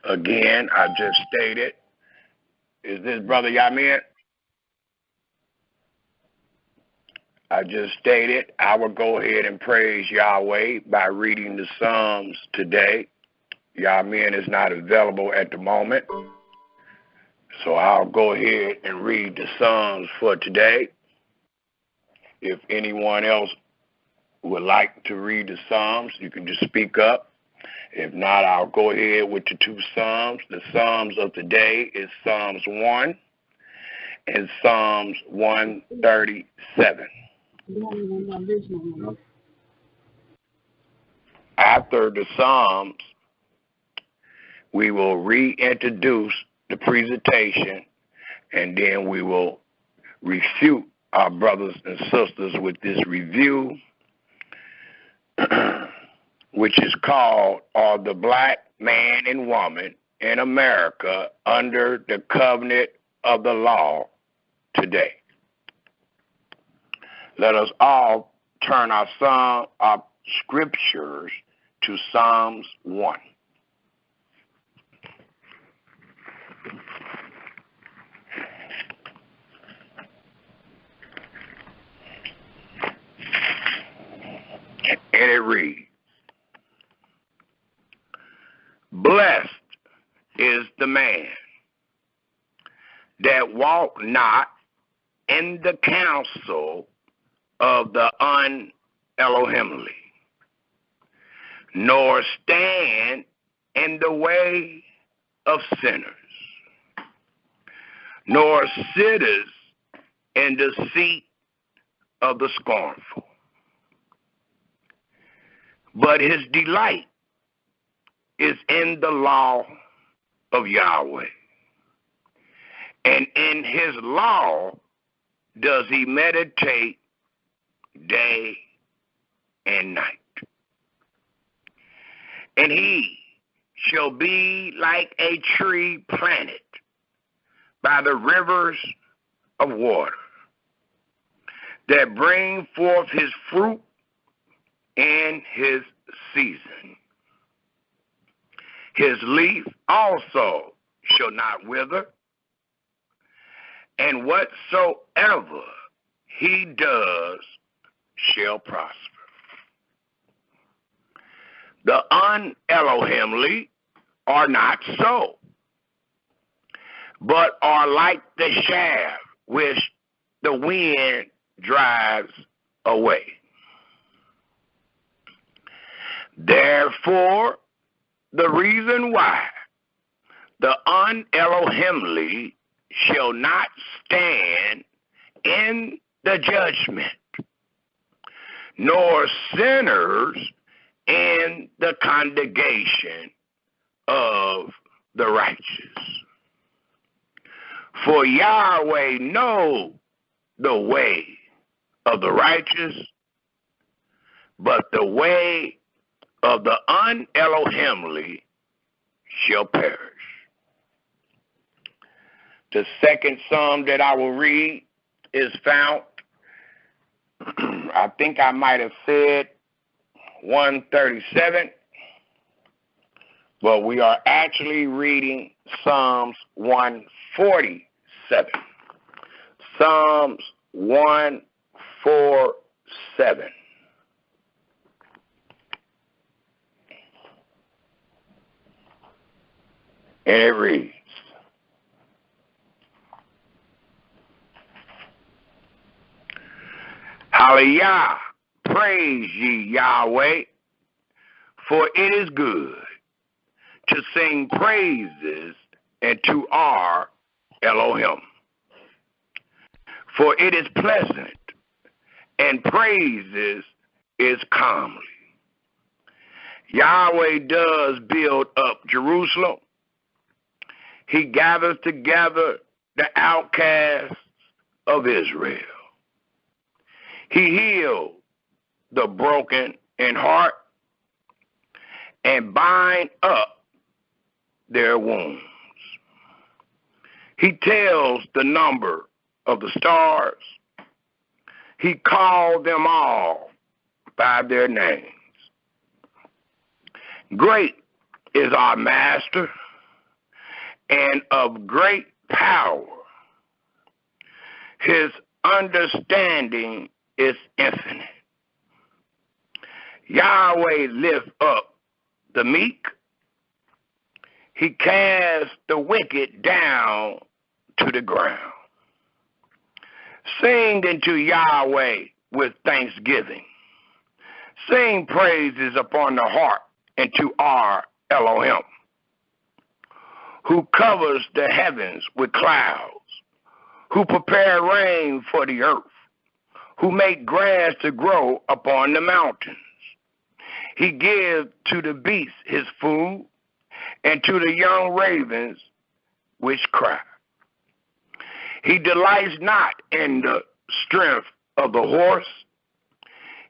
Again, I just stated, is this Brother Yamin? I just stated I will go ahead and praise Yahweh by reading the Psalms today. Yamin is not available at the moment, so I'll go ahead and read the Psalms for today. If anyone else would like to read the Psalms, you can just speak up. If not, I'll go ahead with the two Psalms. The Psalms of today is Psalms 1 and Psalms 137. After the Psalms, we will reintroduce the presentation, and then we will refute our brothers and sisters with this review, which is called Are the Black Man and Woman in America Under the Covenant of the Law Today? Let us all turn our scriptures to Psalms 1. And it reads, Blessed is the man that walk not in the counsel of the un-Elohimly, nor stand in the way of sinners, nor sitteth in the seat of the scornful. But his delight is in the law of Yahweh, and in his law does he meditate day and night. And he shall be like a tree planted by the rivers of water, that bring forth his fruit in his season. His leaf also shall not wither, and whatsoever he does shall prosper. The un-Elohimly are not so, but are like the shaft which the wind drives away. Therefore, the reason why the un-Elohimly shall not stand in the judgment, nor sinners in the congregation of the righteous. For Yahweh knows the way of the righteous, but the way of the un-Elohimly shall perish. The second psalm that I will read is found, I think I might have said 137, but we are actually reading Psalms 147. Psalms 147. And it reads, Hallelujah, praise ye Yahweh, for it is good to sing praises unto our Elohim. For it is pleasant, and praises is comely. Yahweh does build up Jerusalem. He gathers together the outcasts of Israel. He healed the broken in heart and bind up their wounds. He tells the number of the stars. He called them all by their names. Great is our Master and of great power. His understanding is infinite. Yahweh lifts up the meek. He casts the wicked down to the ground. Sing unto Yahweh with thanksgiving. Sing praises upon the harp unto our Elohim, who covers the heavens with clouds, who prepare rain for the earth, who make grass to grow upon the mountains. He gives to the beasts his food, and to the young ravens which cry. He delights not in the strength of the horse.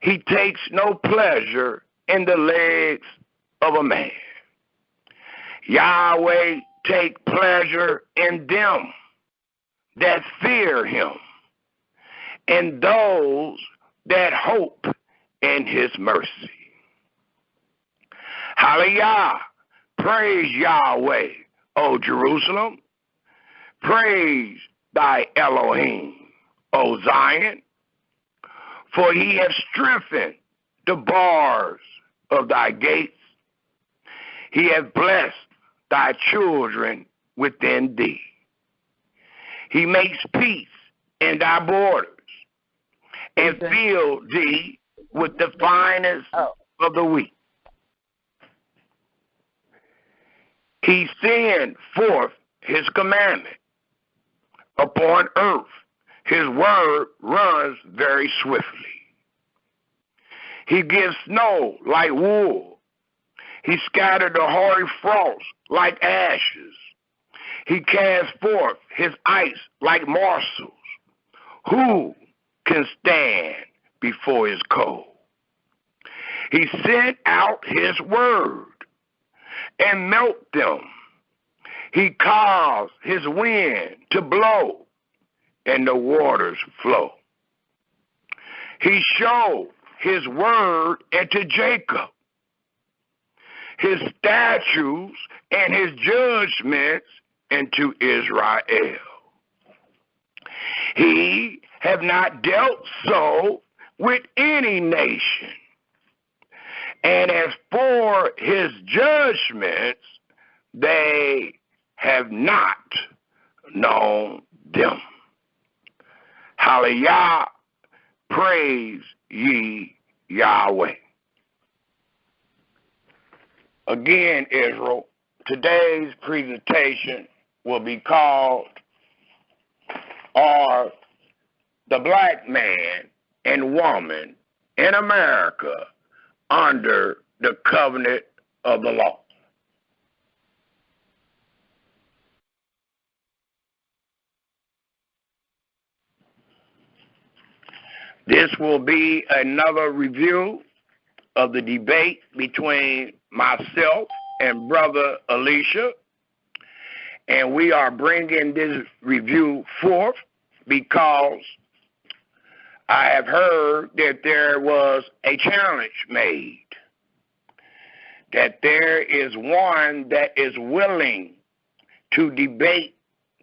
He takes no pleasure in the legs of a man. Yahweh take pleasure in them that fear him, and those that hope in his mercy. Hallelujah! Praise Yahweh, O Jerusalem. Praise thy Elohim, O Zion. For he hath strengthened the bars of thy gates. He hath blessed thy children within thee. He makes peace in thy borders, and fill thee with the finest of the wheat. He sent forth his commandment upon earth. His word runs very swiftly. He gives snow like wool. He scattered the hoary frost like ashes. He casts forth his ice like morsels. Who can stand before his cold? He sent out his word and melt them. He caused his wind to blow, and the waters flow. He showed his word unto Jacob, his statutes and his judgments into Israel. He have not dealt so with any nation. And as for his judgments, they have not known them. Hallelujah. Praise ye Yahweh. Again, Israel, today's presentation will be called Are the Black Man and Woman in America under the covenant of the law? This will be another review of the debate between myself and Brother Elisha, and we are bringing this review forth because I have heard that there was a challenge made, that there is one that is willing to debate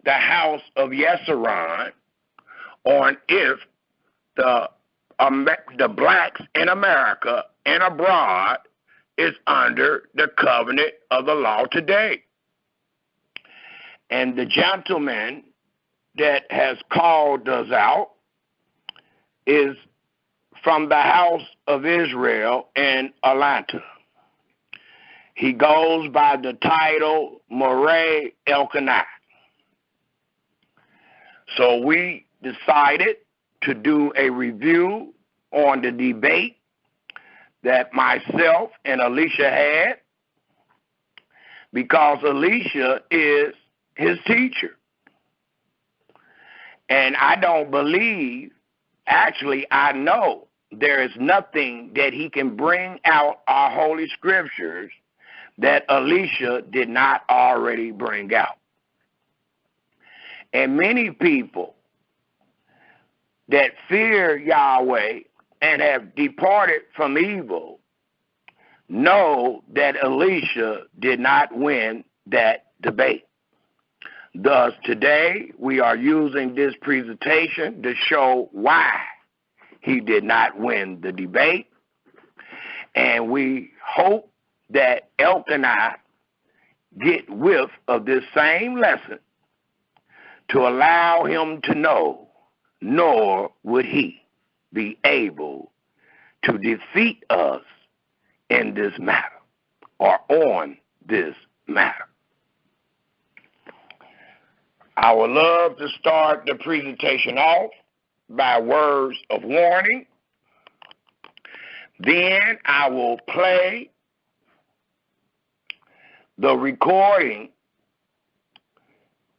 the house of Yeshurun on if the blacks in America and abroad is under the covenant of the law today. And the gentleman that has called us out is from the house of Israel in Atlanta. He goes by the title Moreh Elkanah. So we decided to do a review on the debate that myself and Elisha had, because Elisha is his teacher. And I don't believe, actually I know, there is nothing that he can bring out our holy scriptures that Elisha did not already bring out. And many people that fear Yahweh and have departed from evil know that Elisha did not win that debate. Thus, today we are using this presentation to show why he did not win the debate. And we hope that Elkanah get whiff of this same lesson to allow him to know, nor would he be able to defeat us in this matter or on this matter. I would love to start the presentation off by words of warning. Then I will play the recording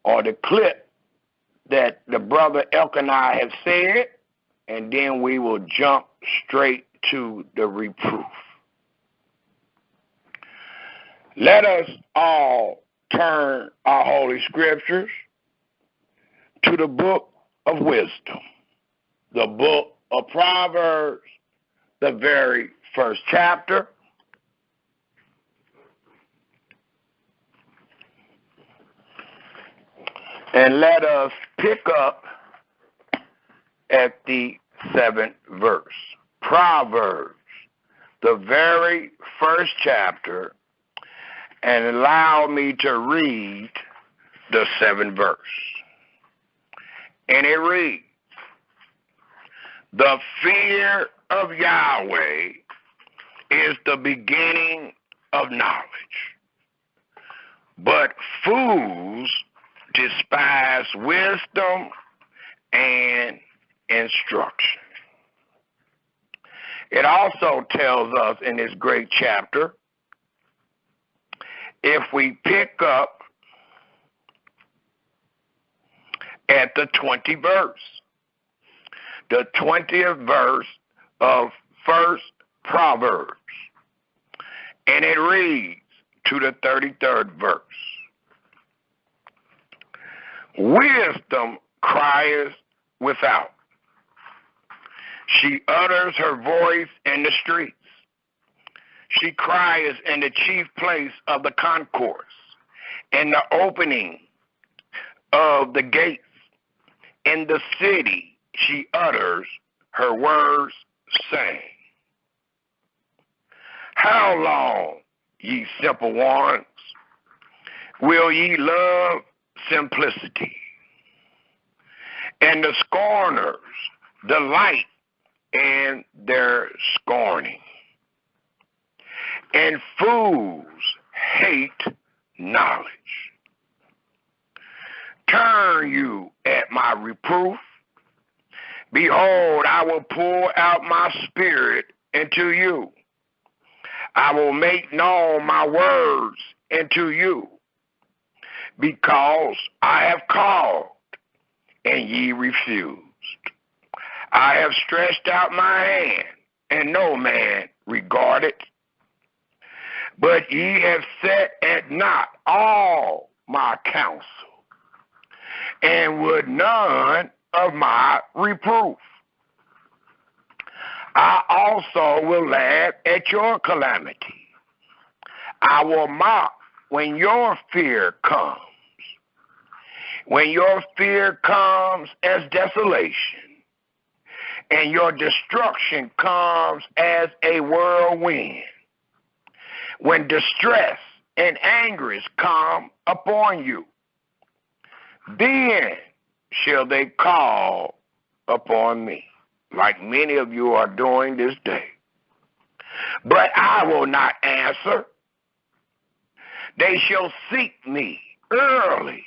or the clip that the brother Elkanah has said, and then we will jump straight to the reproof. Let us all turn our holy scriptures to the book of wisdom, the book of Proverbs, the very first chapter. And let us pick up at the 7th verse. Proverbs, the very first chapter, and allow me to read the 7th verse. And it reads, "The fear of Yahweh is the beginning of knowledge, but fools despise wisdom and instruction." It also tells us in this great chapter, if we pick up at the 20th verse, the 20th verse of 1st Proverbs, and it reads to the 33rd verse, "Wisdom crieth without. She utters her voice in the streets. She cries in the chief place of the concourse, in the opening of the gates. In the city she utters her words, saying, How long, ye simple ones, will ye love simplicity? And the scorners delight in their scorning. And fools hate knowledge. Turn you at my reproof. Behold, I will pour out my spirit into you. I will make known my words unto you, because I have called, and ye refused. I have stretched out my hand, and no man regarded. But ye have set at naught all my counsel, and would none of my reproof. I also will laugh at your calamity. I will mock when your fear comes. When your fear comes as desolation, and your destruction comes as a whirlwind. When distress and anguish come upon you, then shall they call upon me, like many of you are doing this day. But I will not answer. They shall seek me early,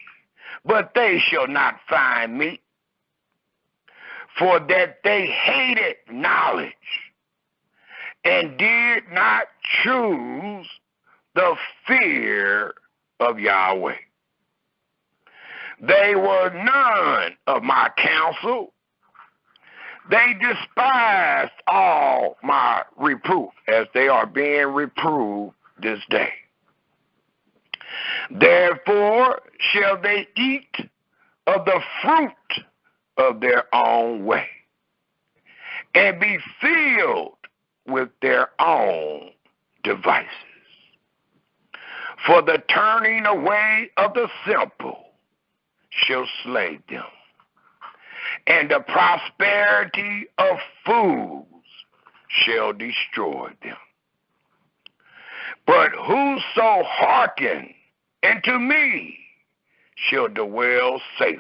but they shall not find me. For that they hated knowledge, and did not choose the fear of Yahweh. They were none of my counsel. They despised all my reproof, as they are being reproved this day. Therefore shall they eat of the fruit of their own way, and be filled with their own devices. For the turning away of the simple shall slay them, and the prosperity of fools shall destroy them. But whoso hearken unto me shall dwell safely,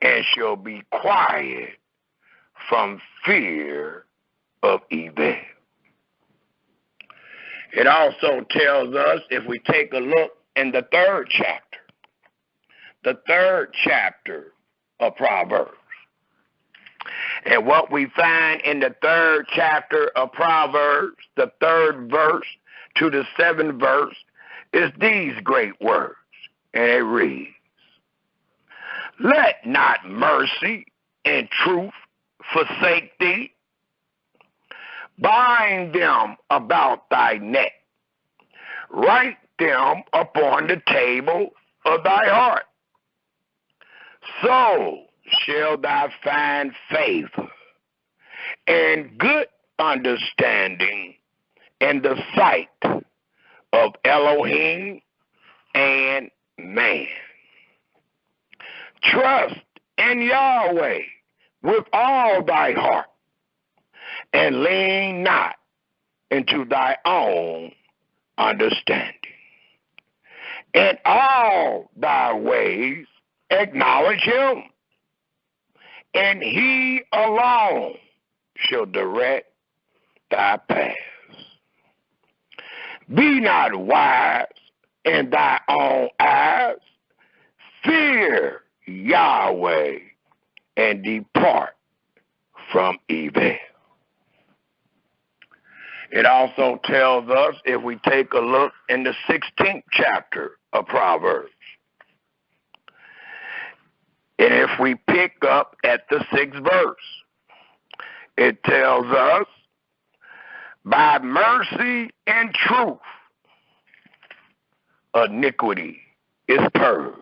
and shall be quiet from fear of evil. It also tells us, if we take a look in the third chapter of Proverbs, and what we find in the third chapter of Proverbs, the 3rd verse to the 7th verse, is these great words, and it reads, let not mercy and truth forsake thee. Bind them about thy neck. Write them upon the table of thy heart. So shall thou find favor and good understanding in the sight of Elohim and man. Trust in Yahweh with all thy heart, and lean not into thy own understanding. In all thy ways acknowledge him, and he alone shall direct thy paths. Be not wise in thy own eyes. Fear Yahweh and depart from evil. It also tells us, if we take a look in the 16th chapter of Proverbs, and if we pick up at the 6th verse, it tells us, by mercy and truth, iniquity is purged,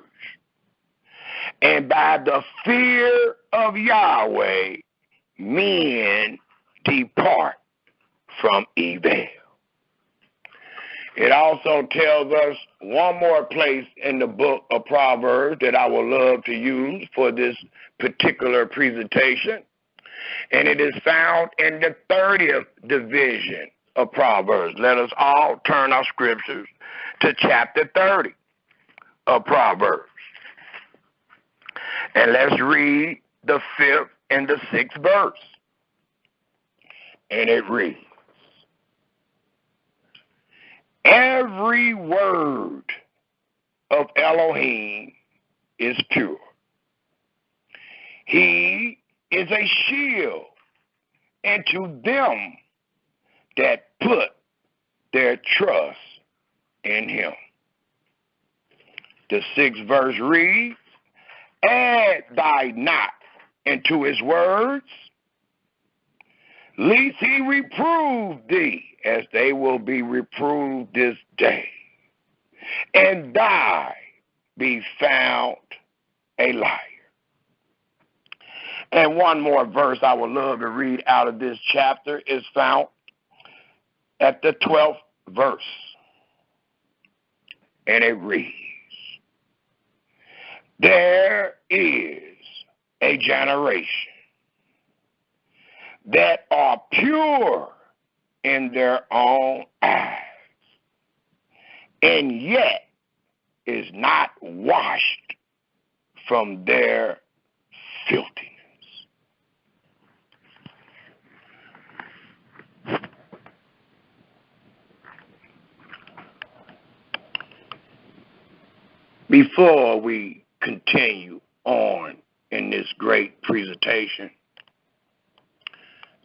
and by the fear of Yahweh, men depart from evil. It also tells us one more place in the book of Proverbs that I would love to use for this particular presentation, and it is found in the 30th division of Proverbs. Let us all turn our scriptures to chapter 30 of Proverbs. And let's read the 5th and the 6th verse. And it reads, every word of Elohim is pure. He is a shield unto them that put their trust in him. The 6th verse reads, add thy not into his words, lest he reprove thee, as they will be reproved this day, and thy be found a liar. And one more verse I would love to read out of this chapter is found at the 12th verse. And it reads, there is a generation that are pure in their own eyes, and yet is not washed from their filthiness. Before we continue on in this great presentation,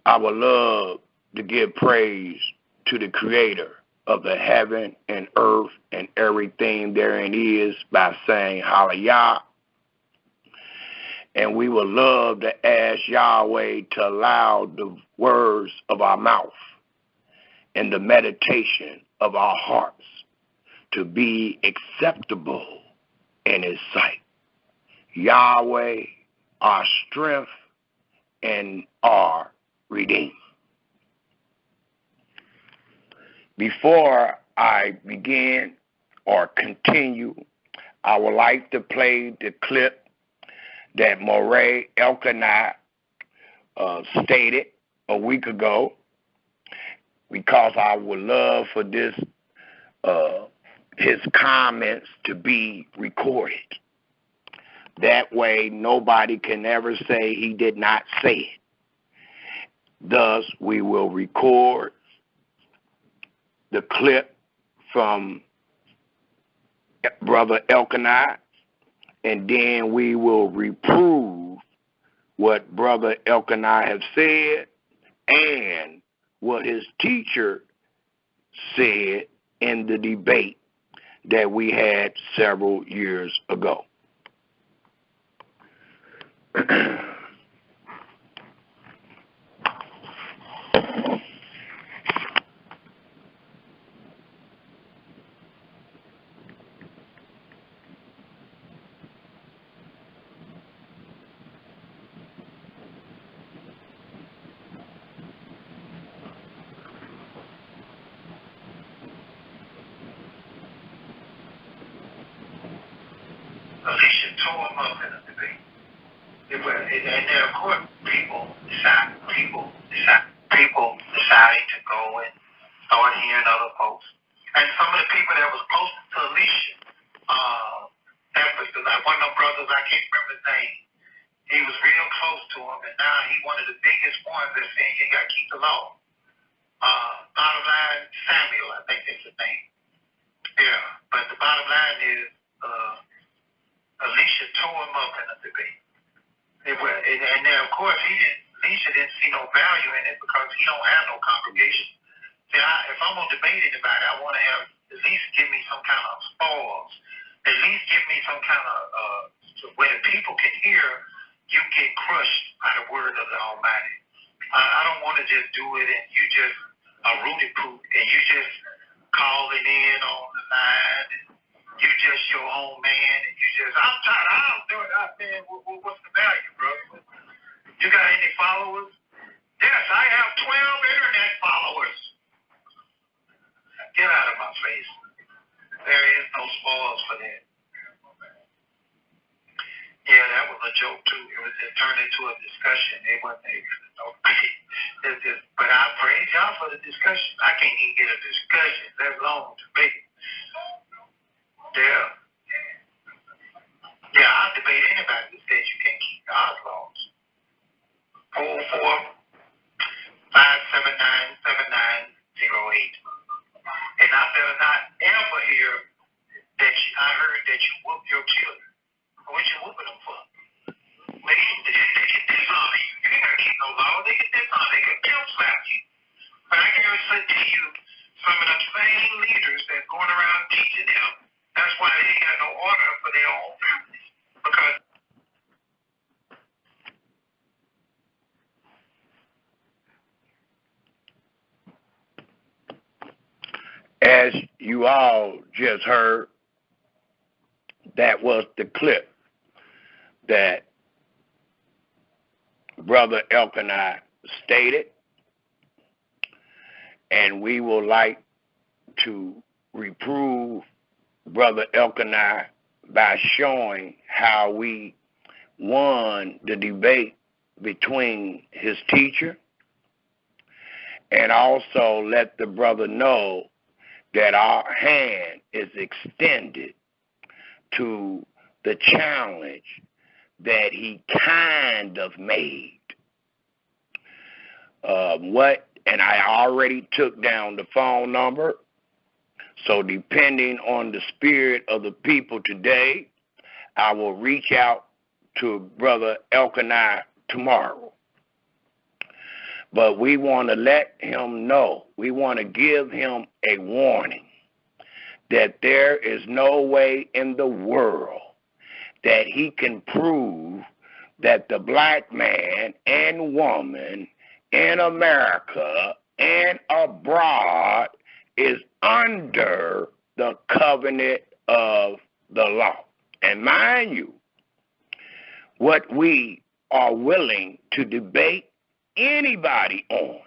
I would love to give praise to the Creator of the heaven and earth and everything therein is by saying hallelujah. And we would love to ask Yahweh to allow the words of our mouth and the meditation of our hearts to be acceptable in his sight. Yahweh, our strength and our Redeemer. Before I begin or continue, I would like to play the clip that Moray Elkanah stated a week ago, because I would love for this his comments to be recorded. That way nobody can ever say he did not say it. Thus, we will record the clip from Brother Elkanah, and then we will reprove what Brother Elkanah has said and what his teacher said in the debate that we had several years ago. Alicia tore him up in a debate. And then, of course, people decided to go and start hearing other folks. And some of the people that was close to Alicia, like one of them brothers, I can't remember his name, he was real close to him, and now he one of the biggest ones that's saying he got to keep the law. Bottom line, Samuel, I think that's his name. Yeah, but the bottom line is, Alicia tore him up in a debate. And then, of course, Alicia didn't see no value in it because he don't have no congregation. See, if I'm going to debate anybody, I want to have at least give me some kind of spoils. At least give me some kind of, where the people can hear you get crushed by the word of the Almighty. I don't want to just do it and you just are rooted poop and you just calling in on the line and you just your own man and you just, I'm tired, I don't do it. I'm saying, what's the value, brother? You got any followers? Yes, I have 12 internet followers. Get out of my face. There is no spoils for that. Yeah, that was a joke too. It turned into a discussion. It wasn't but I praise y'all for the discussion. I can't even get a discussion, let alone debate. Yeah. Yeah, I'll debate anybody that says you can't keep God's laws. 445797908. And I better not ever hear that I heard that you whoop your children. What you whooping them for? They get this on you. You ain't gotta keep no law. They get this on. They can kill slap you. But I guarantee to you, some of them same leaders that's going around teaching them, that's why they ain't got no order for their own families. Because as you all just heard, that was the clip that Brother Elkanah stated, and we would like to reprove Brother Elkanah by showing how we won the debate between his teacher, and also let the brother know that our hand is extended to the challenge that he kind of made. And I already took down the phone number, so depending on the spirit of the people today, I will reach out to Brother Elkanah tomorrow. But we want to let him know, we want to give him a warning that there is no way in the world that he can prove that the black man and woman in America and abroad is under the covenant of the law. And mind you, what we are willing to debate anybody on,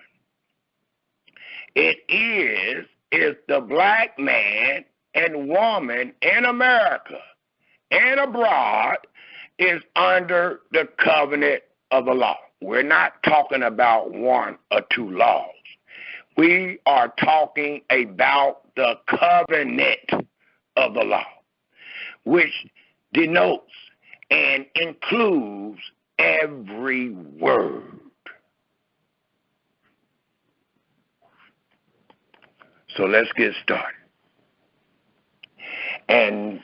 it is if the black man and woman in America and abroad is under the covenant of the law. We're not talking about one or two laws. We are talking about the covenant of the law, which denotes and includes every word. So let's get started. And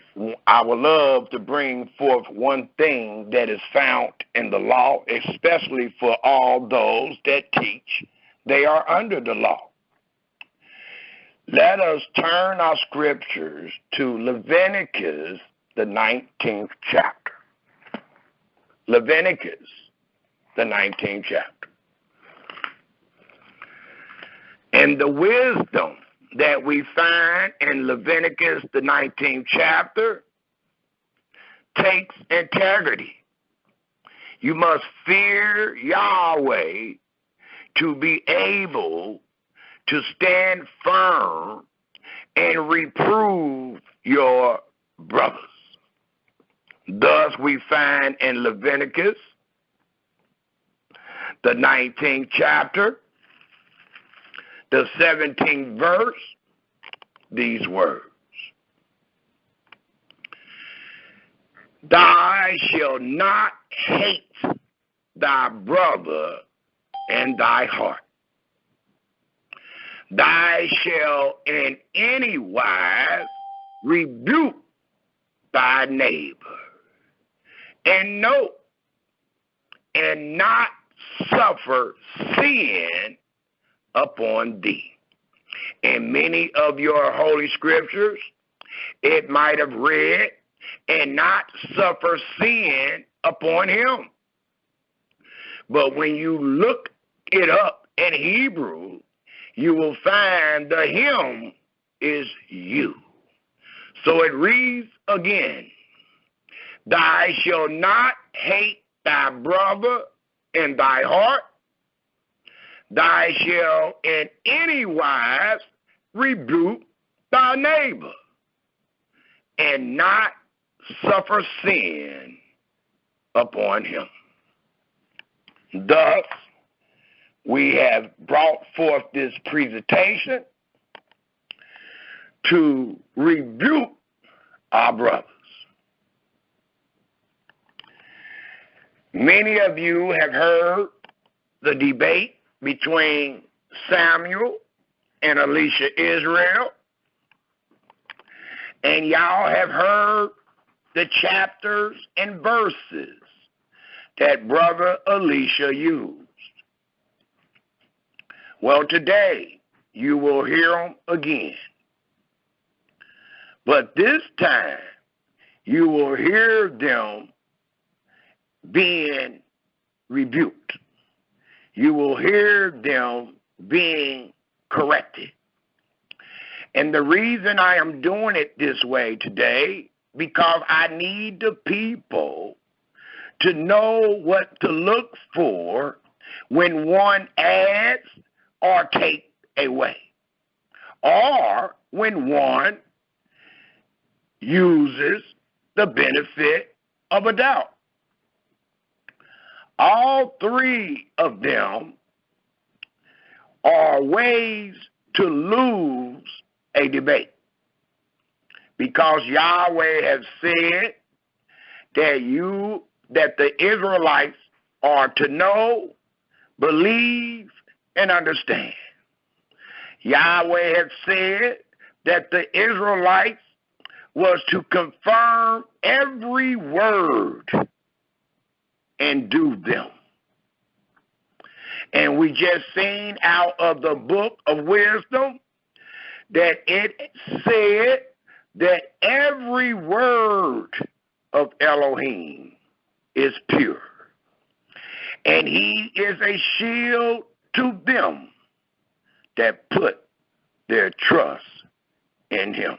I would love to bring forth one thing that is found in the law, especially for all those that teach they are under the law. Let us turn our scriptures to Leviticus, the 19th chapter. Leviticus, the 19th chapter. And the wisdom that we find in Leviticus, the 19th chapter, takes integrity. You must fear Yahweh to be able to stand firm and reprove your brothers. Thus we find in Leviticus, the 19th chapter, the 17th verse, these words. Thou shalt not hate thy brother in thy heart. Thou shalt in any wise rebuke thy neighbor, and note, and not suffer sin upon thee. In many of your holy scriptures, it might have read, and not suffer sin upon him. But when you look it up in Hebrew, you will find the him is you. So it reads again, thou shalt not hate thy brother in thy heart. Thou shalt in any wise rebuke thy neighbor, and not suffer sin upon him. Thus, we have brought forth this presentation to rebuke our brothers. Many of you have heard the debate between Samuel and Elisha Israel, and y'all have heard the chapters and verses that Brother Elisha used. Well, today you will hear them again. But this time you will hear them being rebuked. You will hear them being corrected. And the reason I am doing it this way today, because I need the people to know what to look for when one adds or takes away, or when one uses the benefit of a doubt. All three of them are ways to lose a debate, because Yahweh has said that the Israelites are to know, believe, and understand. Yahweh has said that the Israelites was to confirm every word and do them. And we just seen out of the book of wisdom that it said that every word of Elohim is pure, and he is a shield to them that put their trust in him.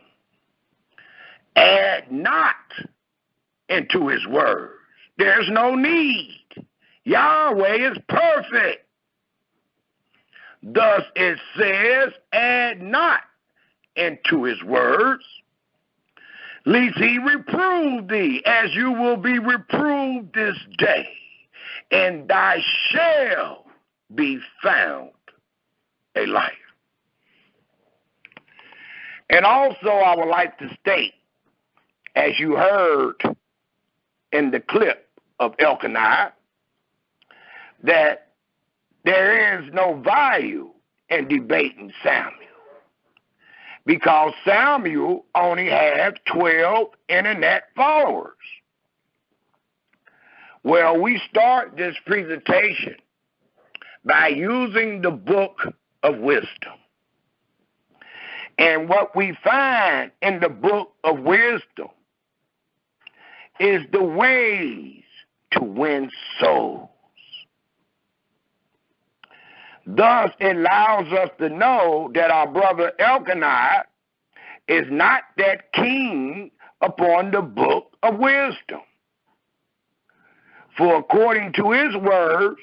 Add not into his words. There's no need. Yahweh is perfect. Thus it says, add not into his words. lest he reprove thee, as you will be reproved this day, and thy shall be found a liar. And also I would like to state, as you heard in the clip of Elkanah, that there is no value in debating Samuel, because Samuel only had 12 internet followers. Well, we start this presentation by using the book of wisdom. And what we find in the book of wisdom is the ways to win souls. Thus, it allows us to know that our brother Elkanah is not that keen upon the book of wisdom. For according to his words,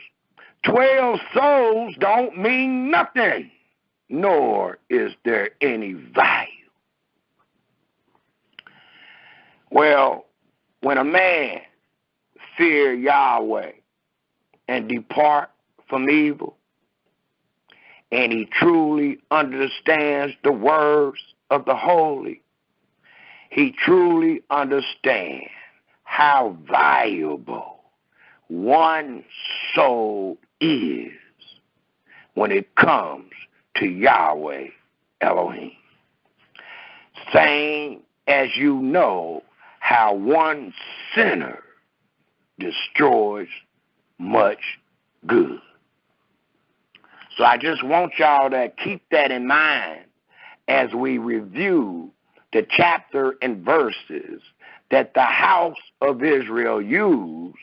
12 souls don't mean nothing, nor is there any value. Well, when a man fear Yahweh and depart from evil, and he truly understands the words of the holy, he truly understands how valuable one soul is when it comes to Yahweh Elohim. Same as you know how one sinner destroys much good. So I just want y'all to keep that in mind as we review the chapter and verses that the house of Israel used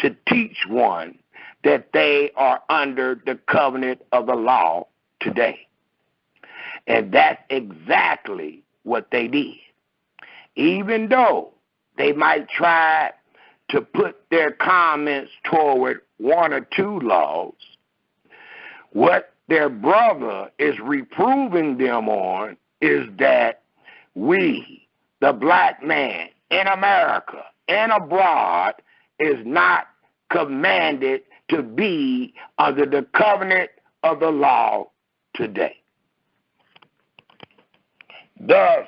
to teach one that they are under the covenant of the law today. And that's exactly what they did. Even though they might try to put their comments toward one or two laws, what their brother is reproving them on is that we, the black man in America and abroad, is not commanded to be under the covenant of the law today. Thus,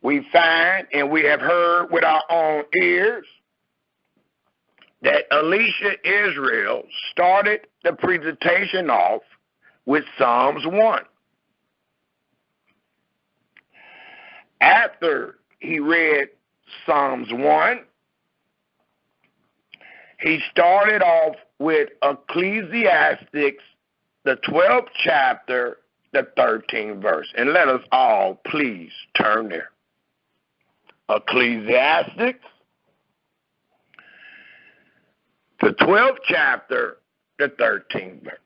we find and we have heard with our own ears that Alicia Israel started the presentation off with Psalms 1. After he read Psalms 1, he started off with Ecclesiastes, the 12th chapter, the 13th verse. And let us all please turn there. Ecclesiastes, the 12th chapter, the 13th verse.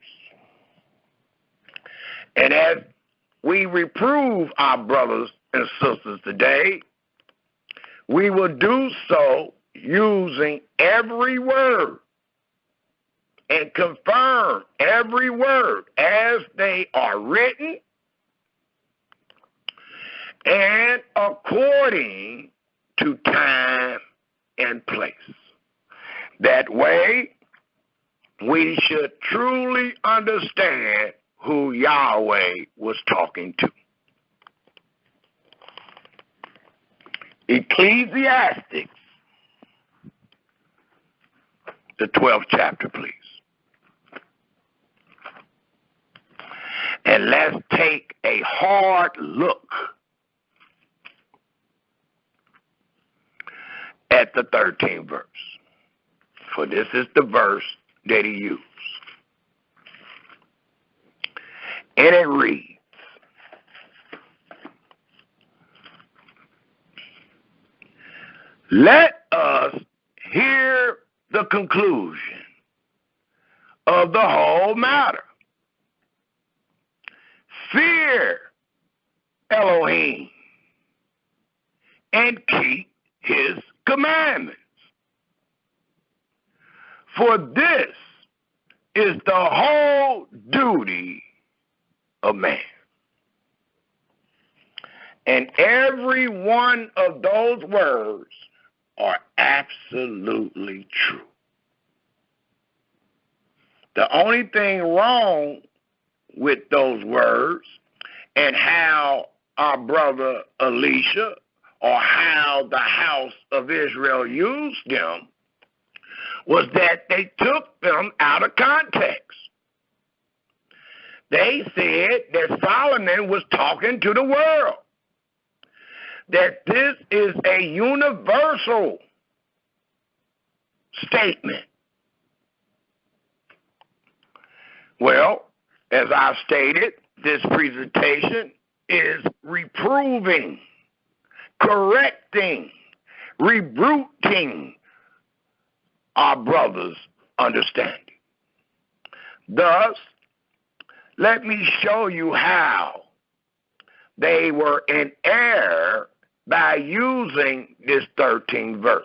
And as we reprove our brothers and sisters today, we will do so using every word and confirm every word as they are written and according to time and place. That way, we should truly understand who Yahweh was talking to. Ecclesiastes, the 12th chapter, please. And let's take a hard look at the 13th verse. For this is the verse that he used. And it reads, let us hear the conclusion of the whole matter. Fear Elohim and keep his commandments. For this is the whole duty of man. And every one of those words are absolutely true. The only thing wrong with those words and how our brother Elisha or how the house of Israel used them was that they took them out of context. They said that Solomon was talking to the world, that this is a universal statement. Well, as I stated, this presentation is reproving, correcting, rebuking our brother's understanding. Thus, let me show you how they were in error by using this 13th verse.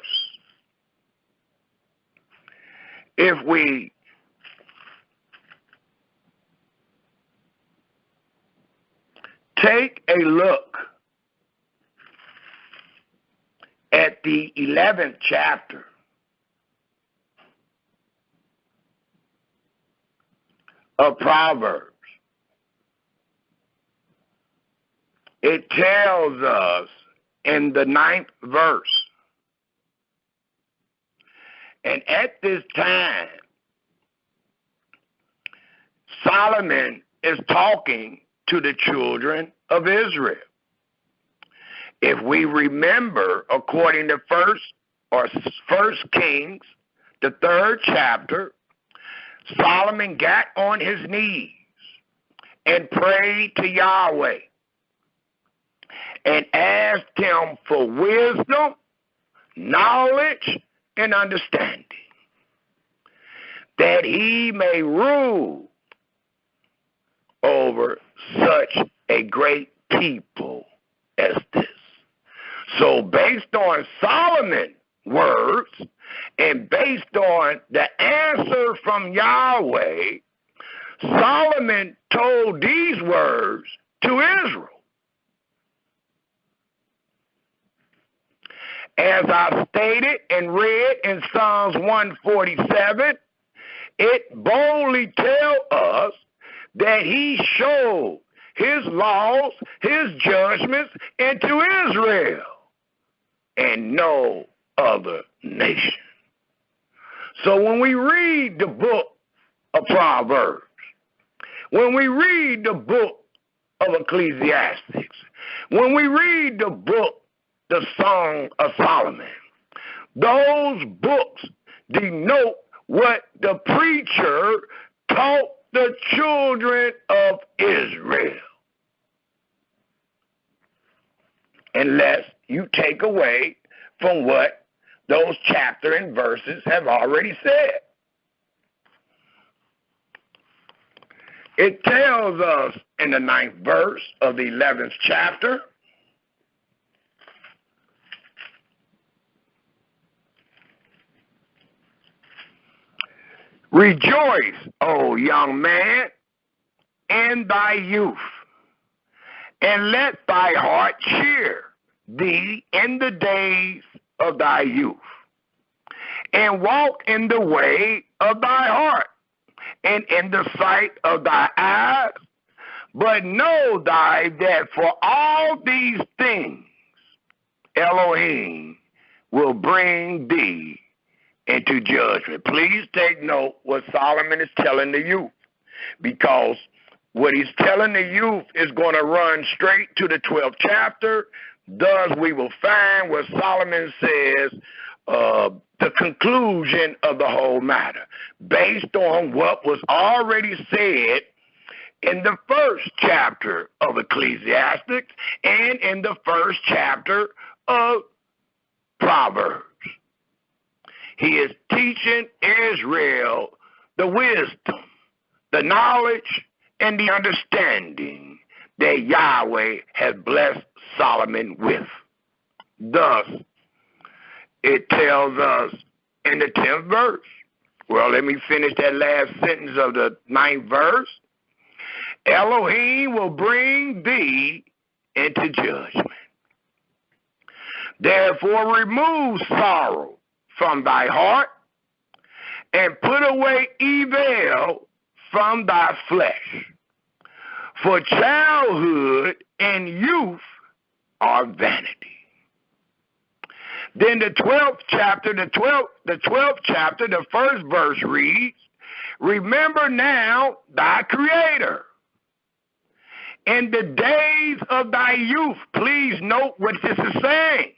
If we take a look at the 11th chapter of Proverbs, it tells us in the 9th verse, and at this time, Solomon is talking to the children of Israel. If we remember, according to First Kings, the 3rd chapter, Solomon got on his knees and prayed to Yahweh and asked him for wisdom, knowledge, and understanding, that he may rule over such a great people as this. So based on Solomon's words and based on the answer from Yahweh, Solomon told these words to Israel. As I stated and read in Psalms 147, it boldly tells us that he showed his laws, his judgments into Israel and no other nation. So when we read the book of Proverbs, when we read the book of Ecclesiastes, when we read the book, the Song of Solomon, those books denote what the preacher taught the children of Israel. Unless you take away from what those chapter and verses have already said. It tells us in the 9th verse of the 11th chapter, rejoice, O young man, in thy youth, and let thy heart cheer thee in the days of thy youth, and walk in the way of thy heart, and in the sight of thy eyes. But know thy that for all these things Elohim will bring thee into judgment. Please take note what Solomon is telling the youth, because what he's telling the youth is going to run straight to the 12th chapter. Thus, we will find what Solomon says, the conclusion of the whole matter, based on what was already said in the 1st chapter of Ecclesiastes and in the 1st chapter of Proverbs. He is teaching Israel the wisdom, the knowledge, and the understanding that Yahweh has blessed Solomon with. Thus, it tells us in the 10th verse. Well, let me finish that last sentence of the 9th verse. Elohim will bring thee into judgment. Therefore remove sorrow from thy heart, and put away evil from thy flesh. For childhood and youth are vanity. Then the 12th chapter, the first verse reads, remember now thy Creator. In the days of thy youth, please note what this is saying.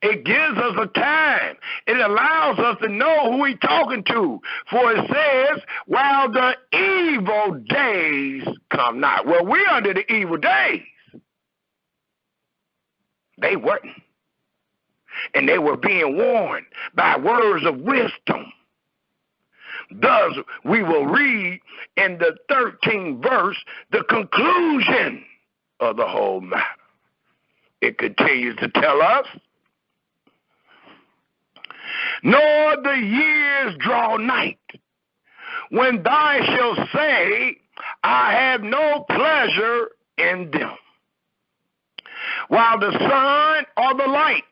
It gives us a time. It allows us to know who he's talking to. For it says, while the evil days come not. Well, we're under the evil days. They weren't. And they were being warned by words of wisdom. Thus, we will read in the 13th verse the conclusion of the whole matter. It continues to tell us, nor the years draw night, when thou shalt say, I have no pleasure in them. While the sun or the light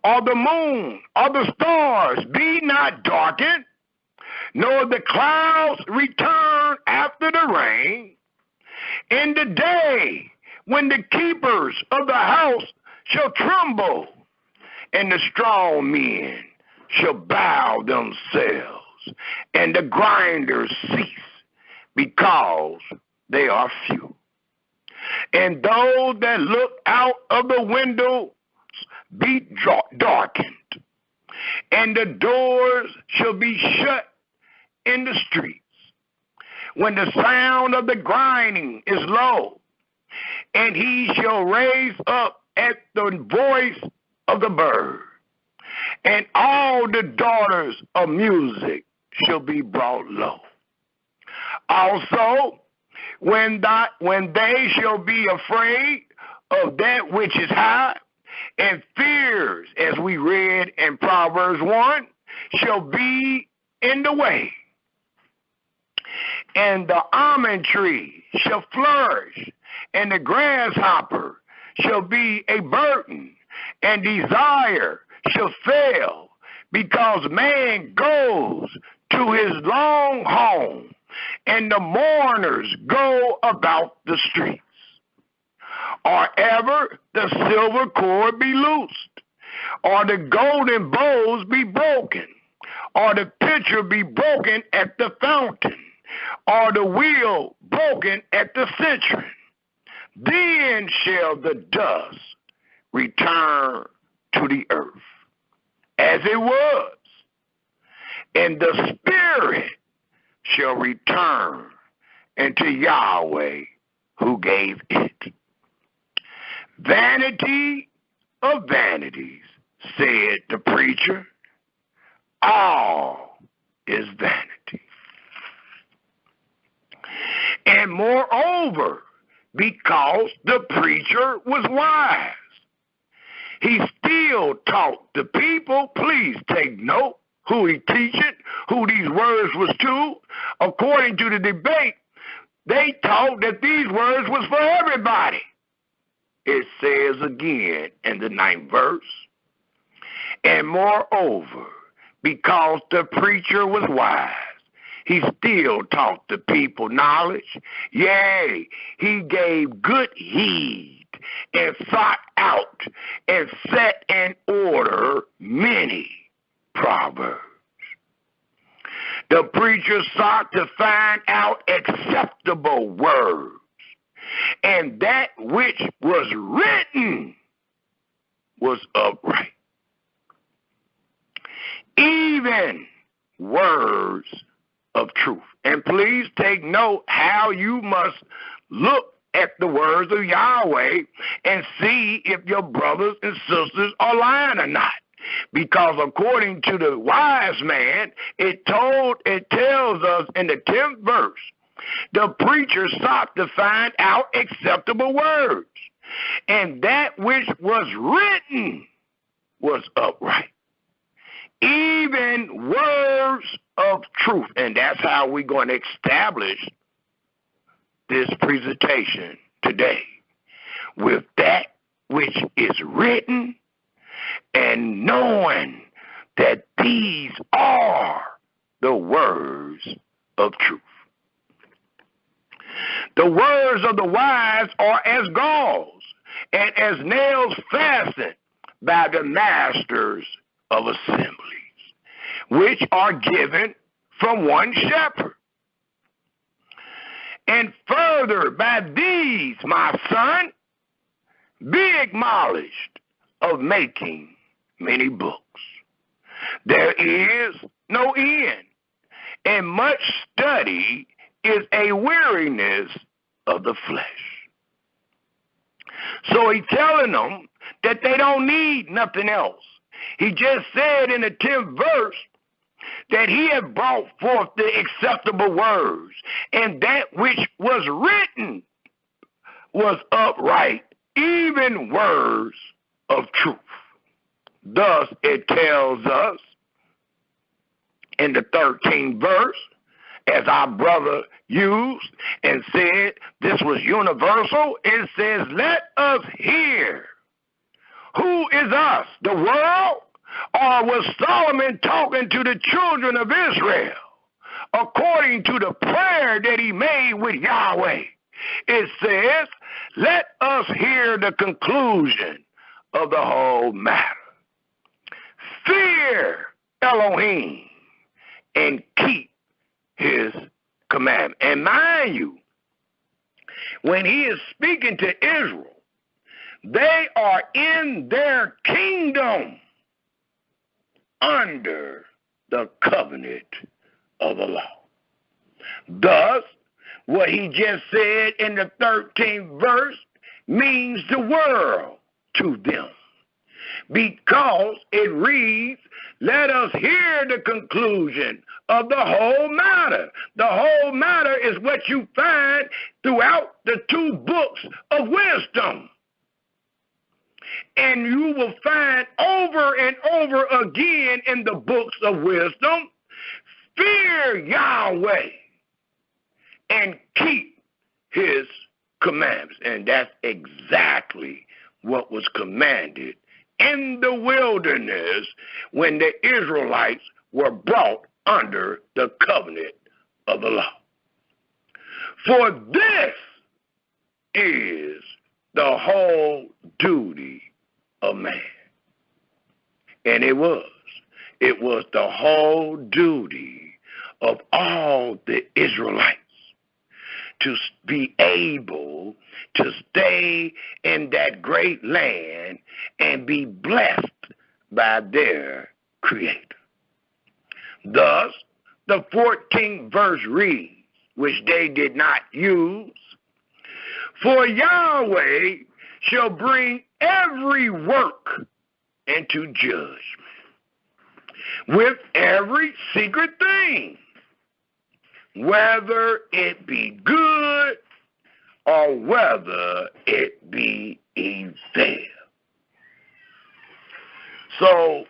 or the moon or the stars be not darkened, nor the clouds return after the rain, in the day when the keepers of the house shall tremble, and the strong men shall bow themselves, and the grinders cease, because they are few. And those that look out of the window be darkened, and the doors shall be shut in the streets, when the sound of the grinding is low, and he shall raise up at the voice of the bird, and all the daughters of music shall be brought low. Also, when they shall be afraid of that which is high, and fears, as we read in Proverbs 1, shall be in the way, and the almond tree shall flourish, and the grasshopper shall be a burden, and desire shall fail, because man goes to his long home, and the mourners go about the streets. Or ever the silver cord be loosed, or the golden bowls be broken, or the pitcher be broken at the fountain, or the wheel broken at the cistern. Then shall the dust return to the earth as it was, and the spirit shall return into Yahweh who gave it. Vanity of vanities, said the preacher, all is vanity. And moreover, because the preacher was wise, he still taught the people. Please take note who he teaching, who these words was to. According to the debate, they taught that these words was for everybody. It says again in the 9th verse, and moreover, because the preacher was wise, he still taught the people knowledge. Yea, he gave good heed and sought out and set in order many proverbs. The preacher sought to find out acceptable words, and that which was written was upright. Even words of truth. And please take note how you must look at the words of Yahweh and see if your brothers and sisters are lying or not. Because according to the wise man, it tells us in the 10th verse, the preacher sought to find out acceptable words, and that which was written was upright. Even words of truth. And that's how we're going to establish this presentation today. with that which is written, and knowing that these are the words of truth. The words of the wise are as galls, and as nails fastened by the masters of assemblies, which are given from one shepherd. And further, by these, my son, be acknowledged of making many books. There is no end, and much study is a weariness of the flesh. So he's telling them that they don't need nothing else. He just said in the 10th verse that he had brought forth the acceptable words, and that which was written was upright, even words of truth. Thus it tells us in the 13th verse, as our brother used and said this was universal, it says, let us hear. Who is us, the world? Or was Solomon talking to the children of Israel according to the prayer that he made with Yahweh? It says, let us hear the conclusion of the whole matter. Fear Elohim and keep his commandment. And mind you, when he is speaking to Israel, they are in their kingdom under the covenant of the law. Thus, what he just said in the 13th verse means the world to them, because it reads, let us hear the conclusion of the whole matter. The whole matter is what you find throughout the 2 books of wisdom. And you will find over and over again in the books of wisdom, fear Yahweh and keep his commandments. And that's exactly what was commanded in the wilderness when the Israelites were brought under the covenant of the law. For this is the whole duty of man. And it was the whole duty of all the Israelites to be able to stay in that great land and be blessed by their Creator. Thus, the 14th verse reads, which they did not use, for Yahweh shall bring every work into judgment with every secret thing, whether it be good or whether it be evil. So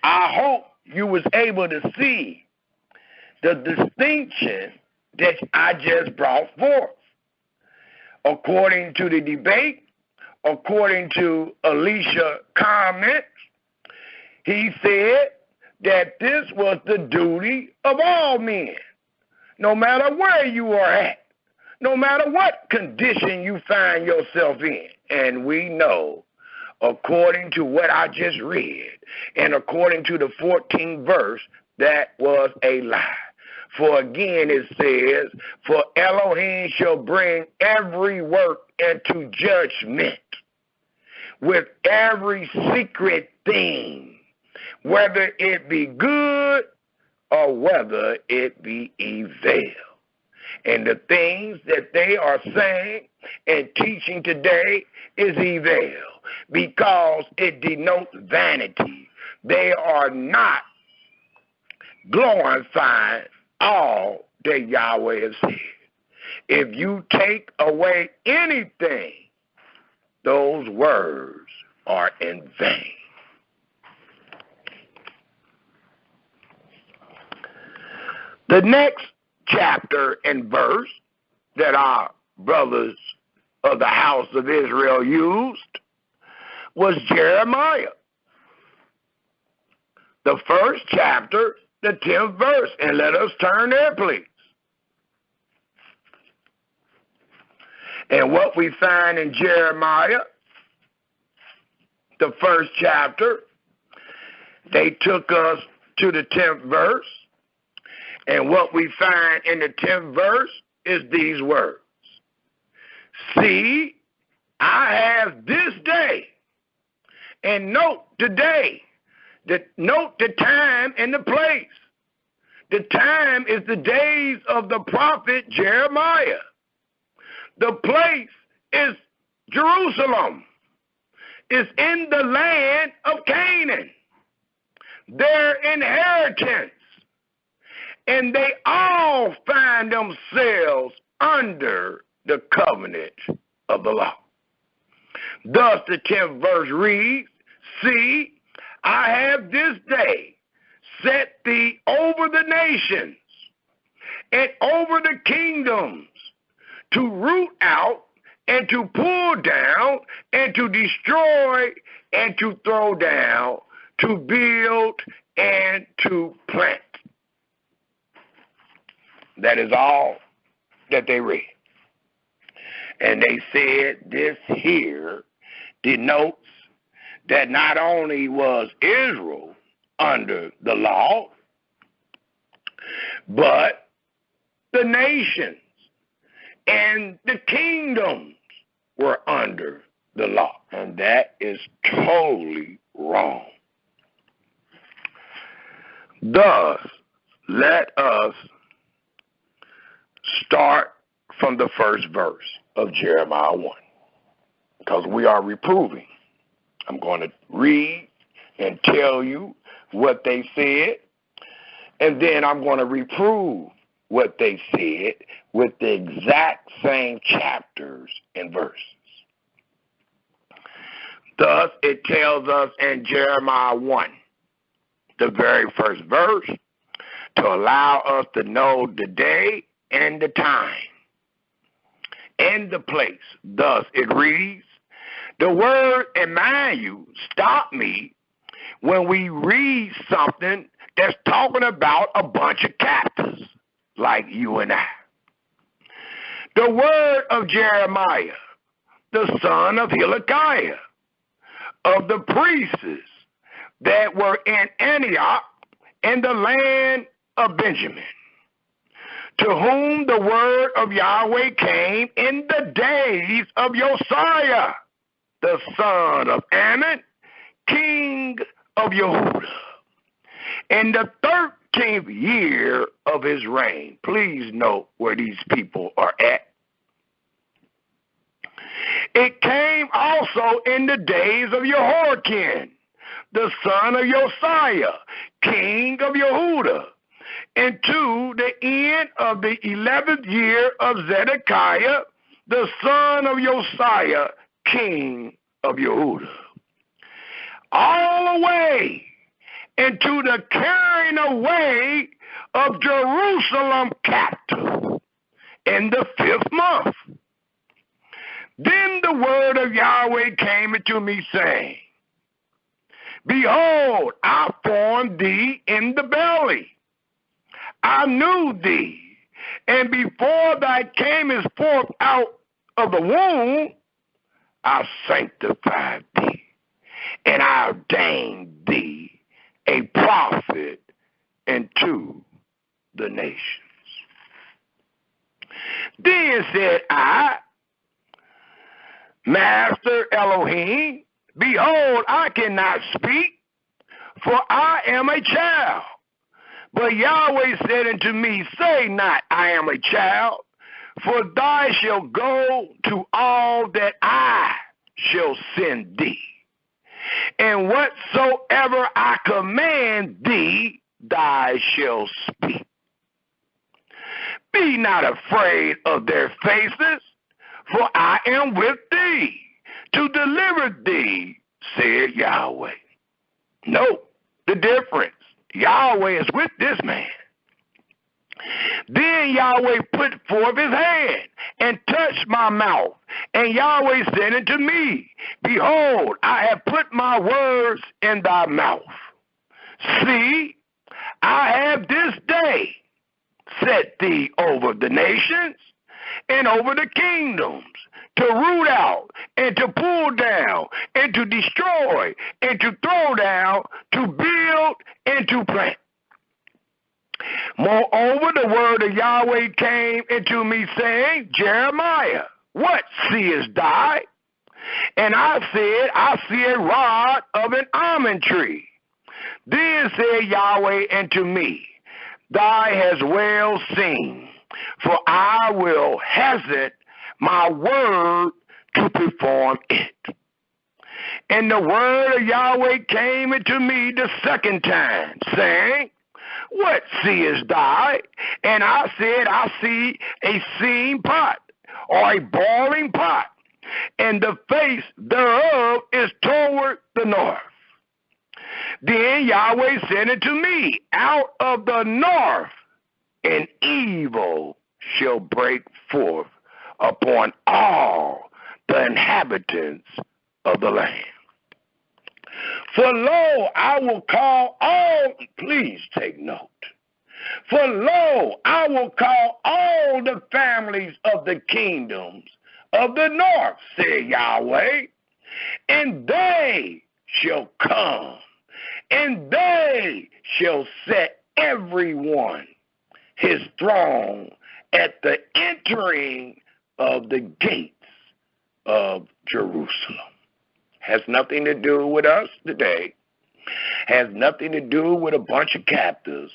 I hope you was able to see the distinction that I just brought forth. According to the debate, according to Alicia comments, he said that this was the duty of all men, no matter where you are at, no matter what condition you find yourself in. And we know, according to what I just read, and according to the 14th verse, that was a lie. For again it says, for Elohim shall bring every work into judgment with every secret thing, whether it be good or whether it be evil. And the things that they are saying and teaching today is evil, because it denotes vanity. They are not glorifying all that Yahweh has said. If you take away anything, those words are in vain. The next chapter and verse that our brothers of the house of Israel used was Jeremiah. The first chapter, the 10th verse. And let us turn there, please. And what we find in Jeremiah, the first chapter, they took us to the 10th verse. And what we find in the 10th verse is these words. See, I have this day, and note the day, note the time and the place. The time is the days of the prophet Jeremiah. The place is Jerusalem. It's in the land of Canaan, their inheritance. And they all find themselves under the covenant of the law. Thus the 10th verse reads, see, I have this day set thee over the nations and over the kingdoms to root out and to pull down and to destroy and to throw down, to build and to plant. That is all that they read. And they said this here denotes that not only was Israel under the law, but the nations and the kingdoms were under the law. And that is totally wrong. Thus, let us start from the first verse of Jeremiah 1, because we are reproving. I'm going to read and tell you what they said, and then I'm going to reprove what they said with the exact same chapters and verses. Thus, it tells us in Jeremiah 1, the very first verse, to allow us to know the day and the time and the place. Thus, it reads, the word, and mind you, stop me when we read something that's talking about a bunch of captives like you and I. The word of Jeremiah, the son of Hilkiah, of the priests that were in Antioch in the land of Benjamin, to whom the word of Yahweh came in the days of Josiah, the son of Ammon, king of Yehudah, in the 13th year of his reign. Please note where these people are at. It came also in the days of Jehoiakim, the son of Josiah, king of Yehudah, and to the end of the 11th year of Zedekiah, the son of Josiah, king of Yehudah, all the way into the carrying away of Jerusalem captive in the 5th month. Then the word of Yahweh came unto me, saying, behold, I formed thee in the belly. I knew thee, and before thou camest forth out of the womb, I sanctified thee, and I ordained thee a prophet unto the nations. Then said I, Master Elohim, behold, I cannot speak, for I am a child. But Yahweh said unto me, say not, I am a child, for thou shalt go to all that I shall send thee. And whatsoever I command thee, thou shalt speak. Be not afraid of their faces, for I am with thee to deliver thee, said Yahweh. Note the difference. Yahweh is with this man. Then Yahweh put forth his hand and touched my mouth. And Yahweh said unto me, Behold, I have put my words in thy mouth. See, I have this day set thee over the nations and over the kingdoms, to root out and to pull down and to destroy and to throw down, to build and to plant. Moreover, the word of Yahweh came into me, saying, Jeremiah, what seest thou? And I said, I see a rod of an almond tree. Then said Yahweh unto me, Thou hast well seen, for I will hasten my word to perform it. And the word of Yahweh came into me the second time, saying, What seest thou? And I said, I see a steam pot, or a boiling pot, and the face thereof is toward the north. Then Yahweh said unto me, Out of the north an evil shall break forth upon all the inhabitants of the land. For lo, I will call all, please take note. For lo, I will call all the families of the kingdoms of the north, said Yahweh, and they shall come, and they shall set everyone his throne at the entering of the gates of Jerusalem. Has nothing to do with us today. Has nothing to do with a bunch of captives.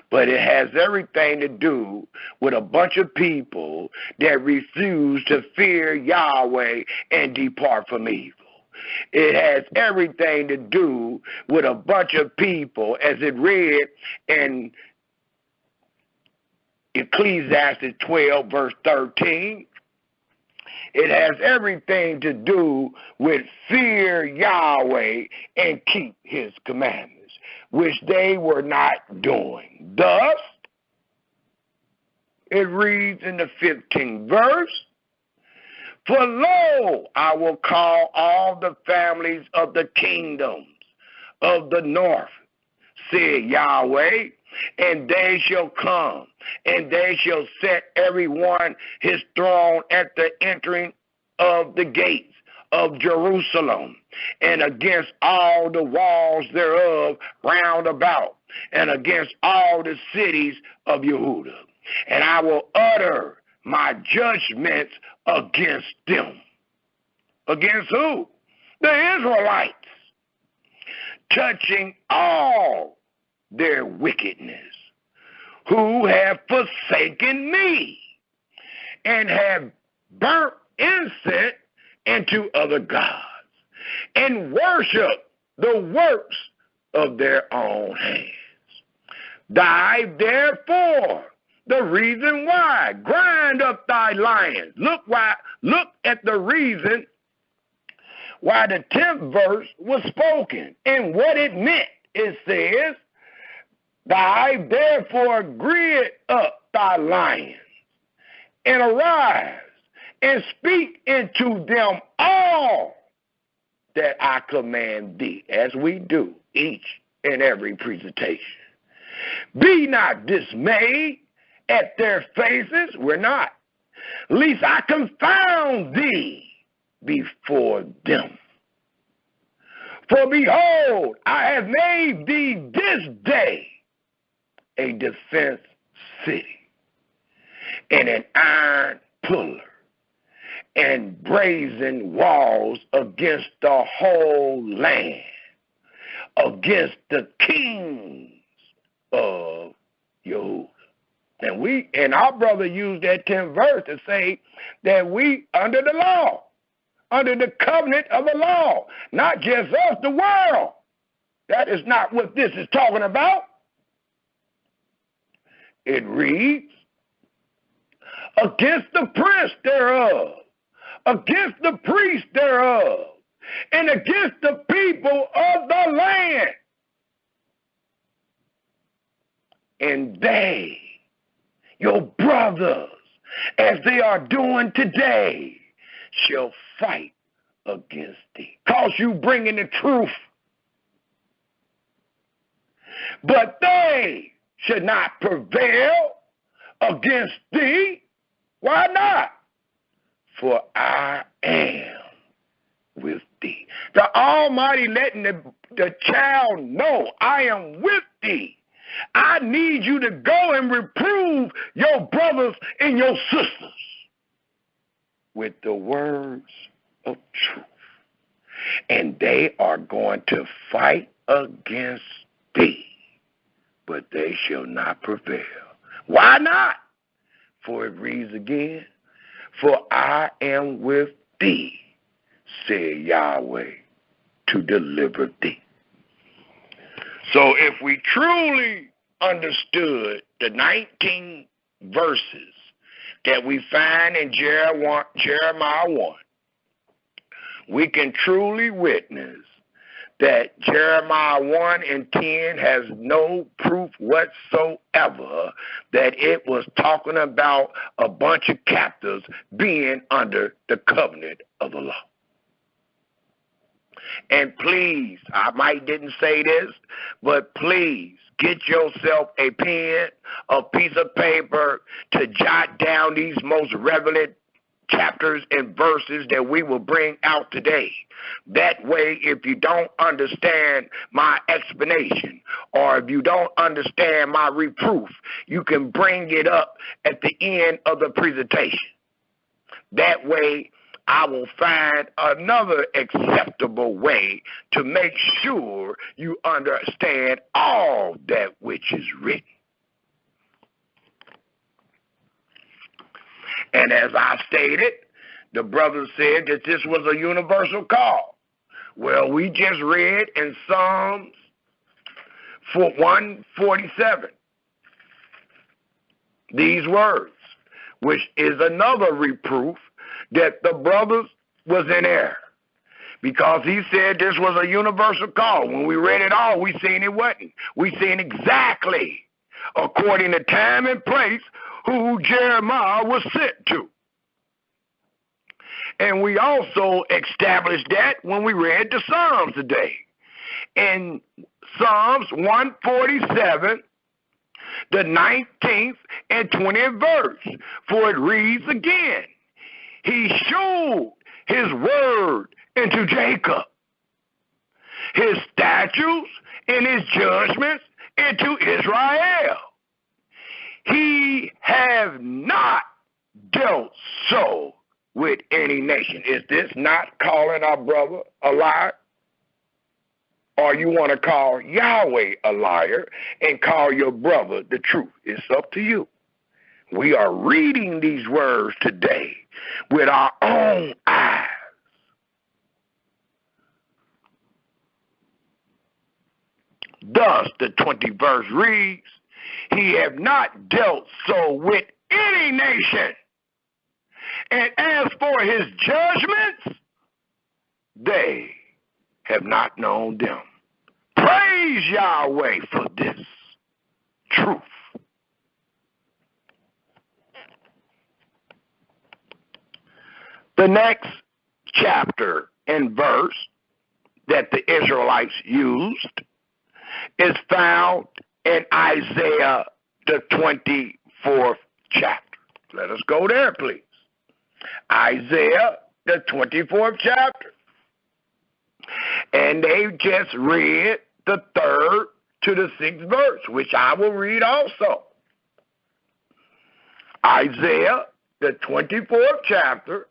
But it has everything to do with a bunch of people that refuse to fear Yahweh and depart from evil. It has everything to do with a bunch of people, as it read in Ecclesiastes 12, verse 13. It has everything to do with fear Yahweh and keep his commandments, which they were not doing. Thus, it reads in the 15th verse, For lo, I will call all the families of the kingdoms of the north, said Yahweh, and they shall come, and they shall set everyone his throne at the entering of the gates of Jerusalem, and against all the walls thereof round about, and against all the cities of Yehudah. And I will utter my judgments against them. Against who? The Israelites, touching all their wickedness, who have forsaken me, and have burnt incense into other gods, and worship the works of their own hands. Therefore, the reason why, grind up thy lions. Look at the reason why the 10th verse was spoken and what it meant. It says, therefore gird up thy lions, and arise, and speak into them all that I command thee, as we do each and every presentation. Be not dismayed at their faces, we're not, lest I confound thee before them. For behold, I have made thee this day a defense city, and an iron pillar, and brazen walls against the whole land, against the kings of Yehudah. And our brother used that 10th verse to say that we under the law, under the covenant of the law, not just us, the world. That is not what this is talking about. It reads, against the prince thereof, against the priest thereof, and against the people of the land. And they your brothers, as they are doing today, shall fight against thee. Cause you bringing the truth. But they should not prevail against thee. Why not? For I am with thee. The Almighty letting the child know, I am with thee. I need you to go and reprove your brothers and your sisters with the words of truth. And they are going to fight against thee, but they shall not prevail. Why not? For it reads again, for I am with thee, said Yahweh, to deliver thee. So if we truly understood the 19 verses that we find in Jeremiah 1, we can truly witness that Jeremiah 1 and 10 has no proof whatsoever that it was talking about a bunch of captives being under the covenant of the law. And please, I might didn't say this, but please get yourself a pen, a piece of paper to jot down these most relevant chapters and verses that we will bring out today. That way, if you don't understand my explanation or if you don't understand my reproof, you can bring it up at the end of the presentation. That way, I will find another acceptable way to make sure you understand all that which is written. And as I stated, the brother said that this was a universal call. Well, we just read in Psalms 147 these words, which is another reproof that the brothers was in error, because he said this was a universal call. When we read it all, we seen it wasn't. We seen exactly, according to time and place, who Jeremiah was sent to. And we also established that when we read the Psalms today. In Psalms 147, the 19th and 20th verse, for it reads again, he showed his word into Jacob, his statutes and his judgments into Israel. He have not dealt so with any nation. Is this not calling our brother a liar? Or you want to call Yahweh a liar and call your brother the truth? It's up to you. We are reading these words today with our own eyes. Thus, the 20th verse reads, he have not dealt so with any nation. And as for his judgments, they have not known them. Praise Yahweh for this truth. The next chapter and verse that the Israelites used is found in Isaiah, the 24th chapter. Let us go there, please. Isaiah, the 24th chapter. And they just read the 3rd to the 6th verse, which I will read also. Isaiah, the 24th chapter,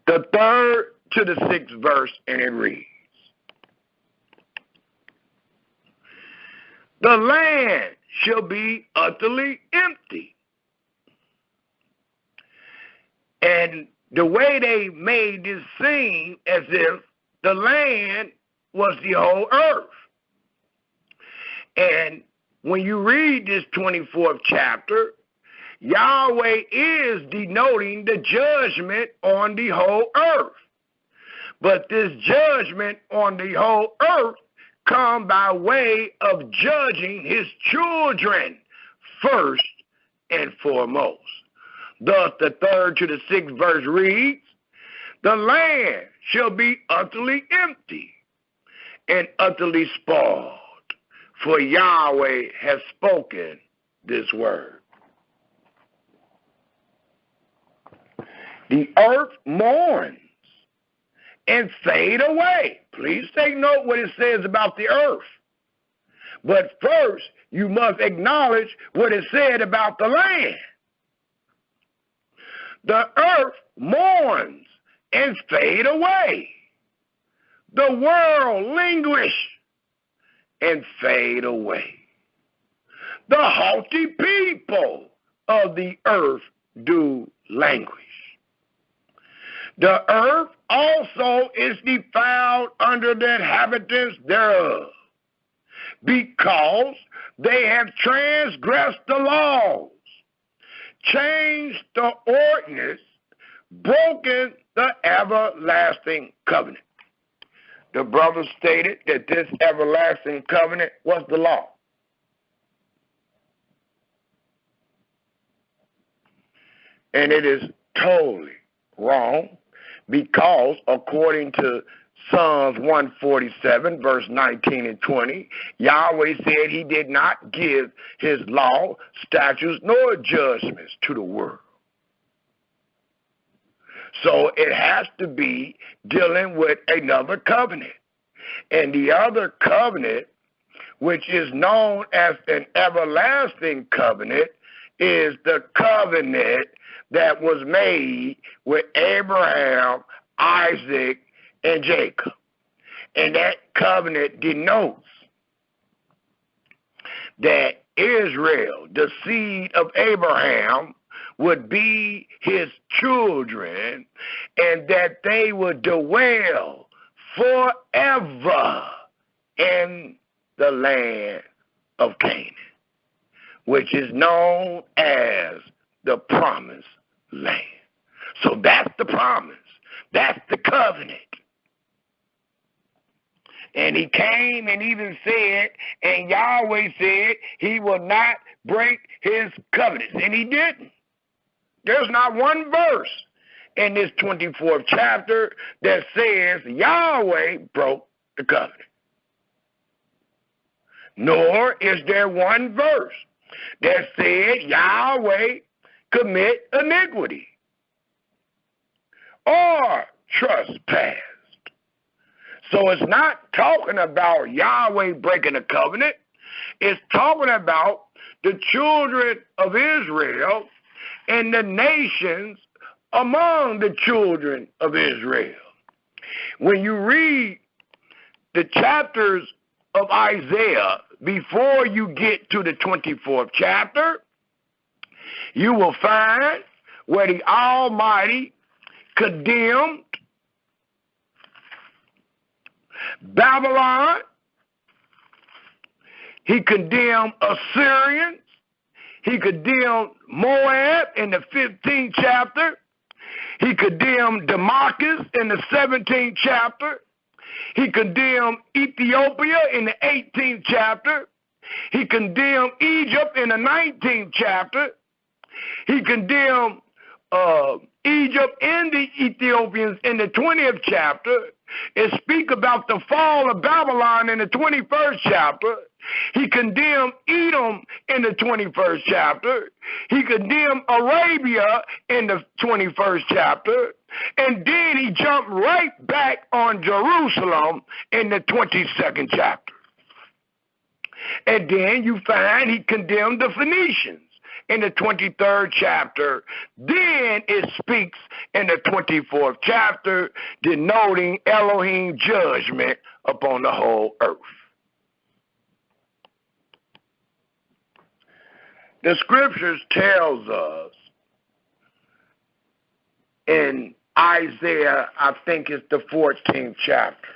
the 3rd to the 6th verse, and it reads, the land shall be utterly empty. And the way they made this seem as if the land was the whole earth. And when you read this 24th chapter, Yahweh is denoting the judgment on the whole earth. But this judgment on the whole earth come by way of judging his children first and foremost. Thus, the 3rd to the 6th verse reads, the land shall be utterly empty and utterly spoiled, for Yahweh has spoken this word. The earth mourns and fade away. Please take note what it says about the earth. But first, you must acknowledge what it said about the land. The earth mourns and fade away. The world languish and fade away. The haughty people of the earth do languish. The earth also is defiled under the inhabitants thereof, because they have transgressed the laws, changed the ordinance, broken the everlasting covenant. The brother stated that this everlasting covenant was the law. And it is totally wrong, because according to Psalms 147, verse 19 and 20, Yahweh said he did not give his law, statutes, nor judgments to the world. So it has to be dealing with another covenant. And the other covenant, which is known as an everlasting covenant, is the covenant that was made with Abraham, Isaac, and Jacob. And that covenant denotes that Israel, the seed of Abraham, would be his children, and that they would dwell forever in the land of Canaan, which is known as the promised land. So that's the promise. That's the covenant. And he came and even said, and Yahweh said he will not break his covenants. And he didn't. There's not one verse in this 24th chapter that says Yahweh broke the covenant. Nor is there one verse that said Yahweh commit iniquity or trespass. So it's not talking about Yahweh breaking a covenant. It's talking about the children of Israel and the nations among the children of Israel. When you read the chapters of Isaiah before you get to the 24th chapter, you will find where the Almighty condemned Babylon. He condemned Assyrians. He condemned Moab in the 15th chapter. He condemned Damascus in the 17th chapter. He condemned Ethiopia in the 18th chapter. He condemned Egypt in the 19th chapter. He condemned Egypt and the Ethiopians in the 20th chapter. It speaks about the fall of Babylon in the 21st chapter. He condemned Edom in the 21st chapter. He condemned Arabia in the 21st chapter. And then he jumped right back on Jerusalem in the 22nd chapter. And then you find he condemned the Phoenicians in the 23rd chapter. Then it speaks in the 24th chapter, denoting Elohim judgment upon the whole earth. The scriptures tells us in Isaiah, I think it's the 14th chapter,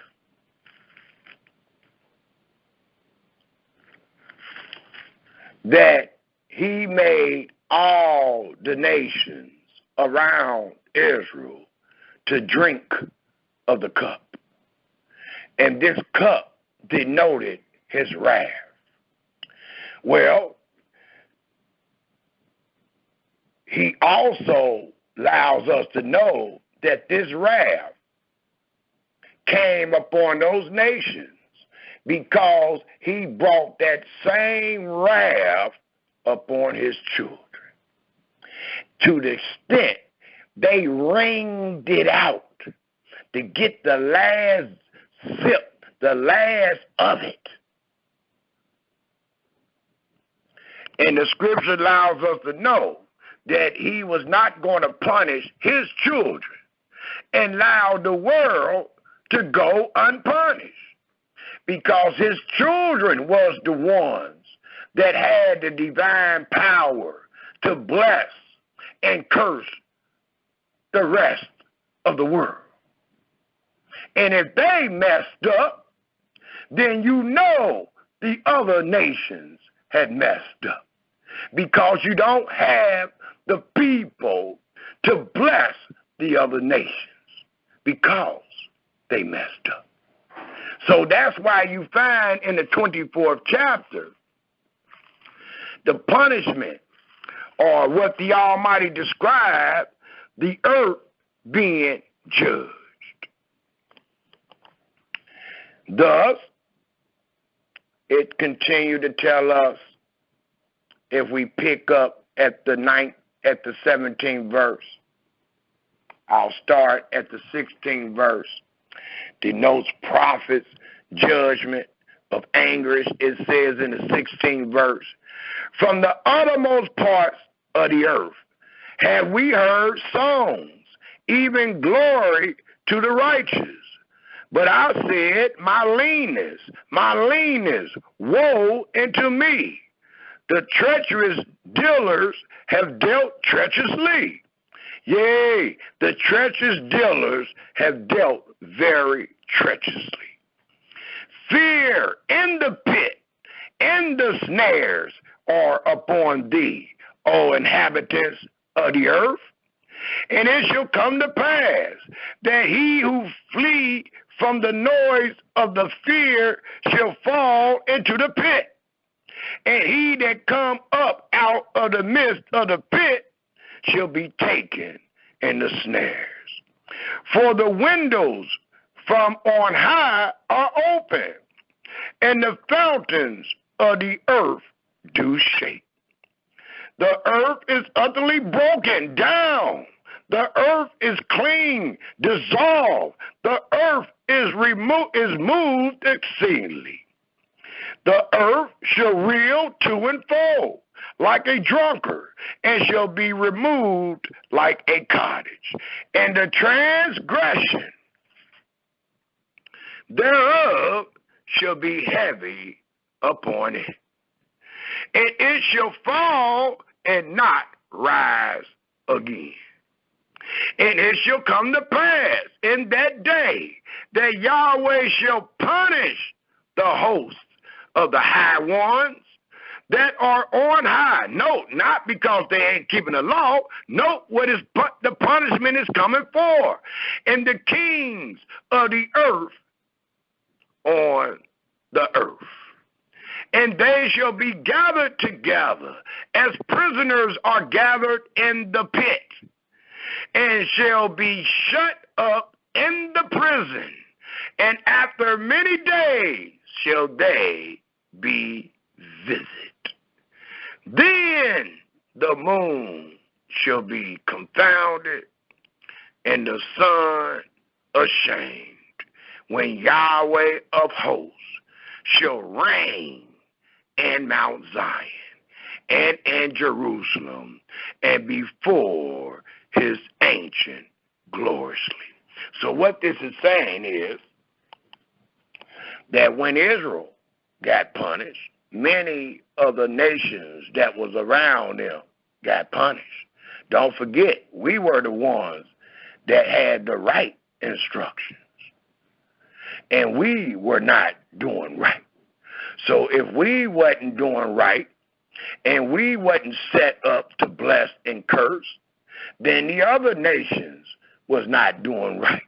that he made all the nations around Israel to drink of the cup. And this cup denoted his wrath. Well, he also allows us to know that this wrath came upon those nations because he brought that same wrath upon his children, to the extent they wringed it out to get the last sip, the last of it. And the scripture allows us to know that he was not going to punish his children and allow the world to go unpunished, because his children was the ones that had the divine power to bless and curse the rest of the world. And if they messed up, then you know the other nations had messed up, because you don't have the people to bless the other nations because they messed up. So that's why you find in the 24th chapter the punishment, or what the Almighty described, the earth being judged. Thus, it continued to tell us, if we pick up at the 17th verse, I'll start at the 16th verse, denotes prophets' judgment of anguish. It says in the 16th verse, from the uttermost parts of the earth have we heard songs, even glory to the righteous. But I said, my leanness, woe unto me. The treacherous dealers have dealt treacherously. Yea, the treacherous dealers have dealt very treacherously. Fear in the pit and the snares are upon thee, O inhabitants of the earth. And it shall come to pass that he who flee from the noise of the fear shall fall into the pit. And he that come up out of the midst of the pit shall be taken in the snares. For the windows from on high are open, and the fountains of the earth do shake. The earth is utterly broken down. The earth is clean, dissolved. The earth is moved exceedingly. The earth shall reel to and fro like a drunkard, and shall be removed like a cottage. And the transgression thereof shall be heavy upon it. And it shall fall and not rise again. And it shall come to pass in that day that Yahweh shall punish the hosts of the high ones that are on high. Note, not because they ain't keeping the law. Note what is the punishment is coming for. And the kings of the earth on the earth. And they shall be gathered together as prisoners are gathered in the pit, and shall be shut up in the prison, and after many days shall they be visited. Then the moon shall be confounded, and the sun ashamed, when Yahweh of hosts shall reign in Mount Zion and in Jerusalem, and before his ancient gloriously. So what this is saying is that when Israel got punished, many of the nations that was around them got punished. Don't forget, we were the ones that had the right instructions, and we were not doing right. So if we wasn't doing right, and we wasn't set up to bless and curse, then the other nations was not doing right.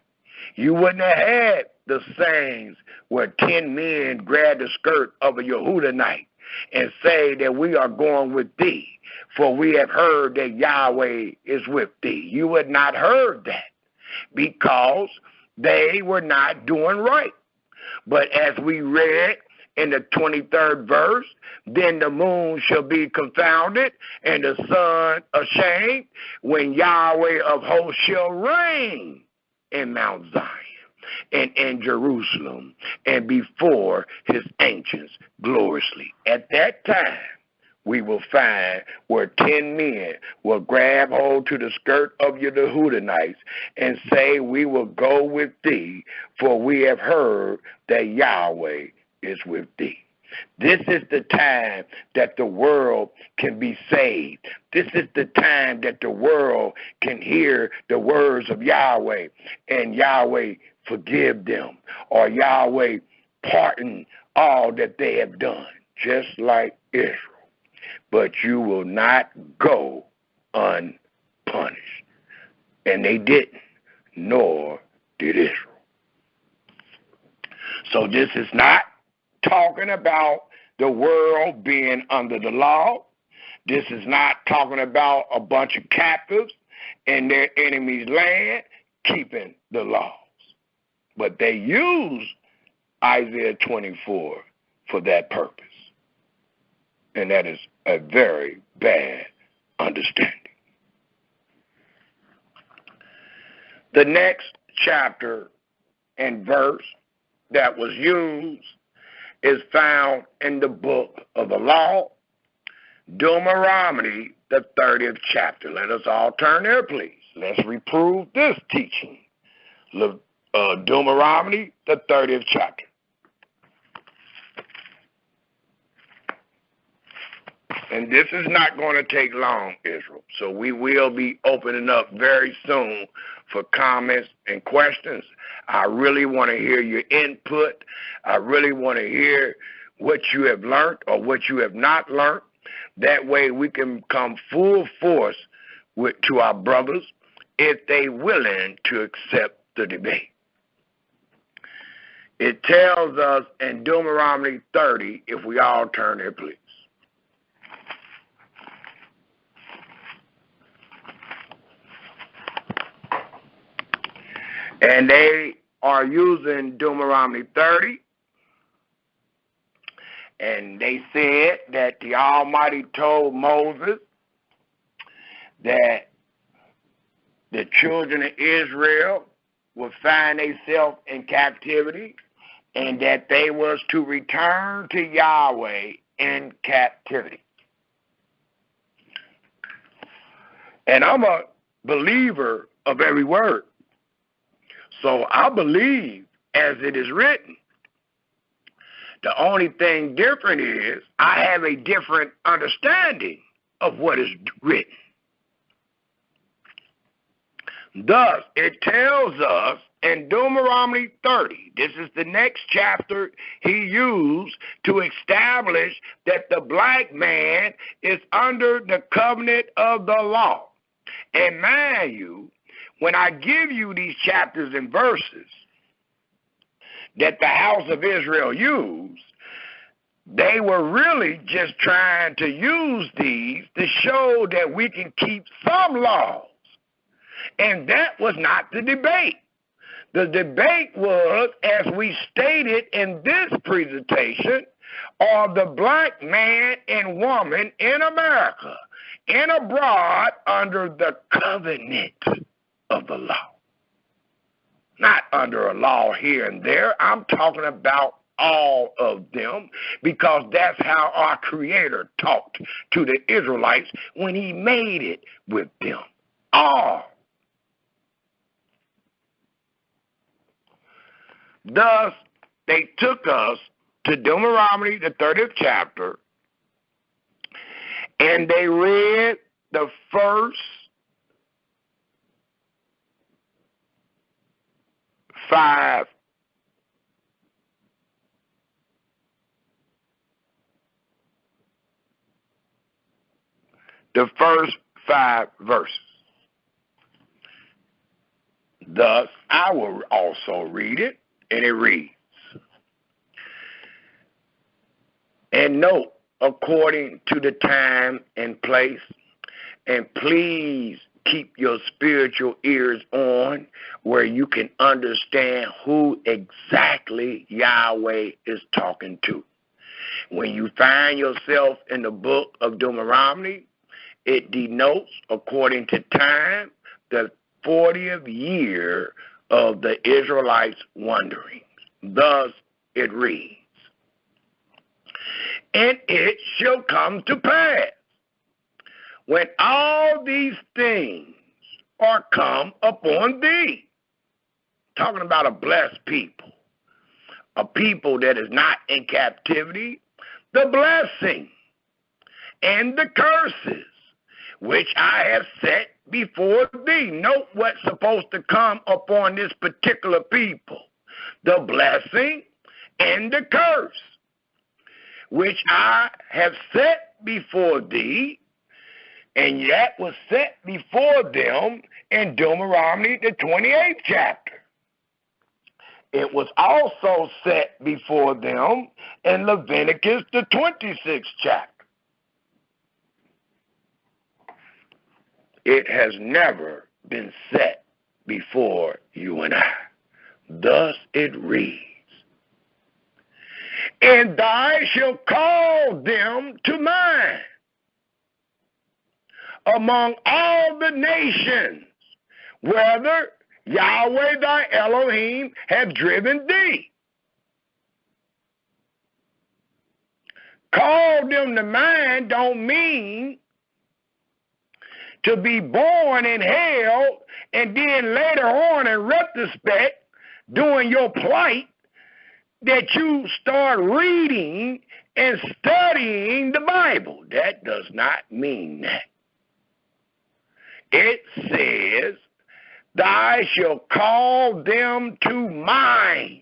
You wouldn't have had the sayings where 10 men grabbed the skirt of a Yehudahite and say that we are going with thee, for we have heard that Yahweh is with thee. You had not heard that because they were not doing right. But as we read in the 23rd verse, then the moon shall be confounded and the sun ashamed when Yahweh of hosts shall reign in Mount Zion and in Jerusalem and before his ancients gloriously. At that time, we will find where 10 men will grab hold to the skirt of the Yehudanites and say, we will go with thee, for we have heard that Yahweh is with thee. This is the time that the world can be saved. This is the time that the world can hear the words of Yahweh, and Yahweh forgive them, or Yahweh pardon all that they have done, just like Israel. But you will not go unpunished. And they didn't, nor did Israel. So this is not talking about the world being under the law. This is not talking about a bunch of captives in their enemy's land keeping the laws. But they use Isaiah 24 for that purpose. And that is a very bad understanding. The next chapter and verse that was used is found in the book of the law, Deuteronomy, the 30th chapter. Let us all turn there, please. Let's reprove this teaching. Deuteronomy, the 30th chapter. And this is not going to take long, Israel. So we will be opening up very soon for comments and questions. I really want to hear your input. I really want to hear what you have learned or what you have not learned. That way we can come full force to our brothers if they willing to accept the debate. It tells us in Deuteronomy 30, if we all turn there, please. And they are using Deuteronomy 30. And they said that the Almighty told Moses that the children of Israel would find themselves in captivity and that they was to return to Yahweh in captivity. And I'm a believer of every word. So I believe as it is written. The only thing different is I have a different understanding of what is written. Thus, it tells us in Deuteronomy 30, this is the next chapter he used to establish that the black man is under the covenant of the law. And mind you, when I give you these chapters and verses that the house of Israel used, they were really just trying to use these to show that we can keep some laws. And that was not the debate. The debate was, as we stated in this presentation, are the black man and woman in America and abroad under the covenant of the law. Not under a law here and there. I'm talking about all of them, because that's how our Creator talked to the Israelites when he made it with them. All. Thus, they took us to Deuteronomy, the 30th chapter, and they read the first 5 verses. Thus, I will also read it, and it reads, and note according to the time and place. And please keep your spiritual ears on where you can understand who exactly Yahweh is talking to. When you find yourself in the book of Deuteronomy, it denotes, according to time, the 40th year of the Israelites' wanderings. Thus it reads, and it shall come to pass, when all these things are come upon thee, talking about a blessed people, a people that is not in captivity, the blessing and the curses which I have set before thee. Note what's supposed to come upon this particular people. The blessing and the curse, which I have set before thee, and that was set before them in Deuteronomy, the 28th chapter. It was also set before them in Leviticus, the 26th chapter. It has never been set before you and I. Thus it reads, and thou shalt call them to mind among all the nations, whether Yahweh thy Elohim have driven thee. Call them to mind don't mean to be born in hell and then later on in retrospect, during your plight, that you start reading and studying the Bible. That does not mean that. It says, thou shalt call them to mind.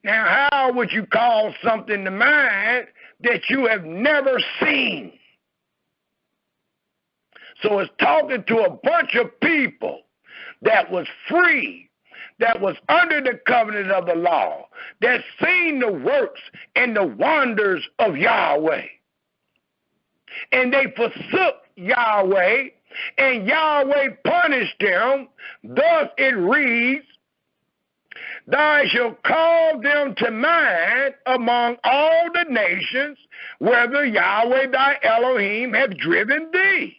Now, how would you call something to mind that you have never seen? So it's talking to a bunch of people that was free, that was under the covenant of the law, that seen the works and the wonders of Yahweh. And they forsook Yahweh, and Yahweh punished them. Thus it reads, thou shalt call them to mind among all the nations, whether Yahweh thy Elohim have driven thee,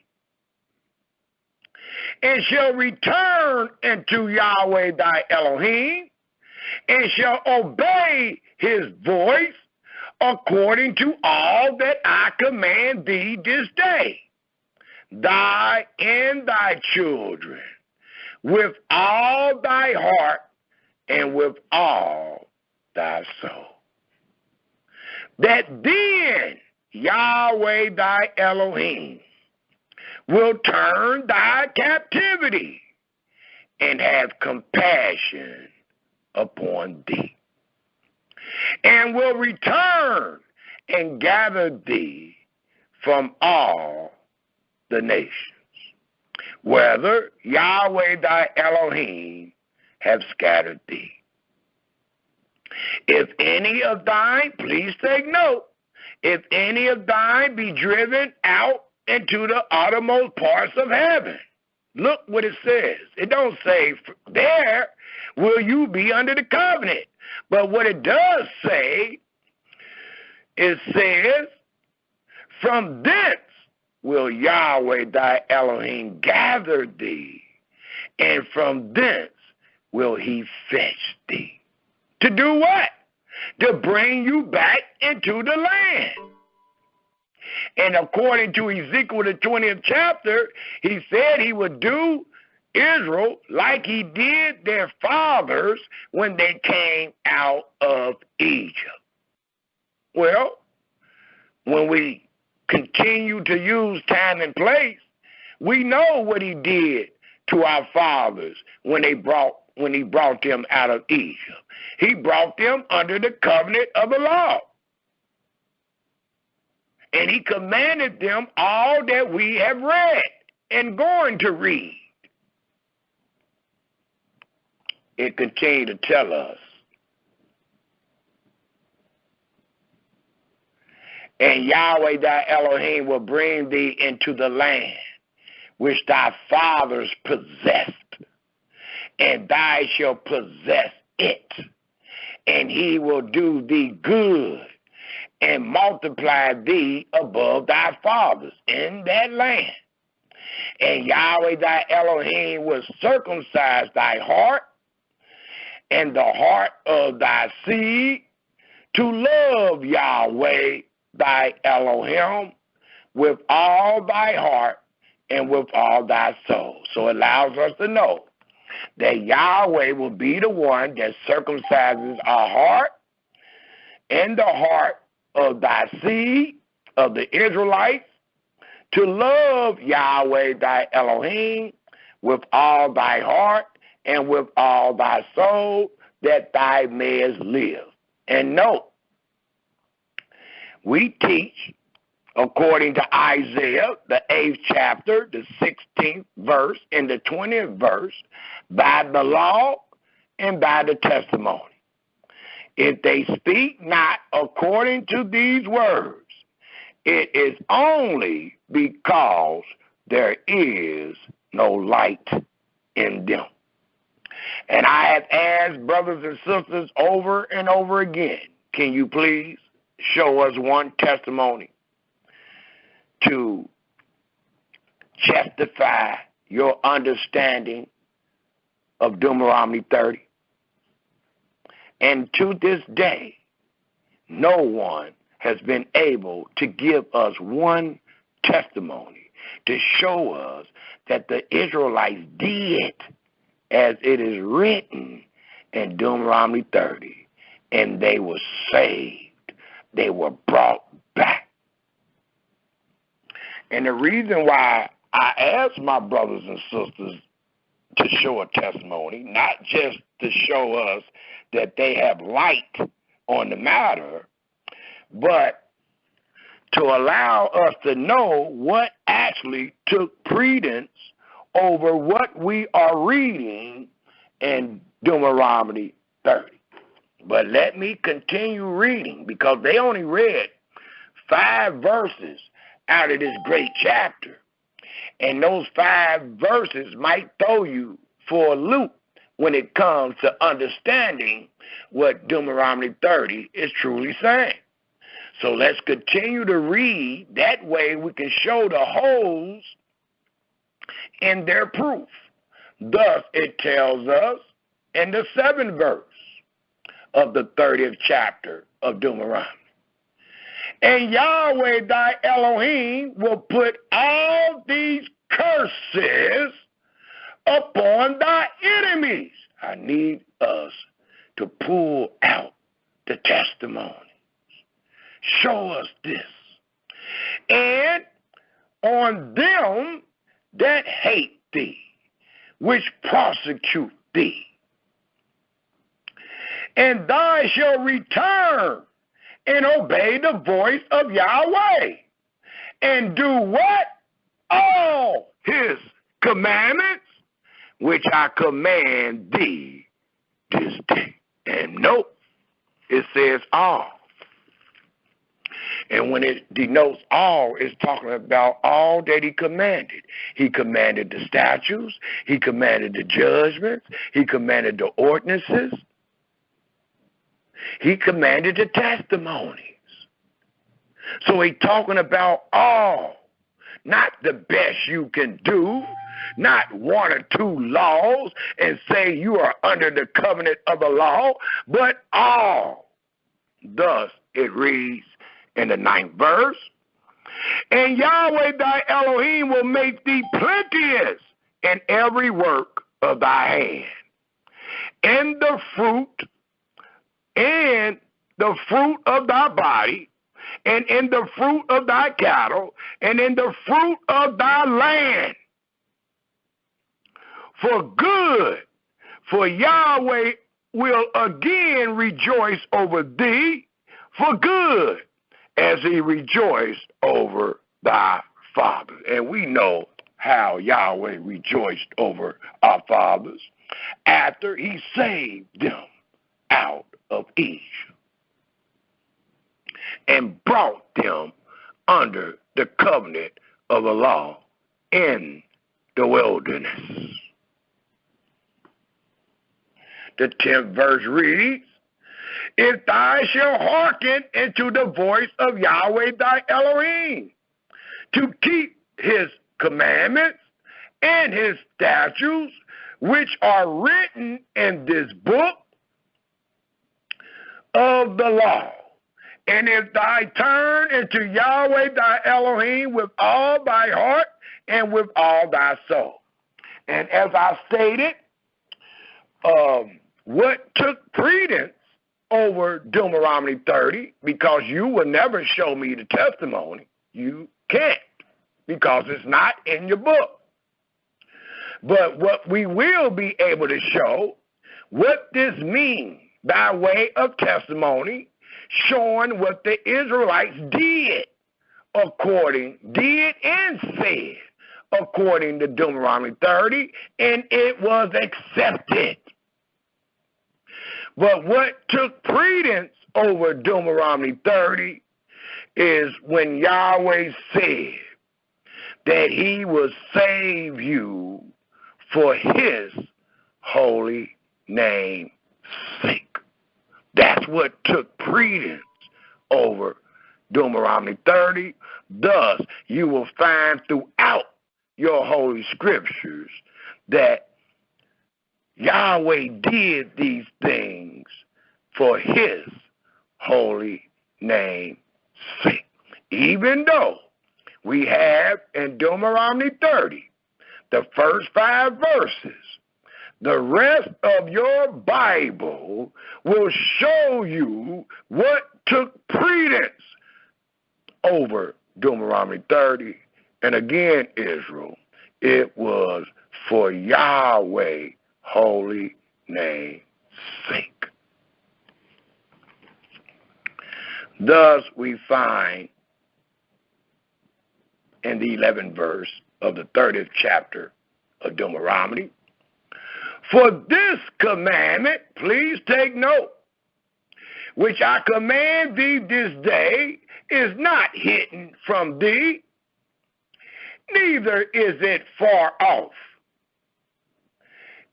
and shall return unto Yahweh thy Elohim, and shall obey his voice according to all that I command thee this day, thy and thy children, with all thy heart and with all thy soul. That then Yahweh thy Elohim will turn thy captivity and have compassion upon thee, and will return and gather thee from all the nations, whether Yahweh thy Elohim have scattered thee. If any of thine, please take note, if any of thine be driven out into the uttermost parts of heaven. Look what it says. It don't say there will you be under the covenant. But what it does say, it says, from thence will Yahweh thy Elohim gather thee, and from thence will he fetch thee. To do what? To bring you back into the land. And according to Ezekiel, the 20th chapter, he said he would do Israel like he did their fathers when they came out of Egypt. Well, when we continue to use time and place, we know what he did to our fathers when he brought them out of Egypt. He brought them under the covenant of the law. And he commanded them all that we have read and going to read. It continued to tell us, And Yahweh thy Elohim will bring thee into the land which thy fathers possessed, and thou shalt possess it, and he will do thee good and multiply thee above thy fathers in that land. And Yahweh thy Elohim will circumcise thy heart and the heart of thy seed to love Yahweh thy Elohim with all thy heart and with all thy soul. So it allows us to know that Yahweh will be the one that circumcises our heart and the heart of thy seed, of the Israelites, to love Yahweh thy Elohim with all thy heart and with all thy soul, that thou mayest live. And note, we teach, according to Isaiah, the 8th chapter, the 16th verse, and the 20th verse, by the law and by the testimony. If they speak not according to these words, it is only because there is no light in them. And I have asked brothers and sisters over and over again, can you please show us one testimony to justify your understanding of Deuteronomy 30? And to this day, no one has been able to give us one testimony to show us that the Israelites did as it is written in Deuteronomy 30, and they were saved. They were brought back. And the reason why I ask my brothers and sisters to show a testimony, not just to show us that they have light on the matter, but to allow us to know what actually took precedence over what we are reading in Deuteronomy 30. But let me continue reading, because they only read 5 verses out of this great chapter. And those 5 verses might throw you for a loop when it comes to understanding what Deuteronomy 30 is truly saying. So let's continue to read. That way we can show the holes in their proof. Thus it tells us in the 7th verse of the 30th chapter of Deuteronomy. And Yahweh thy Elohim will put all these curses upon thy enemies. I need us to pull out the testimonies. Show us this. And on them that hate thee, which prosecute thee. And thou shalt return and obey the voice of Yahweh, and do what? All his commandments, which I command thee this day. And note, it says all. And when it denotes all, it's talking about all that he commanded. He commanded the statutes. He commanded the judgments. He commanded the ordinances. He commanded the testimonies. So he's talking about all, not the best you can do, not 1 or 2 laws and say you are under the covenant of the law, but all. Thus it reads in the 9th verse, and Yahweh thy Elohim will make thee plenteous in every work of thy hand, in the fruit of thy body, and in the fruit of thy cattle, and in the fruit of thy land. For good, for Yahweh will again rejoice over thee for good, as he rejoiced over thy fathers. And we know how Yahweh rejoiced over our fathers after he saved them out of Egypt. and brought them under the covenant of the law in the wilderness. The 10th verse reads, if thou shalt hearken unto the voice of Yahweh thy Elohim, to keep his commandments and his statutes, which are written in this book of the law. And if thou turn into Yahweh thy Elohim with all thy heart and with all thy soul. And as I stated, what took precedence over Deuteronomy 30, because you will never show me the testimony. You can't, because it's not in your book. But what we will be able to show, what this means by way of testimony, showing what the Israelites did and said according to Deuteronomy 30, and it was accepted. But what took precedence over Deuteronomy 30 is when Yahweh said that he will save you for his holy name's sake. That's what took precedence over Deuteronomy 30. Thus, you will find throughout your holy scriptures that Yahweh did these things for his holy name's sake. Even though we have in Deuteronomy 30, the first 5 verses, the rest of your Bible will show you what took precedence over Deuteronomy 30. And again, Israel, it was for Yahweh holy name's sake. Thus we find in the 11th verse of the 30th chapter of Deuteronomy, for this commandment, please take note, which I command thee this day, is not hidden from thee, neither is it far off.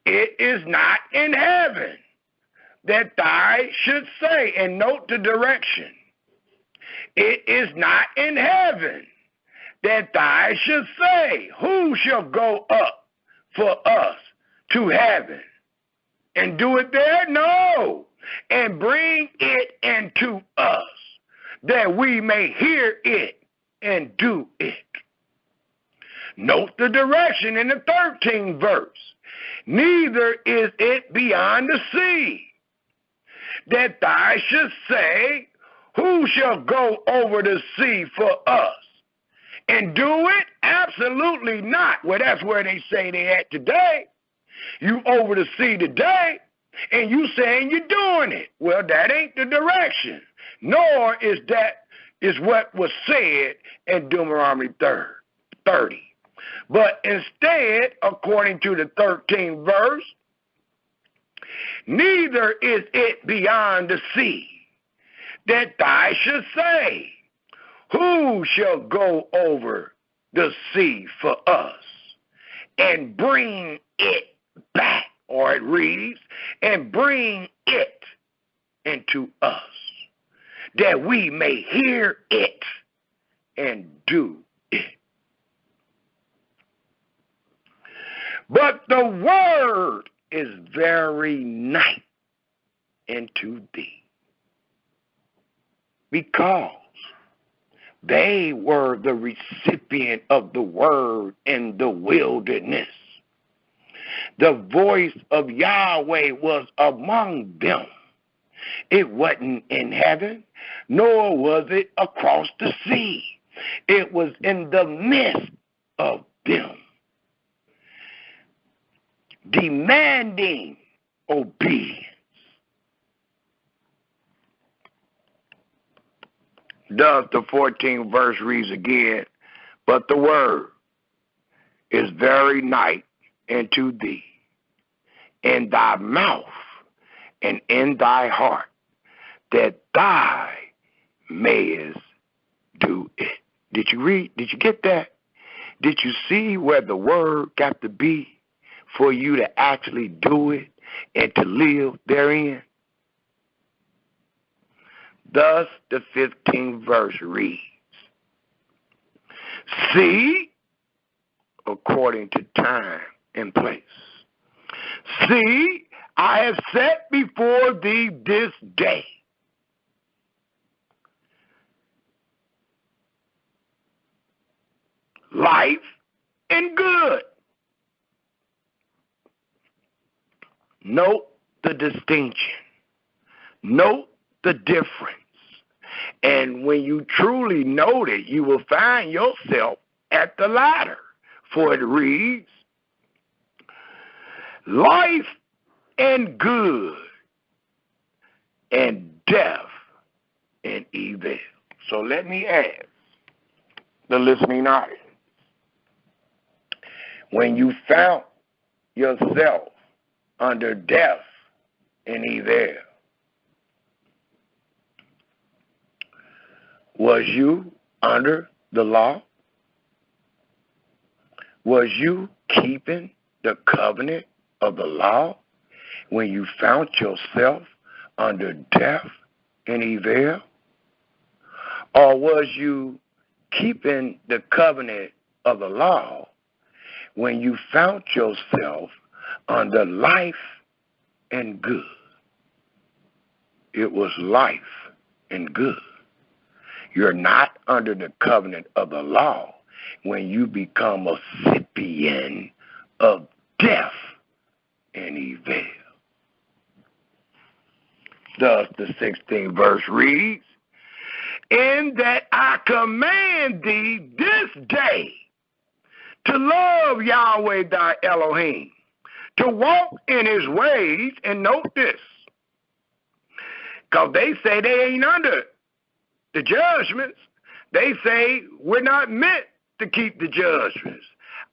It is not in heaven, that thou should say, and note the direction. It is not in heaven, that thou should say, who shall go up for us to heaven and do it there? No, and bring it into us, that we may hear it and do it. Note the direction in the 13th verse. Neither is it beyond the sea, that thou should say, who shall go over the sea for us and do it? Absolutely not. Well, that's where they say they at today. You over the sea today, and you saying you're doing it. Well, that ain't the direction, nor is what was said in Deuteronomy 30. But instead, according to the 13th verse, neither is it beyond the sea, that thou should say, who shall go over the sea for us and bring it back, or it reads, and bring it into us, that we may hear it and do it. But the word is very nigh unto thee, because they were the recipient of the word in the wilderness. The voice of Yahweh was among them. It wasn't in heaven, nor was it across the sea. It was in the midst of them, demanding obedience. Thus the 14th verse reads again, but the word is very nigh unto thee, in thy mouth and in thy heart, that thou mayest do it. Did you read? Did you get that? Did you see where the word got to be for you to actually do it and to live therein? Thus the 15th verse reads, see, according to time and place. See, I have set before thee this day life and good. Note the distinction. Note the difference. And when you truly note it, you will find yourself at the latter. For it reads, life and good, and death and evil. So let me ask the listening audience, when you found yourself under death and evil, was you under the law? Was you keeping the covenant of the law when you found yourself under death and evil? Or was you keeping the covenant of the law when you found yourself under life and good? It was life and good. You're not under the covenant of the law when you become a recipient of death and evil. Thus the 16th verse reads, in that I command thee this day to love Yahweh thy Elohim, to walk in his ways, and note this, because they say they ain't under the judgments. They say we're not meant to keep the judgments.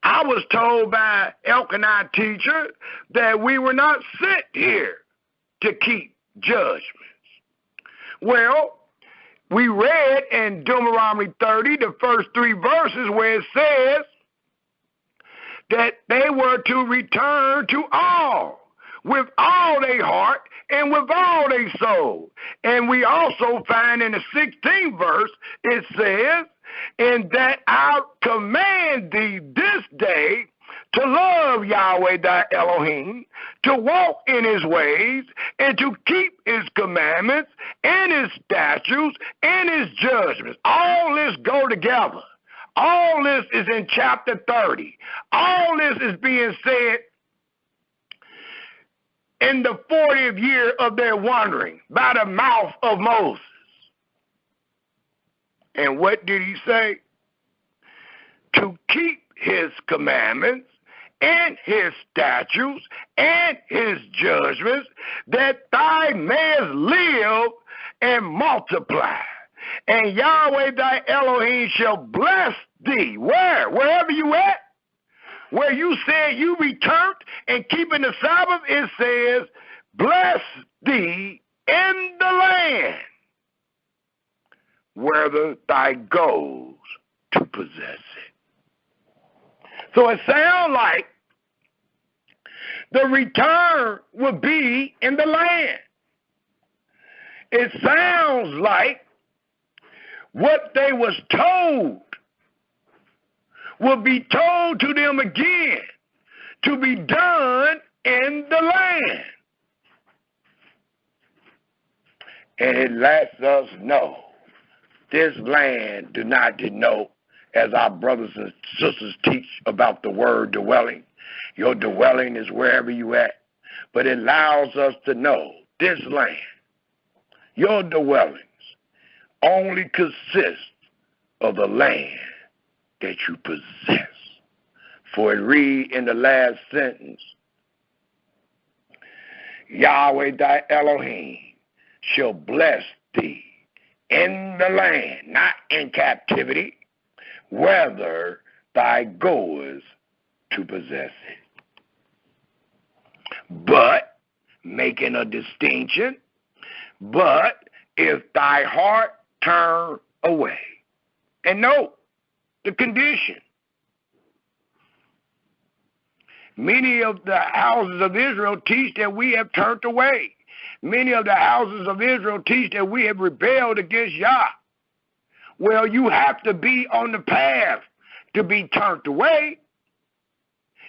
I was told by Elkanah teacher that we were not sent here to keep judgments. Well, we read in Deuteronomy 30, the first 3 verses, where it says that they were to return to all, with all their heart and with all their soul. And we also find in the 16th verse, it says, in that I command thee this day to love Yahweh thy Elohim, to walk in his ways, and to keep his commandments, and his statutes, and his judgments. All this go together. All this is in chapter 30. All this is being said in the 40th year of their wandering by the mouth of Moses. And what did he say? To keep his commandments and his statutes and his judgments, that thou mayest live and multiply. And Yahweh thy Elohim shall bless thee. Where? Wherever you at. Where you said you returned and keeping the Sabbath, it says, bless thee in the land whether thou goes to possess it. So it sounds like the return will be in the land. It sounds like what they was told will be told to them again to be done in the land. And it lets us know this land do not denote, as our brothers and sisters teach about the word dwelling. Your dwelling is wherever you at. But it allows us to know this land, your dwellings, only consist of the land that you possess. For it read in the last sentence, Yahweh thy Elohim shall bless thee in the land, not in captivity, whether thou goest to possess it. But, making a distinction, but if thy heart turn away. And note the condition. Many of the houses of Israel teach that we have turned away. Many of the houses of Israel teach that we have rebelled against Yah. Well, you have to be on the path to be turned away.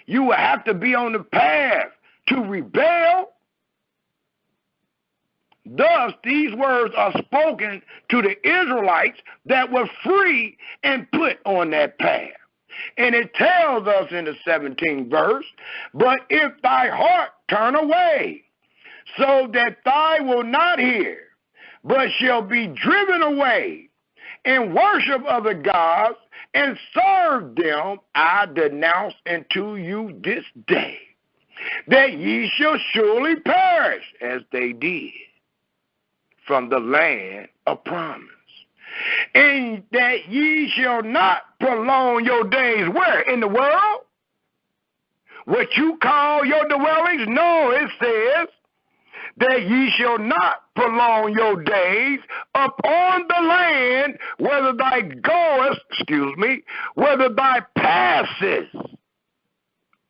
You will have to be on the path to rebel. Thus, these words are spoken to the Israelites that were free and put on that path. And it tells us in the 17th verse, but if thy heart turn away, so that thou will not hear, but shall be driven away, and worship other gods, and serve them, I denounce unto you this day, that ye shall surely perish, as they did, from the land of promise. And that ye shall not prolong your days where? In the world? What you call your dwellings? No, it says that ye shall not prolong your days upon the land whether thou goest, whether thou passest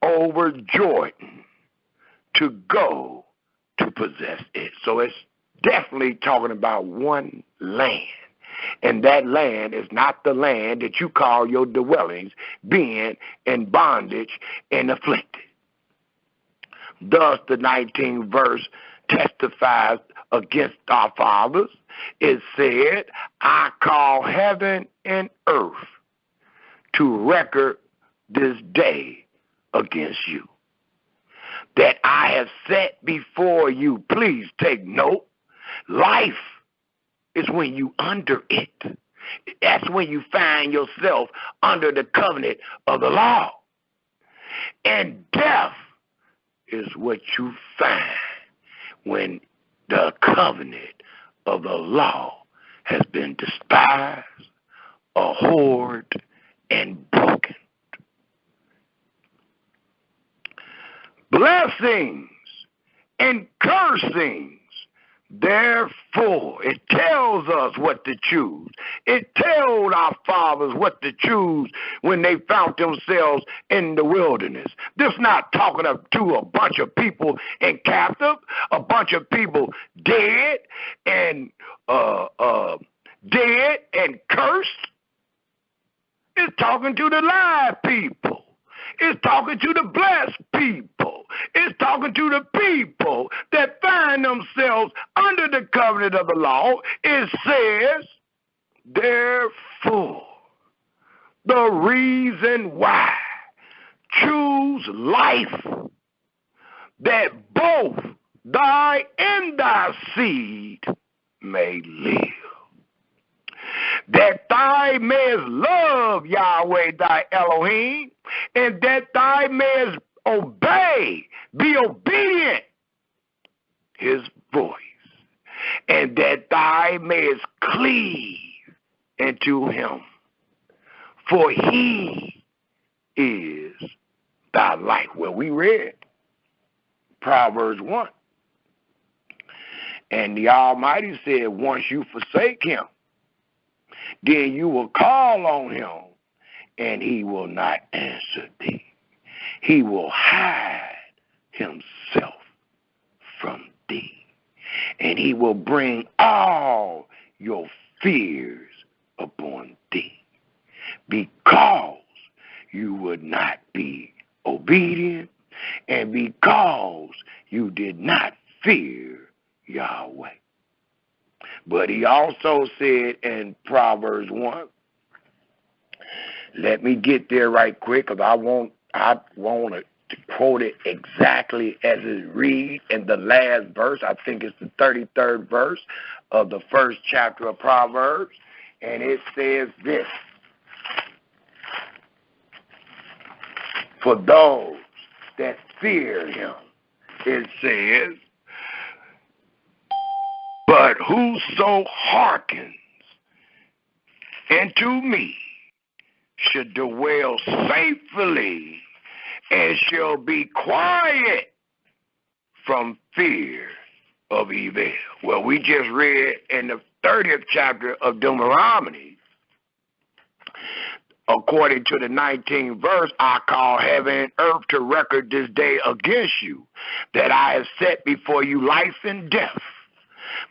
over Jordan to go to possess it. So it's definitely talking about one land. And that land is not the land that you call your dwellings, being in bondage and afflicted. Thus, the 19th verse testifies against our fathers. It said, I call heaven and earth to record this day against you, that I have set before you. Please take note. Life is when you under it. That's when you find yourself under the covenant of the law. And death is what you find when the covenant of the law has been despised, abhorred, and broken. Blessings and cursings. Therefore, it tells us what to choose. It told our fathers what to choose when they found themselves in the wilderness. This not talking to a bunch of people in captive, a bunch of people dead and cursed. It's talking to the live people. It's talking to the blessed people. It's talking to the people that find themselves under the covenant of the law. It says, therefore, the reason why, choose life, that both thy and thy seed may live, that thou mayest love Yahweh thy Elohim, and that thou mayest obey, be obedient his voice, and that thou mayest cleave into him, for he is thy life. Well, we read Proverbs 1, and the Almighty said, once you forsake him, then you will call on him, and he will not answer thee. He will hide himself from thee, and he will bring all your fears upon thee, because you would not be obedient, and because you did not fear Yahweh. But he also said in Proverbs 1, let me get there right quick, because I want to quote it exactly as it reads in the last verse. I think it's the 33rd verse of the first chapter of Proverbs. And it says this: for those that fear him, it says, but whoso hearkens unto me should dwell safely and shall be quiet from fear of evil. Well, we just read in the 30th chapter of Deuteronomy, according to the 19th verse, I call heaven and earth to record this day against you, that I have set before you life and death,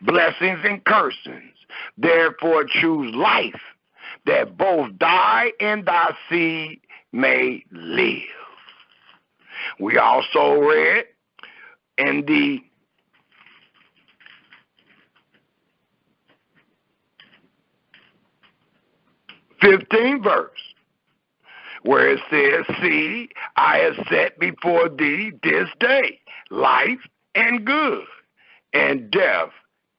blessings and cursings. Therefore choose life, that both thy and thy seed may live. We also read in the 15th verse, where it says, see, I have set before thee this day life and good, and death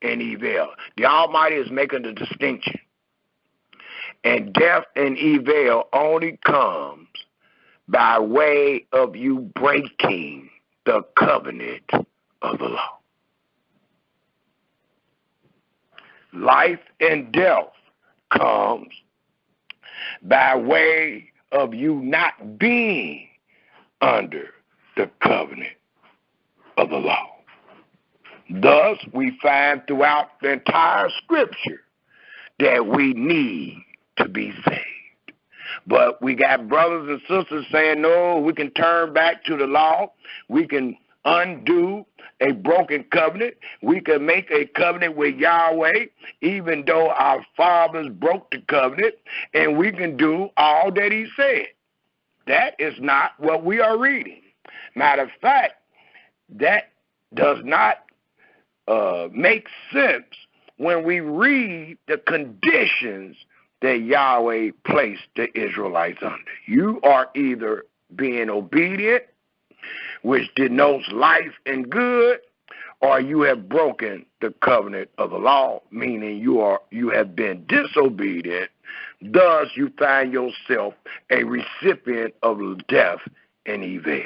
and evil. The Almighty is making the distinction. And death and evil only comes by way of you breaking the covenant of the law. Life and death comes by way of you not being under the covenant of the law. Thus, we find throughout the entire scripture that we need to be saved. But we got brothers and sisters saying, no, we can turn back to the law. We can undo a broken covenant. We can make a covenant with Yahweh, even though our fathers broke the covenant, and we can do all that he said. That is not what we are reading. Matter of fact, that does not make sense when we read the conditions that Yahweh placed the Israelites under. You are either being obedient, which denotes life and good, or you have broken the covenant of the law, meaning you have been disobedient. Thus, you find yourself a recipient of death and evil.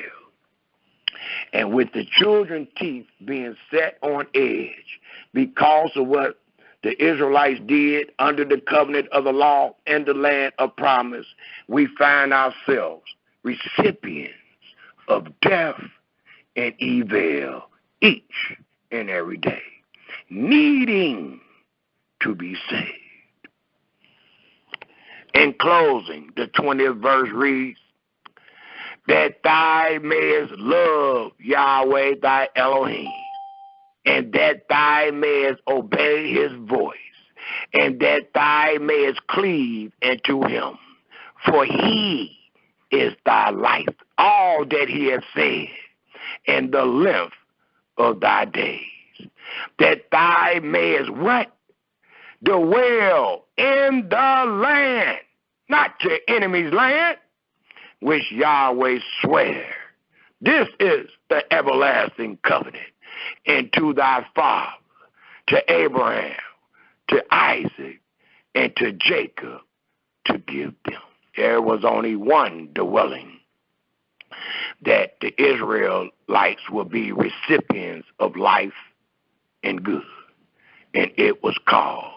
And with the children's teeth being set on edge because of what the Israelites did under the covenant of the law and the land of promise, we find ourselves recipients of death and evil each and every day, needing to be saved. In closing, the 20th verse reads, that thou mayest love Yahweh thy Elohim, and that thou mayest obey his voice, and that thou mayest cleave unto him, for he is thy life, all that he has said, and the length of thy days, that thou mayest what? Dwell in the land, not your enemy's land, which Yahweh swear. This is the everlasting covenant, and to thy father, to Abraham, to Isaac, and to Jacob, to give them. There was only one dwelling that the Israelites would be recipients of life and good, and it was called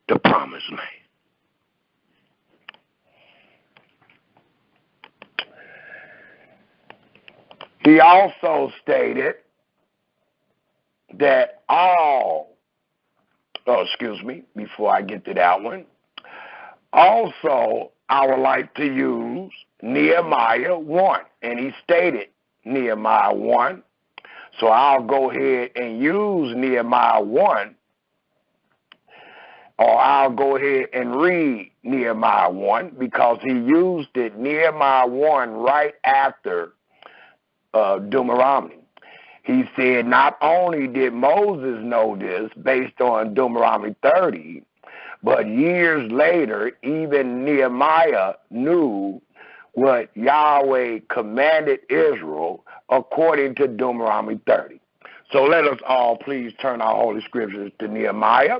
the Promised Land. He also stated that before I get to that one, also I would like to use Nehemiah 1, and he stated Nehemiah 1, so I'll go ahead and use Nehemiah 1, or I'll go ahead and read Nehemiah 1, because he used it, Nehemiah 1, right after Deuteronomy. He said not only did Moses know this based on Deuteronomy 30, but years later, even Nehemiah knew what Yahweh commanded Israel according to Deuteronomy 30. So let us all please turn our Holy Scriptures to Nehemiah.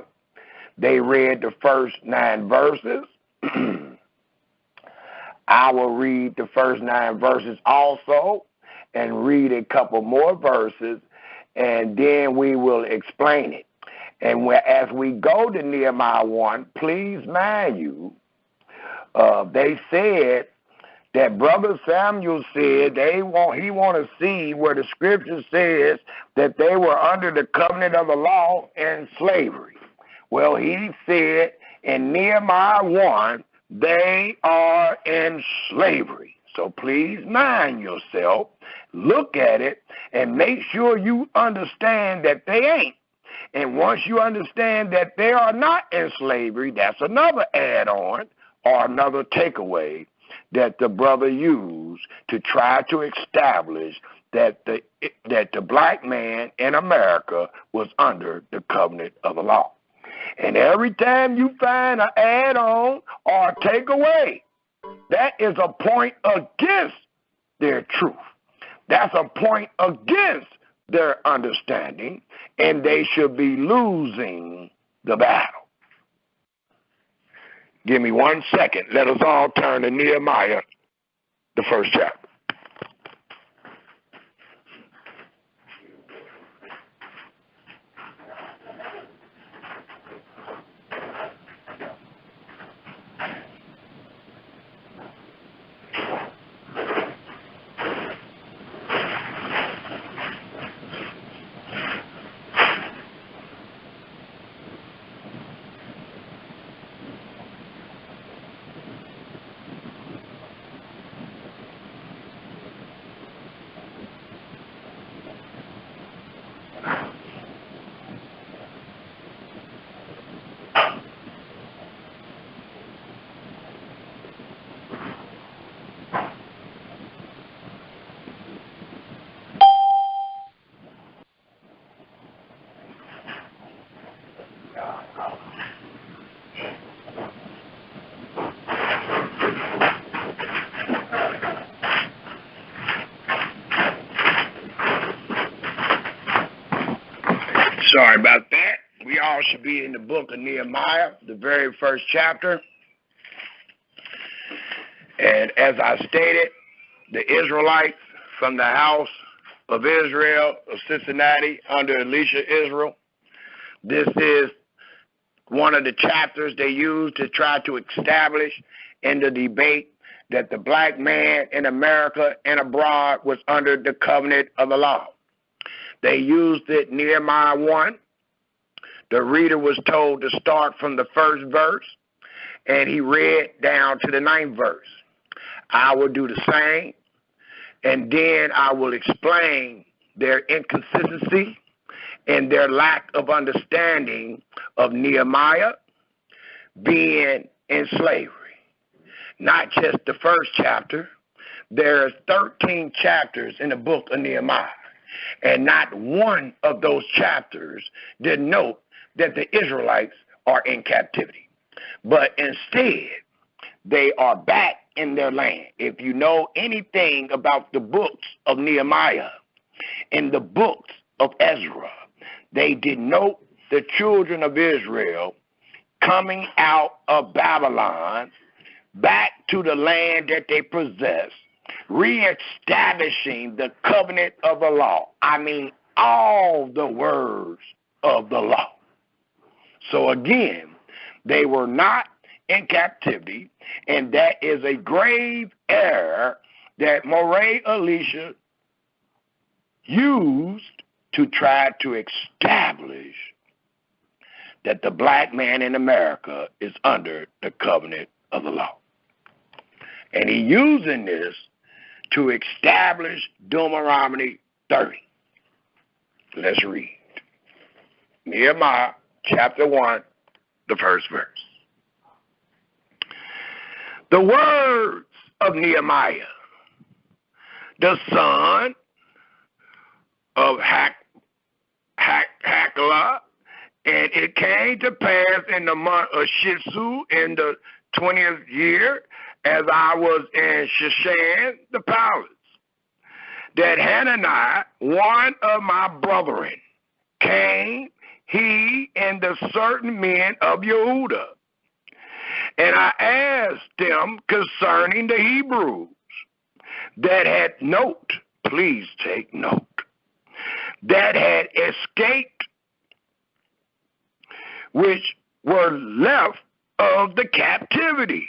They read the first 9 verses. I will read the first 9 verses also, and read a couple more verses, and then we will explain it. And as we go to Nehemiah 1, please mind you, they said that Brother Samuel said he want to see where the scripture says that they were under the covenant of the law and slavery. Well, he said in Nehemiah 1, they are in slavery. So please mind yourself, look at it, and make sure you understand that they ain't. And once you understand that they are not in slavery, that's another add-on or another takeaway that the brother used to try to establish that the black man in America was under the covenant of the law. And every time you find an add-on or a takeaway, that is a point against their truth. That's a point against their understanding, and they should be losing the battle. Give me 1 second. Let us all turn to Nehemiah, the first chapter. Sorry about that. We all should be in the book of Nehemiah, the very first chapter. And as I stated, the Israelites from the house of Israel of Cincinnati under Elisha Israel. This is one of the chapters they used to try to establish in the debate that the black man in America and abroad was under the covenant of the law. They used it Nehemiah 1. The reader was told to start from the first verse, and he read down to the 9th verse. I will do the same, and then I will explain their inconsistency and their lack of understanding of Nehemiah being in slavery. Not just the first chapter. There are 13 chapters in the book of Nehemiah. And not one of those chapters denote that the Israelites are in captivity. But instead, they are back in their land. If you know anything about the books of Nehemiah and the books of Ezra, they denote the children of Israel coming out of Babylon back to the land that they possess, reestablishing the covenant of the law. I mean, all the words of the law. So again, they were not in captivity, and that is a grave error that Moray Elisha used to try to establish that the black man in America is under the covenant of the law. And he's using this to establish Deuteronomy 30. Let's read. Nehemiah chapter 1, the first verse. The words of Nehemiah, the son of Hakaliah, and it came to pass in the month of Shisu in the 20th year, as I was in Shushan the palace, that Hananiah, one of my brethren, came, he and the certain men of Yehuda. And I asked them concerning the Hebrews that had note, please take note, that had escaped, which were left of the captivity,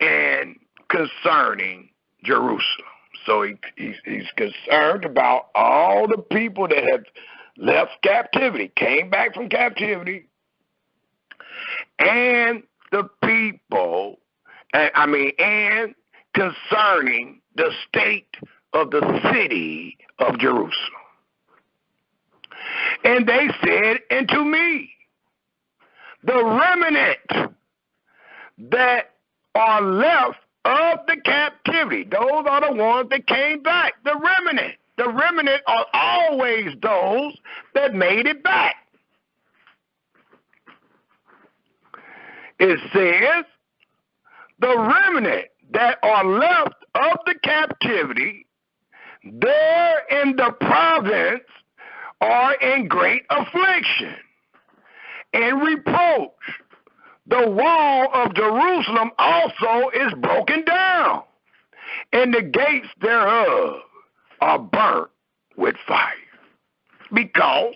and concerning Jerusalem. So he's concerned about all the people that have left captivity, came back from captivity, and the people, and concerning the state of the city of Jerusalem. And they said unto me, the remnant that are left of the captivity, those are the ones that came back, the remnant. The remnant are always those that made it back. It says, the remnant that are left of the captivity, there in the province are in great affliction and reproach. The wall of Jerusalem also is broken down, and the gates thereof are burnt with fire, because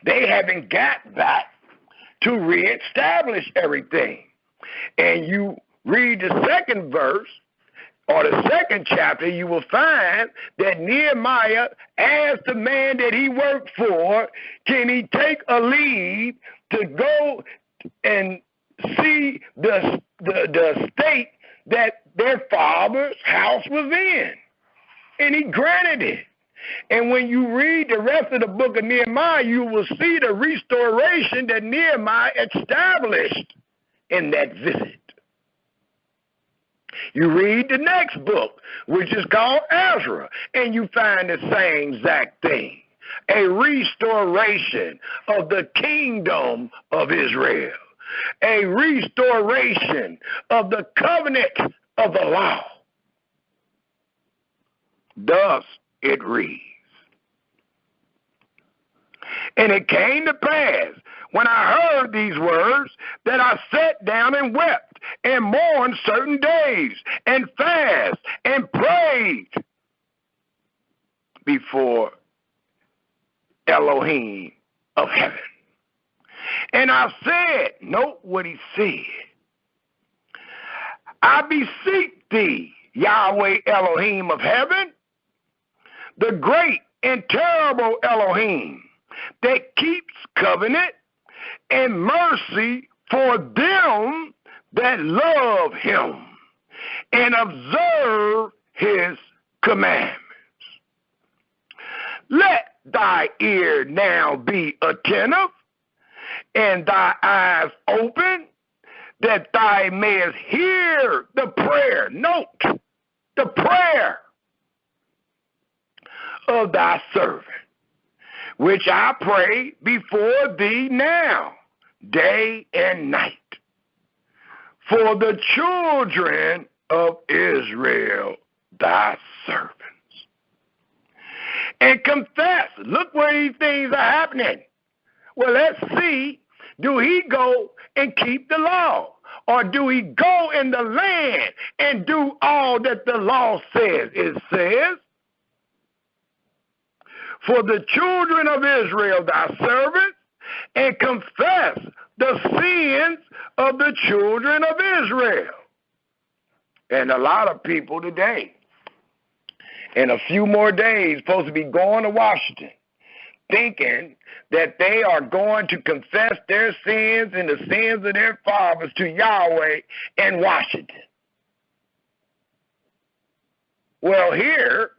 they haven't got back to reestablish everything. And you read the second verse, or the second chapter, you will find that Nehemiah asked the man that he worked for, can he take a leave to go and see the state that their father's house was in? And he granted it. And when you read the rest of the book of Nehemiah, you will see the restoration that Nehemiah established in that visit. You read the next book, which is called Ezra, and you find the same exact thing. A restoration of the kingdom of Israel. A restoration of the covenant of the law. Thus it reads. And it came to pass, when I heard these words, that I sat down and wept, and mourned certain days, and fast, and prayed before Elohim of heaven. And I said, note what he said, I beseech thee, Yahweh Elohim of heaven, the great and terrible Elohim, that keeps covenant and mercy for them that love him and observe his commandments. Let thy ear now be attentive and thy eyes open, that thou mayest hear the prayer. Note the prayer of thy servant, which I pray before thee now, day and night, for the children of Israel, thy servants. And confess. Look where these things are happening. Well, let's see, do he go and keep the law? Or do he go in the land and do all that the law says? It says, for the children of Israel, thy servants, and confess the sins of the children of Israel. And a lot of people today, in a few more days, supposed to be going to Washington, thinking that they are going to confess their sins and the sins of their fathers to Yahweh in Washington. Well, here,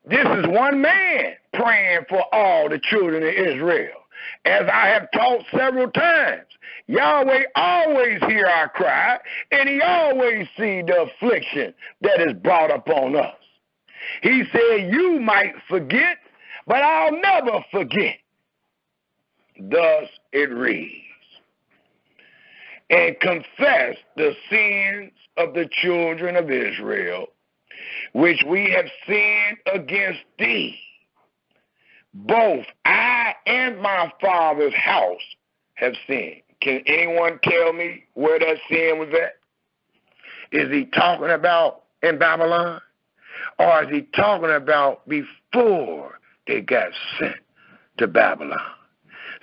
this is one man praying for all the children of Israel. As I have taught several times, Yahweh always hear our cry, and he always see the affliction that is brought upon us. He said, you might forget, but I'll never forget. Thus it reads, and confess the sins of the children of Israel, which we have sinned against thee. Both I and my father's house have sinned. Can anyone tell me where that sin was at? Is he talking about in Babylon? Or is he talking about before they got sent to Babylon?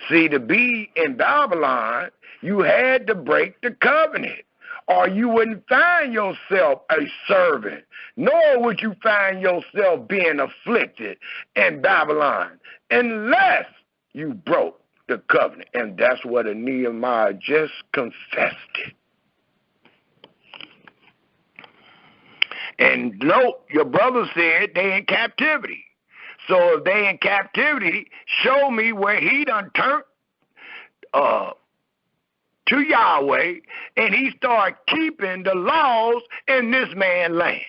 See, to be in Babylon, you had to break the covenant, or you wouldn't find yourself a servant, nor would you find yourself being afflicted in Babylon, unless you broke the covenant. And that's what Nehemiah just confessed it. And note, your brother said they in captivity. So if they in captivity, show me where he done turned to Yahweh and he started keeping the laws in this man's land.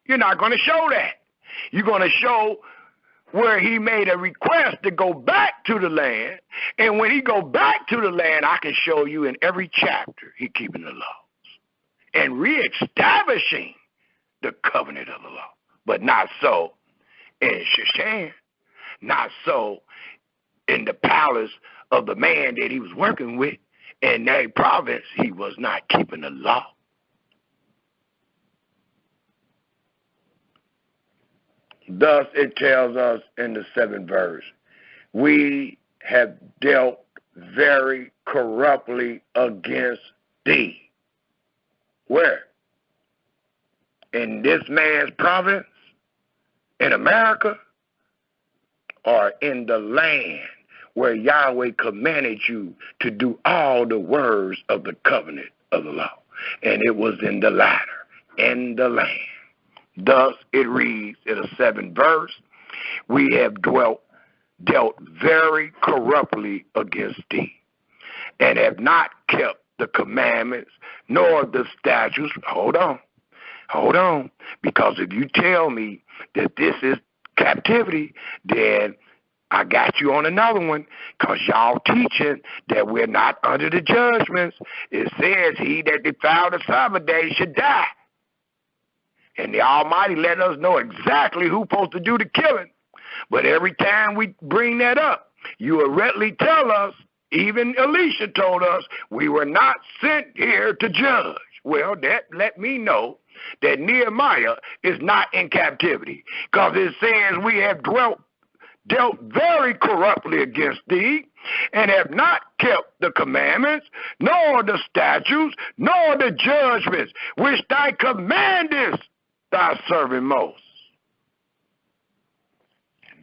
You're not going to show that. You're going to show where he made a request to go back to the land. And when he go back to the land, I can show you in every chapter he keeping the laws and reestablishing the covenant of the law. But not so in Shushan, not so in the palace of the man that he was working with. In that province, he was not keeping the law. Thus it tells us in the 7th verse, we have dealt very corruptly against thee. Where? In this man's province? In America? Or in the land where Yahweh commanded you to do all the words of the covenant of the law? And it was in the latter, in the land. Thus it reads in the 7th verse, we have dealt very corruptly against thee, and have not kept the commandments nor the statutes. Hold on, because if you tell me that this is captivity, then I got you on another one, because y'all teaching that we're not under the judgments. It says he that defiled the Sabbath day should die. And the Almighty let us know exactly who's supposed to do the killing. But every time we bring that up, you will readily tell us, even Elisha told us, we were not sent here to judge. Well, that let me know that Nehemiah is not in captivity, because it says we have dealt very corruptly against thee, and have not kept the commandments, nor the statutes, nor the judgments, which thy commandest thy servant Moses.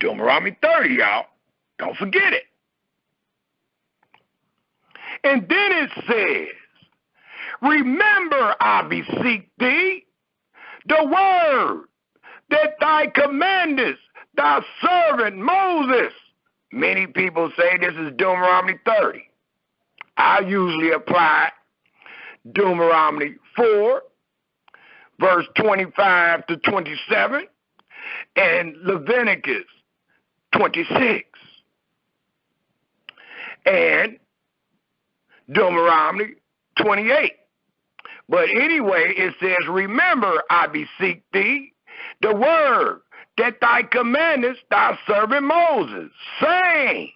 Deuteronomy 30, y'all. Don't forget it. And then it says, remember, I beseech thee, the word that thou commandest thy servant Moses. Many people say this is Deuteronomy 30. I usually apply Deuteronomy 4, verse 25 to 27, and Leviticus 26, and Deuteronomy 28. But anyway, it says, remember, I beseech thee, the word that thou commandest thy servant Moses, saying,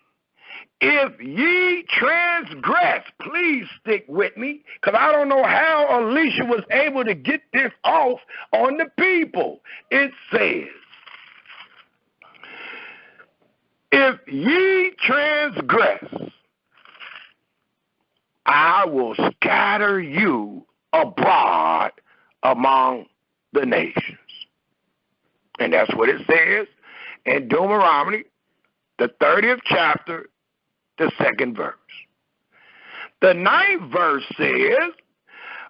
if ye transgress, please stick with me, because I don't know how Elisha was able to get this off on the people. It says, if ye transgress, I will scatter you abroad among the nations. And that's what it says in Deuteronomy, the 30th chapter, the 2nd verse. The 9th verse says,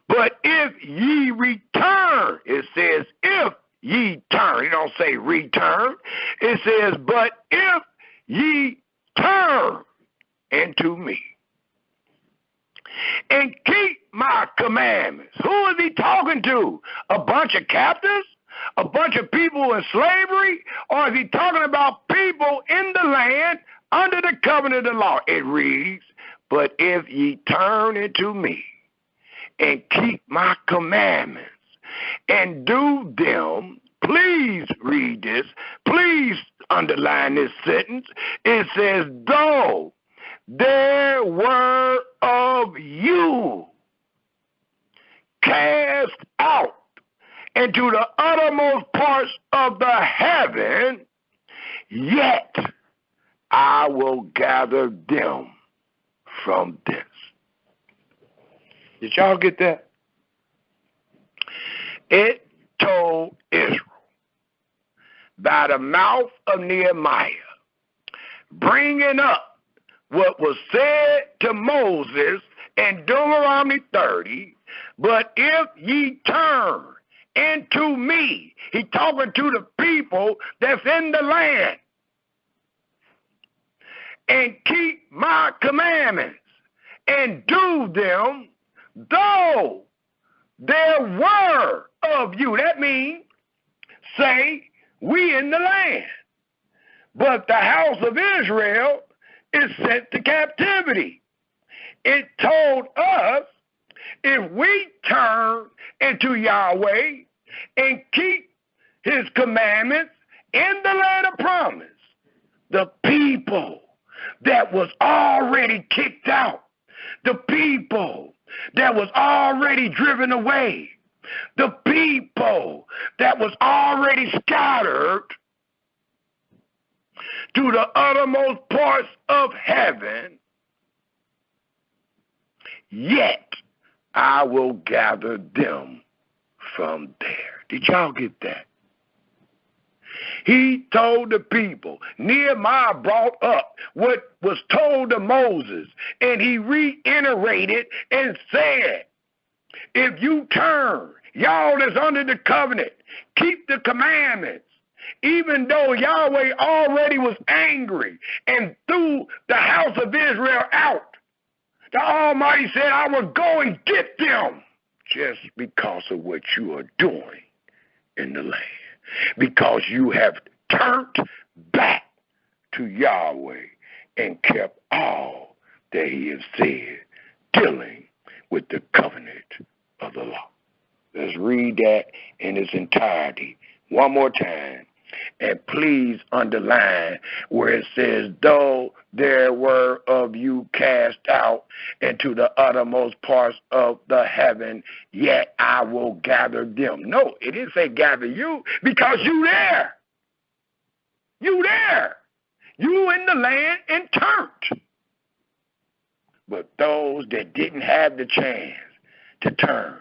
but if ye return, it says if ye turn. It don't say return. It says, but if ye turn into me and keep my commandments. Who is he talking to? A bunch of captives? A bunch of people in slavery? Or is he talking about people in the land under the covenant of the law? It reads, but if ye turn into me and keep my commandments and do them, please read this, please underline this sentence. It says, though there were of you cast out into the uttermost parts of the heaven, yet I will gather them from thence. Did y'all get that? It told Israel by the mouth of Nehemiah, bringing up what was said to Moses in Deuteronomy 30, but if ye turn into me, he talking to the people that's in the land, and keep my commandments and do them, though there were of you. That means, say, we in the land, but the house of Israel is sent to captivity. It told us if we turn into Yahweh and keep his commandments in the land of promise, the people that was already kicked out, the people that was already driven away, the people that was already scattered to the uttermost parts of heaven, yet I will gather them from there. Did y'all get that? He told the people, Nehemiah brought up what was told to Moses, and he reiterated and said, if you turn, y'all that's under the covenant, keep the commandments, even though Yahweh already was angry and threw the house of Israel out, the Almighty said, I will go and get them just because of what you are doing in the land. Because you have turned back to Yahweh and kept all that he has said, dealing with the covenant of the law. Let's read that in its entirety one more time. And please underline where it says, though there were of you cast out into the uttermost parts of the heaven, yet I will gather them. No, it didn't say gather you, because you there. You there. You in the land and turned. But those that didn't have the chance to turn,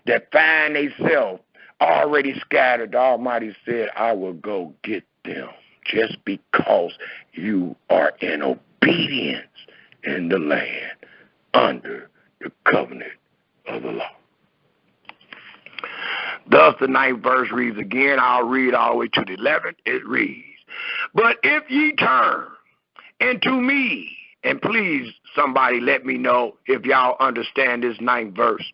that find themselves already scattered, the Almighty said, I will go get them just because you are in obedience in the land under the covenant of the law. Thus the 9th verse reads again. I'll read all the way to the 11th. It reads, but if ye turn into me, and please somebody let me know if y'all understand this 9th verse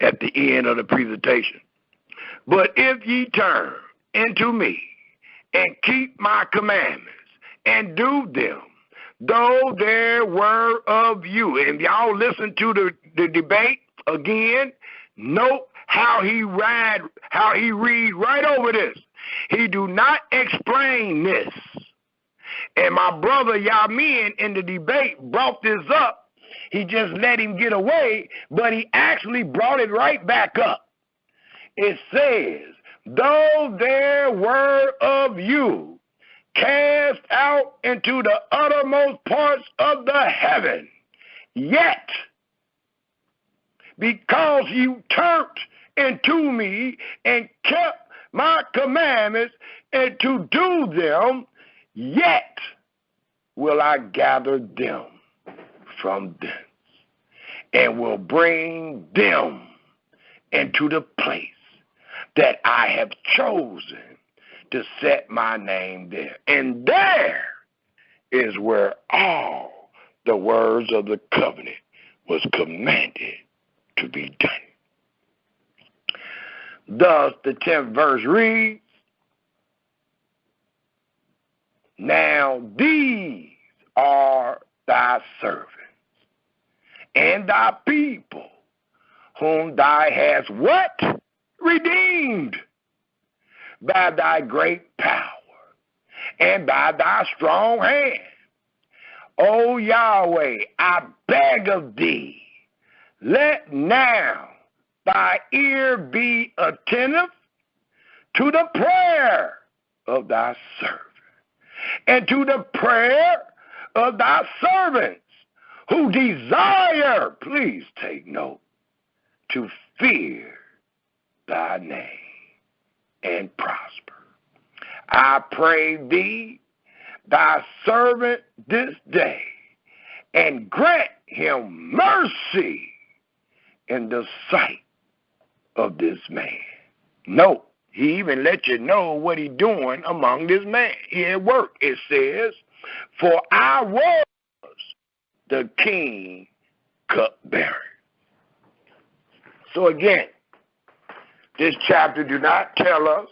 at the end of the presentation. But if ye turn into me and keep my commandments and do them, though there were of you. And if y'all listen to the debate again, note how he read right over this. He do not explain this. And my brother Yamin in the debate brought this up. He just let him get away, but he actually brought it right back up. It says, though there were of you cast out into the uttermost parts of the heaven, yet because you turned into me and kept my commandments and to do them, yet will I gather them from thence, and will bring them into the place that I have chosen to set my name there. And there is where all the words of the covenant was commanded to be done. Thus the 10th verse reads, now these are thy servants and thy people, whom thou hast what? Redeemed by thy great power and by thy strong hand. O Yahweh, I beg of thee, let now thy ear be attentive to the prayer of thy servant and to the prayer of thy servants who desire, please take note, to fear thy name and prosper. I pray thee thy servant this day, and grant him mercy in the sight of this man. No, he even let you know what he doing among this man. He at work. It says, for I was the king cupbearer. So again, this chapter do not tell us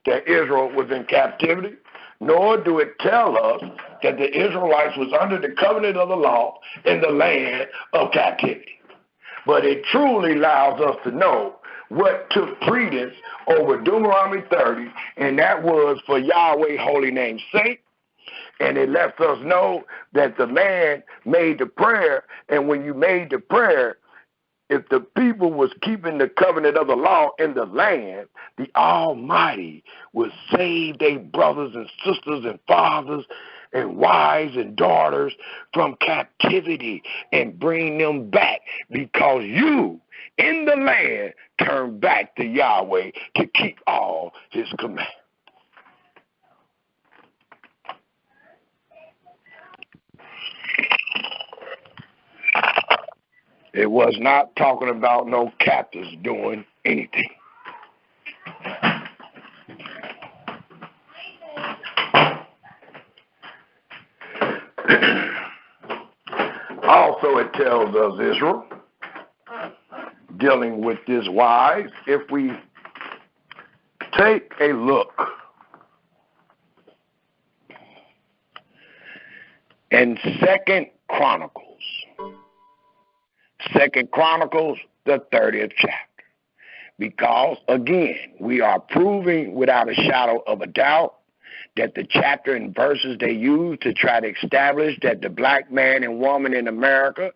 that Israel was in captivity, nor do it tell us that the Israelites was under the covenant of the law in the land of captivity. But it truly allows us to know what took precedence over Deuteronomy 30, and that was for Yahweh's holy name's sake. And it lets us know that the man made the prayer, and when you made the prayer, if the people was keeping the covenant of the law in the land, the Almighty would save their brothers and sisters and fathers and wives and daughters from captivity and bring them back, because you in the land turn back to Yahweh to keep all his commandments. It was not talking about no captives doing anything. Also, it tells us Israel, dealing with this wise, if we take a look in 2 Chronicles, the 30th chapter, because, again, we are proving without a shadow of a doubt that the chapter and verses they use to try to establish that the black man and woman in America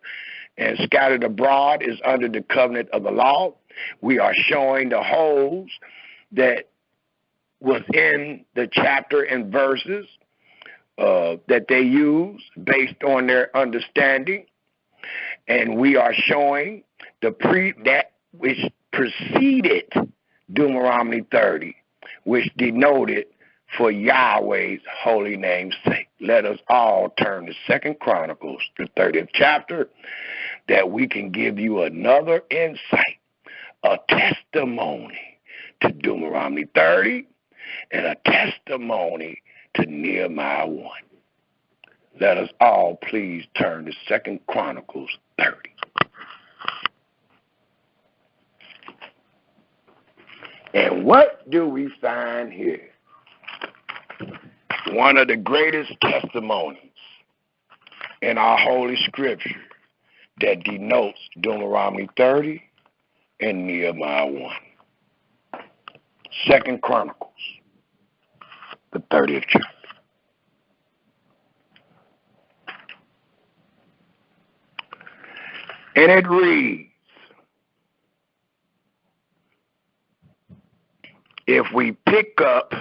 and scattered abroad is under the covenant of the law. We are showing the holes that was in the chapter and verses that they use based on their understanding. And we are showing that which preceded Deuteronomy 30, which denoted for Yahweh's holy name's sake. Let us all turn to 2 Chronicles, the 30th chapter, that we can give you another insight, a testimony to Deuteronomy 30, and a testimony to Nehemiah 1. Let us all please turn to 2 Chronicles 30. And what do we find here? One of the greatest testimonies in our Holy Scripture that denotes Deuteronomy 30 and Nehemiah 1. 2 Chronicles, the 30th chapter. And it reads, if we pick up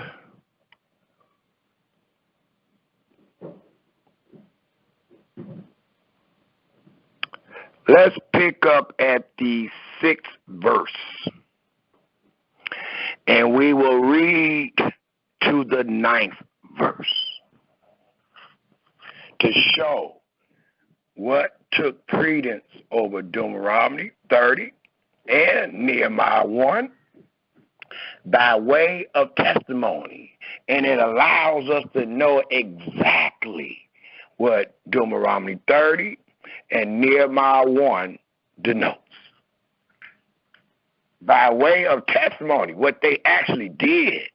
let's pick up at the 6th verse, and we will read to the 9th verse to show what took precedence over Deuteronomy 30 and Nehemiah 1 by way of testimony. And it allows us to know exactly what Deuteronomy 30 and Nehemiah 1 denotes. By way of testimony, what they actually did.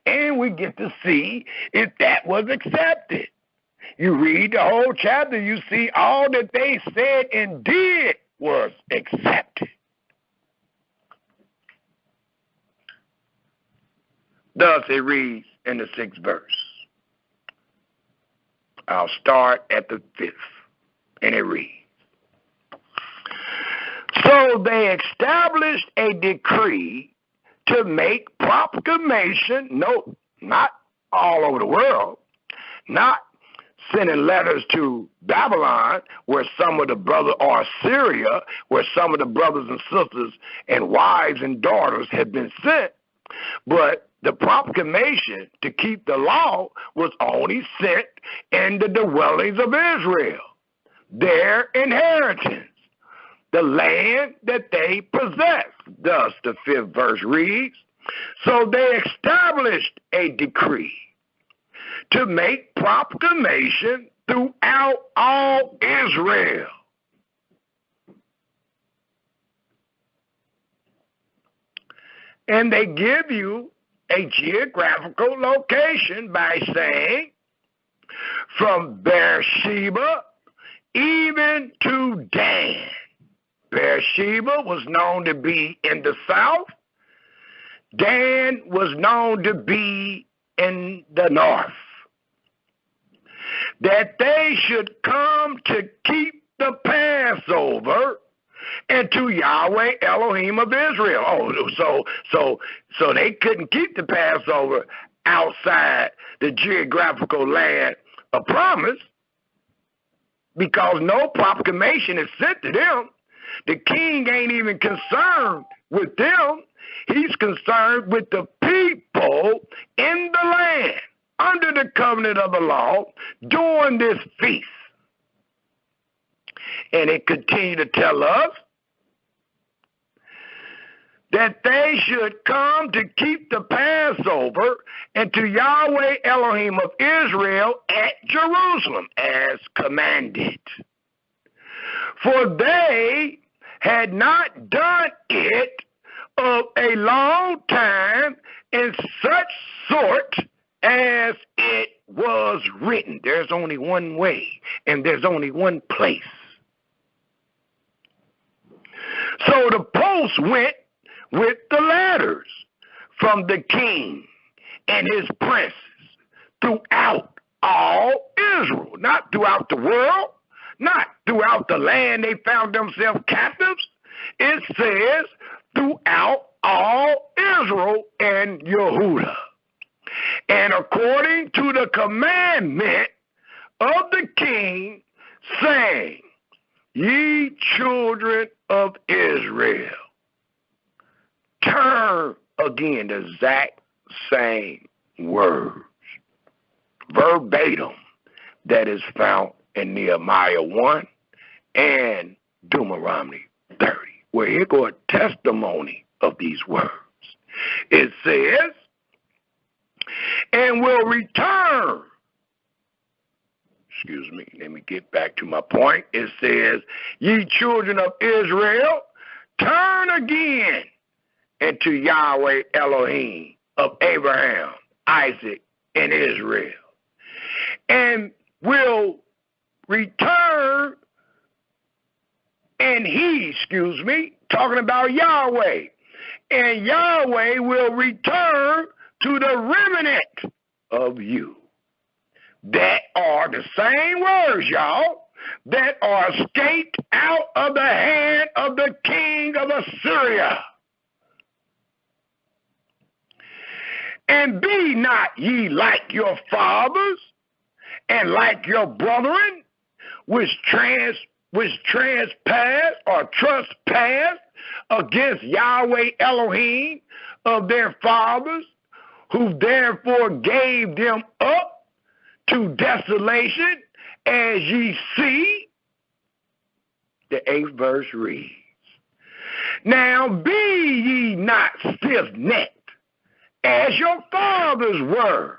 And we get to see if that was accepted. You read the whole chapter, you see all that they said and did was accepted. Thus it reads in the 6th verse. I'll start at the 5th, and it reads, so they established a decree to make proclamation, no, not all over the world, not sending letters to Babylon, where some of the brothers, or Syria, where some of the brothers and sisters and wives and daughters had been sent, but the proclamation to keep the law was only sent in the dwellings of Israel, their inheritance, the land that they possessed. Thus, the 5th verse reads, so they established a decree to make proclamation throughout all Israel. And they give you a geographical location by saying from Beersheba even to Dan. Beersheba was known to be in the south. Dan was known to be in the north. That they should come to keep the Passover and to Yahweh Elohim of Israel. Oh, so they couldn't keep the Passover outside the geographical land of promise because no proclamation is sent to them. The king ain't even concerned with them. He's concerned with the people in the land under the covenant of the law during this feast. And it continued to tell us that they should come to keep the Passover and to Yahweh Elohim of Israel at Jerusalem as commanded. For they had not done it of a long time in such sort as it was written. There's only one way and there's only one place. So the post went with the letters from the king and his princes throughout all Israel, not throughout the world, not throughout the land they found themselves captives. It says throughout all Israel and Yehudah. And according to the commandment of the king, saying, ye children of Israel, turn again the exact same words, verbatim, that is found in Nehemiah 1 and Deuteronomy 30. Well, here go a testimony of these words. It says, and will return. Excuse me, let me get back to my point. It says, ye children of Israel, turn again into Yahweh Elohim of Abraham, Isaac, and Israel, and will return, and talking about Yahweh, and Yahweh will return to the remnant of you. That are the same words, y'all, that are escaped out of the hand of the king of Assyria. And be not ye like your fathers and like your brethren, which trespass or trespass against Yahweh Elohim of their fathers, who therefore gave them up to desolation, as ye see. The 8th verse reads, now be ye not stiff-necked, as your fathers were,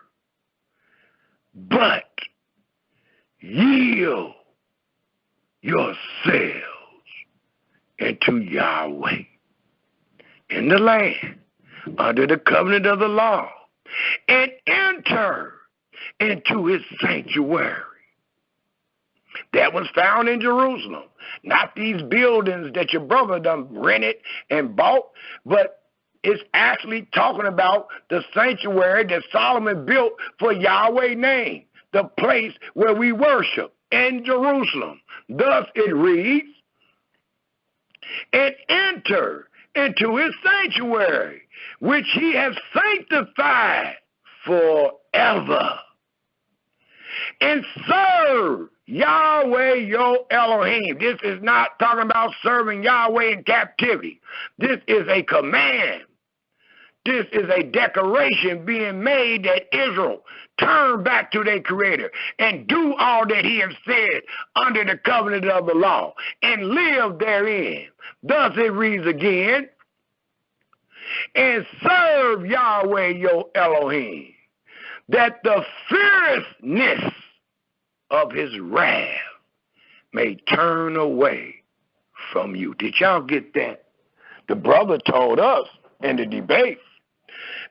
but yield yourselves into Yahweh in the land under the covenant of the law, and enter into his sanctuary. That was found in Jerusalem. Not these buildings that your brother done rented and bought, but it's actually talking about the sanctuary that Solomon built for Yahweh's name, the place where we worship in Jerusalem. Thus it reads, and enter into his sanctuary, which he has sanctified forever, and serve Yahweh your Elohim. This is not talking about serving Yahweh in captivity. This is a command this is a declaration being made that Israel turn back to their Creator and do all that He has said under the covenant of the law and live therein. Thus it reads again, and serve Yahweh your Elohim, that the fierceness of His wrath may turn away from you. Did y'all get that? The brother told us in the debate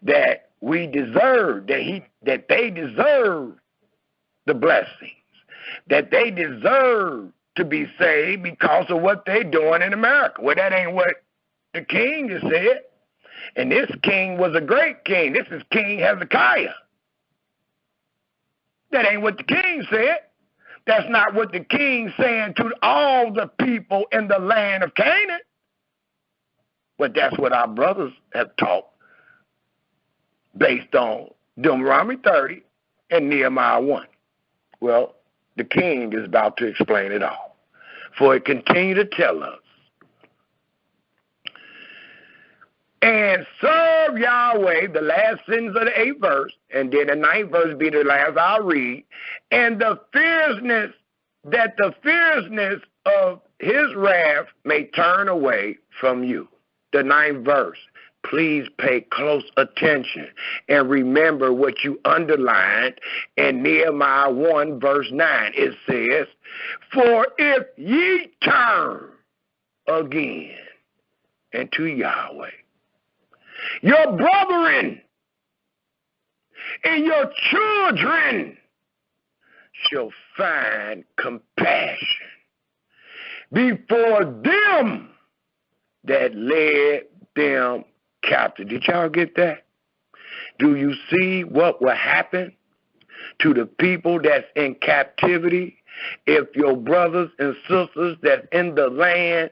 that we deserve, that they deserve the blessings, that they deserve to be saved because of what they're doing in America. Well, that ain't what the king has said. And this king was a great king. This is King Hezekiah. That ain't what the king said. That's not what the king saying to all the people in the land of Canaan. But that's what our brothers have taught based on Deuteronomy 30 and Nehemiah 1. Well, the king is about to explain it all. For it continue to tell us, and serve Yahweh, the last sentence of the 8th verse, and then the 9th verse be the last I'll read, and the fierceness, that the fierceness of His wrath may turn away from you. The 9th verse. Please pay close attention and remember what you underlined in Nehemiah 1 verse 9. It says, for if ye turn again unto Yahweh, your brethren and your children shall find compassion before them that led them captive. Did y'all get that? Do you see what will happen to the people that's in captivity if your brothers and sisters that's in the land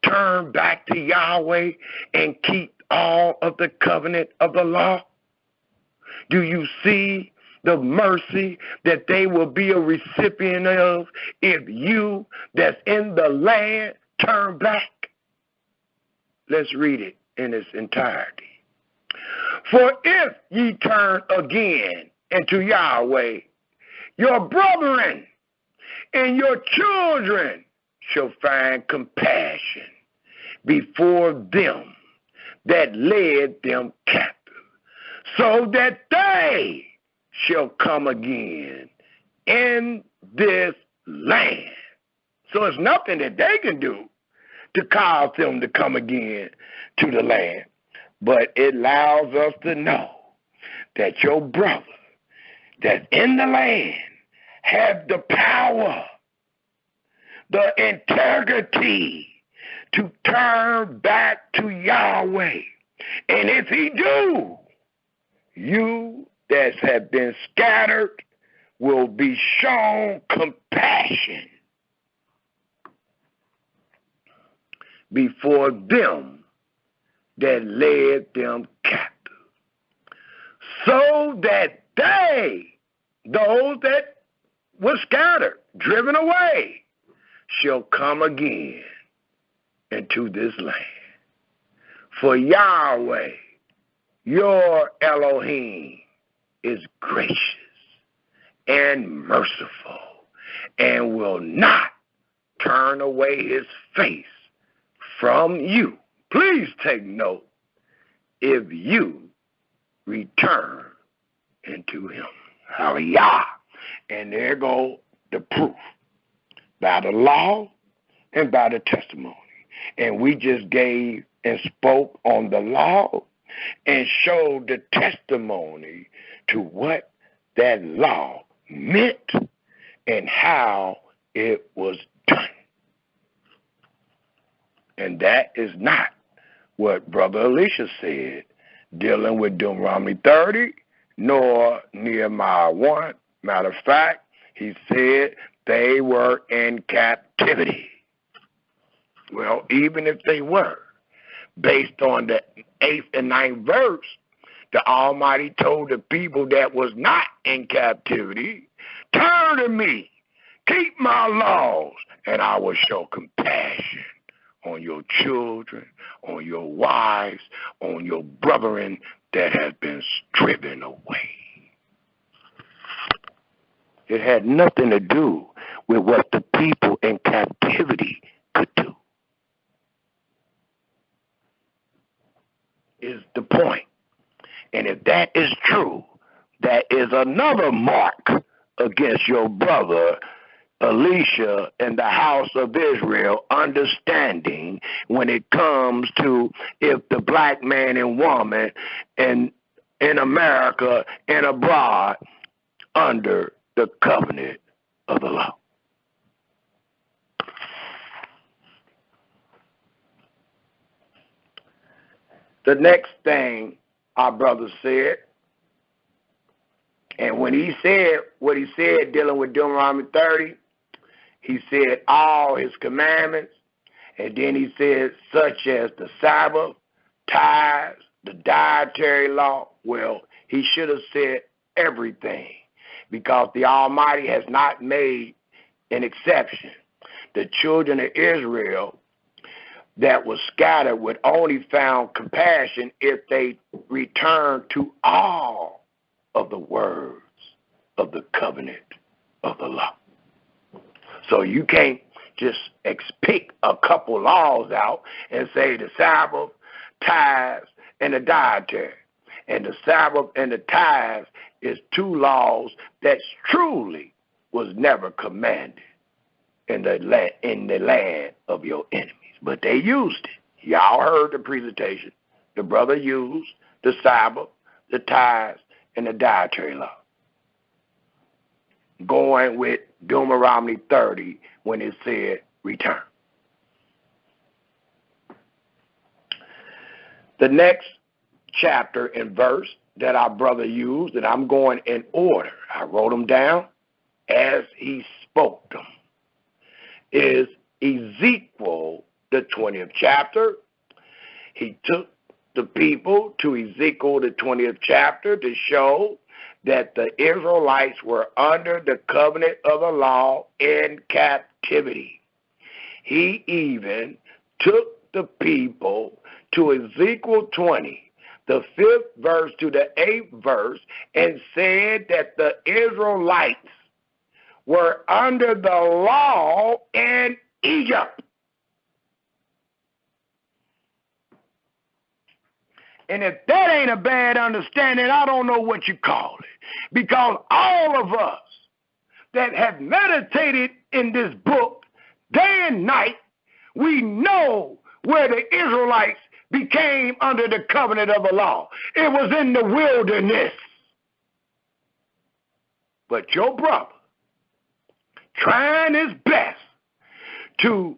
turn back to Yahweh and keep all of the covenant of the law? Do you see the mercy that they will be a recipient of if you that's in the land turn back? Let's read it in its entirety. For if ye turn again into Yahweh, your brethren and your children shall find compassion before them that led them captive, so that they shall come again in this land. So it's nothing that they can do to cause them to come again to the land. But it allows us to know that your brother that's in the land have the power, the integrity to turn back to Yahweh. And if he do, you that have been scattered will be shown compassion before them that led them captive, so that they, those that were scattered, driven away, shall come again into this land. For Yahweh, your Elohim, is gracious and merciful and will not turn away his face from you. Please take note, if you return into him. Hallelujah. And there go the proof, by the law and by the testimony. And we just gave and spoke on the law and showed the testimony to what that law meant and how it was done. And that is not what Brother Elisha said dealing with Deuteronomy 30 nor Nehemiah 1. Matter of fact, he said they were in captivity. Well, even if they were, based on the 8th and 9th verse, the Almighty told the people that was not in captivity, turn to me, keep my laws, and I will show compassion on your children, on your wives, on your brethren that has been striven away. It had nothing to do with what the people in captivity could do. Is the point. And if that is true, that is another mark against your brother Elisha and the house of Israel understanding when it comes to if the black man and woman in America and abroad under the covenant of the law. The next thing our brother said, and when he said what he said dealing with Deuteronomy 30, he said all his commandments, and then he said such as the Sabbath, tithes, the dietary law. Well, he should have said everything, because the Almighty has not made an exception. The children of Israel that was scattered would only found compassion if they returned to all of the words of the covenant of the law. So you can't just pick a couple laws out and say the Sabbath, tithes, and the dietary. And the Sabbath and the tithes is two laws that truly was never commanded in the land of your enemies. But they used it. Y'all heard the presentation. The brother used the Sabbath, the tithes, and the dietary law. Going with Deuteronomy 30 when it said return. The next chapter and verse that our brother used, and I'm going in order, I wrote them down as he spoke them, is Ezekiel, the 20th chapter. He took the people to Ezekiel, the 20th chapter, to show that the Israelites were under the covenant of the law in captivity. He even took the people to Ezekiel 20, the 5th verse to the 8th verse, and said that the Israelites were under the law in Egypt. And if that ain't a bad understanding, I don't know what you call it. Because all of us that have meditated in this book day and night, we know where the Israelites became under the covenant of the law. It was in the wilderness. But your brother, trying his best to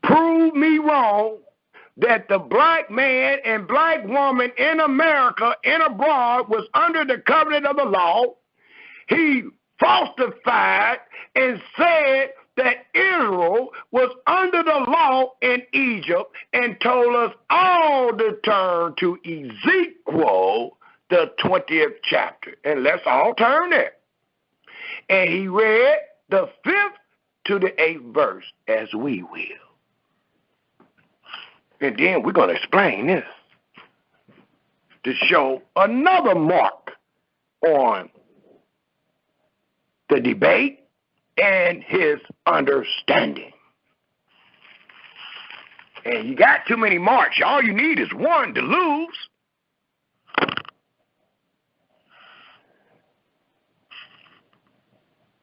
prove me wrong, that the black man and black woman in America and abroad was under the covenant of the law, he falsified and said that Israel was under the law in Egypt and told us all to turn to Ezekiel, the 20th chapter. And let's all turn there. And he read the 5th to the 8th verse as we will. And then we're going to explain this to show another mark on the debate and his understanding. And you got too many marks. All you need is one to lose.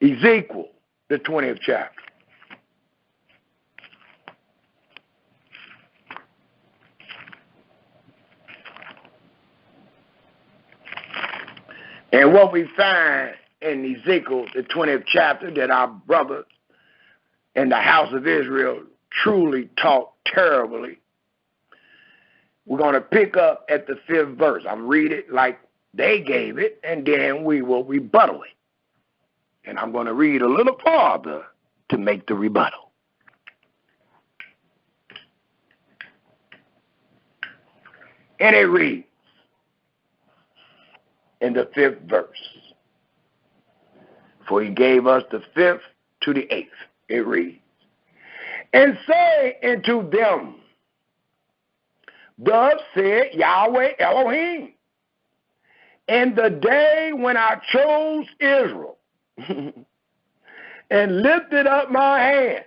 Ezekiel, the 20th chapter. And what we find in Ezekiel, the 20th chapter, that our brothers in the house of Israel truly taught terribly. We're going to pick up at the 5th verse. I'm read it like they gave it, and then we will rebuttal it. And I'm going to read a little farther to make the rebuttal. And it reads in the 5th verse, for he gave us the 5th to the 8th. It reads, and say unto them, thus said Yahweh Elohim, in the day when I chose Israel and lifted up my hand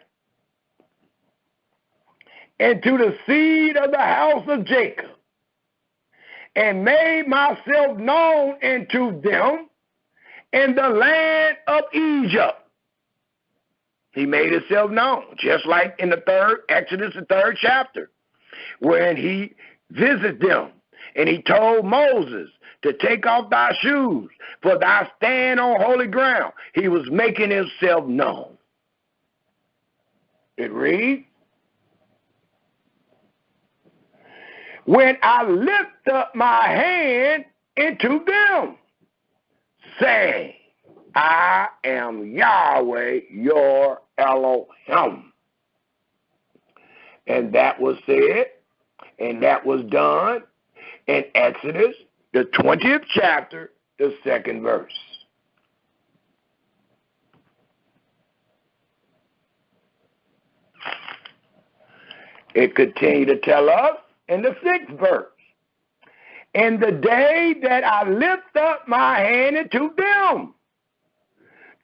into the seed of the house of Jacob, and made myself known unto them in the land of Egypt. He made himself known, just like in the Exodus, the 3rd chapter, when he visited them and he told Moses to take off thy shoes, for thou stand on holy ground. He was making himself known. It reads, when I lift up my hand into them, saying, I am Yahweh your Elohim. And that was said, and that was done in Exodus, the 20th chapter, the 2nd verse. It continued to tell us in the 6th verse, in the day that I lift up my hand into them,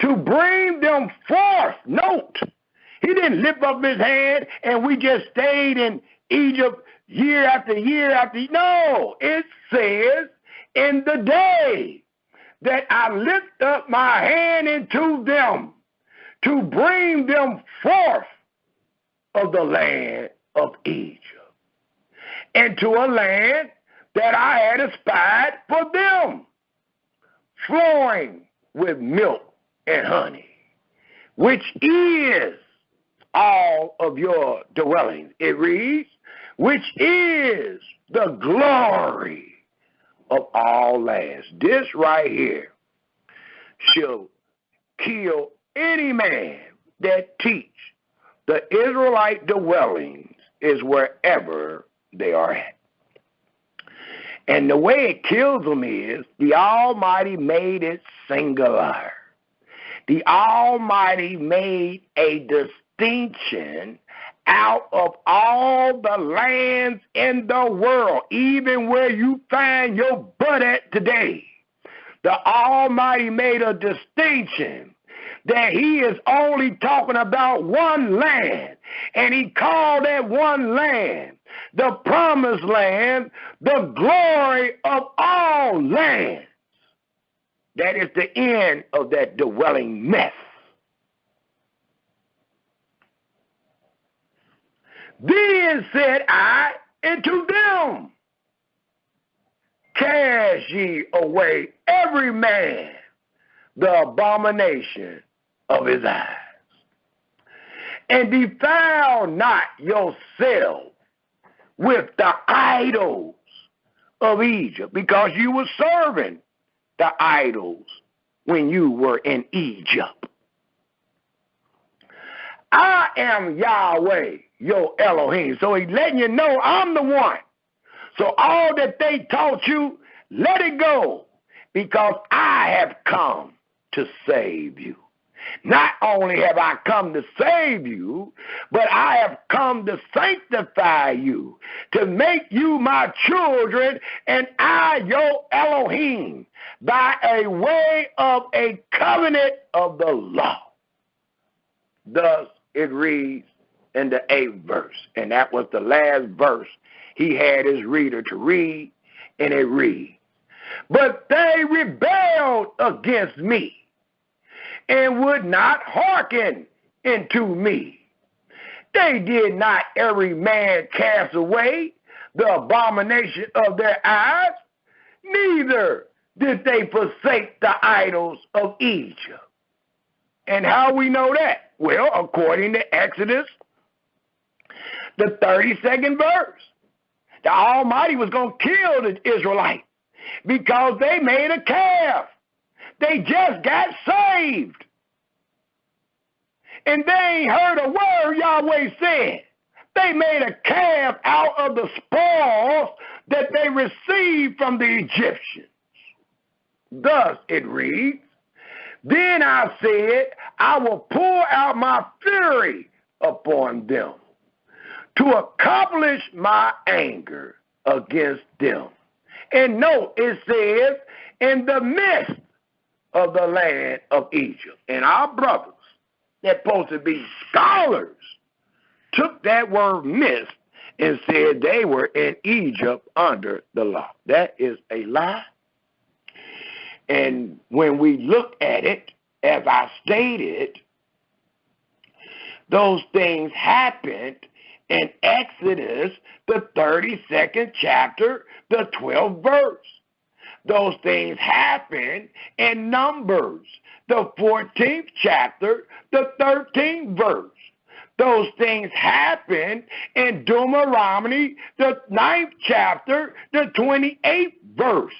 to bring them forth. Note, he didn't lift up his hand and we just stayed in Egypt year after year after year. No, it says, in the day that I lift up my hand into them, to bring them forth of the land of Egypt, into a land that I had espied for them, flowing with milk and honey, which is all of your dwellings. It reads, which is the glory of all lands. This right here shall kill any man that teach the Israelite dwellings is wherever they are at. And the way it kills them is the Almighty made it singular. The Almighty made a distinction out of all the lands in the world, even where you find your butt at today. The Almighty made a distinction that he is only talking about one land, and he called that one land the promised land, the glory of all lands. That is the end of that dwelling mess. Then said I unto them, cast ye away every man the abomination of his eyes, and defile not yourselves with the idols of Egypt, because you were serving the idols when you were in Egypt. I am Yahweh, your Elohim. So he's letting you know I'm the one. So all that they taught you, let it go, because I have come to save you. Not only have I come to save you, but I have come to sanctify you, to make you my children, and I your Elohim, by a way of a covenant of the law. Thus it reads in the 8th verse, and that was the last verse he had his reader to read, and it reads, but they rebelled against me, and would not hearken unto me. They did not every man cast away the abomination of their eyes, neither did they forsake the idols of Egypt. And how we know that? Well, according to Exodus, the 32nd verse, the Almighty was going to kill the Israelites because they made a calf. They just got saved. And they ain't heard a word Yahweh said. They made a calf out of the spoils that they received from the Egyptians. Thus it reads, then I said, I will pour out my fury upon them, to accomplish my anger against them. And note, it says, in the midst of the land of Egypt. And our brothers, they're supposed to be scholars, took that word midst and said they were in Egypt under the law. That is a lie. And when we look at it, as I stated, those things happened in Exodus, the 32nd chapter, the 12th verse. Those things happened in Numbers, the 14th chapter, the 13th verse. Those things happened in Deuteronomy, the 9th chapter, the 28th verse.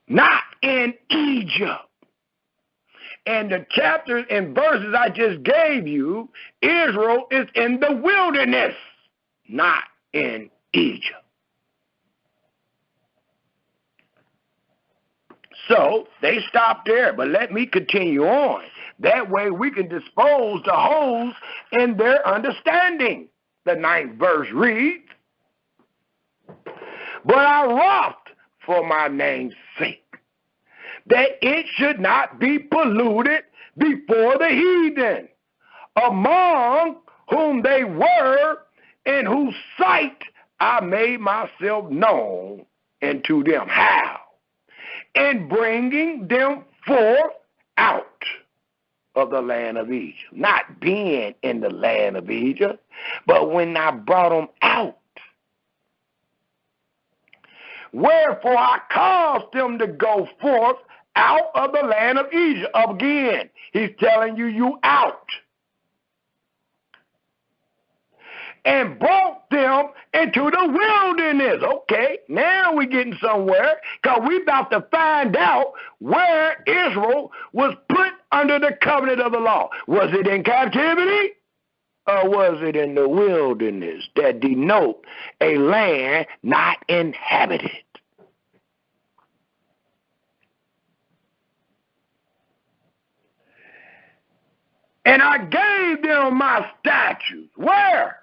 Not in Egypt. And the chapters and verses I just gave you, Israel is in the wilderness, not in Egypt. So they stopped there, but let me continue on. That way we can dispose the holes in their understanding. The 9th verse reads, but I wrought for my name's sake, that it should not be polluted before the heathen, among whom they were, in whose sight I made myself known unto them. How? In bringing them forth out of the land of Egypt. Not being in the land of Egypt, but when I brought them out. Wherefore I caused them to go forth out of the land of Egypt. Again, he's telling you, you out. And brought them into the wilderness. Okay, now we're getting somewhere, because we're about to find out where Israel was put under the covenant of the law. Was it in captivity? Or was it in the wilderness? That denote a land not inhabited. And I gave them my statutes. Where?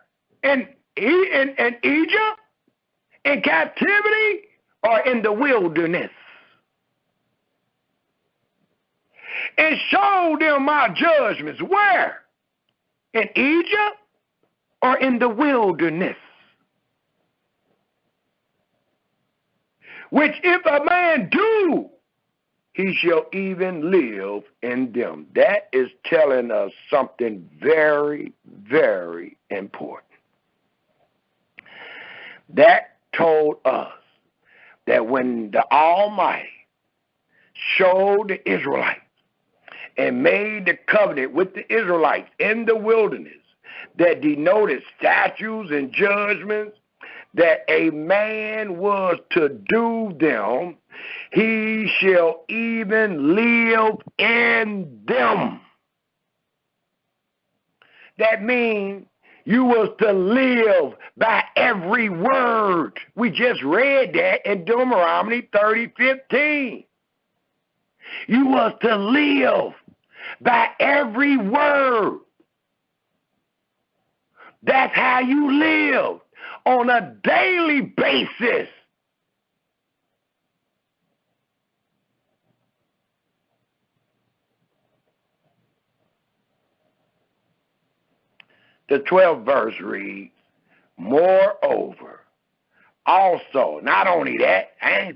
In Egypt? In captivity? Or in the wilderness? And showed them my judgments. Where? In Egypt? Or in the wilderness? Which if a man do, he shall even live in them. That is telling us something very, very important. That told us that when the Almighty showed the Israelites and made the covenant with the Israelites in the wilderness, that denoted statutes and judgments, that a man was to do them, he shall even live in them. That means you was to live by every word. We just read that in Deuteronomy 30:15. You was to live by every word. That's how you live on a daily basis. The 12th verse reads, moreover, also, not only that, I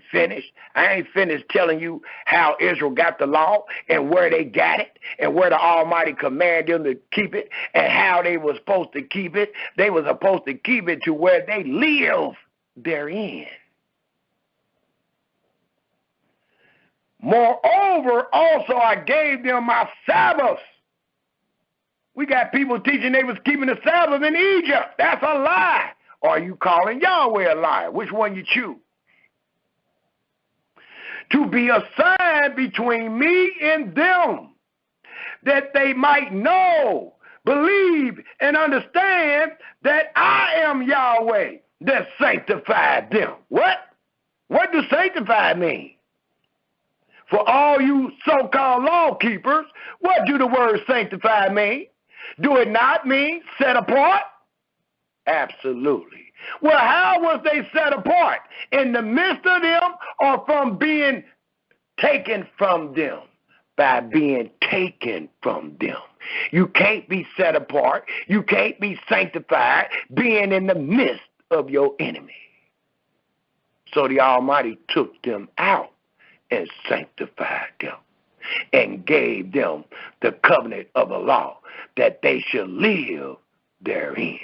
ain't finished telling you how Israel got the law and where they got it and where the Almighty commanded them to keep it and how they were supposed to keep it. They were supposed to keep it to where they live therein. Moreover, also I gave them my Sabbaths. We got people teaching they was keeping the Sabbath in Egypt. That's a lie. Or are you calling Yahweh a liar? Which one you choose? To be a sign between me and them, that they might know, believe, and understand that I am Yahweh that sanctified them. What? What does sanctify mean? For all you so-called law keepers, what do the word sanctified mean? Do it not mean set apart? Absolutely. Well, how was they set apart? In the midst of them or from being taken from them? By being taken from them. You can't be set apart. You can't be sanctified being in the midst of your enemy. So the Almighty took them out and sanctified them and gave them the covenant of the law that they should live therein.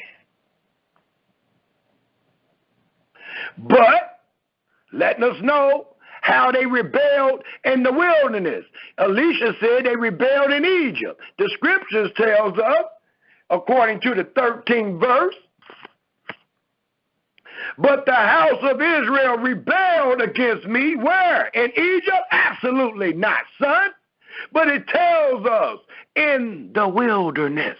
But letting us know how they rebelled in the wilderness. Elisha said they rebelled in Egypt. The scriptures tells us, according to the 13th verse, but the house of Israel rebelled against me. Where? In Egypt? Absolutely not, son. But it tells us in the wilderness.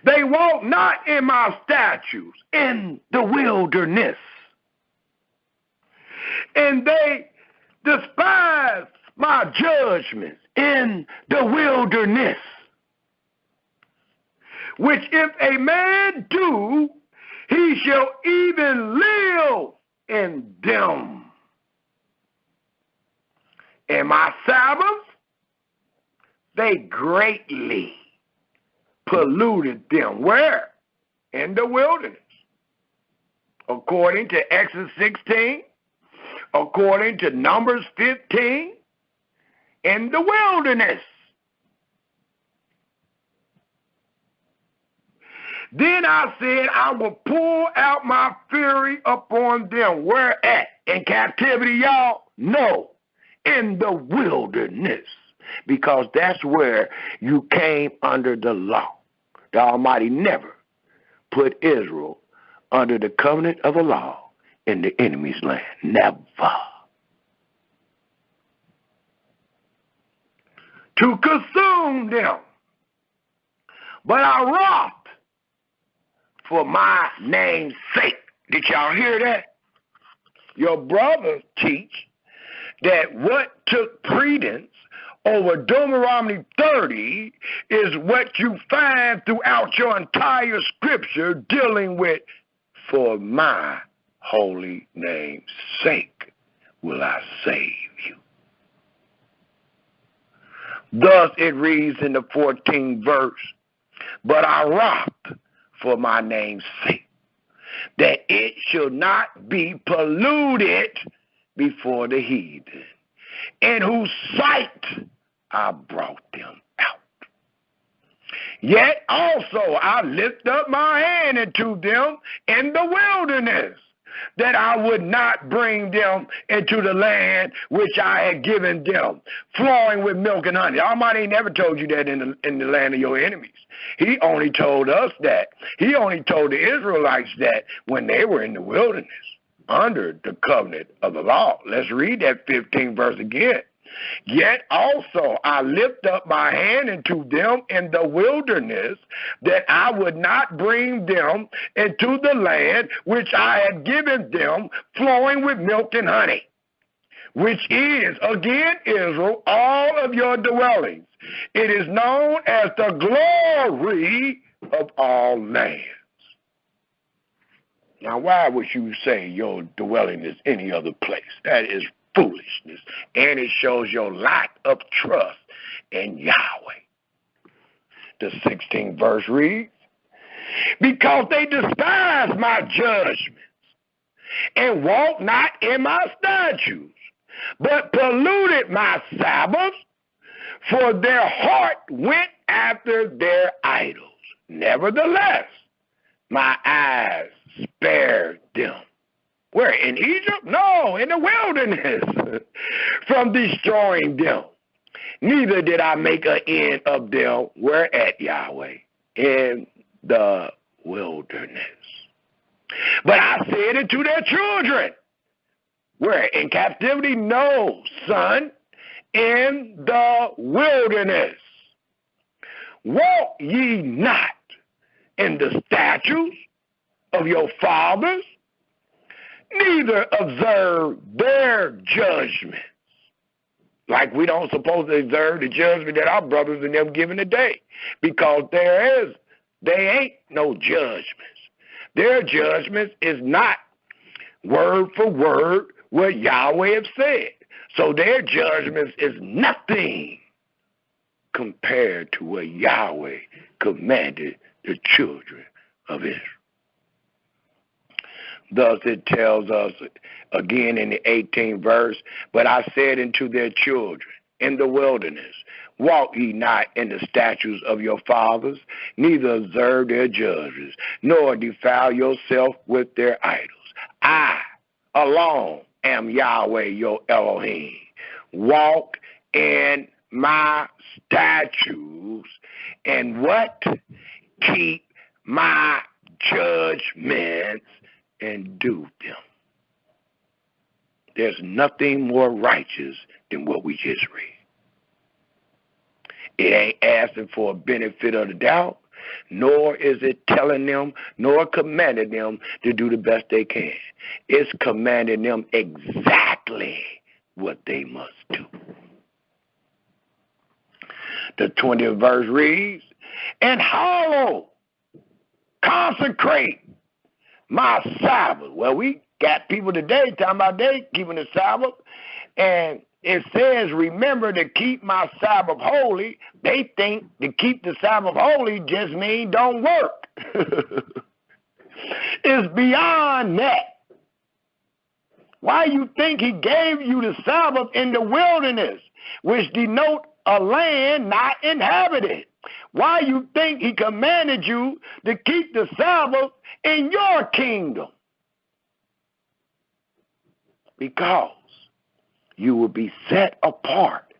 They walk not in my statutes in the wilderness. And they despise my judgments in the wilderness. Which if a man do, he shall even live in them. In my Sabbaths, they greatly polluted them. Where? In the wilderness. According to Exodus 16, according to Numbers 15, in the wilderness. Then I said, I will pour out my fury upon them. Where at? In captivity, y'all? No. In the wilderness. Because that's where you came under the law. The Almighty never put Israel under the covenant of the law in the enemy's land. Never. To consume them. But I wrought for my name's sake. Did y'all hear that? Your brothers teach that what took precedence over Deuteronomy 30 is what you find throughout your entire scripture dealing with, for my holy name's sake will I save you. Thus it reads in the 14th verse, but I wrought for my name's sake, that it should not be polluted before the heathen, in whose sight I brought them out. Yet also I lift up my hand unto them in the wilderness, that I would not bring them into the land which I had given them, flowing with milk and honey. Almighty never told you that in the land of your enemies. He only told us that. He only told the Israelites that when they were in the wilderness, under the covenant of the law. Let's read that 15th verse again. Yet also I lift up my hand unto them in the wilderness, that I would not bring them into the land which I had given them, flowing with milk and honey, which is, again, Israel, all of your dwellings. It is known as the glory of all lands. Now, why would you say your dwelling is any other place? That is foolishness, and it shows your lack of trust in Yahweh. The 16th verse reads, because they despise my judgments and walk not in my statutes, but polluted my Sabbaths, for their heart went after their idols. Nevertheless, my eyes spared them. Where? In Egypt? No, in the wilderness, from destroying them. Neither did I make an end of them. Where at, Yahweh? In the wilderness. But I said it to their children. Where? In captivity? No, son. In the wilderness. Walk ye not in the statutes of your fathers, neither observe their judgment. Like we don't supposed to observe the judgment that our brothers and them giving today. Because they ain't no judgments. Their judgments is not word for word what Yahweh have said. So their judgments is nothing compared to what Yahweh commanded the children of Israel. Thus it tells us again in the 18th verse, but I said unto their children in the wilderness, walk ye not in the statutes of your fathers, neither observe their judgments, nor defile yourself with their idols. I alone am Yahweh your Elohim. Walk in my statutes and what? Keep my judgments and do them. There's nothing more righteous than what we just read. It ain't asking for a benefit of the doubt, nor is it telling them, nor commanding them to do the best they can. It's commanding them exactly what they must do. The 20th verse reads, and hallow, consecrate my Sabbath. Well, we got people today talking about they keeping the Sabbath, and it says, remember to keep my Sabbath holy. They think to keep the Sabbath holy just means don't work. It's beyond that. Why you think he gave you the Sabbath in the wilderness, which denote a land not inhabited? Why you think he commanded you to keep the Sabbath in your kingdom? Because you will be set apart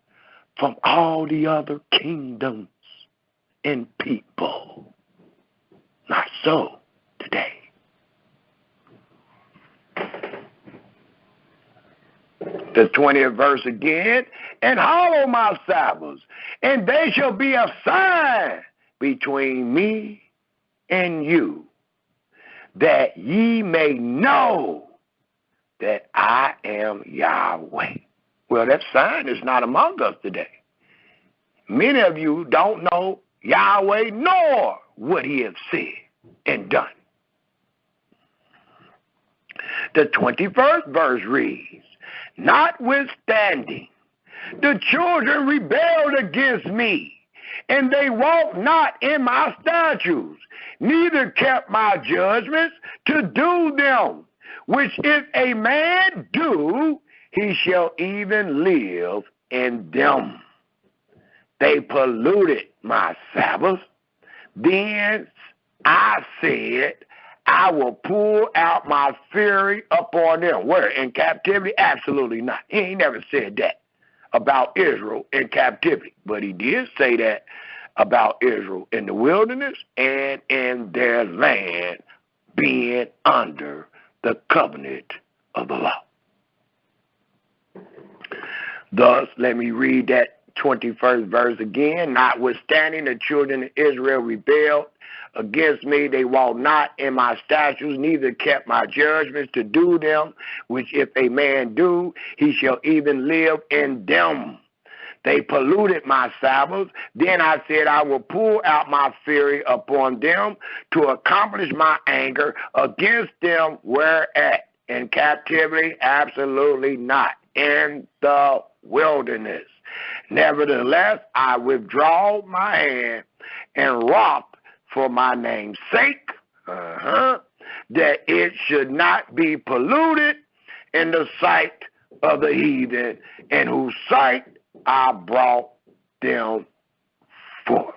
from all the other kingdoms and people. Not so today. The 20th verse again, and hallow my Sabbaths, and they shall be a sign between me and you, that ye may know that I am Yahweh. Well, that sign is not among us today. Many of you don't know Yahweh nor what he has said and done. The 21st verse reads, notwithstanding, the children rebelled against me, and they walked not in my statutes, neither kept my judgments to do them, which if a man do, he shall even live in them. They polluted my Sabbath. Then I said, I will pour out my fury upon them. Where? In captivity? Absolutely not. He ain't never said that about Israel in captivity. But he did say that about Israel in the wilderness and in their land being under the covenant of the law. Thus, let me read that 21st verse again. Notwithstanding, the children of Israel rebelled against me. They walked not in my statutes, neither kept my judgments to do them, which if a man do, he shall even live in them. They polluted my Sabbaths. Then I said, I will pour out my fury upon them to accomplish my anger against them. Whereat? In captivity? Absolutely not. In the wilderness. Nevertheless, I withdraw my hand and wrought for my name's sake, that it should not be polluted in the sight of the heathen, in whose sight I brought them forth.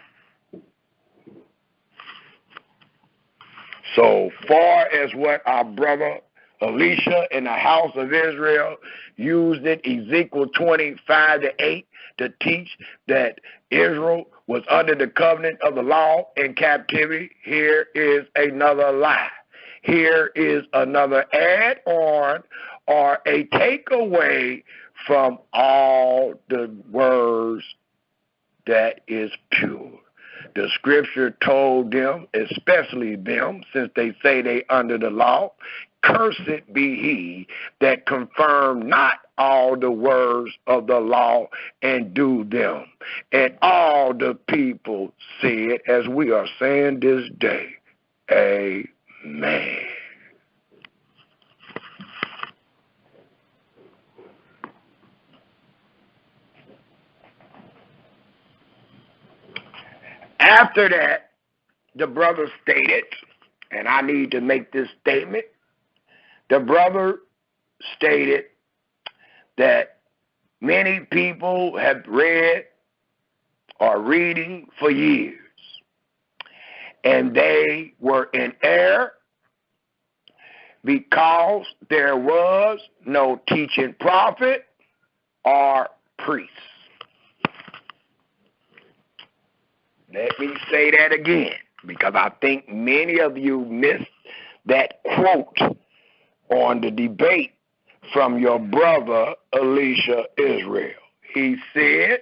So far as what our brother Elisha in the house of Israel used it, Ezekiel 25:8, to teach that Israel was under the covenant of the law in captivity. Here is another lie. Here is another add-on or a takeaway from all the words that is pure. The scripture told them, especially them, since they say they under the law, cursed be he that confirm not all the words of the law and do them. And all the people said, as we are saying this day, amen. After that, the brother stated, and I need to make this statement, the brother stated that many people have read or reading for years, and they were in error because there was no teaching prophet or priest. Let me say that again, because I think many of you missed that quote on the debate from your brother, Elisha Israel. He said,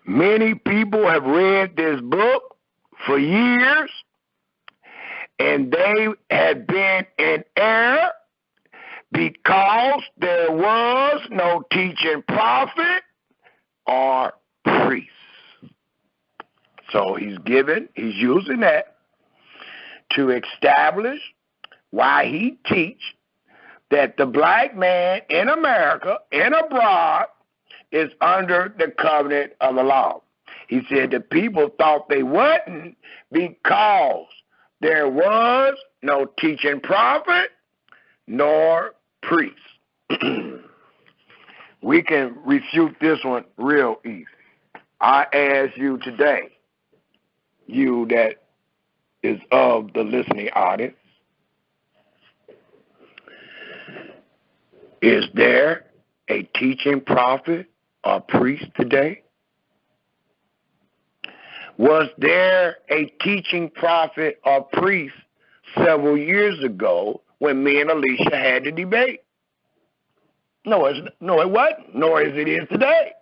many people have read this book for years, and they have been in error because there was no teaching prophet or priest. So he's using that to establish why he teach that the black man in America and abroad is under the covenant of the law. He said the people thought they wasn't because there was no teaching prophet nor priest. We can refute this one real easy. I ask you today, you that is of the listening audience, is there a teaching prophet or priest today? Was there a teaching prophet or priest several years ago when me and Elisha had the debate? No, it wasn't, nor is it today.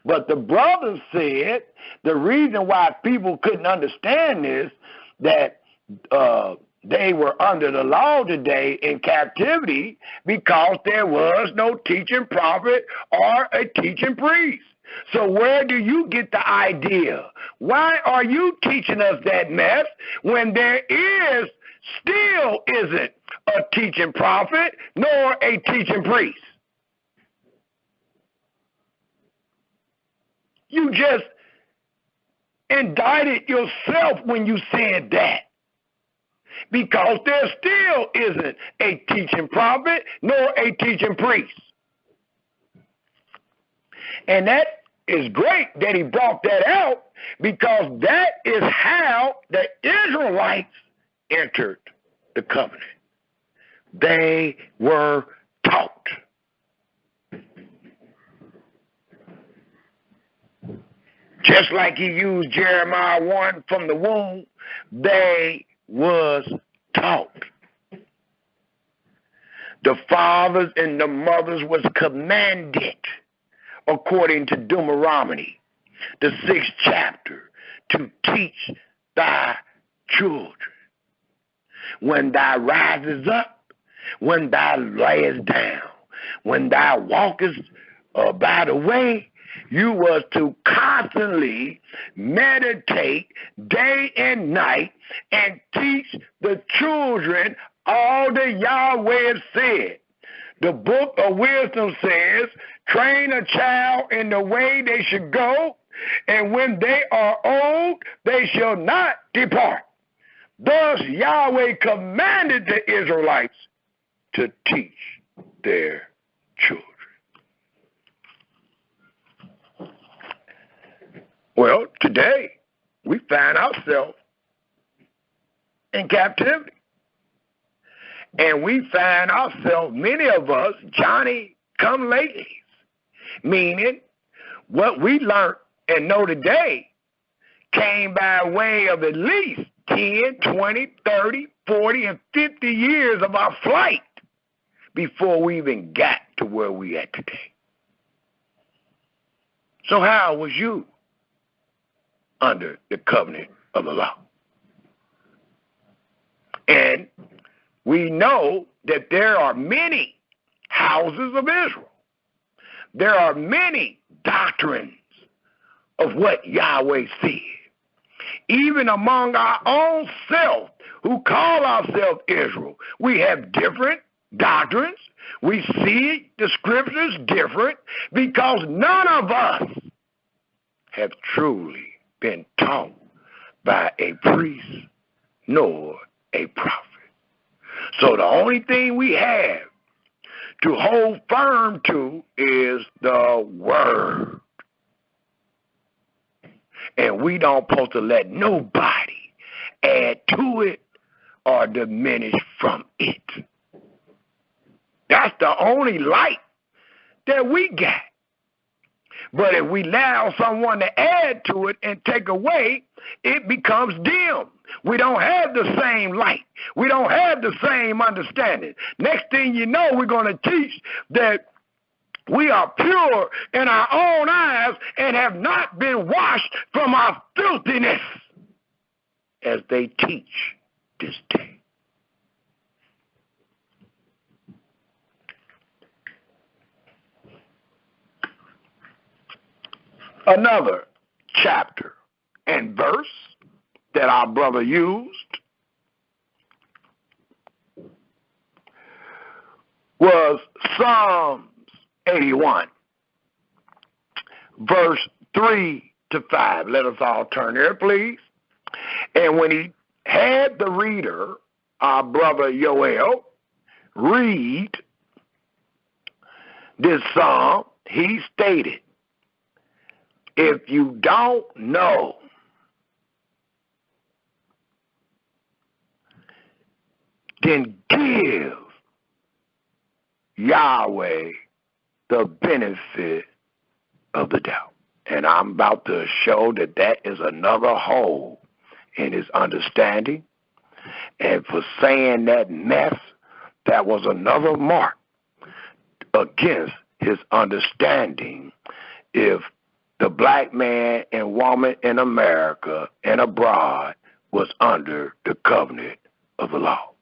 But the brother said the reason why people couldn't understand this, that they were under the law today in captivity because there was no teaching prophet or a teaching priest. So where do you get the idea? Why are you teaching us that mess when there still isn't a teaching prophet nor a teaching priest? You just indicted yourself when you said that, because there still isn't a teaching prophet nor a teaching priest. And that is great that he brought that out, because that is how the Israelites entered the covenant. They were taught. Just like he used Jeremiah 1 from the womb, they was taught. The fathers and the mothers was commanded, according to Deuteronomy, the 6th chapter, to teach thy children. When thou risest up, when thou layest down, when thou walkest by the way, you was to constantly meditate day and night and teach the children all that Yahweh has said. The book of wisdom says, train a child in the way they should go, and when they are old, they shall not depart. Thus Yahweh commanded the Israelites to teach their children. Well, today we find ourselves in captivity. And we find ourselves, many of us, Johnny come latelys, meaning what we learned and know today came by way of at least 10, 20, 30, 40, and 50 years of our flight before we even got to where we at today. So how was you under the covenant of the law? And we know that there are many houses of Israel. There are many doctrines of what Yahweh said. Even among our own self, who call ourselves Israel, we have different doctrines. We see the scriptures different because none of us have truly been taught by a priest nor a prophet. So the only thing we have to hold firm to is the word. And we don't supposed to let nobody add to it or diminish from it. That's the only light that we got. But if we allow someone to add to it and take away, it becomes dim. We don't have the same light. We don't have the same understanding. Next thing you know, we're going to teach that we are pure in our own eyes and have not been washed from our filthiness, as they teach this day. Another chapter and verse that our brother used was Psalms 81, verse 3 to 5. Let us all turn there, please. And when he had the reader, our brother Yoel, read this psalm, he stated, if you don't know then give Yahweh the benefit of the doubt. And I'm about to show that that is another hole in his understanding. And for saying that mess, that was another mark against his understanding if the black man and woman in America and abroad was under the covenant of the law.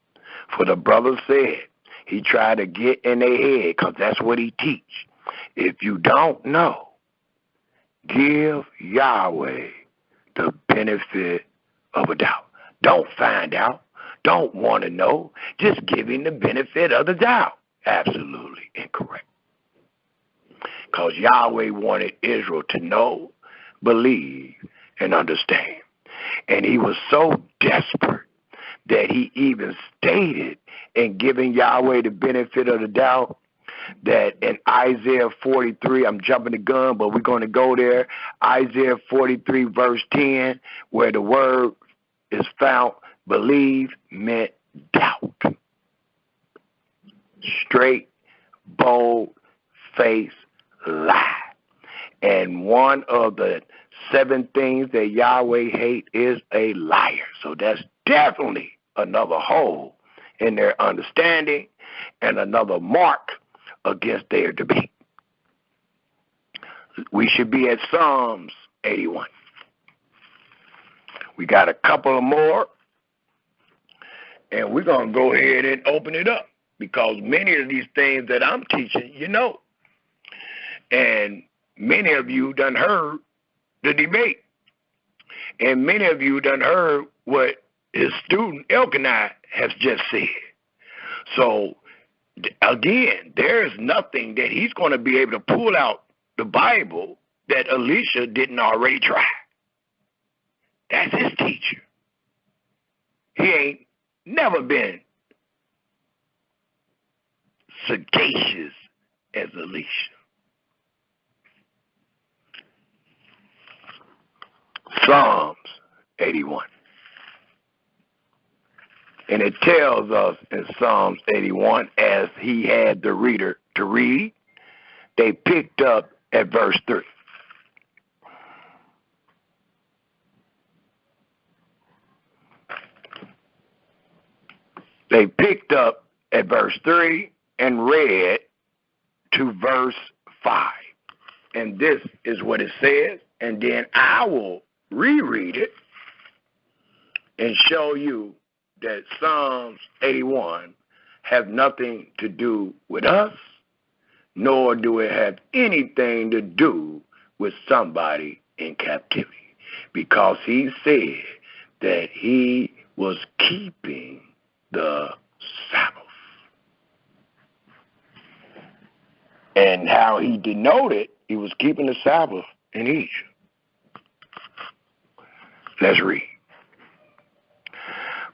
For the brother said, he tried to get in their head because that's what he teach. If you don't know, give Yahweh the benefit of a doubt. Don't find out. Don't want to know. Just give him the benefit of the doubt. Absolutely incorrect. Because Yahweh wanted Israel to know, believe, and understand. And he was so desperate that he even stated in giving Yahweh the benefit of the doubt that in Isaiah 43, I'm jumping the gun, but we're going to go there, Isaiah 43 verse 10, where the word is found, believe meant doubt. Straight, bold, face, lie. And one of the 7 things that Yahweh hates is a liar. So that's definitely another hole in their understanding and another mark against their debate. We should be at Psalms 81. We got a couple of more, and we're going to go ahead and open it up because many of these things that I'm teaching, you know, and many of you done heard the debate, and many of you done heard what his student Elkanah has just said. So, again, there is nothing that he's going to be able to pull out the Bible that Elisha didn't already try. That's his teacher. He ain't never been sagacious as Elisha. Psalms 81. And it tells us in Psalms 81, as he had the reader to read, they picked up at verse 3. They picked up at verse 3 and read to verse 5. And this is what it says, and then I will reread it and show you that Psalms 81 have nothing to do with us, nor do it have anything to do with somebody in captivity, because he said that he was keeping the Sabbath. And how he denoted he was keeping the Sabbath in Egypt. Let's read.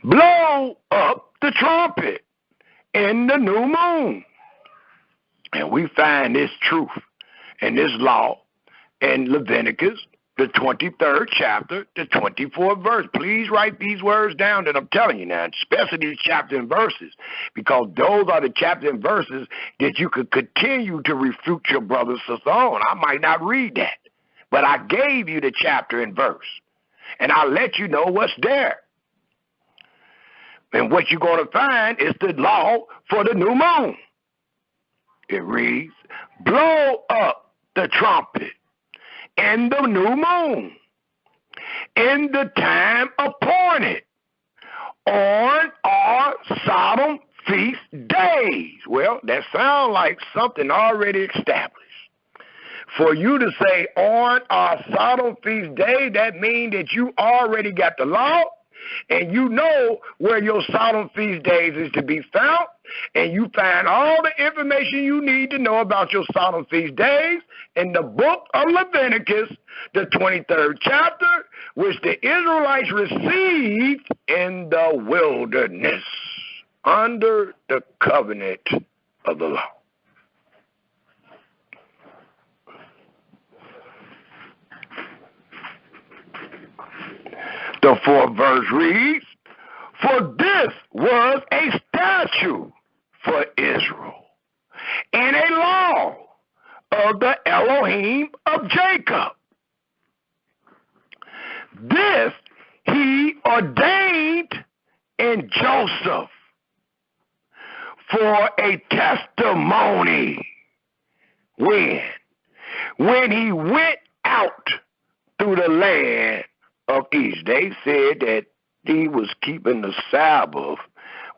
Blow up the trumpet in the new moon. And we find this truth and this law in Leviticus, the 23rd chapter, the 24th verse. Please write these words down that I'm telling you now, especially these chapter and verses, because those are the chapter and verses that you could continue to refute your brother and sister on. I might not read that, but I gave you the chapter and verse, and I'll let you know what's there. And what you're going to find is the law for the new moon. It reads, blow up the trumpet in the new moon, in the time appointed, on our solemn feast days. Well, that sounds like something already established. For you to say on our solemn feast day, that means that you already got the law, and you know where your solemn feast days is to be found, and you find all the information you need to know about your solemn feast days in the book of Leviticus, the 23rd chapter, which the Israelites received in the wilderness under the covenant of the law. The 4th verse reads, for this was a statute for Israel and a law of the Elohim of Jacob. This he ordained in Joseph for a testimony when he went out through the land of Egypt. They said that he was keeping the Sabbath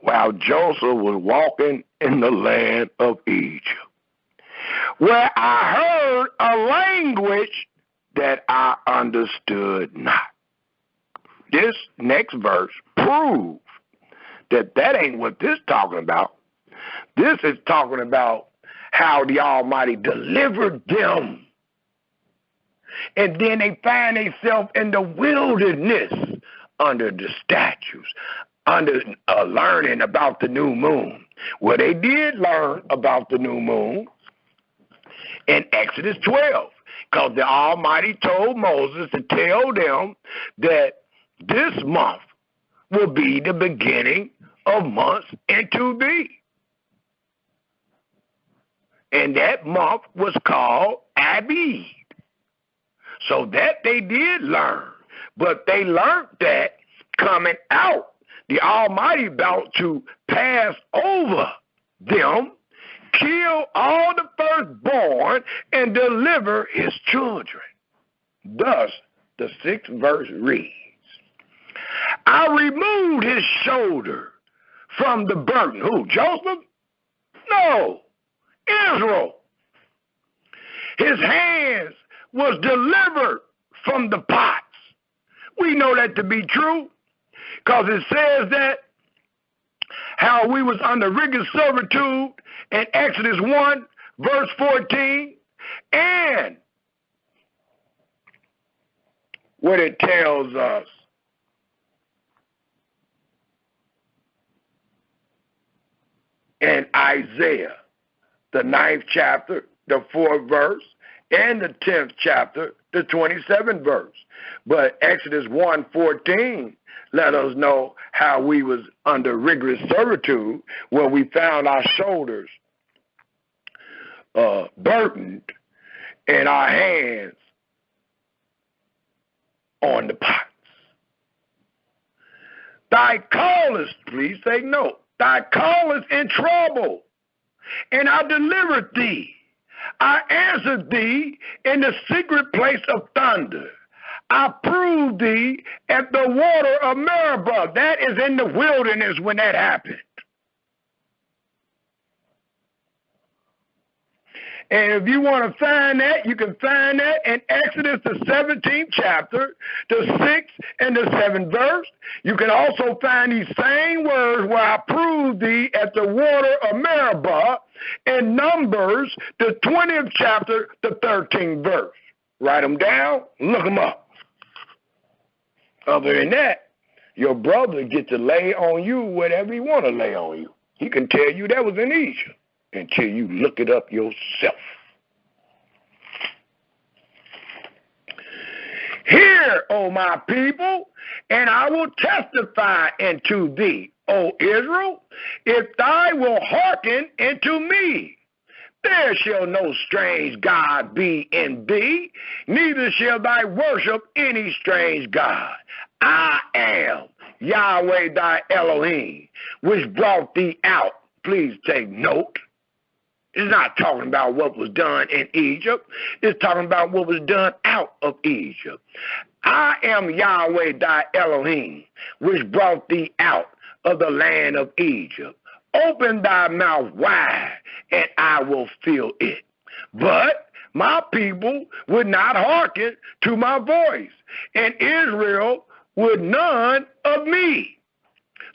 while Joseph was walking in the land of Egypt, where I heard a language that I understood not. This next verse proves that that ain't what this is talking about. This is talking about how the Almighty delivered them. And then they find themselves in the wilderness under the statutes, under learning about the new moon. Well, they did learn about the new moon in Exodus 12, because the Almighty told Moses to tell them that this month will be the beginning of months into thee. And that month was called Abib. So that they did learn, but they learned that coming out, the Almighty about to pass over them, kill all the firstborn, and deliver his children. Thus, the 6th verse reads, I removed his shoulder from the burden. Who, Joseph? No, Israel. His hands was delivered from the pots. We know that to be true, because it says that how we was under rigorous servitude in Exodus 1, verse 14, and what it tells us in Isaiah, the 9th chapter, the 4th verse, and the 10th chapter, the 27th verse. But Exodus 1:14 let us know how we was under rigorous servitude when we found our shoulders burdened and our hands on the pots. Thy callest, please take note, thy callest in trouble, and I delivered thee. I answered thee in the secret place of thunder. I proved thee at the water of Meribah. That is in the wilderness when that happened. And if you want to find that, you can find that in Exodus, the 17th chapter, the 6th and the 7th verse. You can also find these same words where I proved thee at the water of Meribah in Numbers, the 20th chapter, the 13th verse. Write them down, look them up. Other than that, your brother gets to lay on you whatever he want to lay on you. He can tell you that was in Egypt until you look it up yourself. Hear, O my people, and I will testify unto thee, O Israel, if thou wilt hearken unto me. There shall no strange God be in thee, neither shall thy worship any strange God. I am Yahweh thy Elohim, which brought thee out. Please take note. It's not talking about what was done in Egypt. It's talking about what was done out of Egypt. I am Yahweh thy Elohim, which brought thee out of the land of Egypt. Open thy mouth wide, and I will fill it. But my people would not hearken to my voice, and Israel would none of me.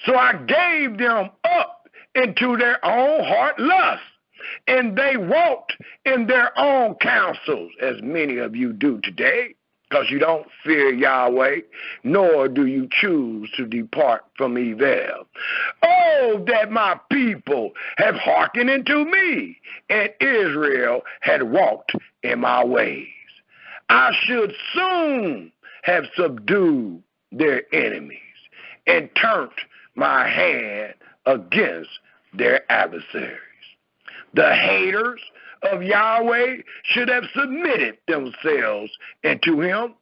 So I gave them up into their own heart lust, and they walked in their own counsels, as many of you do today, because you don't fear Yahweh, nor do you choose to depart from evil. Oh, that my people have hearkened unto me, and Israel had walked in my ways. I should soon have subdued their enemies and turned my hand against their adversaries. The haters of Yahweh should have submitted themselves unto him,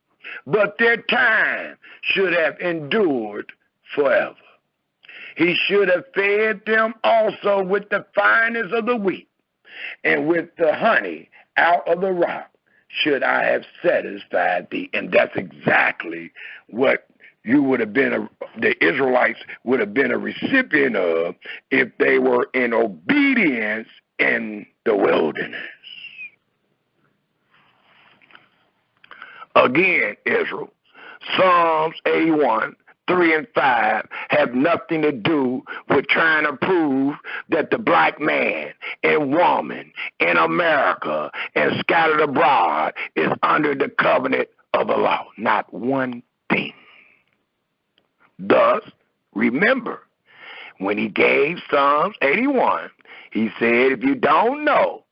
but their time should have endured forever. He should have fed them also with the finest of the wheat, and with the honey out of the rock should I have satisfied thee. And that's exactly what you would have been, the Israelites would have been a recipient of if they were in obedience in the wilderness. Again, Israel, Psalms 81, 3 and 5 have nothing to do with trying to prove that the black man and woman in America and scattered abroad is under the covenant of the law. Not one thing. Thus, remember, when he gave Psalms 81, he said, if you don't know,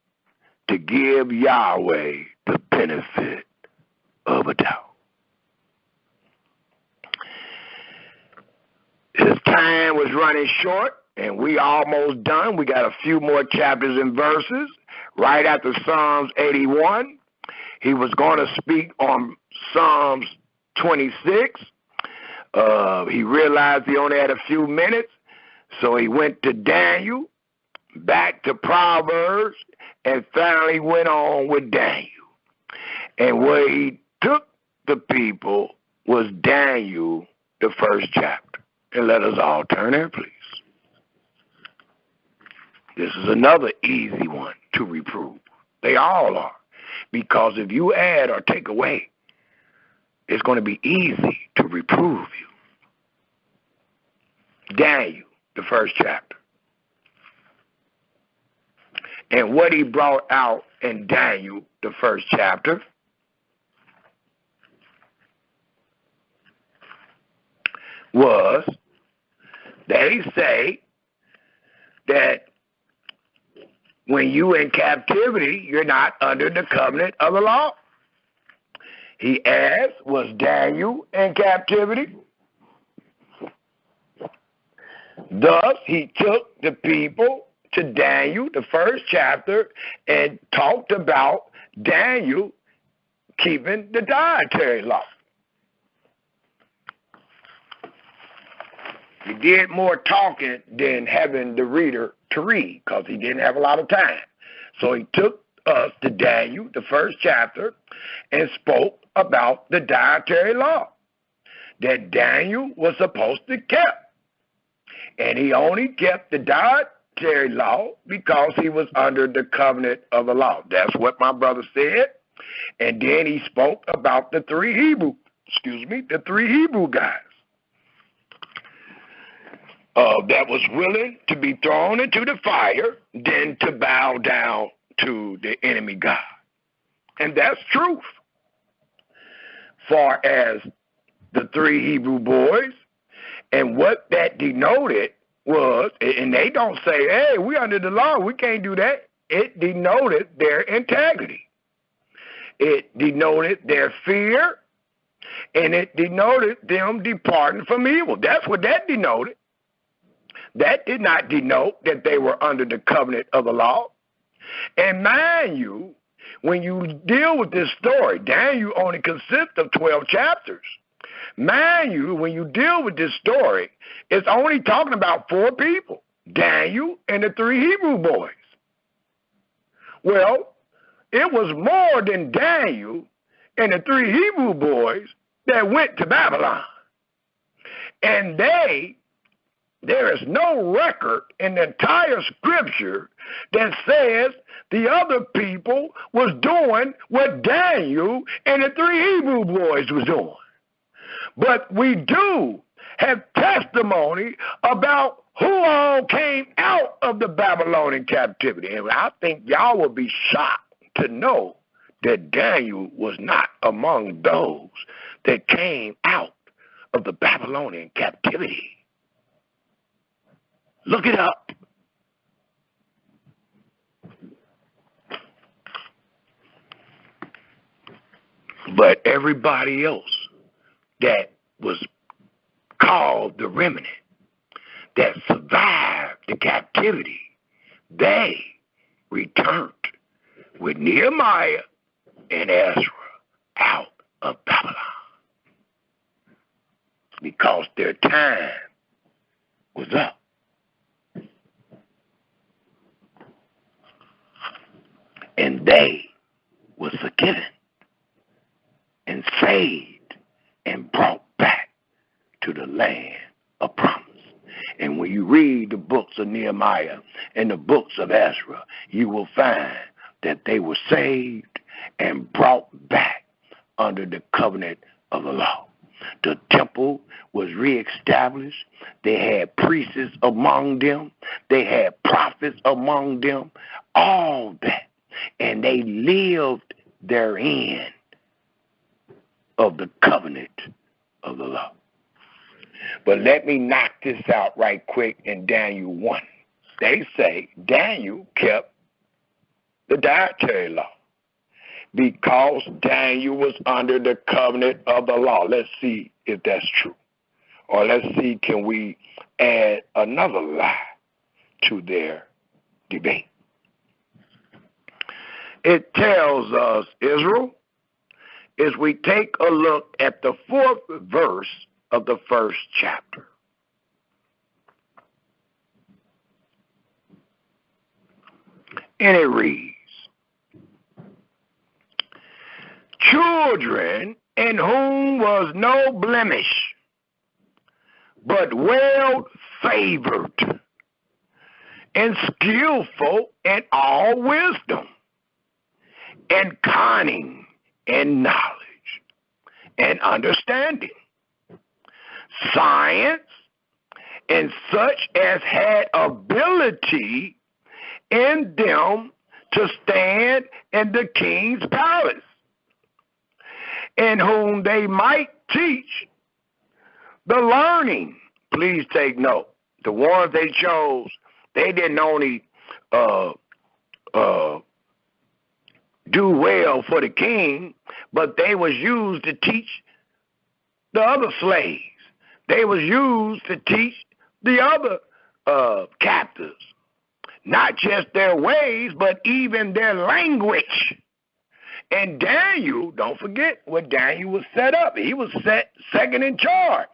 to give Yahweh the benefit of a doubt. His time was running short, and we almost done. We got a few more chapters and verses. Right after Psalms 81, he was going to speak on Psalms 26. He realized he only had a few minutes, so he went to Daniel, back to Proverbs, and finally went on with Daniel. And where he took the people was Daniel, the first chapter. And let us all turn there, please. This is another easy one to reprove. They all are. Because if you add or take away, it's going to be easy to reprove you. Daniel, the first chapter. And what he brought out in Daniel, the first chapter, was that he say that when you in captivity, you're not under the covenant of the law. He asked, was Daniel in captivity? Thus, he took the people to Daniel, the first chapter, and talked about Daniel keeping the dietary law. He did more talking than having the reader to read because he didn't have a lot of time. So he took us to Daniel, the first chapter, and spoke about the dietary law that Daniel was supposed to keep. And he only kept the dietary law because he was under the covenant of the law. That's what my brother said. And then he spoke about the three Hebrew guys that was willing to be thrown into the fire, then to bow down to the enemy God. And that's truth. Far as the three Hebrew boys, and what that denoted was, and they don't say, hey, we under the law, we can't do that. It denoted their integrity. It denoted their fear, and it denoted them departing from evil. That's what that denoted. That did not denote that they were under the covenant of the law. And mind you, when you deal with this story, Daniel only consists of 12 chapters. Mind you, when you deal with this story, it's only talking about 4 people, Daniel and the 3 Hebrew boys. Well, it was more than Daniel and the 3 Hebrew boys that went to Babylon. And there is no record in the entire scripture that says the other people was doing what Daniel and the 3 Hebrew boys was doing. But we do have testimony about who all came out of the Babylonian captivity. And I think y'all will be shocked to know that Daniel was not among those that came out of the Babylonian captivity. Look it up. But everybody else that was called the remnant, that survived the captivity, they returned with Nehemiah and Ezra out of Babylon because their time was up. And they was forgiven and saved and brought back to the land of promise. And when you read the books of Nehemiah and the books of Ezra, you will find that they were saved and brought back under the covenant of the law. The temple was reestablished. They had priests among them. They had prophets among them. All that. And they lived therein of the covenant of the law. But let me knock this out right quick in Daniel 1. They say Daniel kept the dietary law because Daniel was under the covenant of the law. Let's see if that's true. Or let's see, can we add another lie to their debate? It tells us, Israel, as we take a look at the 4th verse of the 1st chapter. And it reads, children in whom was no blemish, but well favored and skillful in all wisdom and cunning and knowledge and understanding, science, and such as had ability in them to stand in the king's palace, in whom they might teach the learning. Please take note. The ones they chose, they didn't only do well for the king, but they was used to teach the other slaves. They was used to teach the other captives, not just their ways, but even their language. And Daniel, don't forget what Daniel was set up. He was set second in charge.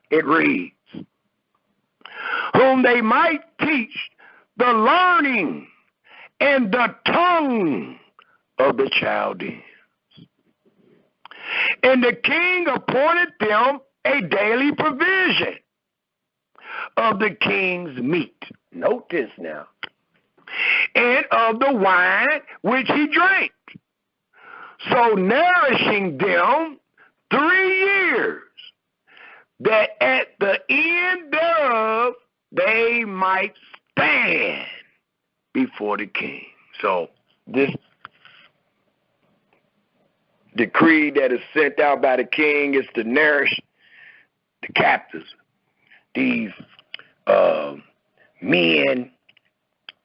It reads, whom they might teach the learning and the tongue of the Chaldeans. And the king appointed them a daily provision of the king's meat. Note this now. And of the wine which he drank. So nourishing them 3 years, that at the end thereof they might stand before the king. So this decree that is sent out by the king is to nourish the captives, these men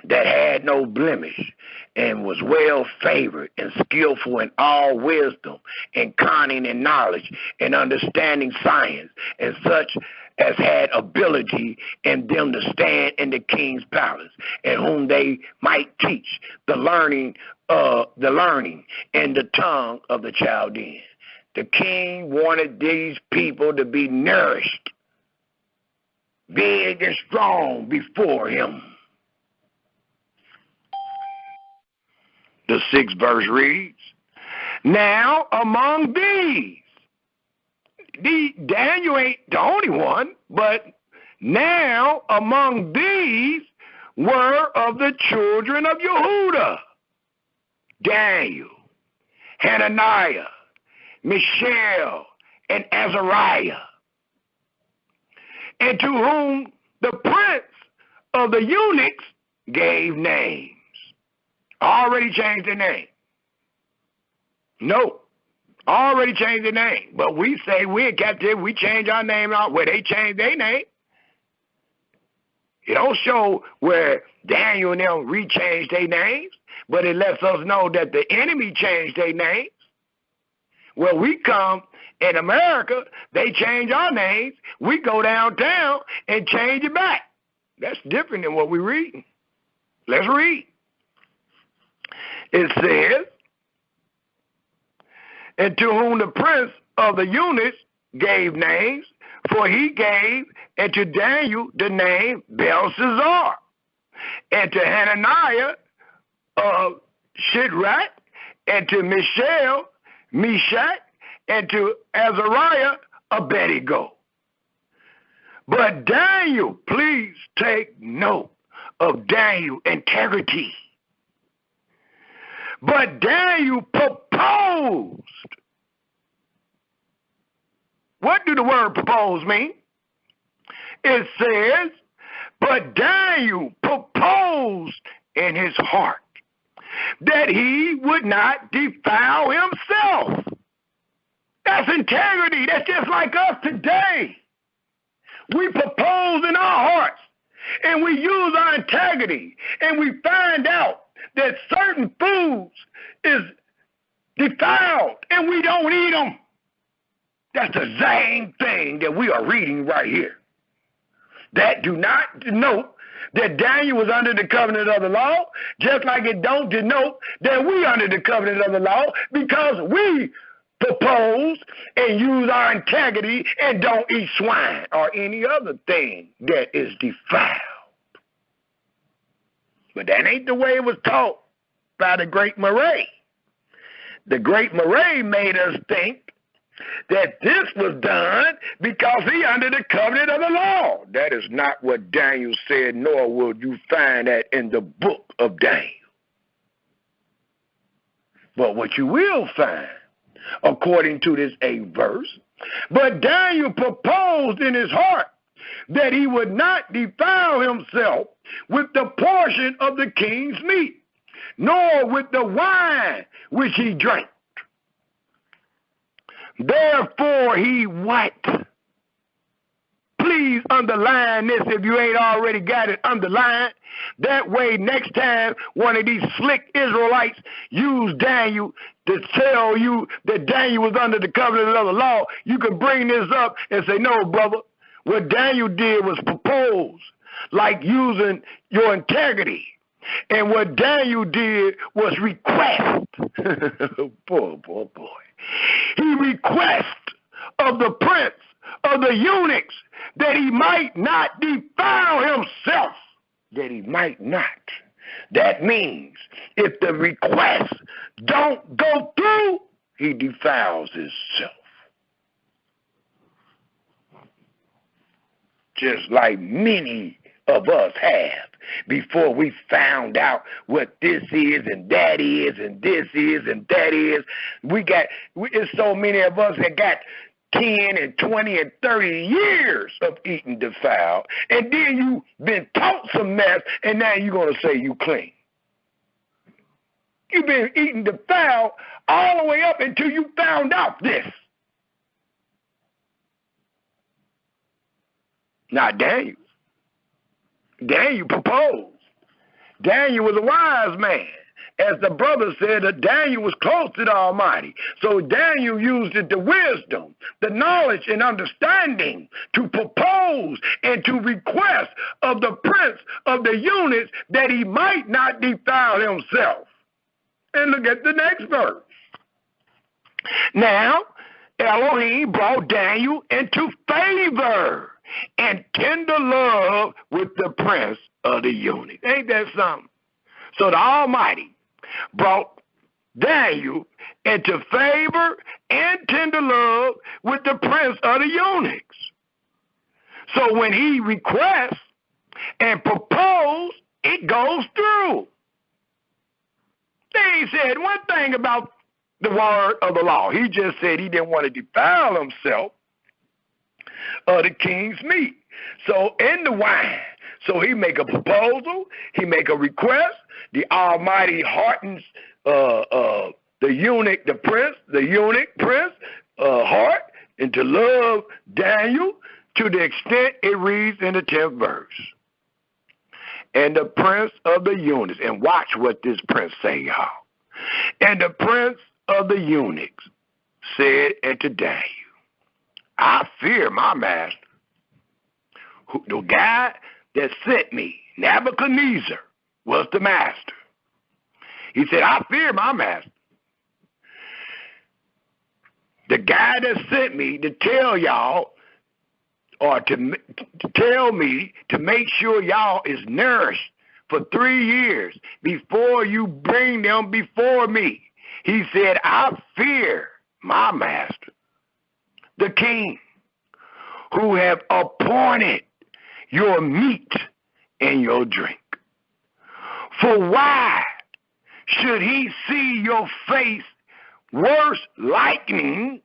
that had no blemish and was well favored and skillful in all wisdom and cunning and knowledge and understanding science, and such as had ability in them to stand in the king's palace, and whom they might teach the learning in the tongue of the Chaldeans. The king wanted these people to be nourished, big and strong before him. The 6th verse reads, now among these, Daniel ain't the only one, but now among these were of the children of Yehuda, Daniel, Hananiah, Mishael, and Azariah, and to whom the prince of the eunuchs gave names. Already changed their name. No. Already changed their name. But we say we're in captivity, we change our name out where they changed their name. It don't show where Daniel and them rechanged their names, but it lets us know that the enemy changed their names. Well, we come in America, they change our names, we go downtown and change it back. That's different than what we're reading. Let's read. It says, and to whom the prince of the eunuchs gave names, for he gave unto Daniel the name Belshazzar, and to Hananiah Shadrach, and to Mishael Meshach, and to Azariah Abednego. But Daniel, please take note of Daniel's integrity. But Daniel proposed. What do the word propose mean? It says, but Daniel proposed in his heart that he would not defile himself. That's integrity. That's just like us today. We propose in our hearts, and we use our integrity, and we find out that certain foods is defiled and we don't eat them. That's the same thing that we are reading right here. That do not denote that Daniel was under the covenant of the law, just like it don't denote that we under the covenant of the law, because we propose and use our integrity and don't eat swine or any other thing that is defiled. But that ain't the way it was taught by the Great Murray. The Great Murray made us think that this was done because he under the covenant of the law. That is not what Daniel said, nor will you find that in the book of Daniel. But what you will find, according to this 8th verse, but Daniel proposed in his heart that he would not defile himself with the portion of the king's meat, nor with the wine which he drank. Therefore he what? Please underline this if you ain't already got it underlined. That way next time one of these slick Israelites use Daniel to tell you that Daniel was under the covenant of the law, you can bring this up and say, no, brother, what Daniel did was propose, like using your integrity. And what Daniel did was request. boy. He requested of the prince of the eunuchs that he might not defile himself. That he might not. That means if the request don't go through, he defiles himself. Just like many of us have before we found out what this is and that is and this is and that is. It's so many of us that got 10 and 20 and 30 years of eating defiled, and then you've been taught some mess, and now you're going to say you clean. You've been eating defiled all the way up until you found out this. Not Daniel. Daniel proposed. Daniel was a wise man. As the brother said, that Daniel was close to the Almighty. So Daniel used the wisdom, the knowledge, and understanding to propose and to request of the prince of the eunuchs that he might not defile himself. And look at the next verse. Now, Elohim brought Daniel into favor and tender love with the prince of the eunuchs. Ain't that something? So the Almighty brought Daniel into favor and tender love with the prince of the eunuchs. So when he requests and proposes, it goes through. Then he said one thing about the word of the law. He just said he didn't want to defile himself of the king's meat. So in the wine, so he make a proposal, he make a request, the Almighty heartens the eunuch prince heart, and to love Daniel to the extent it reads in the 10th verse. And the prince of the eunuchs, and watch what this prince say, y'all. And the prince of the eunuchs said unto Daniel, I fear my master. The guy that sent me, Nebuchadnezzar, was the master. He said, I fear my master. The guy that sent me to tell y'all, or to tell me to make sure y'all is nourished for 3 years before you bring them before me. He said, I fear my master, the king, who have appointed your meat and your drink. For why should he see your face worse likening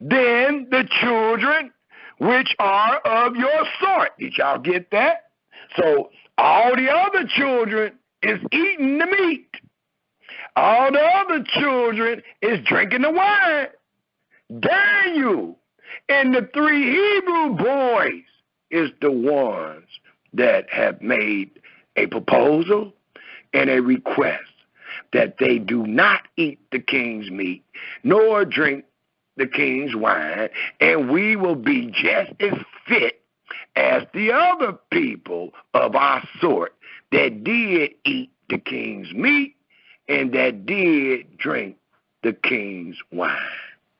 than the children which are of your sort? Did y'all get that? So all the other children is eating the meat. All the other children is drinking the wine. Daniel and the 3 Hebrew boys is the ones that have made a proposal and a request that they do not eat the king's meat nor drink the king's wine, and we will be just as fit as the other people of our sort that did eat the king's meat and that did drink the king's wine.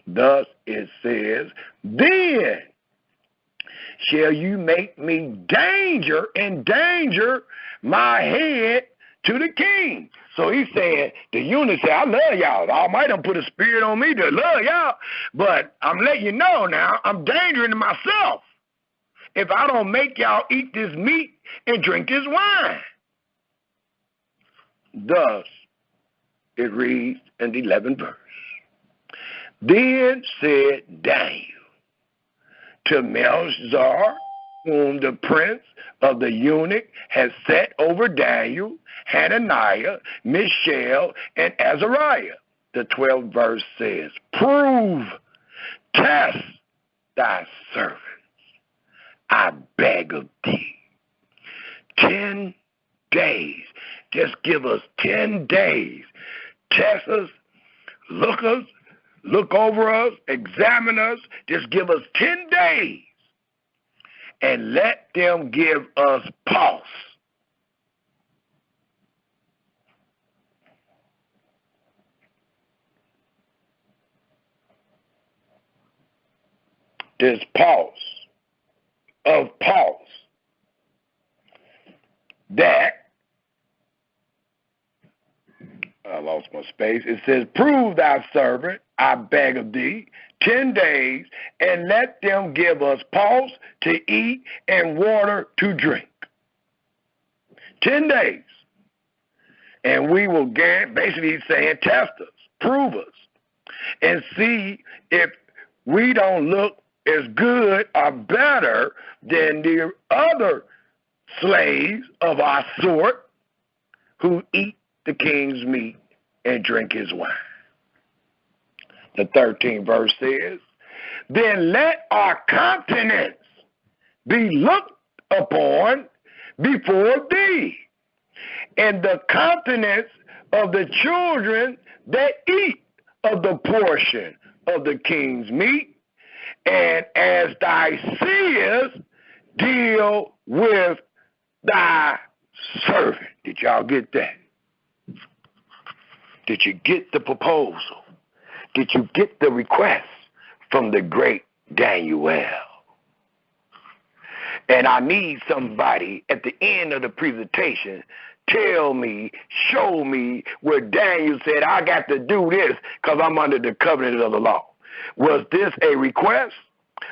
Thus it says, then shall you make me danger and danger my head to the king. So he said, the eunuch said, I love y'all. The Almighty done put a spirit on me to love y'all, but I'm letting you know now, I'm endangering myself if I don't make y'all eat this meat and drink this wine. Thus, it reads in the 11th verse. Then said Daniel to Melchizedek, whom the prince of the eunuch has set over Daniel, Hananiah, Mishael, and Azariah. The 12th verse says, prove, test thy servants, I beg of thee. 10 days. Just give us 10 days. Test us, look over us, examine us. Just give us 10 days. And let them give us pulse. This pulse of pulse that I lost my space. It says, prove thy servant, I beg of thee, 10 days, and let them give us pulse to eat and water to drink. 10 days. And we will get, basically he's saying, test us, prove us, and see if we don't look as good or better than the other slaves of our sort who eat the king's meat and drink his wine. The 13th verse says, then let our countenance be looked upon before thee, and the countenance of the children that eat of the portion of the king's meat, and as thou seest, deal with thy servant. Did y'all get that? Did you get the proposal? Did you get the request from the great Daniel? And I need somebody at the end of the presentation, tell me, show me where Daniel said, I got to do this because I'm under the covenant of the law. Was this a request?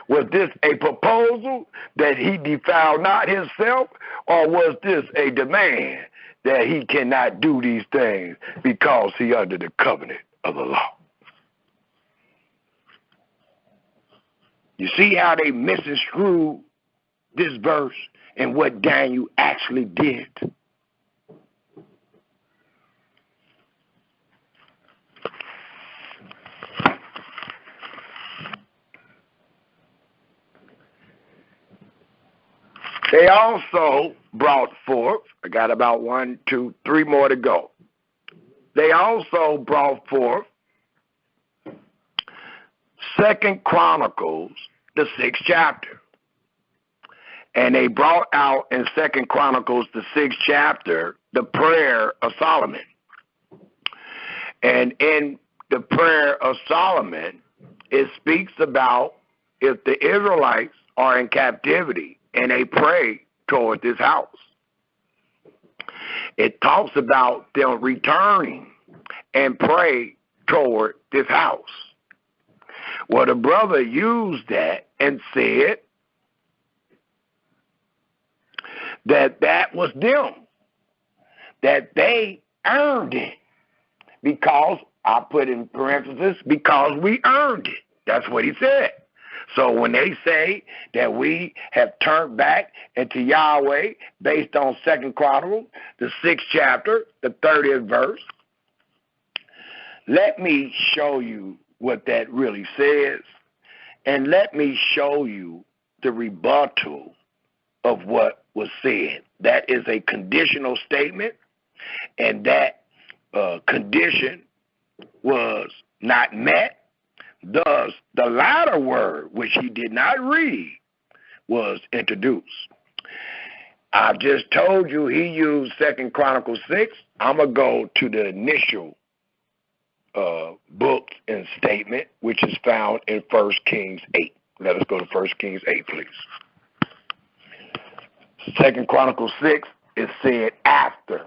Was this a proposal that he defiled not himself? Or was this a demand that he cannot do these things because he under the covenant of the law? You see how they misconstrued this verse and what Daniel actually did? They also brought forth, I got about 1, 2, 3 more to go. They also brought forth 2 Chronicles, the 6th chapter. And they brought out in 2 Chronicles, the 6th chapter, the prayer of Solomon. And in the prayer of Solomon, it speaks about if the Israelites are in captivity and they pray toward this house. It talks about them returning and pray toward this house. Well, the brother used that and said that that was them, that they earned it because, I put in parentheses, because we earned it. That's what he said. So when they say that we have turned back into Yahweh based on 2 Chronicles, the 6th chapter, the 30th verse, let me show you what that really says, and let me show you the rebuttal of what was said. That is a conditional statement, and that condition was not met. Thus, the latter word, which he did not read, was introduced. I've just told you he used 2 Chronicles 6. I'm going to go to the initial book and statement, which is found in 1 Kings 8. Let us go to 1 Kings 8, please. 2 Chronicles 6 is said after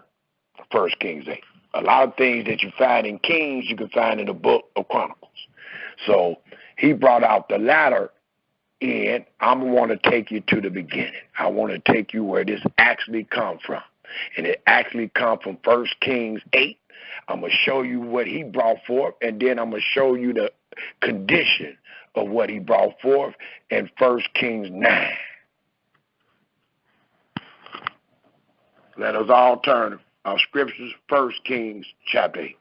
1 Kings 8. A lot of things that you find in Kings, you can find in the book of Chronicles. So he brought out the latter, and I'm want to take you to the beginning. I want to take you where this actually come from. And it actually come from 1 Kings 8. I'm going to show you what he brought forth, and then I'm going to show you the condition of what he brought forth in 1 Kings 9. Let us all turn our scriptures, 1 Kings chapter 8.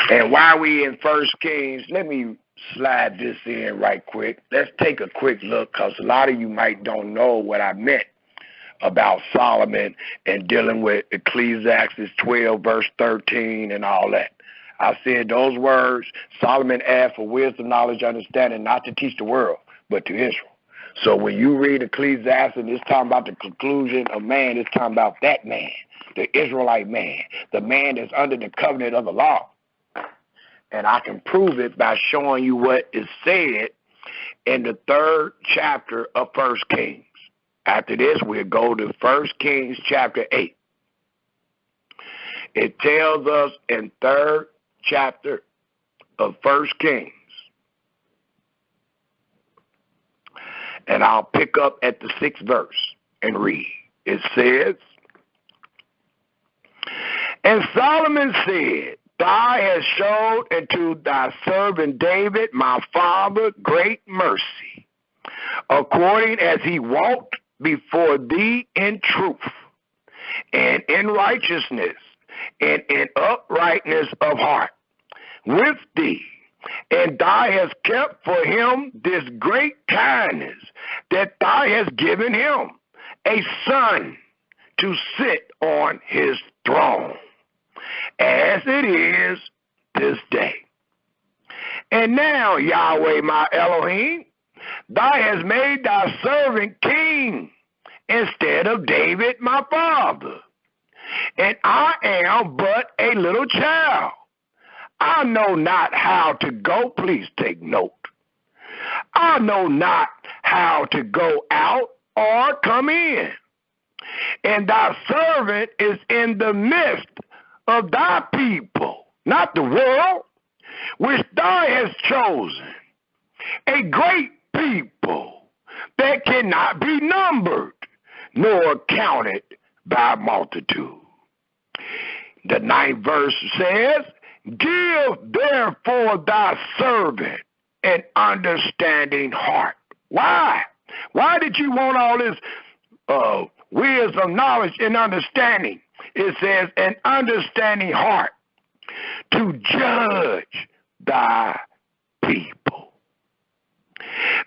And while we in 1 Kings, let me slide this in right quick. Let's take a quick look, because a lot of you might don't know what I meant about Solomon and dealing with Ecclesiastes 12, verse 13 and all that. I said those words, Solomon asked for wisdom, knowledge, understanding, not to teach the world, but to Israel. So when you read Ecclesiastes, it's talking about the conclusion of man, it's talking about that man, the Israelite man, the man that's under the covenant of the law. And I can prove it by showing you what is said in the 3rd chapter of 1 Kings. After this, we'll go to 1 Kings chapter 8. It tells us in 3rd chapter of 1 Kings, and I'll pick up at the 6th verse and read. It says, "And Solomon said, Thou hast showed unto thy servant David, my father, great mercy, according as he walked before thee in truth, and in righteousness, and in uprightness of heart with thee. And thou hast kept for him this great kindness, that thou hast given him a son to sit on his throne, as it is this day. And now, Yahweh my Elohim, thou hast made thy servant king instead of David my father. And I am but a little child. I know not how to go." Please take note. "I know not how to go out or come in. And thy servant is in the midst of thy people," not the world, "which thou hast chosen, a great people that cannot be numbered, nor counted by multitude." The 9th verse says, "Give therefore thy servant an understanding heart." Why? Why did you want all this wisdom, knowledge, and understanding? It says, "an understanding heart to judge thy people,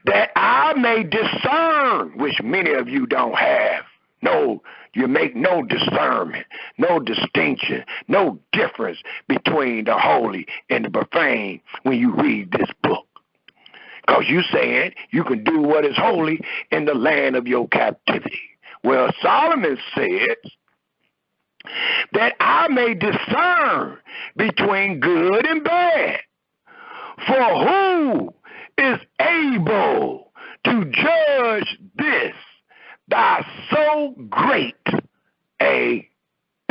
that I may discern," which many of you don't have. No, you make no discernment, no distinction, no difference between the holy and the profane when you read this book. Because you saying you can do what is holy in the land of your captivity. Well, Solomon says that I may discern between good and bad. For who is able to judge this, thy so great a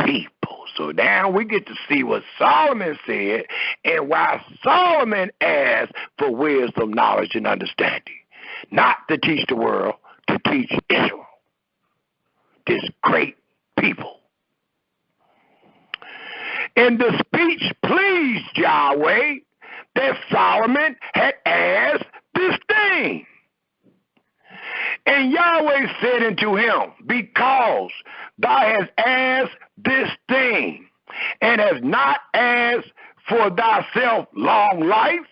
people? So now we get to see what Solomon said and why Solomon asked for wisdom, knowledge, and understanding. Not to teach the world, to teach Israel, this great people. And the speech pleased Yahweh that Solomon had asked this thing. And Yahweh said unto him, "Because thou hast asked this thing, and hast not asked for thyself long life,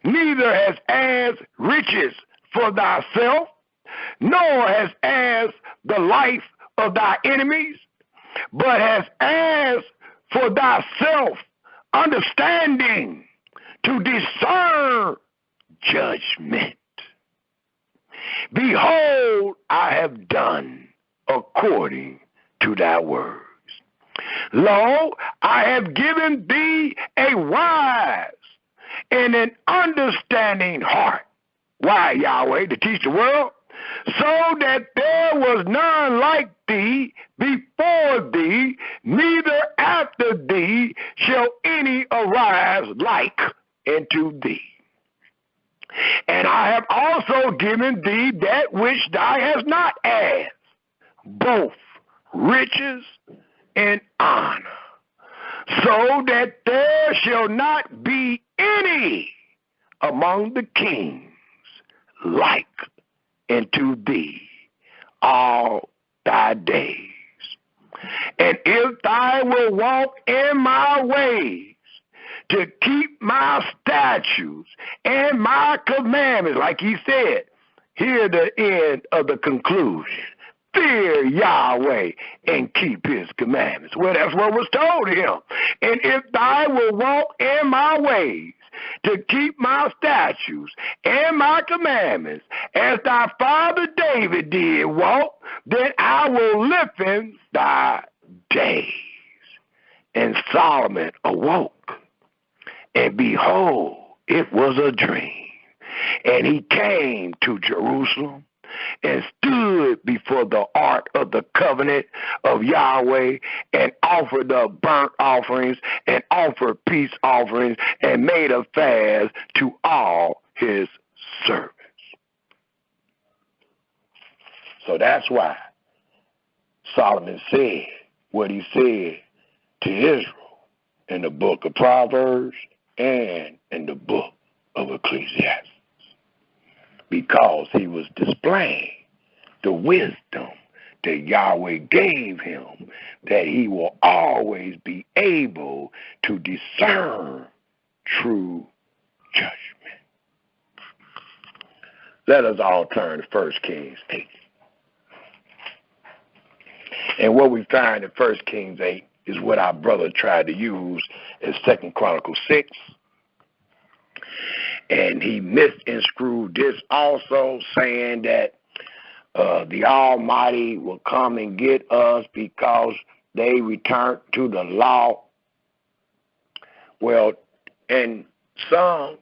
neither hast asked riches for thyself, nor hast asked the life of thy enemies, but hast asked for thyself understanding to discern judgment. Behold, I have done according to thy words. Lo, I have given thee a wise and an understanding heart." Why, Yahweh? To teach the world? "So that there was none like thee before thee, neither after thee shall any arise like unto thee. And I have also given thee that which thou hast not asked, both riches and honor, so that there shall not be any among the kings like unto thee all thy days. And if thou wilt walk in my ways, to keep my statutes and my commandments," like he said, hear the end of the conclusion, "fear Yahweh and keep his commandments." Well, that's what was told to him. "And if thou wilt walk in my ways, to keep my statutes and my commandments, as thy father David did walk, then I will lengthen thy days, And Solomon awoke, and behold, it was a dream. And he came to Jerusalem and stood before the ark of the covenant of Yahweh and offered up burnt offerings and offered peace offerings and made a fast to all his servants. So that's why Solomon said what he said to Israel in the book of Proverbs and in the book of Ecclesiastes, because he was displaying the wisdom that Yahweh gave him, that he will always be able to discern true judgment. Let us all turn to 1 Kings 8. And what we find in 1 Kings 8 is what our brother tried to use in 2 Chronicles 6. And he misconstrued this also, saying that the Almighty will come and get us because they returned to the law. Well, in 1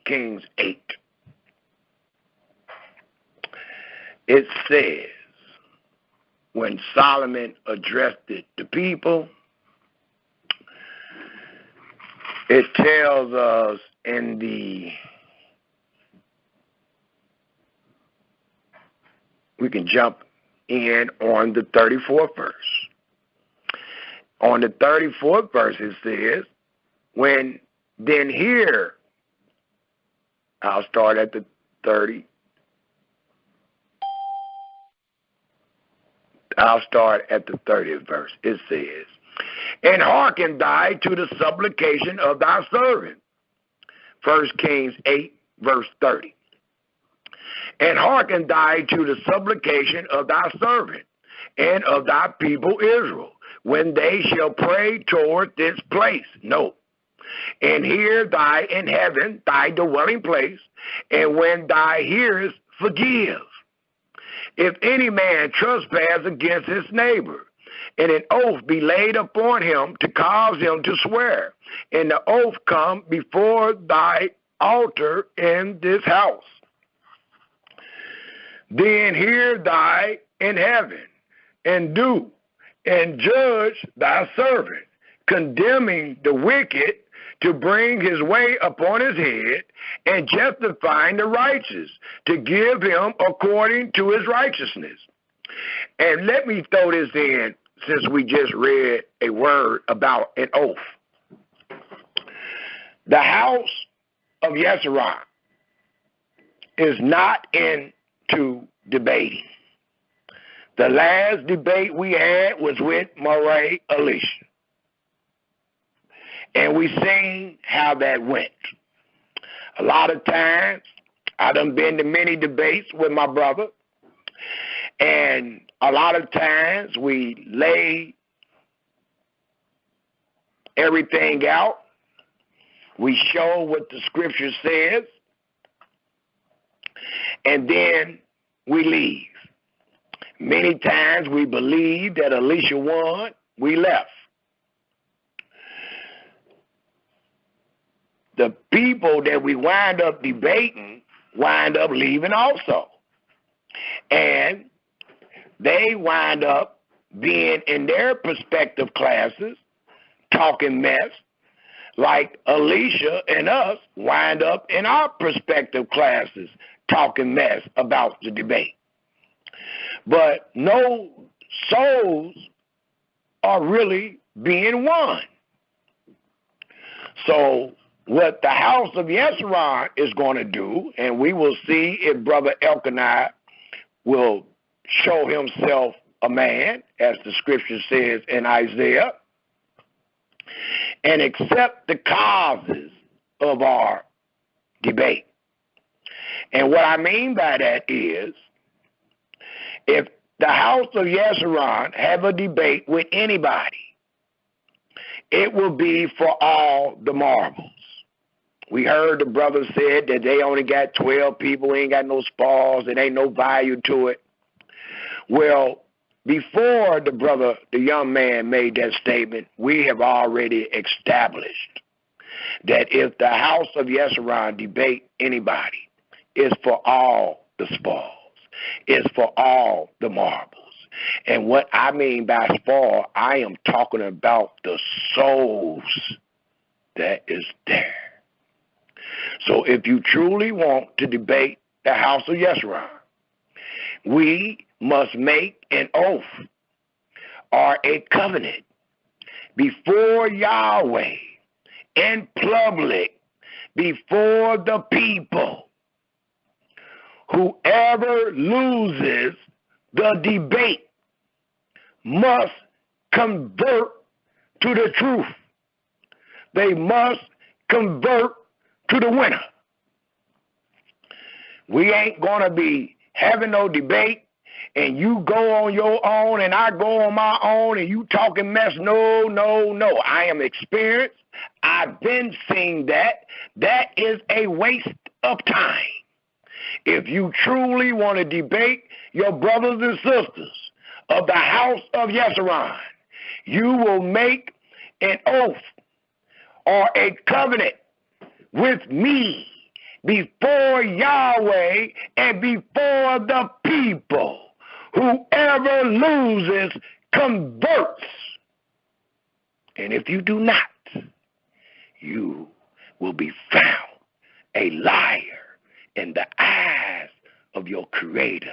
Kings 8, it says, when Solomon addressed it to people, it tells us in we can jump in on the 34th verse. On the 34th verse it says, I'll start at the 30. I'll start at the 30th verse. It says, and hearken thy to the supplication of thy servant. 1 Kings 8, verse 30. And hearken thy to the supplication of thy servant and of thy people Israel, when they shall pray toward this place. Note, and hear thy in heaven thy dwelling place, and when thou hearest, forgive. If any man trespass against his neighbor, and an oath be laid upon him to cause him to swear, and the oath come before thy altar in this house, then hear thy in heaven, and do, and judge thy servant, condemning the wicked to bring his way upon his head, and justifying the righteous, to give him according to his righteousness. And let me throw this in, since we just read a word about an oath. The house of Yeshurun is not into debating. The last debate we had was with Moray Alicia. And we seen how that went. A lot of times, I done been to many debates with my brother, and a lot of times we lay everything out. We show what the scripture says, and then we leave. Many times we believe that Alicia won, we left. The people that we wind up debating wind up leaving also. And they wind up being in their perspective classes, talking mess, like Alicia and us wind up in our perspective classes, talking mess about the debate. But no souls are really being won. So what the house of Yeshurun is going to do, and we will see if Brother Elkanah will show himself a man, as the scripture says in Isaiah, and accept the causes of our debate. And what I mean by that is, if the house of Yeshurun have a debate with anybody, it will be for all the marbles. We heard the brother said that they only got 12 people, ain't got no spoils, it ain't no value to it. Well, before the young man made that statement, we have already established that if the house of Yeshurun debate anybody, it's for all the spoils. It's for all the marbles. And what I mean by spoil, I am talking about the souls that is there. So if you truly want to debate the house of Yeshurun, we must make an oath or a covenant before Yahweh in public, before the people. Whoever loses the debate must convert to the truth. They must convert to the winner. We ain't going to be having no debate and you go on your own and I go on my own and you talking mess. No, no, no. I am experienced. I've been seeing that. That is a waste of time. If you truly want to debate your brothers and sisters of the house of Yeshurun, you will make an oath or a covenant with me before Yahweh and before the people. Whoever loses converts. And if you do not, you will be found a liar in the eyes of your Creator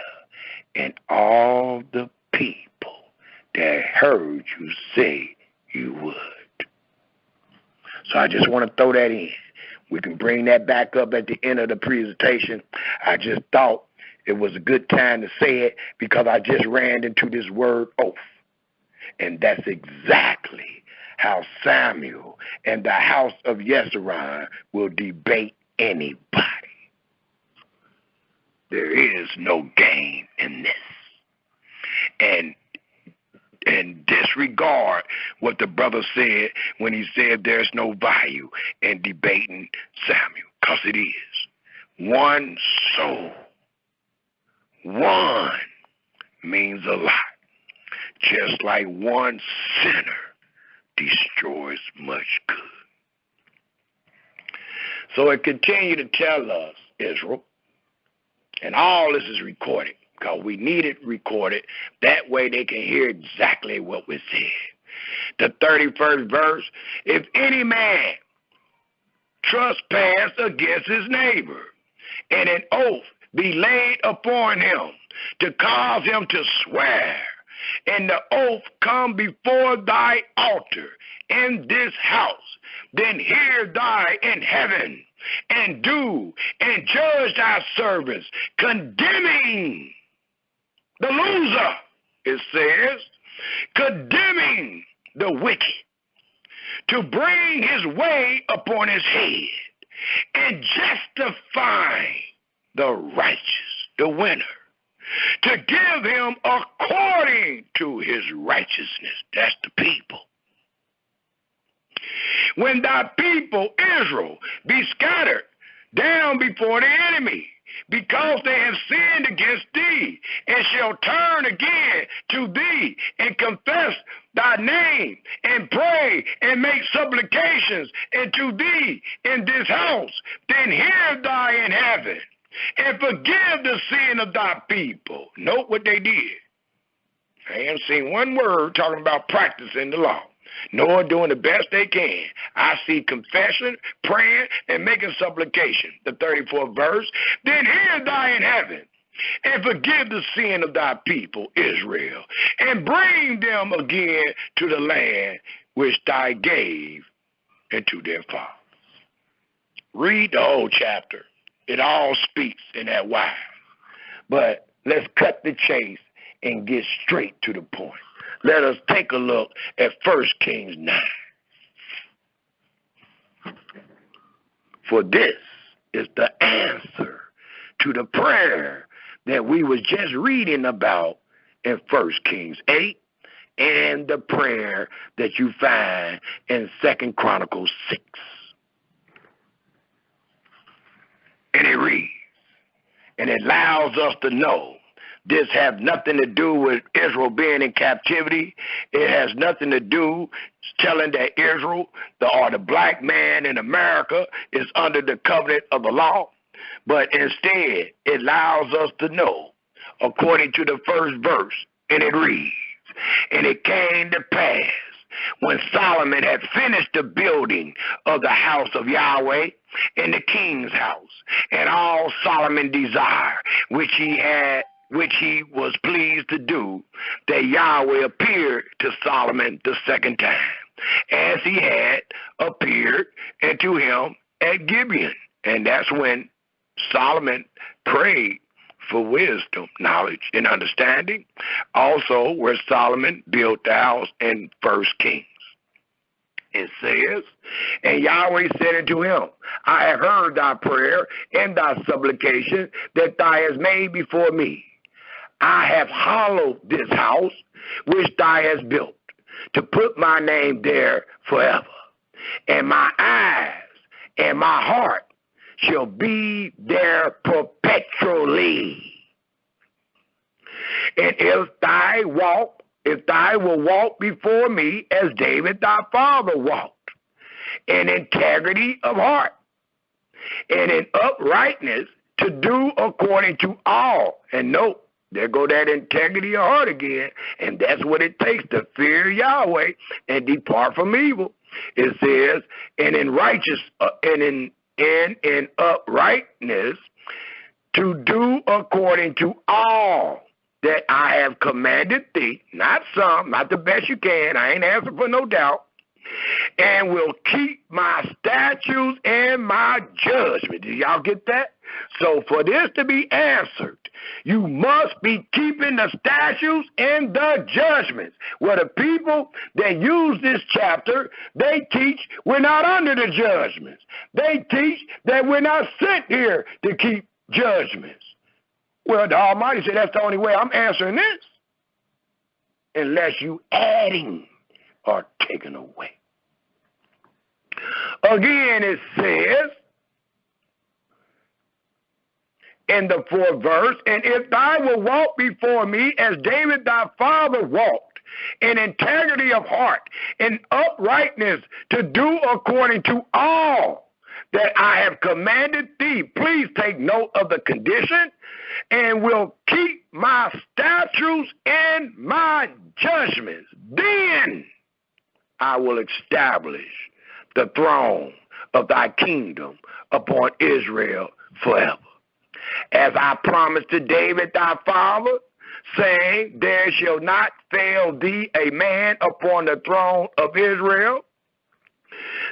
and all the people that heard you say you would. So I just want to throw that in. We can bring that back up at the end of the presentation. I just thought it was a good time to say it because I just ran into this word oath. And that's exactly how Samuel and the house of Yeshurun will debate anybody. There is no game in this. And disregard what the brother said when he said there's no value in debating Samuel, because it is. One soul, one means a lot. Just like one sinner destroys much good. So it continued to tell us, Israel, and all this is recorded, because we need it recorded. That way they can hear exactly what we said. The 31st verse, if any man trespass against his neighbor, and an oath be laid upon him to cause him to swear, and the oath come before thy altar in this house, then hear thy in heaven, and do and judge thy servants, condemning the loser, it says, condemning the wicked, to bring his way upon his head, and justifying the righteous, the winner, to give him according to his righteousness. That's the people. When thy people, Israel, be scattered down before the enemy, because they have sinned against thee, and shall turn again to thee, and confess thy name, and pray, and make supplications unto thee in this house, then hear thy in heaven, and forgive the sin of thy people. Note what they did. I haven't seen one word talking about practicing the law, nor doing the best they can. I see confession, praying, and making supplication. The 34th verse, then hear thy in heaven, and forgive the sin of thy people, Israel, and bring them again to the land which thou gave into their fathers. Read the whole chapter. It all speaks in that wise. But let's cut the chase and get straight to the point. Let us take a look at 1 Kings 9. For this is the answer to the prayer that we was just reading about in 1 Kings 8 and the prayer that you find in 2 Chronicles 6. And it reads, and it allows us to know This has nothing to do with Israel being in captivity. It has nothing to do telling that Israel or the black man in America is under the covenant of the law. But instead, it allows us to know, according to the first verse, and it reads, "And it came to pass, when Solomon had finished the building of the house of Yahweh and the king's house, and all Solomon desired, which he was pleased to do, that Yahweh appeared to Solomon the second time, as he had appeared unto him at Gibeon." And that's when Solomon prayed for wisdom, knowledge, and understanding. Also, where Solomon built the house in 1 Kings. It says, "And Yahweh said unto him, I have heard thy prayer and thy supplication that thou hast made before me. I have hallowed this house which thou hast built, to put my name there forever. And my eyes and my heart shall be there perpetually. And if thou will walk before me as David thy father walked, in integrity of heart, and in uprightness, to do according to all." And note, there go that integrity of heart again, and that's what it takes to fear Yahweh and depart from evil. It says, "And in righteous and in uprightness, to do according to all that I have commanded thee," not some, not the best you can, I ain't asking for no doubt, "and will keep my statutes and my judgment." Do y'all get that? So for this to be answered, you must be keeping the statutes and the judgments. Well, the people that use this chapter, they teach we're not under the judgments. They teach that we're not sent here to keep judgments. Well, the Almighty said that's the only way I'm answering this, unless you adding or taking away. Again, it says in the 4th verse, "And if thou wilt walk before me as David thy father walked, in integrity of heart, in uprightness, to do according to all that I have commanded thee," please take note of the condition, "and will keep my statutes and my judgments, then I will establish the throne of thy kingdom upon Israel forever. As I promised to David thy father, saying, there shall not fail thee a man upon the throne of Israel."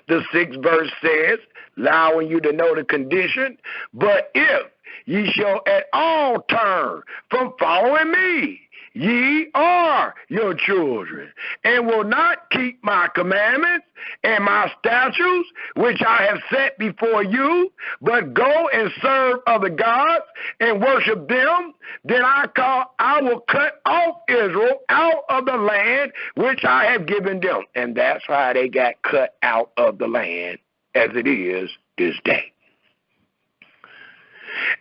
The 6th verse says, allowing you to know the condition, "But if ye shall at all turn from following me, ye are your children, and will not keep my commandments and my statutes, which I have set before you, but go and serve other gods and worship them, then I will cut off Israel out of the land which I have given them." And that's why they got cut out of the land as it is this day.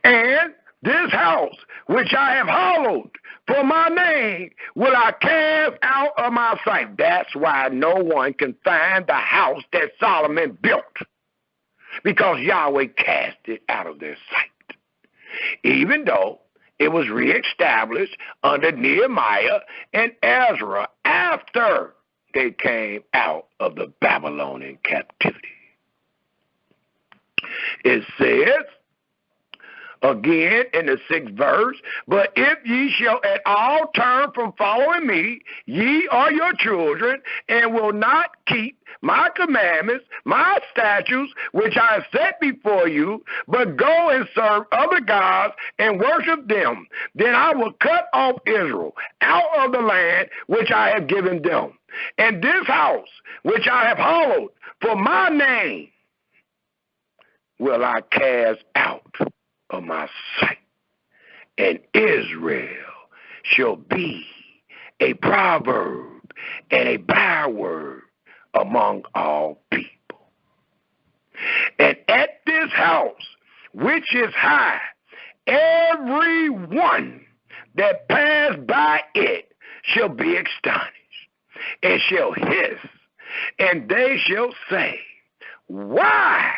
"And this house which I have hallowed for my name will I cast out of my sight." That's why no one can find the house that Solomon built, because Yahweh cast it out of their sight, even though it was reestablished under Nehemiah and Ezra after they came out of the Babylonian captivity. It says, again in the 6th verse, "But if ye shall at all turn from following me, ye are your children, and will not keep my commandments, my statutes, which I have set before you, but go and serve other gods and worship them, then I will cut off Israel out of the land which I have given them. And this house which I have hallowed for my name will I cast out of my sight, and Israel shall be a proverb and a byword among all people. And at this house which is high, every one that pass by it shall be astonished, and shall hiss, and they shall say, why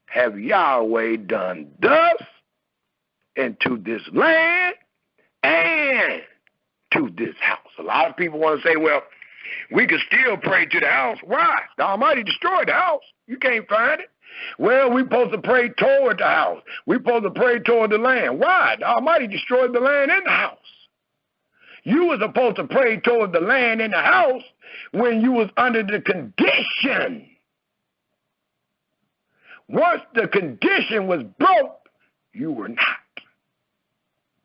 have Yahweh done thus into this land and to this house? A lot of people want to say, well, we can still pray to the house. Why? The Almighty destroyed the house. You can't find it. Well, we're supposed to pray toward the house. We're supposed to pray toward the land. Why? The Almighty destroyed the land and the house. You were supposed to pray toward the land and the house when you was under the condition. Once the condition was broke, you were not.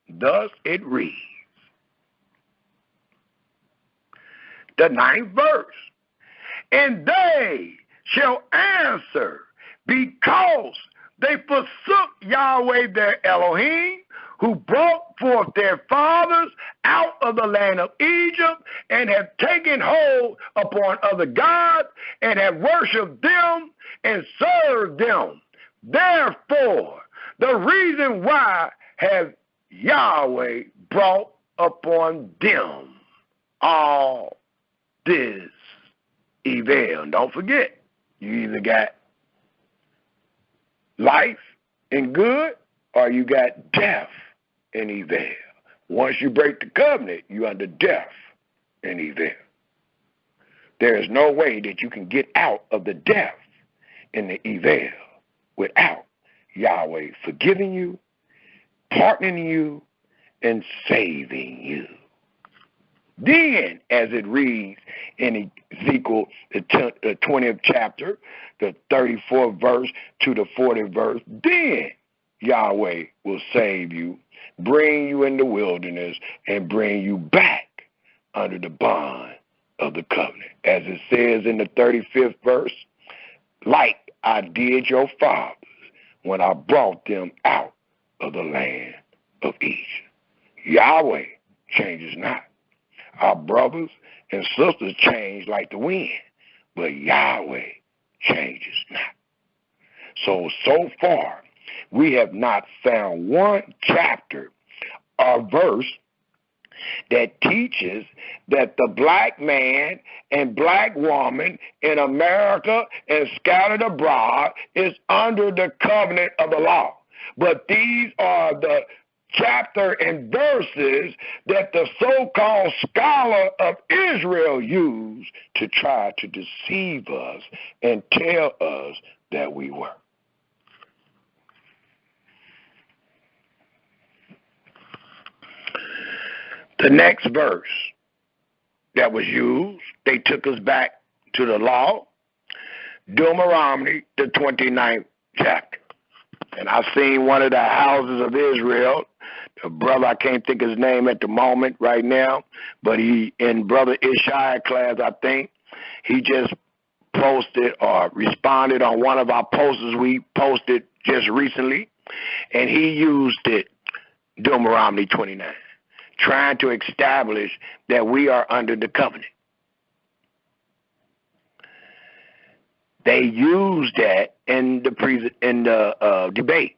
Thus it reads. The 9th verse. And they shall answer, because they forsook Yahweh their Elohim, who brought forth their fathers out of the land of Egypt, and have taken hold upon other gods, and have worshipped them and served them. Therefore, the reason why have Yahweh brought upon them all this evil. Don't forget, you either got life and good, or you got death and evil. Once you break the covenant, you're under death and evil. There is no way that you can get out of the death and the evil without Yahweh forgiving you, pardoning you, and saving you. Then, as it reads in Ezekiel, the 20th chapter, the 34th verse to the 40th verse, then Yahweh will save you, bring you in the wilderness, and bring you back under the bond of the covenant. As it says in the 35th verse, like I did your fathers when I brought them out of the land of Egypt. Yahweh changes not. Our brothers and sisters change like the wind, but Yahweh changes not. So far, we have not found one chapter or verse that teaches that the black man and black woman in America and scattered abroad is under the covenant of the law. But these are the chapter and verses that the so-called scholar of Israel used to try to deceive us and tell us that we were. The next verse that was used, they took us back to the law, Deuteronomy, the 29th chapter. And I've seen one of the houses of Israel, a brother, I can't think his name at the moment right now, but he, in Brother Ishai class, I think, he just posted or responded on one of our posters we posted just recently, and he used it, Deuteronomy 29, trying to establish that we are under the covenant. They used that in the debate.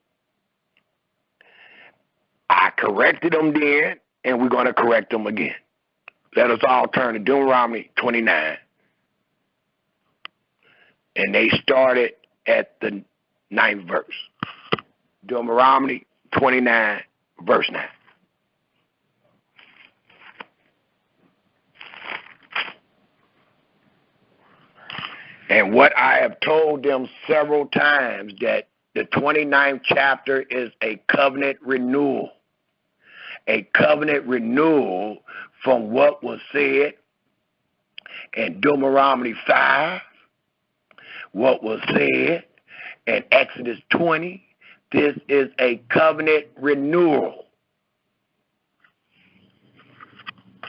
I corrected them then, and we're going to correct them again. Let us all turn to Deuteronomy 29. And they started at the 9th verse. Deuteronomy 29, verse 9. And what I have told them several times, that the 29th chapter is a covenant renewal. A covenant renewal from what was said in Deuteronomy 5, what was said in Exodus 20. This is a covenant renewal.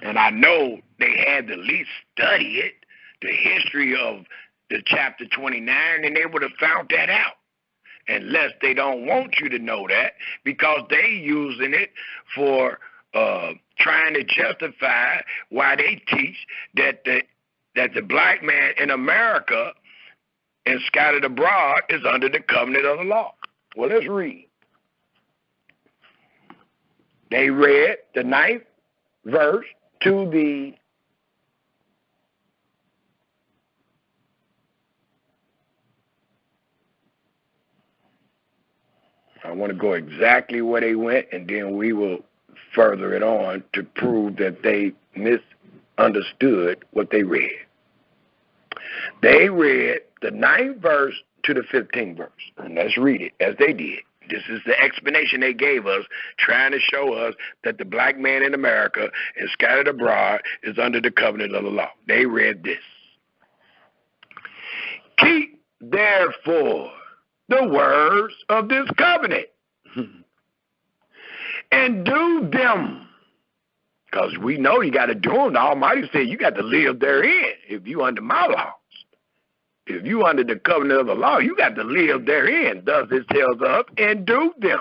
And I know they had to at least study it, the history of the chapter 29, and they would have found that out. Unless they don't want you to know that, because they using it for trying to justify why they teach that the black man in America and scattered abroad is under the covenant of the law. Well, let's read. They read the 9th verse to the I want to go exactly where they went, and then we will further it on to prove that they misunderstood what they read. They read the 9th verse to the 15th verse. And let's read it as they did. This is the explanation they gave us, trying to show us that the black man in America and scattered abroad is under the covenant of the law. They read this. Keep, therefore, the words of this covenant and do them. Because we know you got to do them. The Almighty said you got to live therein if you under my laws. If you under the covenant of the law, you got to live therein. Thus it tells us, and do them,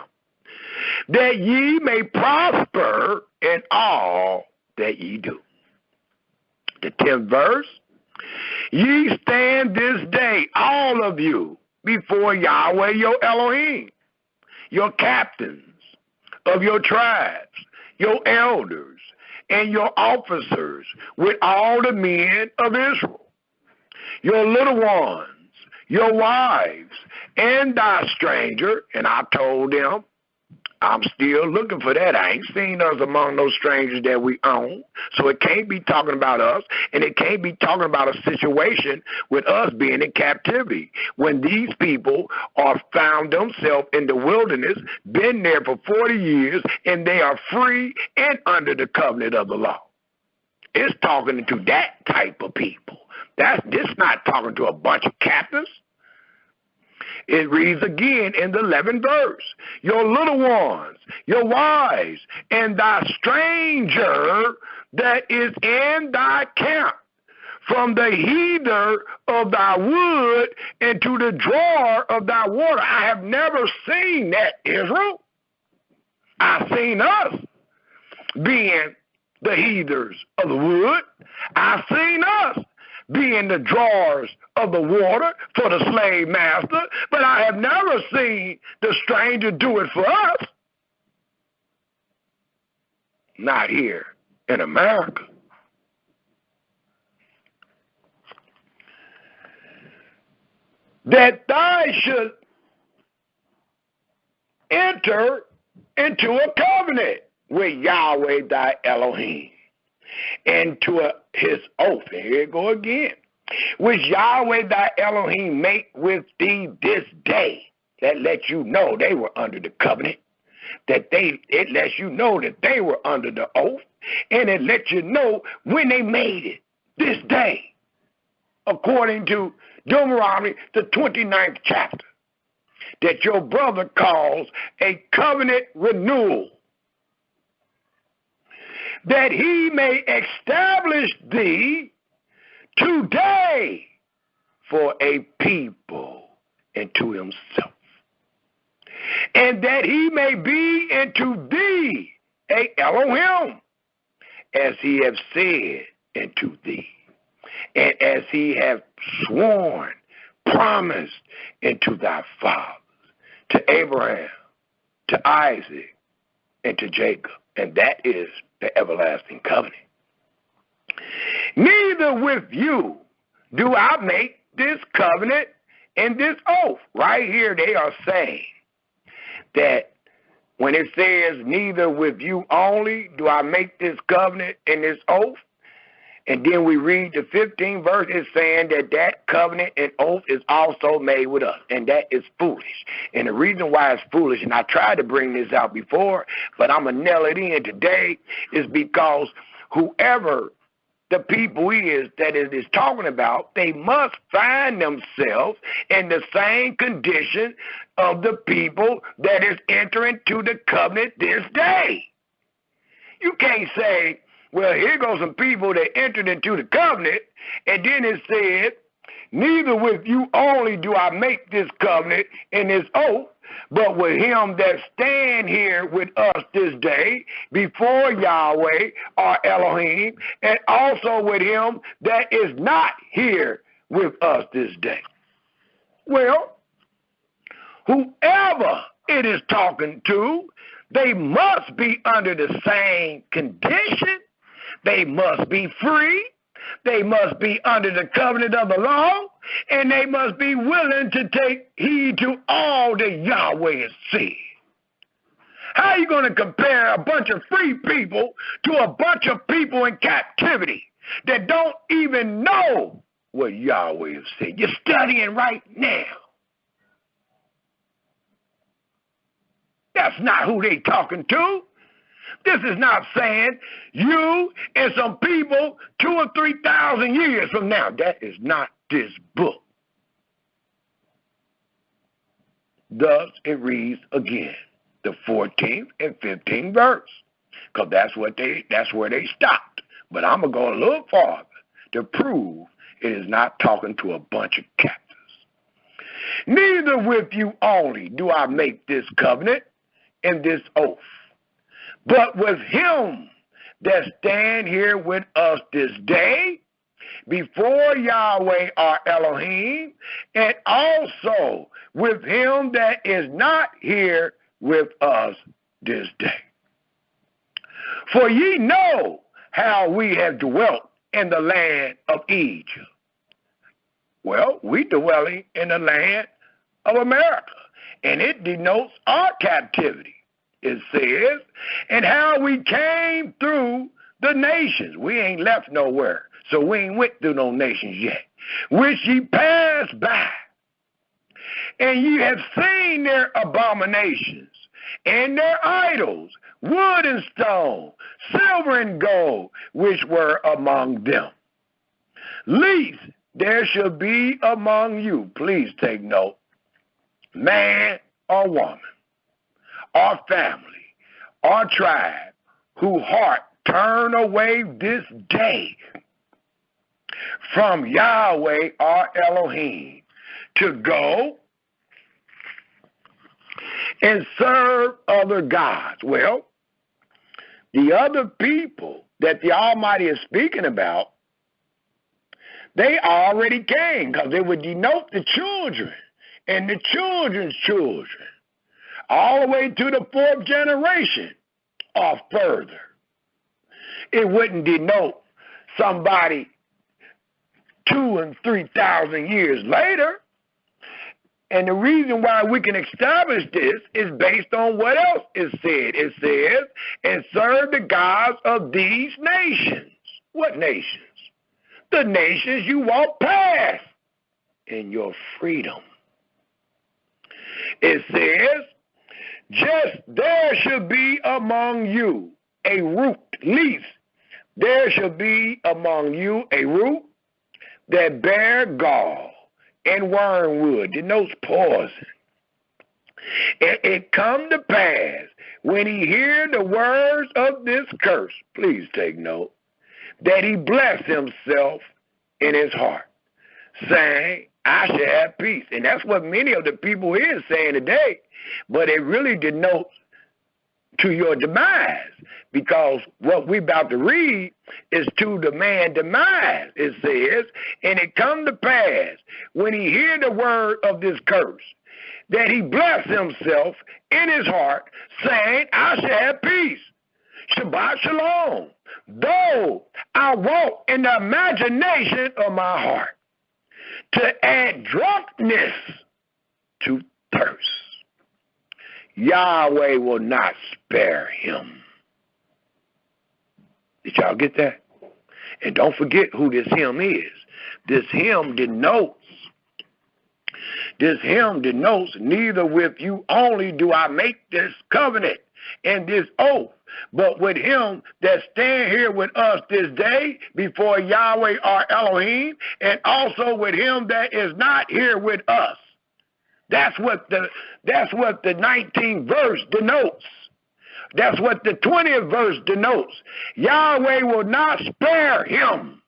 that ye may prosper in all that ye do. The 10th verse, ye stand this day, all of you, before Yahweh your Elohim, your captains of your tribes, your elders, and your officers, with all the men of Israel, your little ones, your wives, and thy stranger. And I told them, I'm still looking for that. I ain't seen us among those strangers that we own. So it can't be talking about us, and it can't be talking about a situation with us being in captivity. When these people are found themselves in the wilderness, been there for 40 years, and they are free and under the covenant of the law. It's talking to that type of people. This not talking to a bunch of captives. It reads again in the 11th verse, your little ones, your wives, and thy stranger that is in thy camp, from the heather of thy wood and to the drawer of thy water. I have never seen that, Israel. I've seen us being the heathers of the wood. I've seen us being the drawers of the water for the slave master, but I have never seen the stranger do it for us. Not here in America. That thou should enter into a covenant with Yahweh thy Elohim, and to his oath, and here it go again, which Yahweh thy Elohim make with thee this day. That lets you know they were under the covenant. It lets you know that they were under the oath, and it lets you know when they made it, this day, according to Deuteronomy, the 29th chapter, that your brother calls a covenant renewal, that he may establish thee today for a people unto himself, and that he may be unto thee a Elohim, as he have said unto thee, and as he hath sworn, promised unto thy fathers, to Abraham, to Isaac, and to Jacob. And that is the everlasting covenant. Neither with you do I make this covenant and this oath. Right here they are saying that when it says neither with you only do I make this covenant and this oath, and then we read the 15th verse, it's saying that that covenant and oath is also made with us, and that is foolish. And the reason why it's foolish, and I tried to bring this out before, but I'm going to nail it in today, is because whoever the people is that it is talking about, they must find themselves in the same condition of the people that is entering to the covenant this day. You can't say, well, here goes some people that entered into the covenant, and then it said, neither with you only do I make this covenant and this oath, but with him that stand here with us this day before Yahweh, our Elohim, and also with him that is not here with us this day. Well, whoever it is talking to, They must be under the same condition. They must be free. They must be under the covenant of the law. And they must be willing to take heed to all that Yahweh has said. How are you going to compare a bunch of free people to a bunch of people in captivity that don't even know what Yahweh has said? You're studying right now. That's not who they talking to. This is not saying you and some people 2,000 or 3,000 years from now. That is not this book. Thus, it reads again, the 14th and 15th verse, because that's where they stopped. But I'm going to go a little farther to prove it is not talking to a bunch of captives. Neither with you only do I make this covenant and this oath, but with him that stand here with us this day before Yahweh our Elohim, and also with him that is not here with us this day. For ye know how we have dwelt in the land of Egypt. Well, we dwelling in the land of America, and it denotes our captivity. It says, and how we came through the nations. We ain't left nowhere, so we ain't went through no nations yet. Which ye passed by, and ye have seen their abominations, and their idols, wood and stone, silver and gold, which were among them. Least there shall be among you, please take note, man or woman, or family, or tribe, whose heart turn away this day from Yahweh our Elohim to go and serve other gods. Well, the other people that the Almighty is speaking about, they already came, because they would denote the children and the children's children, all the way to the fourth generation or further. It wouldn't denote somebody 2,000 and 3,000 years later. And the reason why we can establish this is based on what else is said. It says, and serve the gods of these nations. What nations? The nations you walk past in your freedom. It says, just there should be among you a root, least there should be among you a root that bear gall and wormwood, denotes poison. It come to pass when he hear the words of this curse, please take note, that he bless himself in his heart, saying, I shall have peace. And that's what many of the people is saying today, but it really denotes to your demise, because what we about to read is to the man's demise. It says, and it come to pass when he hear the word of this curse, that he bless himself in his heart, saying, I shall have peace. Shabbat shalom. Though I walk in the imagination of my heart, to add drunkenness to thirst, Yahweh will not spare him. Did y'all get that? And don't forget who this him is. This him denotes, neither with you only do I make this covenant and this oath, but with him that stand here with us this day before Yahweh our Elohim, and also with him that is not here with us. That's what the 19th verse denotes. That's what the 20th verse denotes. Yahweh will not spare him.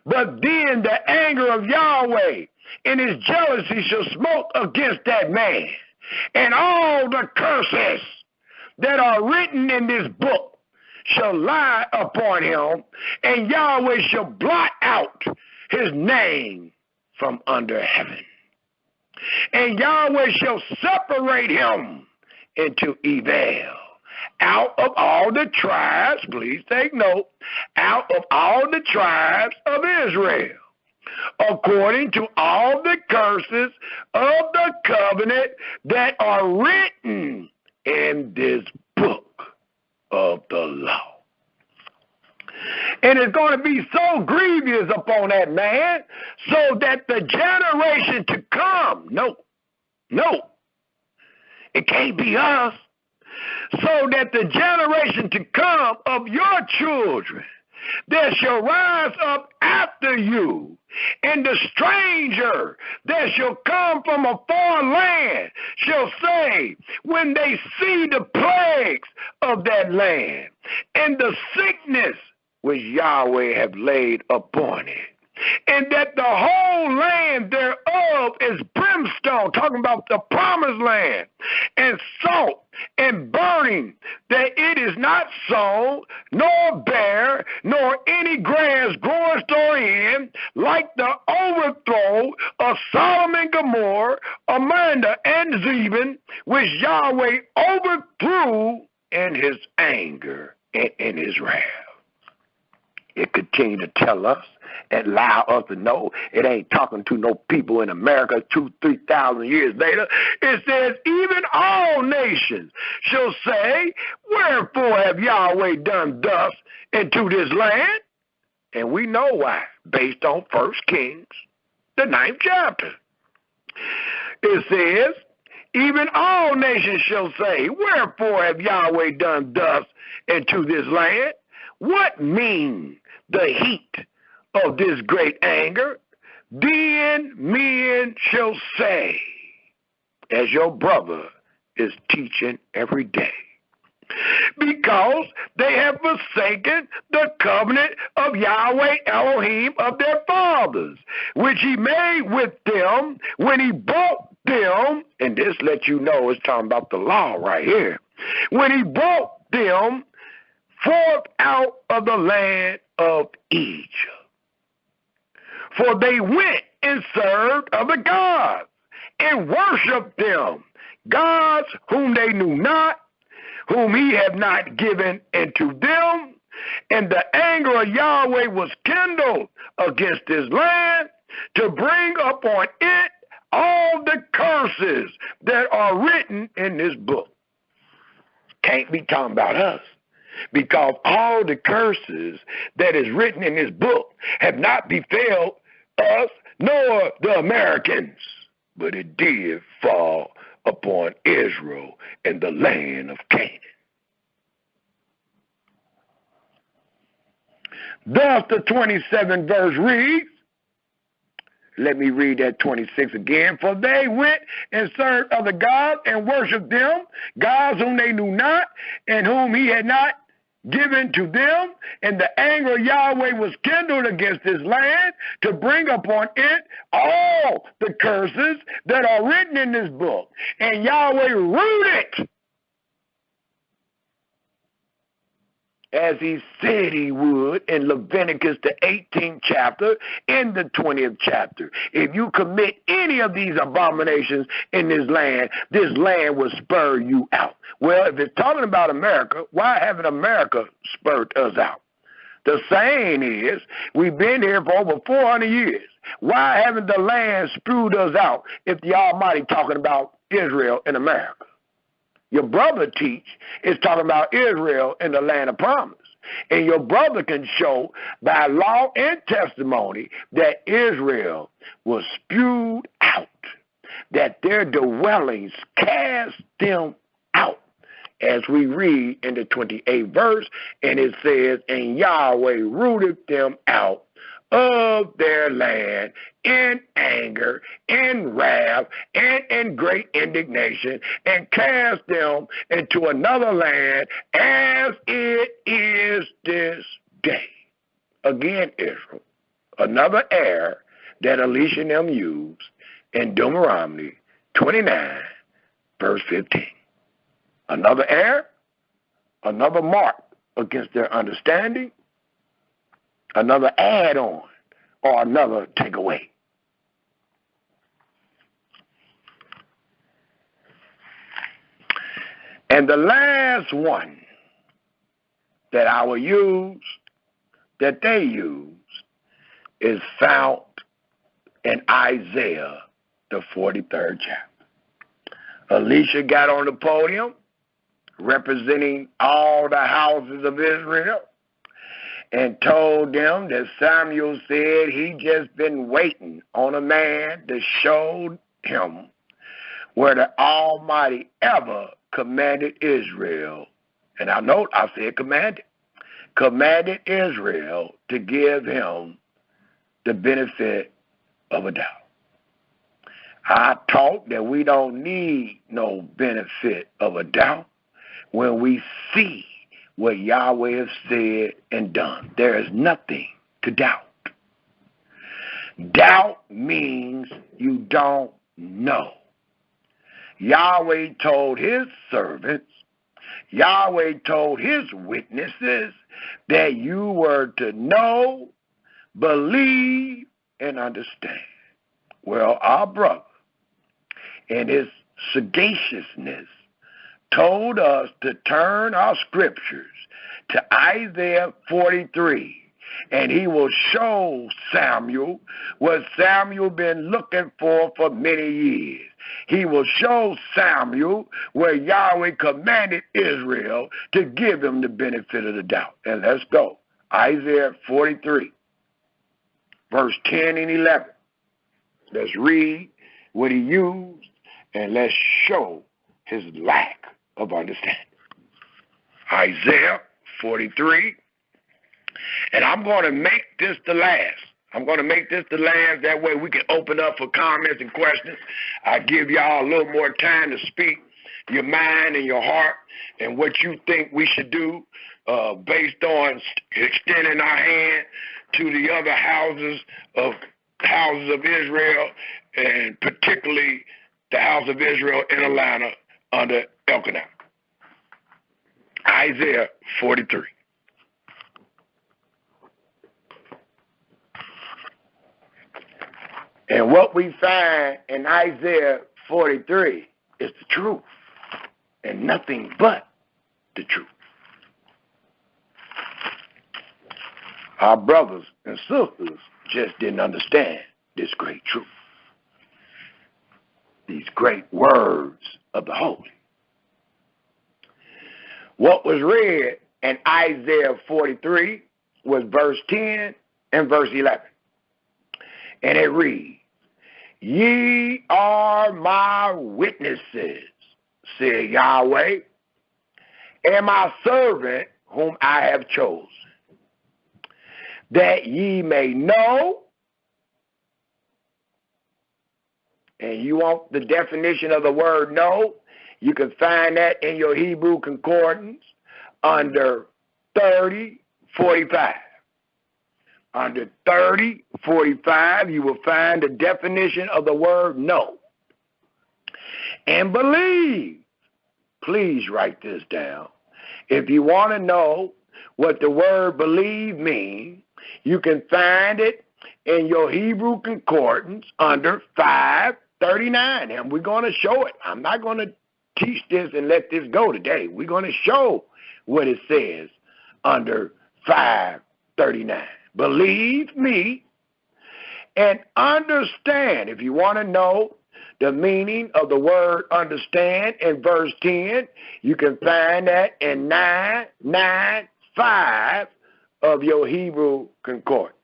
But then the anger of Yahweh in his jealousy shall smoke against that man. And all the curses that are written in this book shall lie upon him, and Yahweh shall blot out his name from under heaven. And Yahweh shall separate him into evil. Out of all the tribes, please take note, out of all the tribes of Israel, according to all the curses of the covenant that are written in this book of the law. And it's going to be so grievous upon that man, so that the generation to come, no, it can't be us, so that the generation to come of your children that shall rise up after you, and the stranger that shall come from a foreign land shall say, when they see the plagues of that land, and the sickness which Yahweh have laid upon it, and that the whole land thereof is brimstone, talking about the promised land, and salt and burning, that it is not sown, nor bare, nor any grass groweth therein, like the overthrow of Sodom and Gomorrah, Amanda and Zebon, which Yahweh overthrew in his anger and in his wrath. It continued to tell us and allow us to know it ain't talking to no people in America 2,000-3,000 years later. It says, even all nations shall say, wherefore have Yahweh done thus into this land? And we know why, based on 1 Kings, the 9th chapter. It says, even all nations shall say, wherefore have Yahweh done thus into this land? What mean the heat of this great anger? Then men shall say, as your brother is teaching every day, because they have forsaken the covenant of Yahweh Elohim of their fathers, which he made with them when he brought them, and this lets you know it's talking about the law right here, when he brought them forth out of the land of Egypt. For they went and served other gods, and worshipped them, gods whom they knew not, whom he had not given unto them. And the anger of Yahweh was kindled against this land, to bring upon it all the curses that are written in this book. Can't be talking about us, because all the curses that is written in this book have not befell us nor the Americans, but it did fall upon Israel and the land of Canaan. Thus the 27th verse reads, let me read that 26 again. For they went and served other gods and worshipped them, gods whom they knew not, and whom he had not given to them. And the anger of Yahweh was kindled against this land, to bring upon it all the curses that are written in this book. And Yahweh rooted, as he said he would in Leviticus, the 18th chapter, in the 20th chapter. If you commit any of these abominations in this land will spur you out. Well, if it's talking about America, why haven't America spurred us out? The saying is, we've been here for over 400 years. Why haven't the land spewed us out if the Almighty talking about Israel and America? Your brother teach is talking about Israel in the land of promise. And your brother can show by law and testimony that Israel was spewed out, that their dwellings cast them out. As we read in the 28th verse, and it says, and Yahweh rooted them out of their land in anger, in wrath, and in great indignation, and cast them into another land as it is this day. Again, Israel, another error that Alicia and them used in Deuteronomy 29, verse 15. Another error, another mark against their understanding, another add-on, or another takeaway. And the last one that I will use, that they use, is found in Isaiah, the 43rd chapter. Alicia got on the podium representing all the houses of Israel and told them that Samuel said he just been waiting on a man to show him where the Almighty ever commanded Israel. And I note I said commanded Israel to give him the benefit of a doubt. I taught that we don't need no benefit of a doubt when we see what Yahweh has said and done. There is nothing to doubt. Doubt means you don't know. Yahweh told his servants, Yahweh told his witnesses that you were to know, believe, and understand. Well, our brother, in his sagaciousness, told us to turn our scriptures to Isaiah 43, and he will show Samuel what Samuel been looking for many years. He will show Samuel where Yahweh commanded Israel to give him the benefit of the doubt. And let's go. Isaiah 43, verse 10 and 11. Let's read what he used, and let's show his lack of understanding. Isaiah 43, and I'm going to make this the last. That way we can open up for comments and questions. I give y'all a little more time to speak your mind and your heart and what you think we should do based on extending our hand to the other houses of Israel, and particularly the house of Israel in Atlanta under Elkanah. Isaiah 43. And what we find in Isaiah 43 is the truth, and nothing but the truth. Our brothers and sisters just didn't understand this great truth, these great words of the Holy. What was read in Isaiah 43 was verse 10 and verse 11. And it reads, "Ye are my witnesses, said Yahweh, and my servant whom I have chosen, that ye may know." And you want the definition of the word know? You can find that in your Hebrew concordance under 3045. Under 3045, you will find the definition of the word know. And believe. Please write this down. If you want to know what the word believe means, you can find it in your Hebrew concordance under 539. And we're going to show it. I'm not going to teach this and let this go today. We're going to show what it says under 539. Believe me and understand. If you want to know the meaning of the word understand in verse 10, you can find that in 995 of your Hebrew concordance.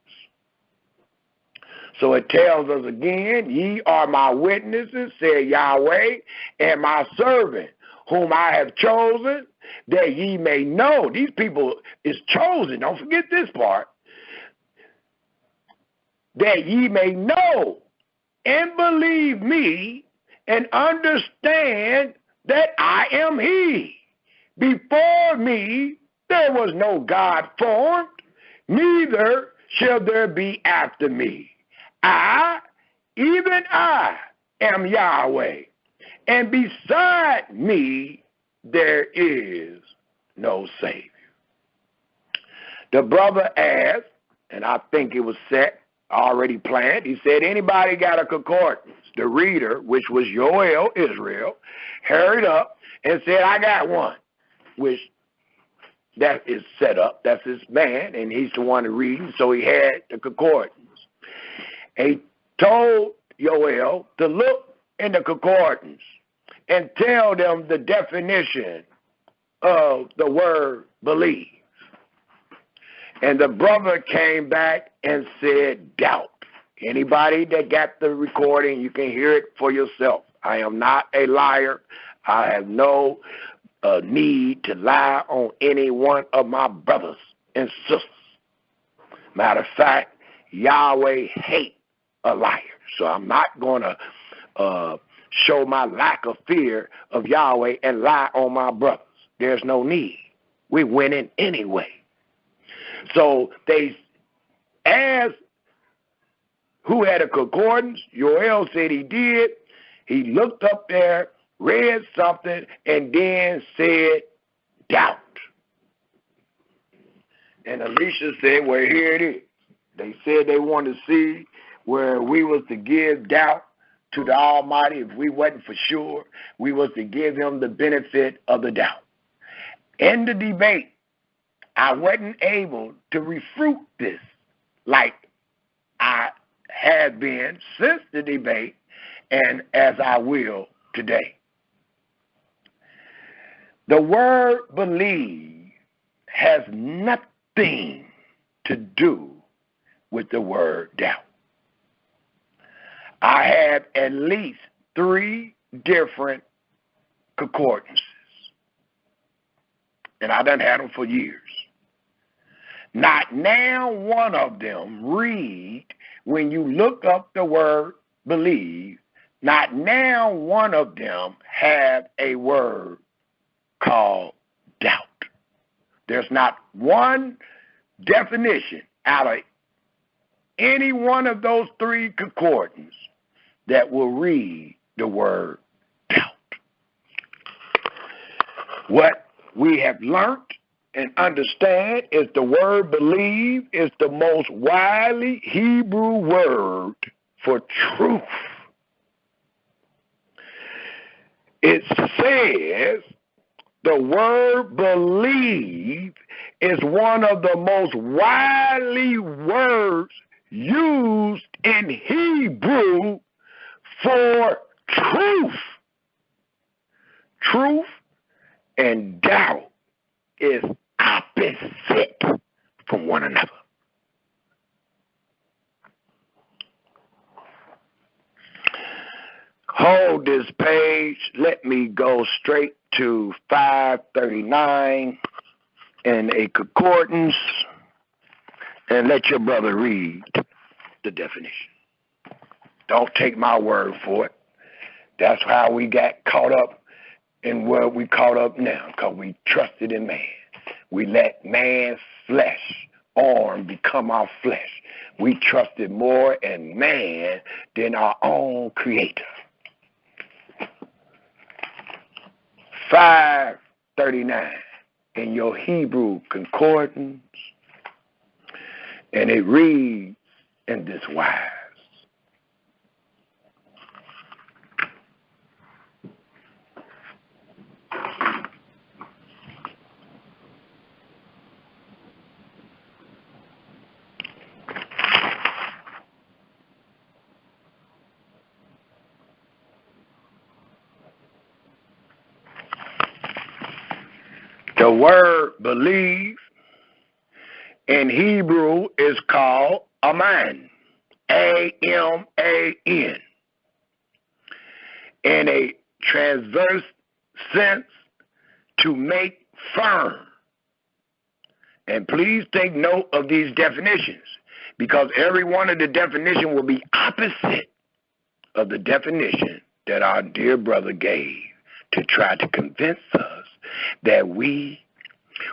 So it tells us again, ye are my witnesses, said Yahweh, and my servant, whom I have chosen, that ye may know. These people is chosen. Don't forget this part. That ye may know and believe me and understand that I am he. Before me there was no God formed, neither shall there be after me. I, even I, am Yahweh, and beside me there is no Savior. The brother asked, and I think it was set, already planned, he said, anybody got a concordance? the reader, which was Yoel, Israel, hurried up and said, I got one, which that is set up. That's his man, and he's the one reading, so he had the concordance. And he told Yoel to look in the concordance and tell them the definition of the word believe. And the brother came back and said doubt. Anybody that got the recording, you can hear it for yourself. I am not a liar. I have no need to lie on any one of my brothers and sisters. Matter of fact, Yahweh hates a liar. So I'm not going to show my lack of fear of Yahweh and lie on my brothers. There's no need. We're winning anyway. So they asked who had a concordance. Yoel said he did. He looked up there, read something, and then said doubt. And Alicia said, well, here it is. They said they wanted to see where we was to give doubt to the Almighty. If we wasn't for sure, we was to give him the benefit of the doubt. In the debate, I wasn't able to refute this like I have been since the debate and as I will today. The word believe has nothing to do with the word doubt. I have at least 3 different concordances, and I done had them for years. Not now one of them read, when you look up the word believe, not now one of them have a word called doubt. There's not one definition out of any one of those 3 concordance that will read the word doubt. What we have learned and understand is the word believe is the most widely Hebrew word for truth. It says the word believe is one of the most widely words used in Hebrew for truth. Truth and doubt is opposite from one another. Hold this page. Let me go straight to 539 in a concordance and let your brother read the definition. Don't take my word for it. That's how we got caught up in where we caught up now, because we trusted in man. We let man's flesh arm become our flesh. We trusted more in man than our own creator. 539 in your Hebrew concordance, and it reads in this wise. The word believe in Hebrew is called aman, A-M-A-N. In a transverse sense, to make firm. And please take note of these definitions, because every one of the definitions will be opposite of the definition that our dear brother gave to try to convince us that we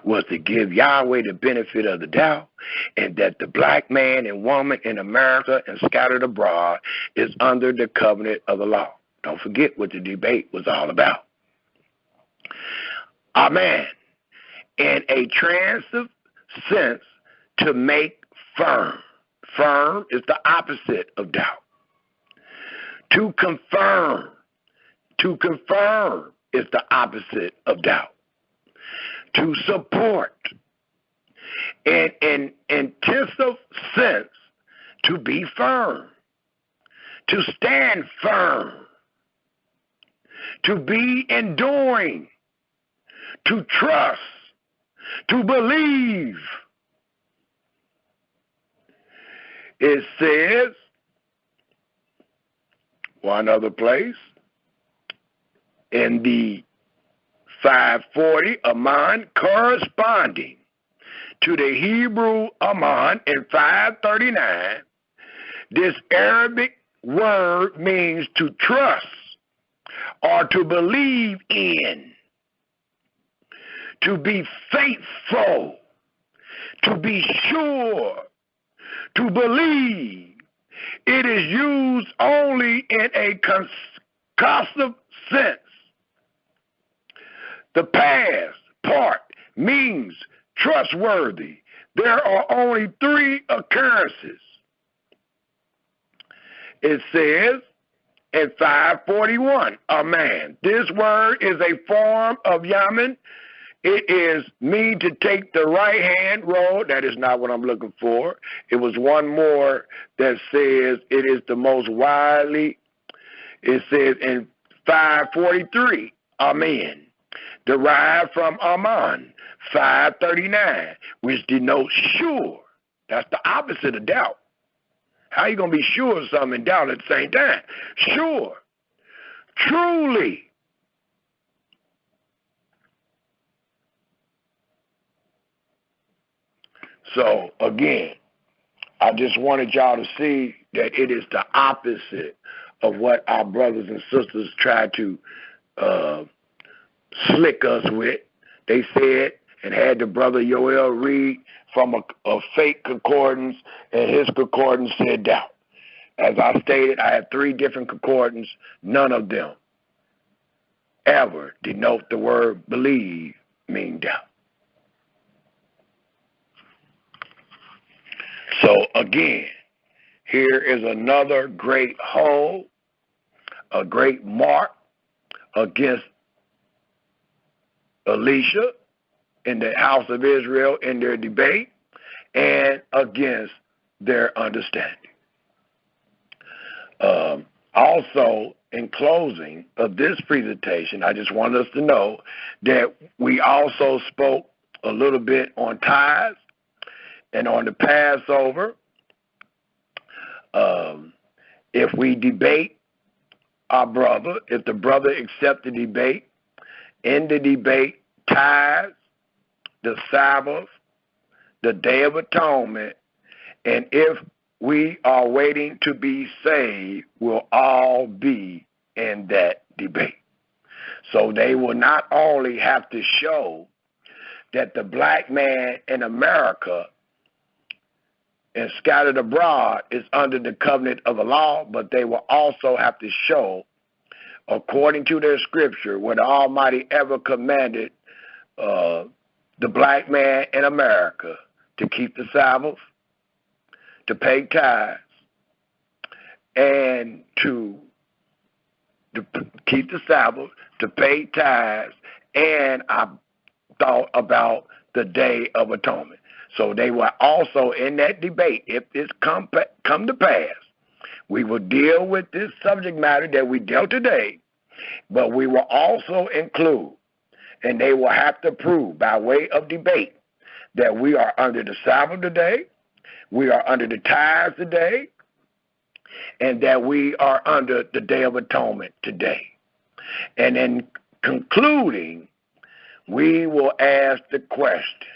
was to give Yahweh the benefit of the doubt, and that the black man and woman in America and scattered abroad is under the covenant of the law. Don't forget what the debate was all about. Amen. In a transitive sense, to make firm. Firm is the opposite of doubt. To confirm. To confirm is the opposite of doubt. To support. In intensive sense, to be firm. To stand firm. To be enduring. To trust. To believe. It says, one other place, in the 540 Aman corresponding to the Hebrew Aman in 539, this Arabic word means to trust or to believe in, to be faithful, to be sure, to believe. It is used only in a concussive sense. The past part means trustworthy. There are only 3 occurrences. It says in 541, a man. This word is a form of Yaman. It is mean to take the right-hand road. That is not what I'm looking for. It was one more that says it is the most widely. It says in 543, Amen, derived from Aman, 539, which denotes sure. That's the opposite of doubt. How are you going to be sure of something and doubt at the same time? Sure. Truly. So, again, I just wanted y'all to see that it is the opposite of what our brothers and sisters try to slick us with. They said, and had the brother Yoel read from a fake concordance, and his concordance said doubt. As I stated, I had 3 different concordance. None of them ever denote the word believe mean doubt. So again, here is another great hole, a great mark against Elisha in the house of Israel in their debate and against their understanding. Also, in closing of this presentation, I just want us to know that we also spoke a little bit on tithes and on the Passover. If we debate our brother, if the brother accepts the debate, in the debate, tithes, the Sabbath, the Day of Atonement, and if we are waiting to be saved, will all be in that debate. So they will not only have to show that the black man in America and scattered abroad is under the covenant of the law, but they will also have to show, according to their scripture, where the Almighty ever commanded the black man in America to keep the Sabbath, to pay tithes, and to keep the Sabbath, to pay tithes, and I thought about the Day of Atonement. So they were also in that debate. If this come to pass, we will deal with this subject matter that we dealt today, but we will also include, and they will have to prove by way of debate, that we are under the Sabbath today, we are under the tithes today, and that we are under the Day of Atonement today. And in concluding, we will ask the question,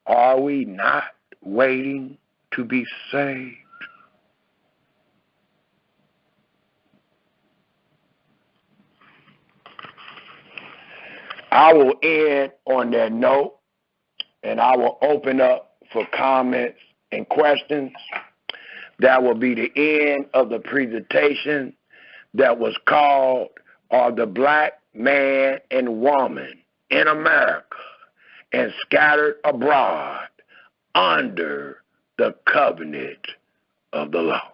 are we not waiting to be saved? I will end on that note, and I will open up for comments and questions. That will be the end of the presentation that was called, Are the Black Man and Woman in America and Scattered Abroad Under the Covenant of the Law?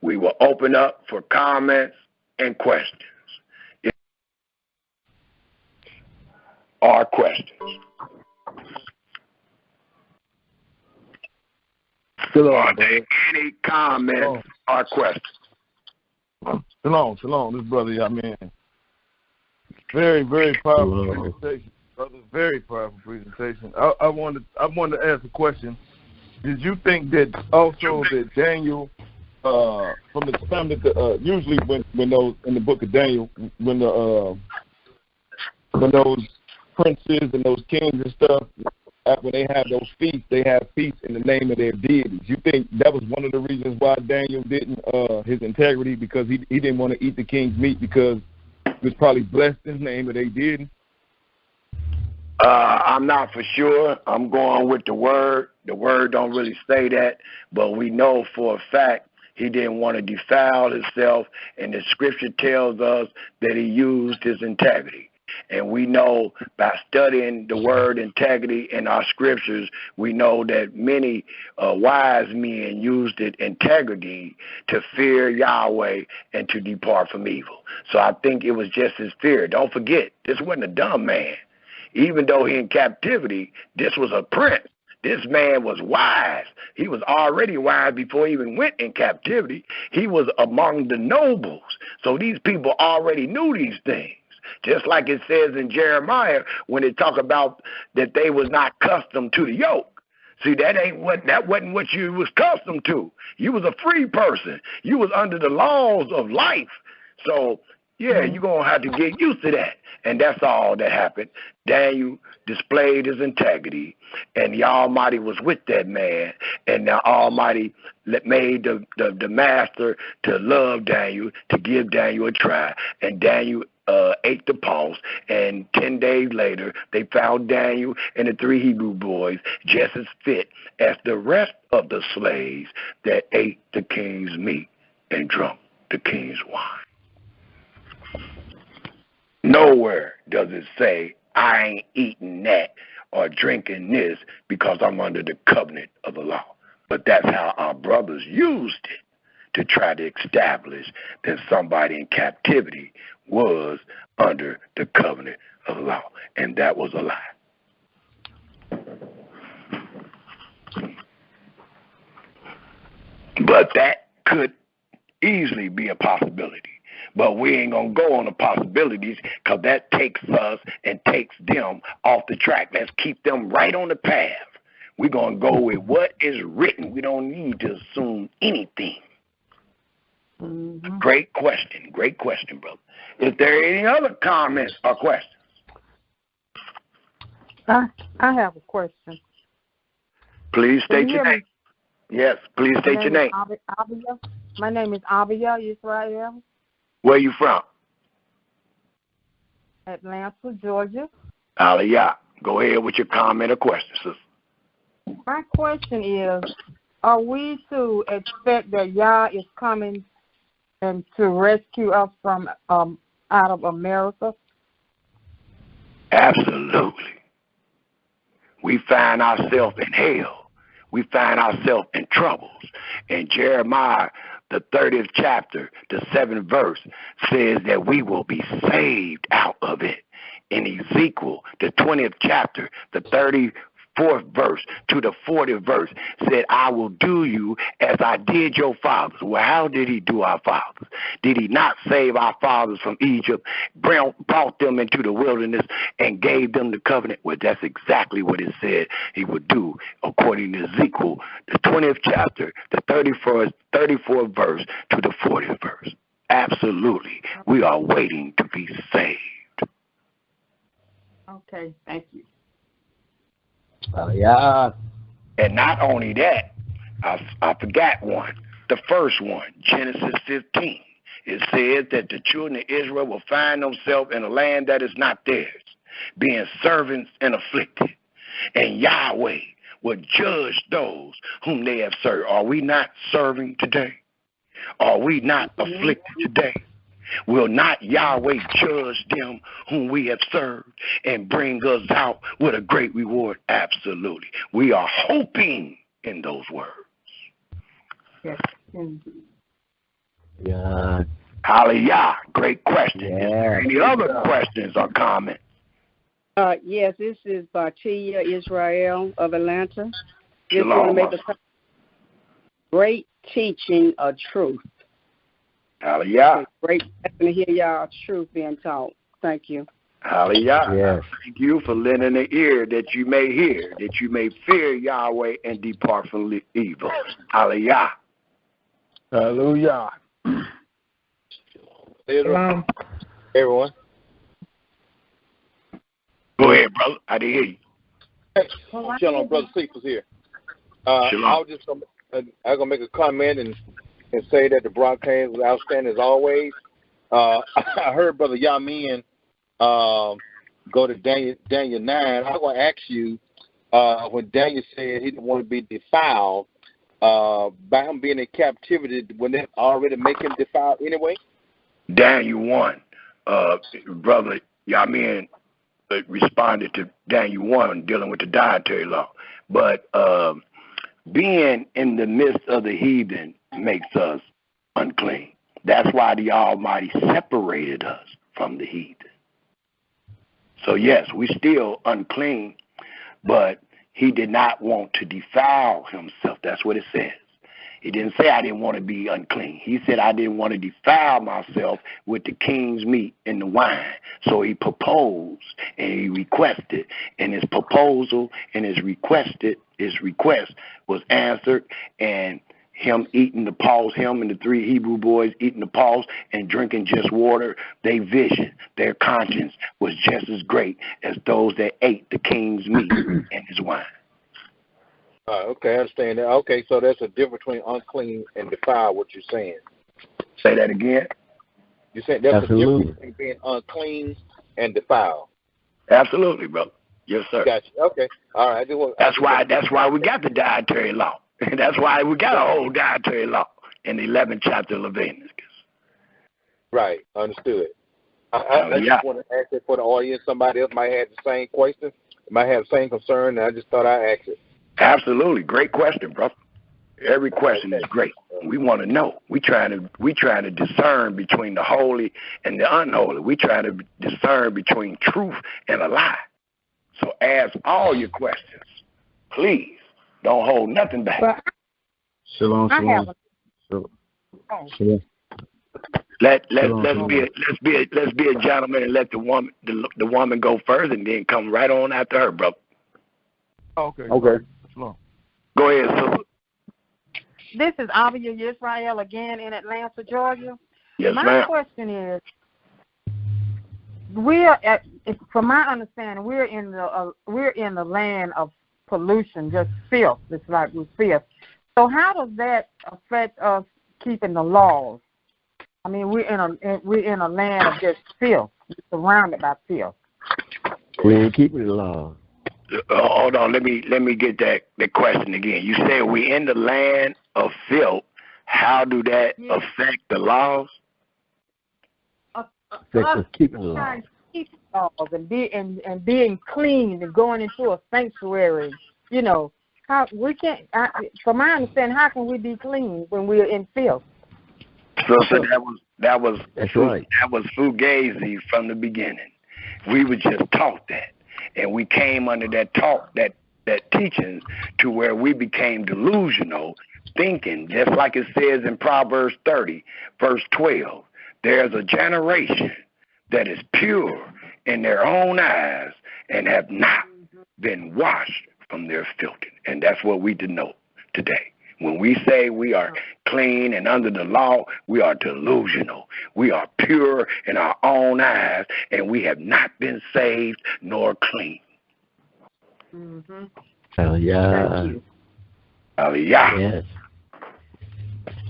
we will open up for comments and questions. Or questions. Are there any comments or questions? Shalom, this brother, very, very powerful presentation. Brother, very powerful presentation. I wanted to ask a question. Did you think that also that Daniel, from the time that usually when those in the book of Daniel, when those princes and those kings and stuff, when they have those feasts, they have feasts in the name of their deities. You think that was one of the reasons why Daniel didn't, his integrity, because he didn't want to eat the king's meat because it was probably blessed in the name of their deity? I'm not for sure. I'm going with the word. The word don't really say that, but we know for a fact he didn't want to defile himself, and the scripture tells us that he used his integrity. And we know by studying the word integrity in our scriptures, we know that many wise men used it integrity to fear Yahweh and to depart from evil. So I think it was just his fear. Don't forget, this wasn't a dumb man. Even though he in captivity, this was a prince. This man was wise. He was already wise before he even went in captivity. He was among the nobles. So these people already knew these things. Just like it says in Jeremiah when it talk about that they was not accustomed to the yoke. See, that wasn't what you was accustomed to. You was a free person. You was under the laws of life. So, yeah, you're going to have to get used to that. And that's all that happened. Daniel displayed his integrity, and the Almighty was with that man. And the Almighty made the master to love Daniel, to give Daniel a try. And Daniel ate the pulse, and 10 days later, they found Daniel and the 3 Hebrew boys just as fit as the rest of the slaves that ate the king's meat and drank the king's wine. Nowhere does it say, I ain't eating that or drinking this because I'm under the covenant of the law. But that's how our brothers used it to try to establish that somebody in captivity was under the covenant of the law. And that was a lie. But that could easily be a possibility. But we ain't going to go on the possibilities because that takes us and takes them off the track. Let's keep them right on the path. We're going to go with what is written. We don't need to assume anything. Mm-hmm. Great question, brother. Is there any other comments or questions? I have a question. Please state your name. Yes, please state your name. My name is Abia Israel. Where are you from? Atlanta, Georgia. Aliyah, go ahead with your comment or question, sister. My question is, are we to expect that Yah is coming and to rescue us from out of America? Absolutely. We find ourselves in hell. We find ourselves in troubles. And Jeremiah, the 30th chapter, the 7th verse, says that we will be saved out of it. In Ezekiel, the 20th chapter, the 34th verse to the 40th verse, said, I will do you as I did your fathers. Well, how did he do our fathers? Did he not save our fathers from Egypt, brought them into the wilderness, and gave them the covenant? Well, that's exactly what it said he would do, according to Ezekiel, the 20th chapter, the 34th verse to the 40th verse. Absolutely. We are waiting to be saved. Okay, thank you. Yeah. And not only that, I forgot one. The first one, Genesis 15. It says that the children of Israel will find themselves in a land that is not theirs, being servants and afflicted. And Yahweh will judge those whom they have served. Are we not serving today? Are we not afflicted today? Will not Yahweh judge them whom we have served and bring us out with a great reward? Absolutely. We are hoping in those words. Yes. Yeah. Hallelujah. Great question. Yeah. Is there any other questions or comments? Yes, this is Batia Israel of Atlanta. Just Shalom. want to make a great teaching of truth. Hallelujah. Great to hear y'all truth being taught. Thank you. Hallelujah. Yes. Thank you for lending an ear that you may hear, that you may fear Yahweh and depart from evil. Hallelujah. Hallelujah. Shalom. Everyone. Go ahead, brother. I didn't hear you. Hey, Shalom, Brother Cephas here. Shalom. I was just I'm gonna make a comment and say that the broadcast was outstanding as always. I heard Brother Yamin go to Daniel 9. I'm gonna ask you when Daniel said he didn't want to be defiled by him being in captivity. Wouldn't that already make him defiled anyway? Daniel 1, brother Yamin responded to Daniel 1 dealing with the dietary law. But being in the midst of the heathen makes us unclean. That's why the Almighty separated us from the heathen. So yes, we still unclean, but he did not want to defile himself. That's what it says. He didn't say I didn't want to be unclean. He said I didn't want to defile myself with the king's meat and the wine. So he proposed and he requested, and his proposal and his request was answered, and him eating the paws, him and the 3 Hebrew boys eating the paws and drinking just water, their vision, their conscience was just as great as those that ate the king's meat and his wine. Okay, I understand that. Okay, so there's a difference between unclean and defiled, what you're saying. Say that again? You said there's Absolutely. a difference between being unclean and defiled. Absolutely, brother. Yes, sir. Gotcha. Okay. All right. That's why we got the dietary law. That's why we got a whole dietary law in the 11th chapter of Leviticus. Right. Understood. I just want to ask it for the audience. Somebody else might have the same question, might have the same concern, and I just thought I'd ask it. Absolutely. Great question, brother. Every question is great. We want to know. We trying to discern between the holy and the unholy. We trying to discern between truth and a lie. So ask all your questions. Please don't hold nothing back. Shalom, shalom. Shalom. Let's be a gentleman and let the woman go first, and then come right on after her, brother. Okay. Go ahead, sister. This is Abia Israel again in Atlanta, Georgia. Yes, My ma'am. question is, from my understanding, we're in the land of pollution, just filth. It's like we're filth. So how does that affect us keeping the laws? I mean, we're in a land of just filth. We're surrounded by filth. We ain't keeping the law. Hold on, let me get that question again. You said we in the land of filth. How do that affect the laws? Affect us keeping the law. Keep the laws and being clean and going into a sanctuary. You know, how we can't. From my understanding, how can we be clean when we're in filth? So that was That's right. That was fugazi from the beginning. We were just taught that. And we came under that talk, that teaching, to where we became delusional, thinking, just like it says in Proverbs 30, verse 12, there's a generation that is pure in their own eyes and have not been washed from their filthiness. And that's what we denote today. When we say we are clean and under the law, we are delusional. We are pure in our own eyes, and we have not been saved nor clean. Mm-hmm. Hallelujah. Hallelujah. Yes.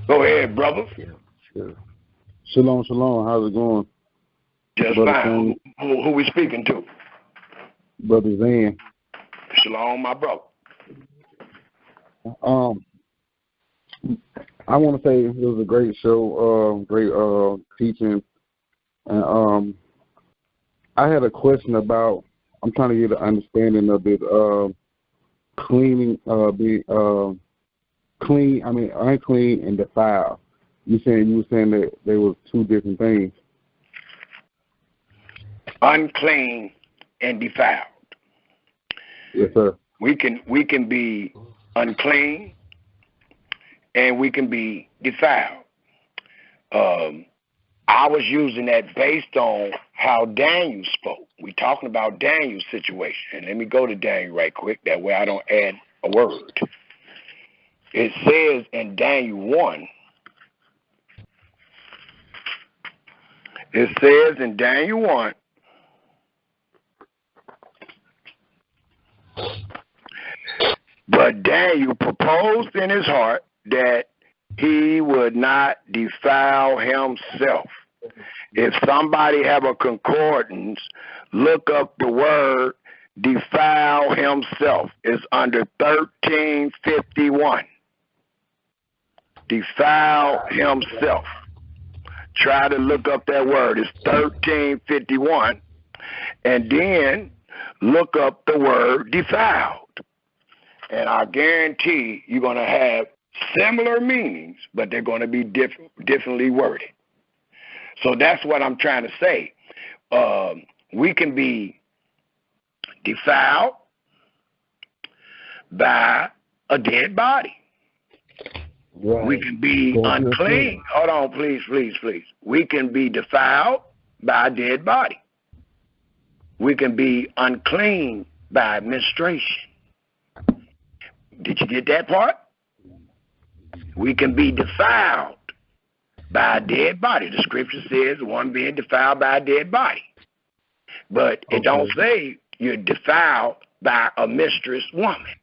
Go ahead, brother. Yeah, sure. Shalom, shalom. How's it going? Just Brother fine. Who we speaking to? Brother Zan. Shalom, my brother. I want to say it was a great show, great teaching, and I had a question about. I'm trying to get an understanding of this cleaning, clean. I mean, unclean and defiled. You were saying that they were two different things. Unclean and defiled. Yes, sir. We can be unclean and we can be defiled. I was using that based on how Daniel spoke. We're talking about Daniel's situation. Let me go to Daniel right quick. That way I don't add a word. It says in Daniel 1, but Daniel proposed in his heart that he would not defile himself. If somebody have a concordance, look up the word defile himself. It's under 1351. Defile himself. Try to look up that word. It's 1351. And then look up the word defiled. And I guarantee you're going to have similar meanings, but they're going to be differently worded. So that's what I'm trying to say. We can be defiled by a dead body. Right. We can be unclean. Hold on, please. We can be defiled by a dead body. We can be unclean by menstruation. Did you get that part? We can be defiled by a dead body. The scripture says one being defiled by a dead body. But it don't say you're defiled by a mistress woman.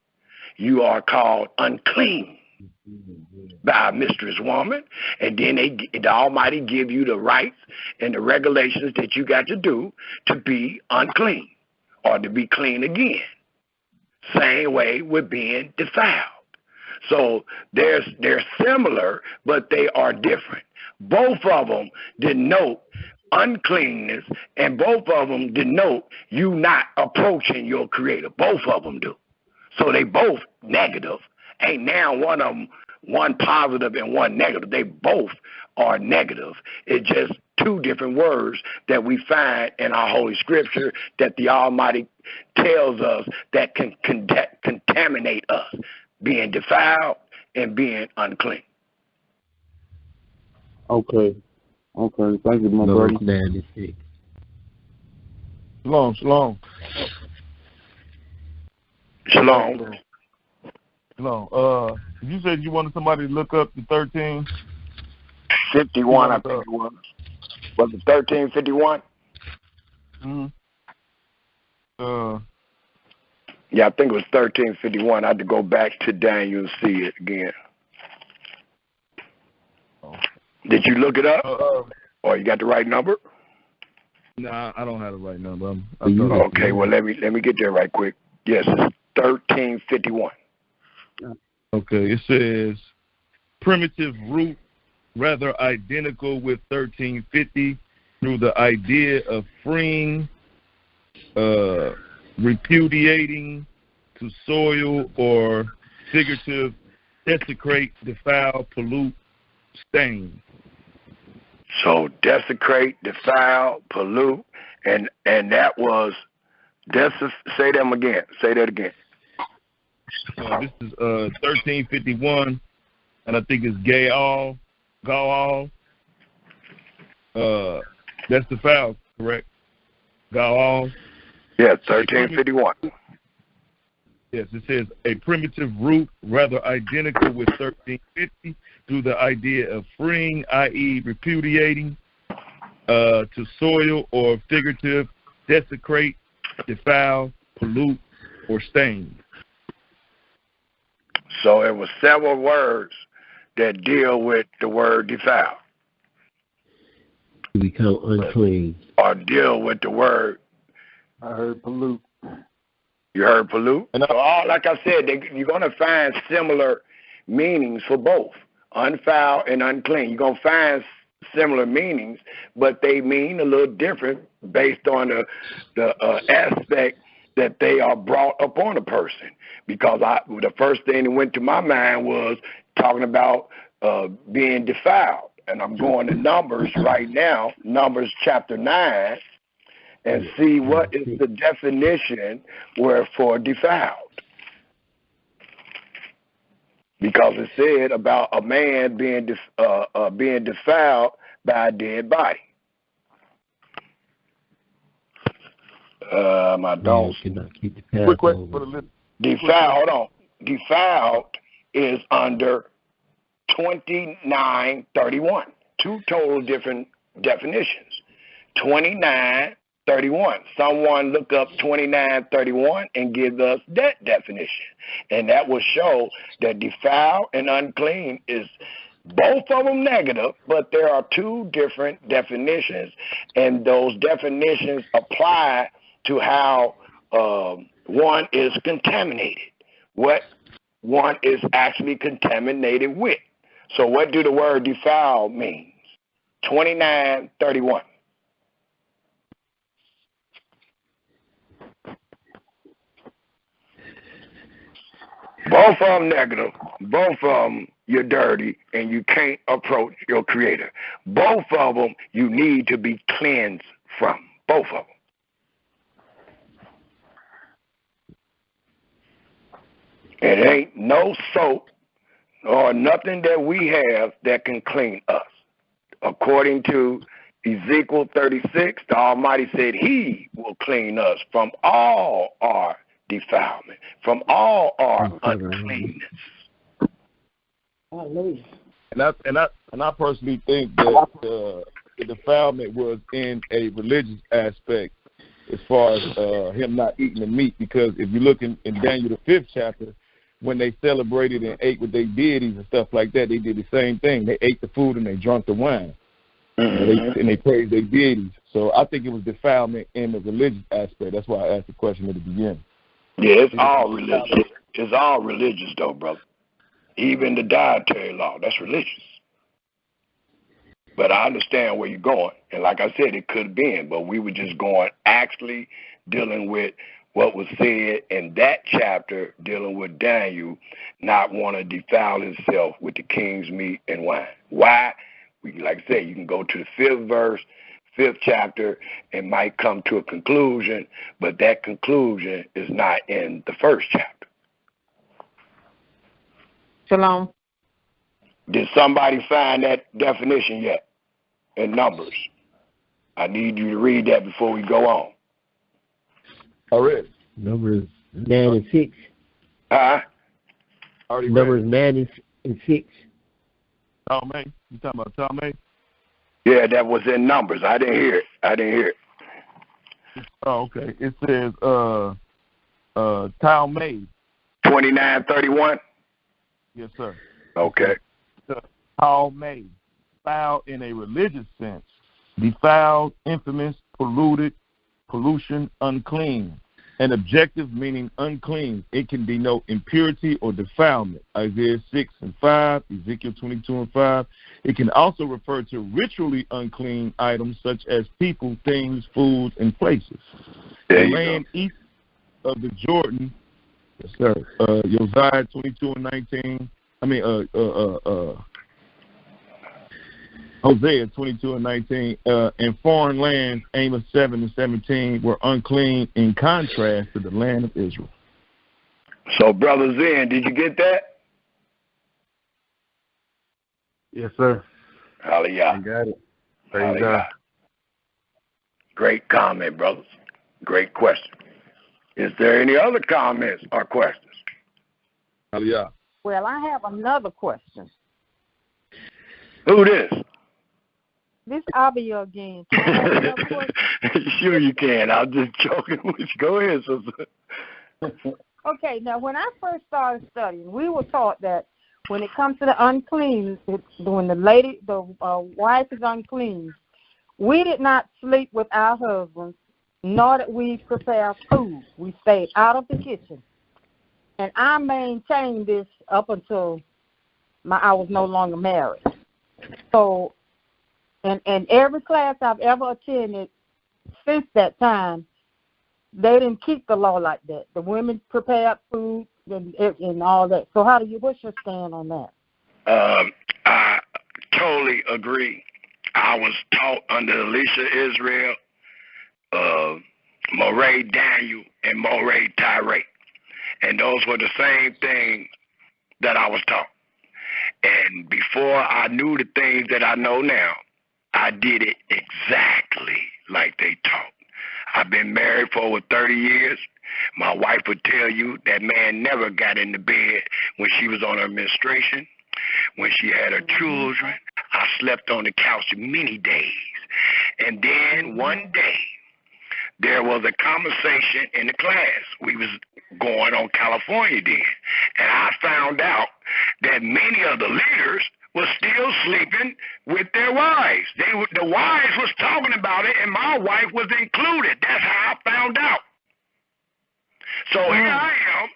You are called unclean by a mistress woman, and then the Almighty give you the rights and the regulations that you got to do to be unclean or to be clean again. Same way with being defiled. So they're similar, but they are different. Both of them denote uncleanness, and both of them denote you not approaching your Creator. Both of them do. So they both negative. Ain't now one of them one positive and one negative. They both are negative. It's just two different words that we find in our Holy Scripture that the Almighty tells us that can contaminate us, being defiled and being unclean. Okay. Thank you, my brother. Shalom. You said you wanted somebody to look up the 1351, I think it was. Was it 1351? Mm-hmm. Yeah, I think it was 1351. I had to go back to Daniel and see it again. Did you look it up? Or you got the right number? Nah, I don't have the right number. Okay, well let me get there right quick. Yes, it's 1351. Okay, it says primitive root, rather identical with 1350 through the idea of freeing, repudiating, to soil or figurative, desecrate, defile, pollute, stain. So desecrate, defile, pollute, and that was say them again. Say that again. This is 1351, and I think it's Gaal. That's the foul, correct? Gaal. Yeah, 1351. Yes, it says a primitive root, rather identical with 1350, through the idea of freeing, i.e., repudiating, to soil or figurative, desecrate, defile, pollute, or stain. So it was several words that deal with the word defile. To become unclean. Or deal with the word. I heard pollute. You heard pollute? So all, like I said, you're going to find similar meanings for both, unfoul and unclean. You're going to find similar meanings, but they mean a little different based on the aspect that they are brought upon a person. Because the first thing that went to my mind was talking about being defiled and I'm going to Numbers right now, Numbers chapter 9, and see what is the definition for defiled. Because it said about a man being defiled by a dead body. My dogs. Quick question for the listener. Defiled. Hold on. Defiled is under 2931. Two total different definitions. 2931. Someone look up 2931 and give us that definition. And that will show that defiled and unclean is both of them negative, but there are two different definitions, and those definitions apply to how one is contaminated, what one is actually contaminated with. So what do the word defiled means? 2931. Both of them negative. Both of them you're dirty and you can't approach your creator. Both of them you need to be cleansed from. Both of them. It ain't no soap or nothing that we have that can clean us. According to Ezekiel 36, the Almighty said he will clean us from all our defilement, from all our uncleanness. And I personally think that the defilement was in a religious aspect as far as him not eating the meat, because if you look in Daniel the 5th chapter, when they celebrated and ate with their deities and stuff like that, they did the same thing. They ate the food and they drank the wine. And they praised their deities. So I think it was defilement in the religious aspect. That's why I asked the question at the beginning. Yeah, it's all religious. It's all religious, though, brother. Even the dietary law, that's religious. But I understand where you're going. And like I said, it could have been, but we were just going actually dealing with what was said in that chapter, dealing with Daniel not want to defile himself with the king's meat and wine. Why? Like I said, you can go to the 5th verse, 5th chapter, and might come to a conclusion, but that conclusion is not in the 1st chapter. Shalom. Did somebody find that definition yet in Numbers? I need you to read that before we go on. All right. Numbers 9 and 6. Numbers 9 and 6. Talmay? You talking about Talmay? Yeah, that was in Numbers. I didn't hear it. Oh, okay. It says Talmay. 2931? Yes, sir. Okay. Talmay. Foul in a religious sense. Defiled, infamous, polluted, pollution, unclean. An objective meaning unclean. It can denote impurity or defilement. Isaiah 6 and 5, Ezekiel 22 and 5. It can also refer to ritually unclean items such as people, things, foods, and places. The land east of the Jordan, yes, sir. Josiah 22 and 19. Hosea 22 and 19, and foreign lands, Amos 7 and 17, were unclean in contrast to the land of Israel. So, Brother Zen, did you get that? Yes, sir. Hallelujah. I got it. Praise God. Great comment, brothers. Great question. Is there any other comments or questions? Hallelujah. Well, I have another question. Who this? This Abia again. Sure you can. I'm just joking with you. Go ahead, sister. Okay, now when I first started studying, we were taught that when it comes to the unclean, when the wife is unclean, we did not sleep with our husbands, nor did we prepare food. We stayed out of the kitchen. And I maintained this up until I was no longer married. So, and every class I've ever attended since that time, they didn't keep the law like that. The women prepared food and all that. So what's your stand on that? totally agree. I was taught under Alicia Israel, Moray Daniel, and Moray Tyree. And those were the same thing that I was taught. And before I knew the things that I know now, I did it exactly like they taught. I've been married for over 30 years. My wife would tell you that man never got into bed when she was on her menstruation. When she had her children, I slept on the couch many days. And then one day, there was a conversation in the class. We was going on California then. And I found out that many of the leaders were still sleeping with their wives. The wives was talking about it, and my wife was included. That's how I found out. So here I am,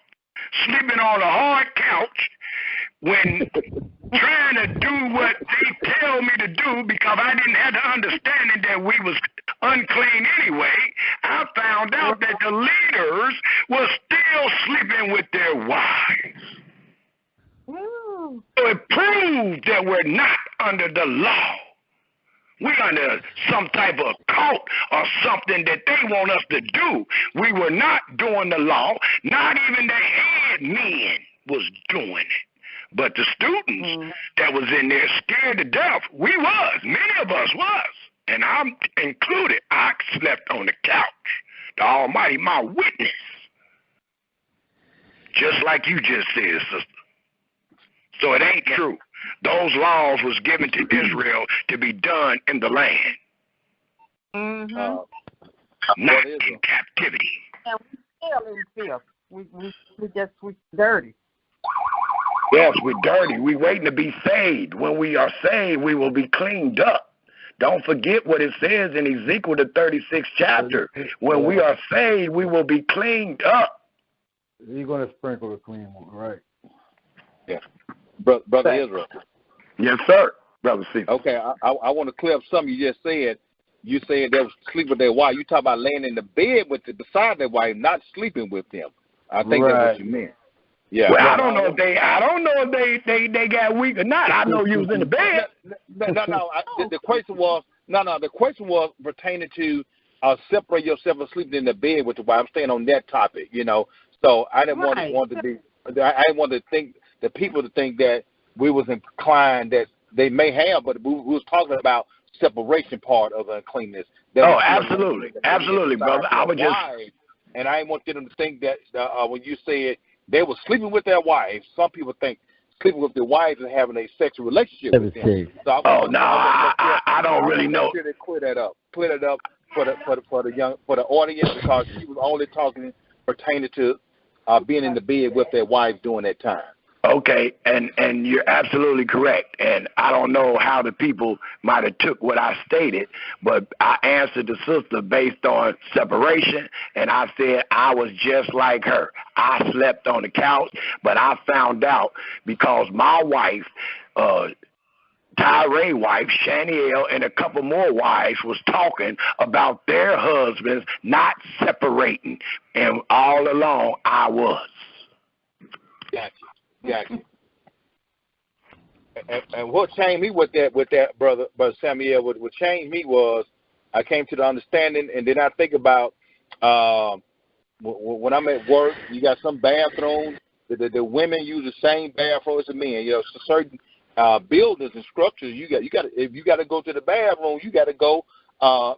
sleeping on a hard couch when trying to do what they tell me to do because I didn't have the understanding that we was unclean anyway. I found out that the leaders were still sleeping with their wives. So it proved that we're not under the law. We're under some type of cult or something that they want us to do. We were not doing the law. Not even the head men was doing it. But the students that was in there scared to death, we was. Many of us was. And I'm included. I slept on the couch. The Almighty, my witness. Just like you just said, sister. So it ain't true. Those laws was given to Israel to be done in the land. Not in captivity. And we still in filth. We dirty. Yes, we're dirty. We're waiting to be saved. When we are saved, we will be cleaned up. Don't forget what it says in Ezekiel, the 36th chapter. When we are saved, we will be cleaned up. You're going to sprinkle the clean one, right? Yeah. Brother Israel. Yes, sir. Brother C. Okay, I want to clear up something you just said. You said they was sleeping with their wife. You talk about laying in the bed beside their wife, not sleeping with them. I think that's what you meant. Yeah. Well, I don't know if they got weak or not. I know you was in the bed. No. The question was The question was pertaining to separate yourself and sleeping in the bed with the wife. I'm staying on that topic, So I didn't want to be. I didn't want to think the people to think that we was inclined that they may have, but we was talking about separation part of uncleanness. Absolutely, brother. I would just. And I didn't want them to think that when you said they were sleeping with their wives, some people think sleeping with their wives and having a sexual relationship with them. So I don't really know. Clear that up for the audience, because she was only talking pertaining to being in the bed with their wives during that time. Okay, and you're absolutely correct. And I don't know how the people might have took what I stated, but I answered the sister based on separation, and I said I was just like her. I slept on the couch, but I found out because my wife, Tyree's wife, Shanielle, and a couple more wives was talking about their husbands not separating, and all along I was. Gotcha. And what changed me with that brother Samuel, what changed me was I came to the understanding, and then I think about when I'm at work, you got some bathrooms, the women use the same bathroom as the men. Certain buildings and structures, if you got to go to the bathroom, you got to go,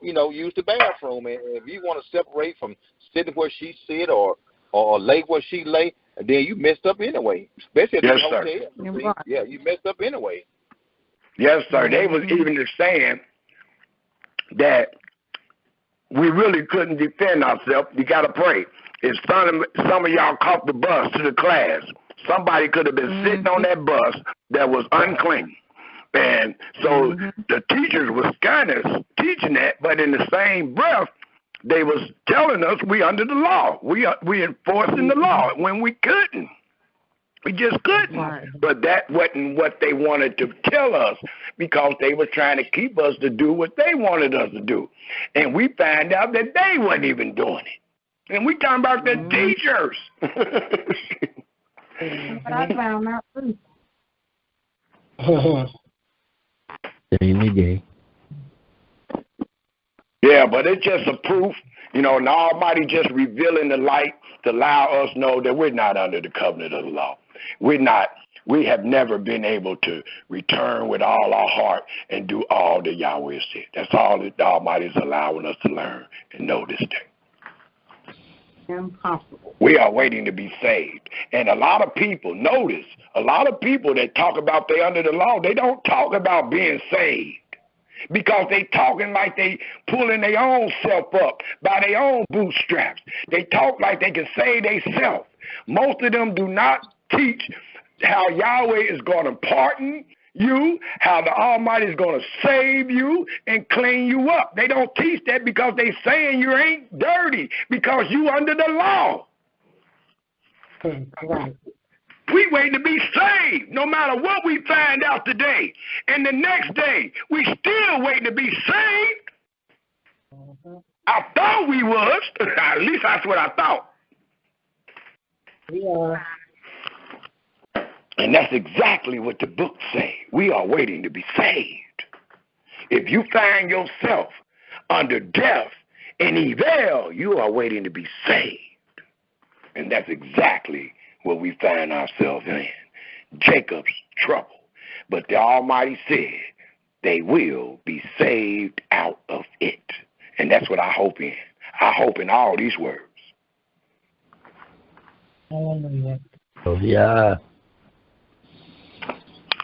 use the bathroom. And if you want to separate from sitting where she sit or lay where she lay, then you messed up anyway. Especially at the hotel. Yeah, you messed up anyway. Yes, sir. They was even saying that we really couldn't defend ourselves. You got to pray. If some of y'all caught the bus to the class, somebody could have been sitting on that bus that was unclean. And so the teachers was kind of teaching that, but in the same breath, they was telling us we under the law. We enforcing the law when we couldn't. We just couldn't. Right. But that wasn't what they wanted to tell us, because they were trying to keep us to do what they wanted us to do. And we found out that they wasn't even doing it. And we talking about the teachers. But I found out too. Any day. Yeah, but it's just a proof, and the Almighty just revealing the light to allow us know that we're not under the covenant of the law. We have never been able to return with all our heart and do all that Yahweh said. That's all that the Almighty is allowing us to learn and know this day. Impossible. We are waiting to be saved. And a lot of people, notice, a lot of people that talk about they under the law, they don't talk about being saved. Because they talking like they pulling their own self up by their own bootstraps. They talk like they can save themselves. Most of them do not teach how Yahweh is going to pardon you, how the Almighty is going to save you and clean you up. They don't teach that because they saying you ain't dirty because you under the law. Right. We waiting to be saved no matter what we find out today. And the next day, we still waiting to be saved. I thought we was. At least that's what I thought. We are. And that's exactly what the book says. We are waiting to be saved. If you find yourself under death and evil, you are waiting to be saved. And that's exactly what we find ourselves in. Jacob's trouble. But the Almighty said they will be saved out of it. And that's what I hope in. I hope in all these words. Hallelujah. Oh, yeah.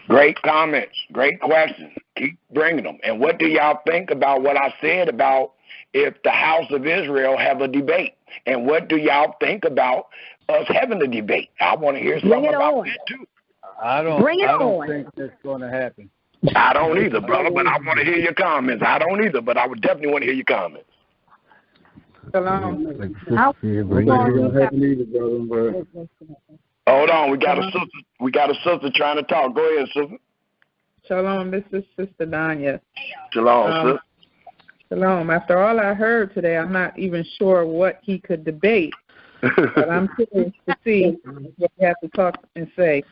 Great comments, great questions. Keep bringing them. And what do y'all think about what I said about if the house of Israel have a debate? And what do y'all think about us having a debate? I want to hear something about that too. I don't think that's going to happen. I don't either, brother, but I want to hear your comments. I don't either, but I would definitely want to hear your comments. Shalom. Hold on, we got a sister. We got a sister trying to talk. Go ahead, sister. Shalom, this is Sister Danya. Shalom, sister. Shalom. After all I heard today, I'm not even sure what he could debate, but I'm curious to see what he has to talk and say.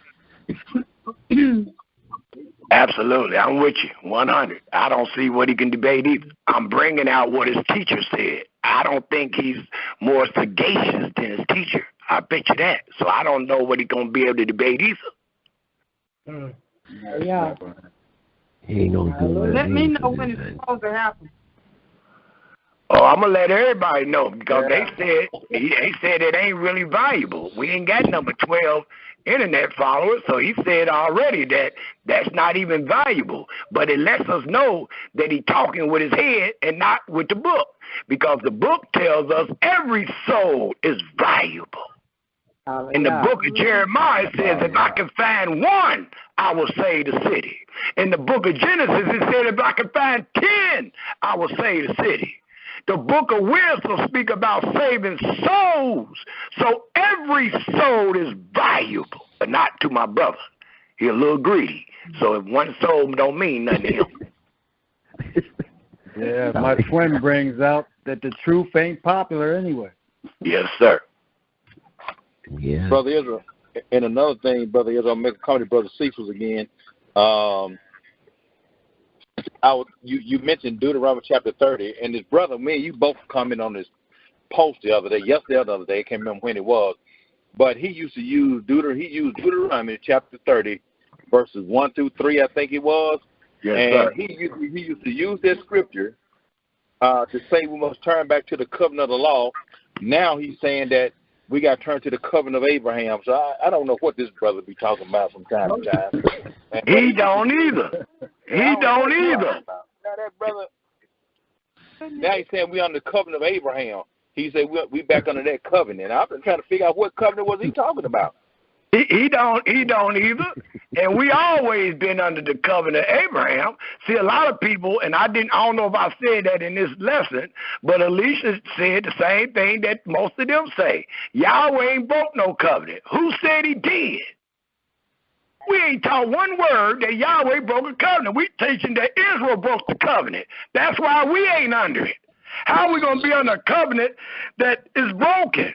Absolutely, I'm with you, 100. I don't see what he can debate either. I'm bringing out what his teacher said. I don't think he's more sagacious than his teacher. I bet you that. So I don't know what he's going to be able to debate either. Yeah. He ain't gonna do that. Let me know when it's supposed to happen. Oh, I'm going to let everybody know because they said it ain't really valuable. We ain't got number 12 internet followers, so he said already that that's not even valuable. But it lets us know that he's talking with his head and not with the book because the book tells us every soul is valuable. In the book of Jeremiah, it says, if I can find one, I will save the city. In the book of Genesis, it said, if I can find 10, I will save the city. The book of wisdom speak about saving souls. So every soul is valuable, but not to my brother. He a little greedy. So if one soul don't mean nothing to him. Yeah, my friend brings out that the truth ain't popular anyway. Yes, sir. Yeah. Brother Israel, and another thing, Brother Israel, make a comment to Brother Cephas again. You mentioned Deuteronomy chapter 30, and his brother, me and you both comment on this post the other day, yesterday or the other day, I can't remember when it was, but he used to use Deuteronomy chapter 30, verses 1 through 3, I think it was. Yes, and sir. He used to use that scripture to say we must turn back to the covenant of the law. Now he's saying that we got to turn to the covenant of Abraham. So I don't know what this brother be talking about from time to time. He don't either. He don't either. Now that brother, now he's saying we on the covenant of Abraham. He said we back under that covenant. I've been trying to figure out what covenant was he talking about. He don't either. And we always been under the covenant of Abraham. See, a lot of people, and I don't know if I said that in this lesson, but Alicia said the same thing that most of them say. Yahweh ain't broke no covenant. Who said he did? We ain't taught one word that Yahweh broke a covenant. We teaching that Israel broke the covenant. That's why we ain't under it. How are we going to be under a covenant that is broken?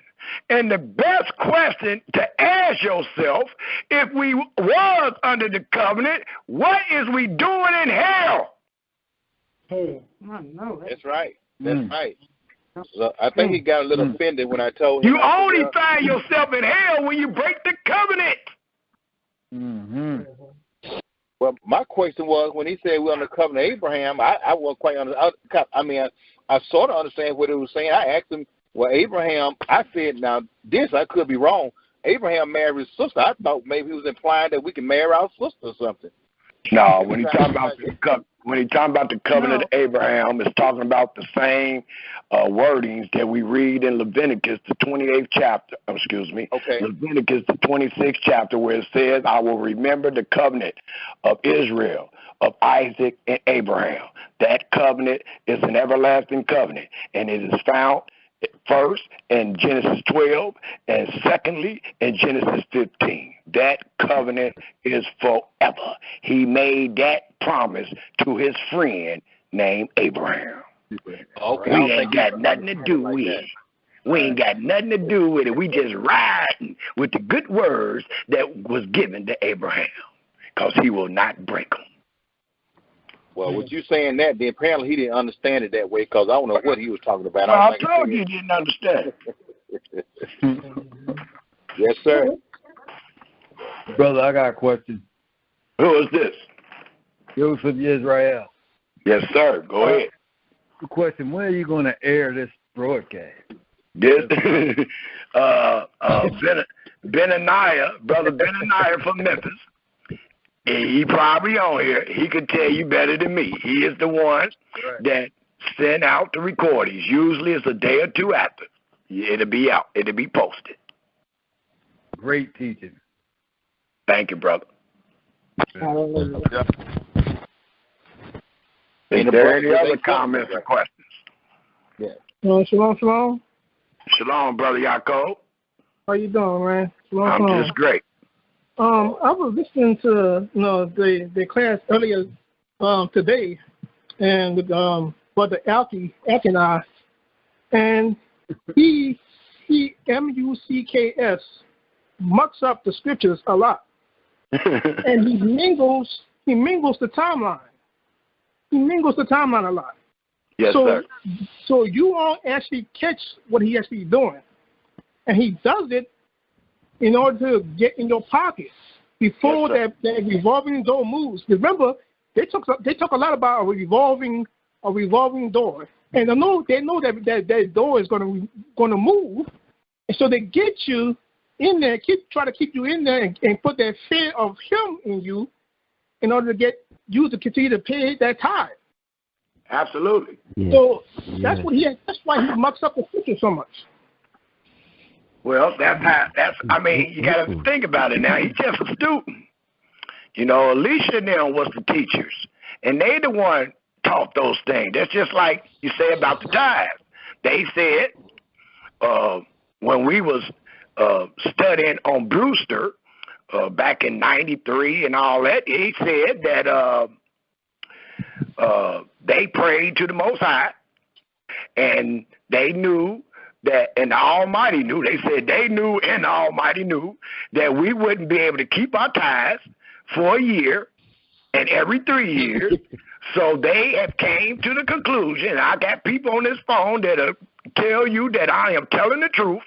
And the best question to ask yourself, if we was under the covenant, what is we doing in hell? That's right. That's right. So I think he got a little offended when I told him. You only find yourself in hell when you break the covenant. Well, my question was, when he said we're on the covenant of Abraham, I wasn't quite understand. I mean, I sort of understand what he was saying. I asked him, well, Abraham, I said, now, this, I could be wrong. Abraham married his sister. I thought maybe he was implying that we can marry our sister or something. No, when he's talking about the covenant of Abraham, it's talking about the same wordings that we read in Leviticus, the 28th chapter. Leviticus, the 26th chapter, where it says, "I will remember the covenant of Israel, of Isaac and Abraham." That covenant is an everlasting covenant, and it is found first in Genesis 12, and secondly in Genesis 15. That covenant is forever. He made that promise to his friend named Abraham. Okay. We ain't got nothing to do with it. We ain't got nothing to do with it. We just riding with the good words that was given to Abraham, because he will not break them. Well, with you saying that, then apparently he didn't understand it that way, because I don't know what he was talking about. Well, I told you didn't understand. Yes, sir. Brother, I got a question. Who is this? Joseph Israel. Yes, sir. Go ahead. The question, when are you going to air this broadcast? This, Benaniah, Brother Benaniah from Memphis. He probably on here. He could tell you better than me. He is the one that sent out the recordings. Usually it's a day or two after. It'll be out. It'll be posted. Great teaching. Thank you, brother. Hallelujah. Is there any other comments or questions? Yeah. Shalom. Shalom, Brother Yaakov. How you doing, man? Shalom. I'm just great. I was listening to the class earlier today, and with Brother Alkinas, and he Mucks mucks up the scriptures a lot, and he mingles the timeline. He mingles the timeline a lot. Yes, sir. So you won't actually catch what he actually doing, and he does it in order to get in your pocket before that revolving door moves. Remember, they talk a lot about a revolving door, and they know that door is going to move, and so they get you in there, try to keep you in there, and put that fear of him in you, in order to get you to continue to pay that tithe. Absolutely. Yeah. So that's why he mucks up the scripture so much. Well, I mean, you got to think about it now. He's just a student. You know, Alicia and them was the teachers, and they the one taught those things. That's just like you say about the tithe. They said when we was studying on Brewster back in '93 and all that, he said that they prayed to the Most High, and they knew that, and the Almighty knew, they said they knew and the Almighty knew that we wouldn't be able to keep our tithes for a year and every 3 years. So they have came to the conclusion, I got people on this phone that tell you that I am telling the truth.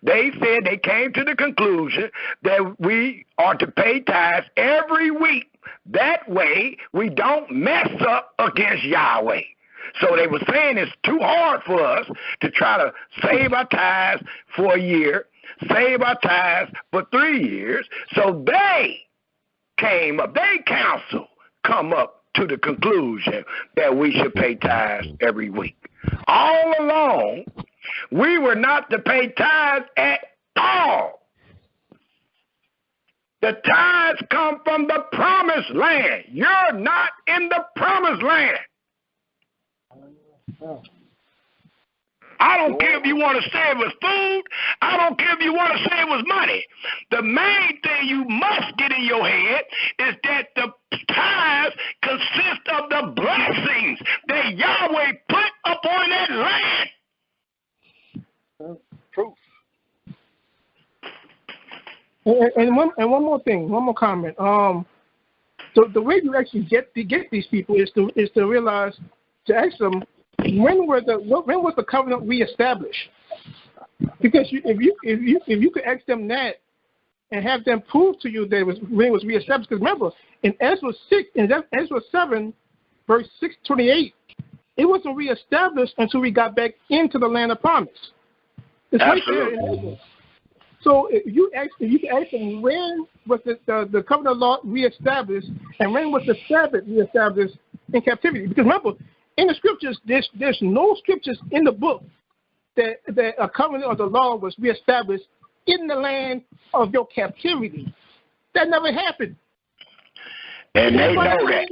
They said they came to the conclusion that we are to pay tithes every week. That way we don't mess up against Yahweh. So they were saying it's too hard for us to try to save our tithes for a year, save our tithes for 3 years. So they council come up to the conclusion that we should pay tithes every week. All along, we were not to pay tithes at all. The tithes come from the promised land. You're not in the promised land. I don't care if you want to say it was food. I don't care if you want to say it was money. The main thing you must get in your head is that the tithes consist of the blessings that Yahweh put upon that land. Proof. And one more thing, one more comment. The way you actually get these people is to realize, to ask them, when was the covenant reestablished? Because if you could ask them that and have them prove to you that when it was reestablished, because remember in Ezra 7, verse 628, it wasn't reestablished until we got back into the land of promise. It's right there in Ezra. So if you can ask them, when was the covenant law reestablished, and when was the Sabbath reestablished in captivity? Because remember, in the scriptures, there's no scriptures in the book that a covenant or the law was reestablished in the land of your captivity. That never happened. And they know that.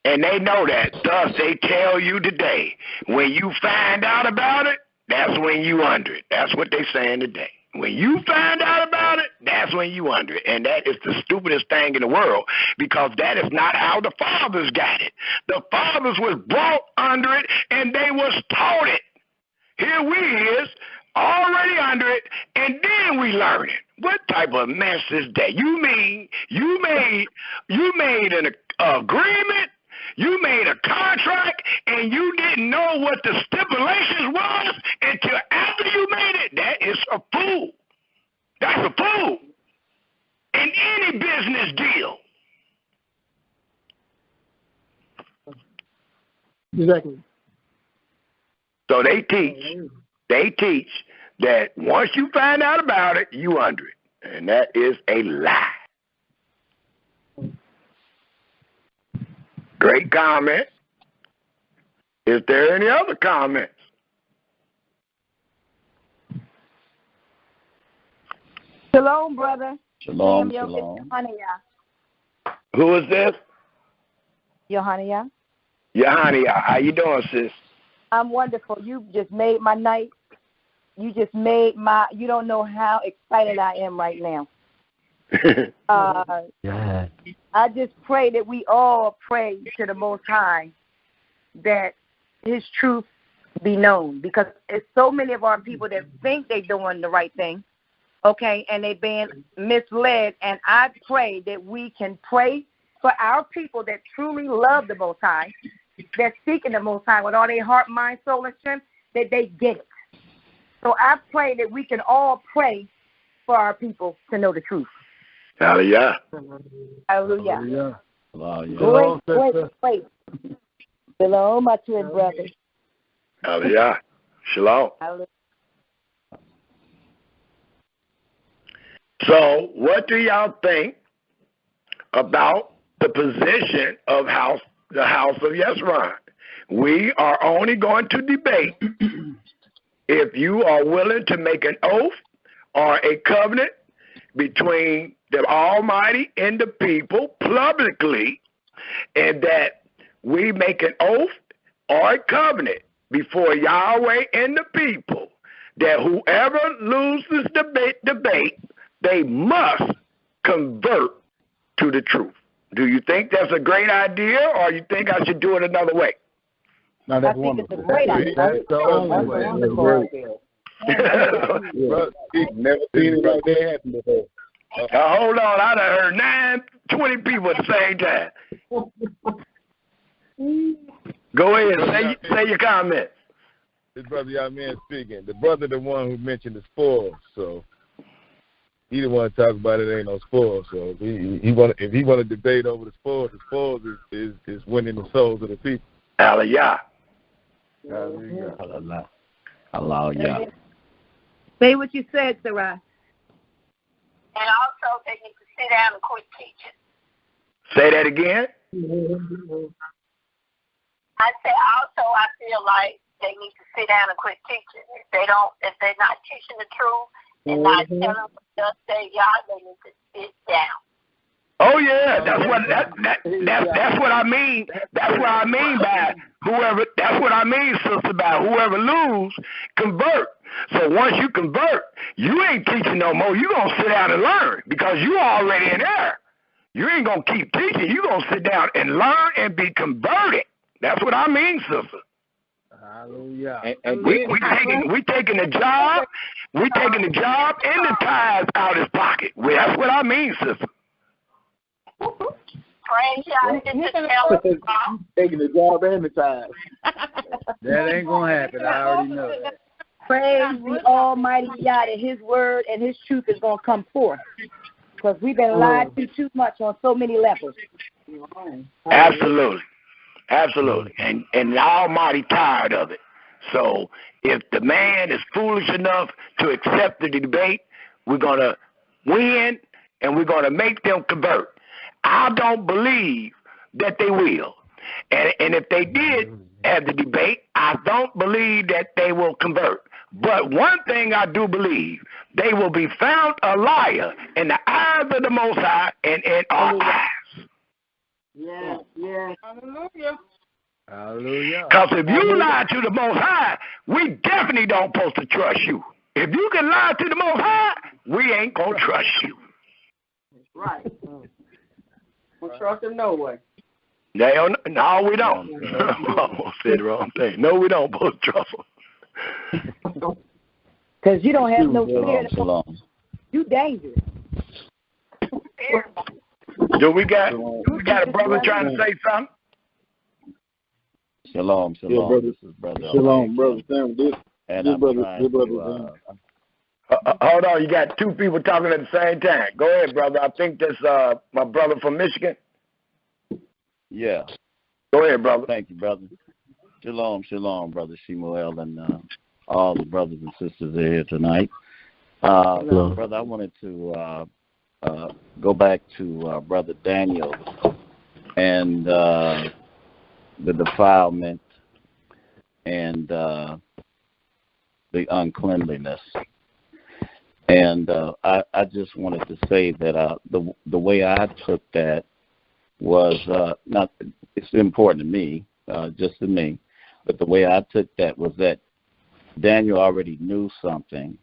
And they know that. Thus, they tell you today, when you find out about it, that's when you under it. That's what they're saying today. When you find out about it, that's when you under it. And that is the stupidest thing in the world, because that is not how the fathers got it. The fathers was brought under it, and they was taught it. Here we is, already under it, and then we learn it. What type of mess is that? You mean you made an agreement, you made a contract, and you didn't know what the stipulations was until after you made it? That is a fool. That's a fool in any business deal. Exactly. So they teach that once you find out about it, you under it. And that is a lie. Great comment. Is there any other comments? Shalom, brother. Shalom, Samuel, shalom. it's Yohania. Who is this? Yohania. Yohania. How you doing, sis? I'm wonderful. You just made my night. You just made you don't know how excited I am right now. Yeah. I just pray that we all pray to the Most High that His truth be known, because it's so many of our people that think they're doing the right thing, okay, and they're being misled. And I pray that we can pray for our people that truly love the Most High, that's seeking the Most High with all their heart, mind, soul, and strength, that they get it. So I pray that we can all pray for our people to know the truth. Hallelujah. Hallelujah. Hallelujah. Great. Shalom, my twin brothers. Hallelujah. Shalom. Hallelujah. So what do y'all think about the position of the house of Yeshurun? We are only going to debate if you are willing to make an oath or a covenant between the Almighty and the people publicly, and that we make an oath or a covenant before Yahweh and the people that whoever loses debate, they must convert to the truth. Do you think that's a great idea, or you think I should do it another way? No, that's I think wonderful. it's a great idea. That's the only way. That's wonderful. Bro, never seen it like that happen before. Hold on, I done heard 20 people at the same time. Go ahead, say your comment. This brother, y'all man speaking. The brother, the one who mentioned the spoils, so he didn't want to talk about it. Ain't no spoils. So if he want to debate over the spoils is winning the souls of the people. Hallelujah. Hallelujah. Hallelujah. Say what you said, Sarah. And also, they need to sit down and quit teaching. Say that again. I say also, I feel like they need to sit down and quit teaching. If they're not teaching the truth and not telling them what thus say God, they need to sit down. Oh yeah, that's what I mean. That's what I mean by whoever. That's what I mean, sister. By whoever lose, convert. So once you convert, you ain't teaching no more. You gonna sit down and learn, because you already in there. You ain't gonna keep teaching. You gonna sit down and learn and be converted. That's what I mean, sister. Hallelujah. And We taking the job, and the tithes out his pocket. Well, that's what I mean, sister. Praise y'all. Taking the job and the time. That ain't gonna happen. I already know that. Praise the Almighty God that His word and His truth is going to come forth. Because we've been lied to too much on so many levels. Absolutely. And the Almighty tired of it. So if the man is foolish enough to accept the debate, we're going to win and we're going to make them convert. I don't believe that they will. And if they did have the debate, I don't believe that they will convert. But one thing I do believe, they will be found a liar in the eyes of the Most High and in our eyes. Yes. Hallelujah. Because if you lie to the Most High, we definitely don't supposed to trust you. If you can lie to the Most High, we ain't going to trust you. Right. We'll trust him no way. No, we don't. I almost said the wrong thing. No, we don't supposed to trust them. Because you don't have no fear. You dangerous. Do we got a brother trying to say something? Shalom. Yeah, brother. This is brother. Shalom, brother Sam. Hold on, you got two people talking at the same time. Go ahead, brother. I think that's my brother from Michigan. Yeah. Go ahead, brother. Thank you, brother. Shalom, brother Shemuel, and all the brothers and sisters that are here tonight. Brother, I wanted to go back to Brother Daniel and the defilement and the uncleanliness. And I just wanted to say that the way I took that was not. It's important to me, just to me, but the way I took that was that Daniel already knew something.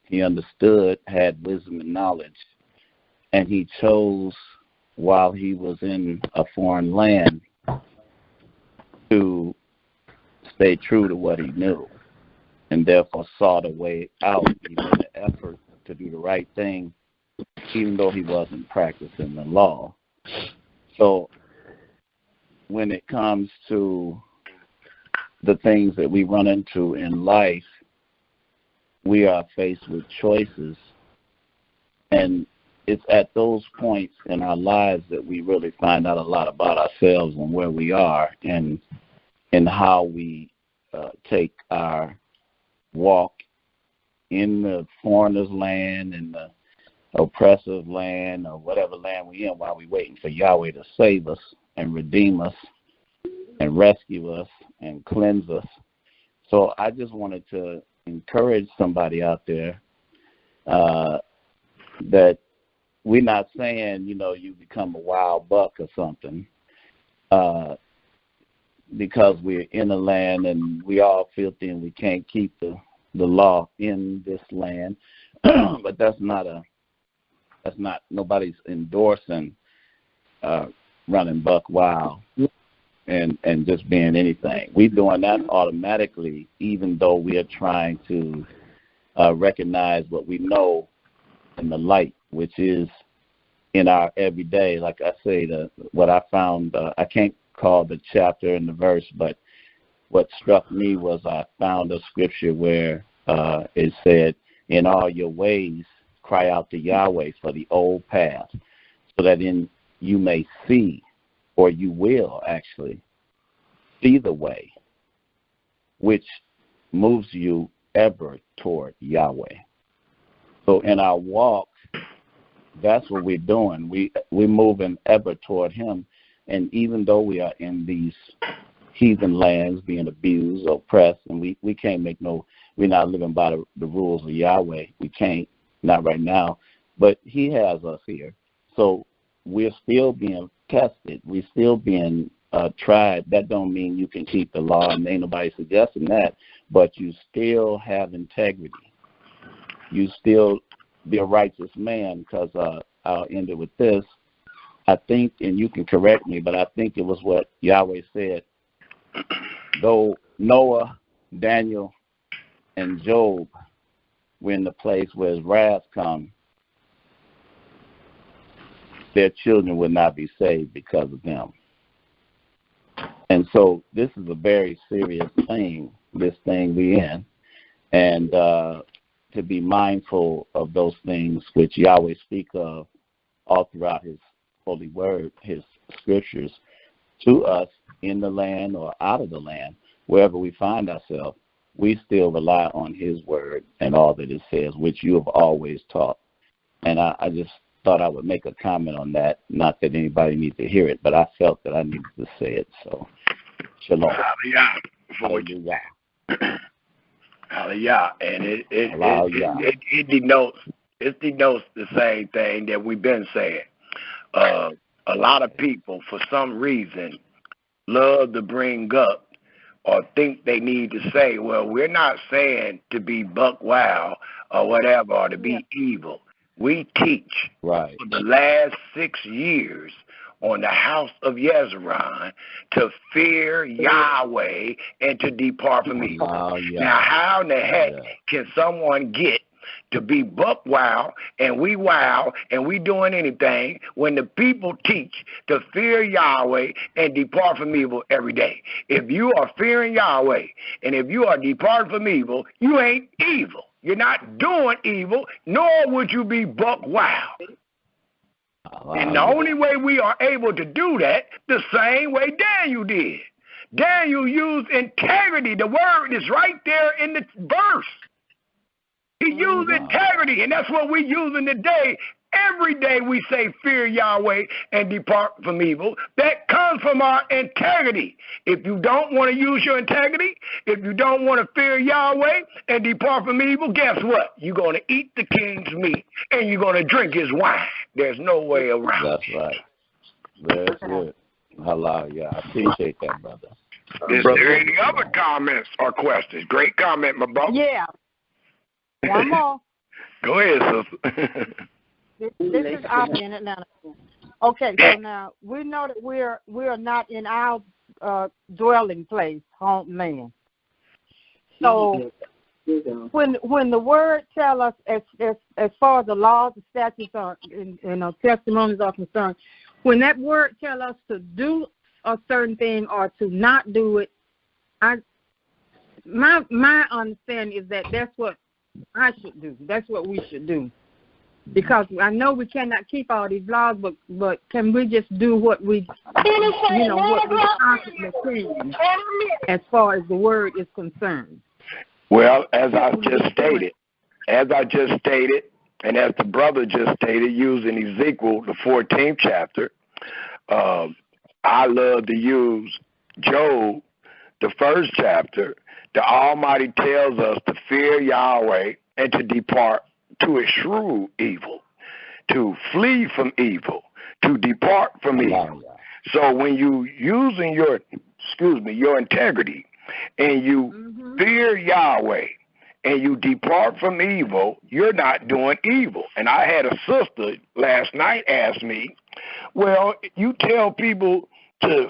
He understood, had wisdom and knowledge, and he chose while he was in a foreign land to stay true to what he knew, and therefore sought a way out. He made an effort to do the right thing, even though he wasn't practicing the law. So when it comes to the things that we run into in life, we are faced with choices, and it's at those points in our lives that we really find out a lot about ourselves and where we are and how we take our walk in the foreigner's land, in the oppressive land, or whatever land we're in, while we're waiting for Yahweh to save us and redeem us and rescue us and cleanse us. So I just wanted to encourage somebody out there that we're not saying, you become a wild buck or something because we're in a land and we all filthy and we can't keep the law in this land. But that's not nobody's endorsing running buck wild and just being anything. We're doing that automatically, even though we are trying to recognize what we know in the light, which is in our everyday. Like I say, what I found, I can't call the chapter and the verse, but what struck me was I found a scripture where it said, in all your ways, cry out to Yahweh for the old path, so that you may see, or you will actually see the way which moves you ever toward Yahweh. So in our walk, that's what we're doing. We're moving ever toward Him. And even though we are in these heathen lands being abused, oppressed, and we can't we're not living by the rules of Yahweh. We can't, not right now. But He has us here. So we're still being tested. We're still being tried. That don't mean you can keep the law, and ain't nobody suggesting that. But you still have integrity. You still be a righteous man, because I'll end it with this. I think, and you can correct me, but I think it was what Yahweh said, though Noah, Daniel, and Job were in the place where his wrath come, their children would not be saved because of them. And so this is a very serious thing, this thing we're in. And to be mindful of those things which Yahweh speak of all throughout his holy word, his scriptures, to us in the land or out of the land, wherever we find ourselves, we still rely on his word and all that it says, which you have always taught. And I just thought I would make a comment on that. Not that anybody needs to hear it, but I felt that I needed to say it. So, shalom. Hallelujah. Hallelujah. And it denotes the same thing that we've been saying. A lot of people, for some reason, love to bring up or think they need to say, well, we're not saying to be buck wild or whatever, or to be evil. We teach for the last 6 years on the house of Yezron to fear Yahweh and to depart from evil. Now, how in the heck can someone get to be buck wild and we doing anything when the people teach to fear Yahweh and depart from evil every day? If you are fearing Yahweh and if you are departing from evil, you ain't evil. You're not doing evil, nor would you be buck wild. And the only way we are able to do that, the same way Daniel did. Daniel used integrity. The word is right there in the verse. He used integrity, and that's what we're using today. Every day we say fear Yahweh and depart from evil. That comes from our integrity. If you don't want to use your integrity, if you don't want to fear Yahweh and depart from evil, guess what? You're going to eat the king's meat and you're going to drink his wine. There's no way around it. That's right. Very good. Hallelujah. I appreciate that, brother. Is there any other comments or questions? Great comment, my brother. Yeah. One more. Go ahead, sister. This is Aubrey in Atlanta. Okay, so now we know that we are not in our dwelling place, homeland. So when the word tell us as far as the laws, the statutes are and testimonies are concerned, when that word tell us to do a certain thing or to not do it, my understanding is that that's what I should do. That's what we should do. Because I know we cannot keep all these laws, but can we just do what we constantly can as far as the word is concerned? Well, as I just stated, and as the brother just stated, using Ezekiel, the 14th chapter, I love to use Job, the 1st chapter. The Almighty tells us to fear Yahweh and to depart to eschew evil, to flee from evil, to depart from evil. So when you using your integrity and you fear Yahweh and you depart from evil, you're not doing evil. And I had a sister last night ask me, well, you tell people to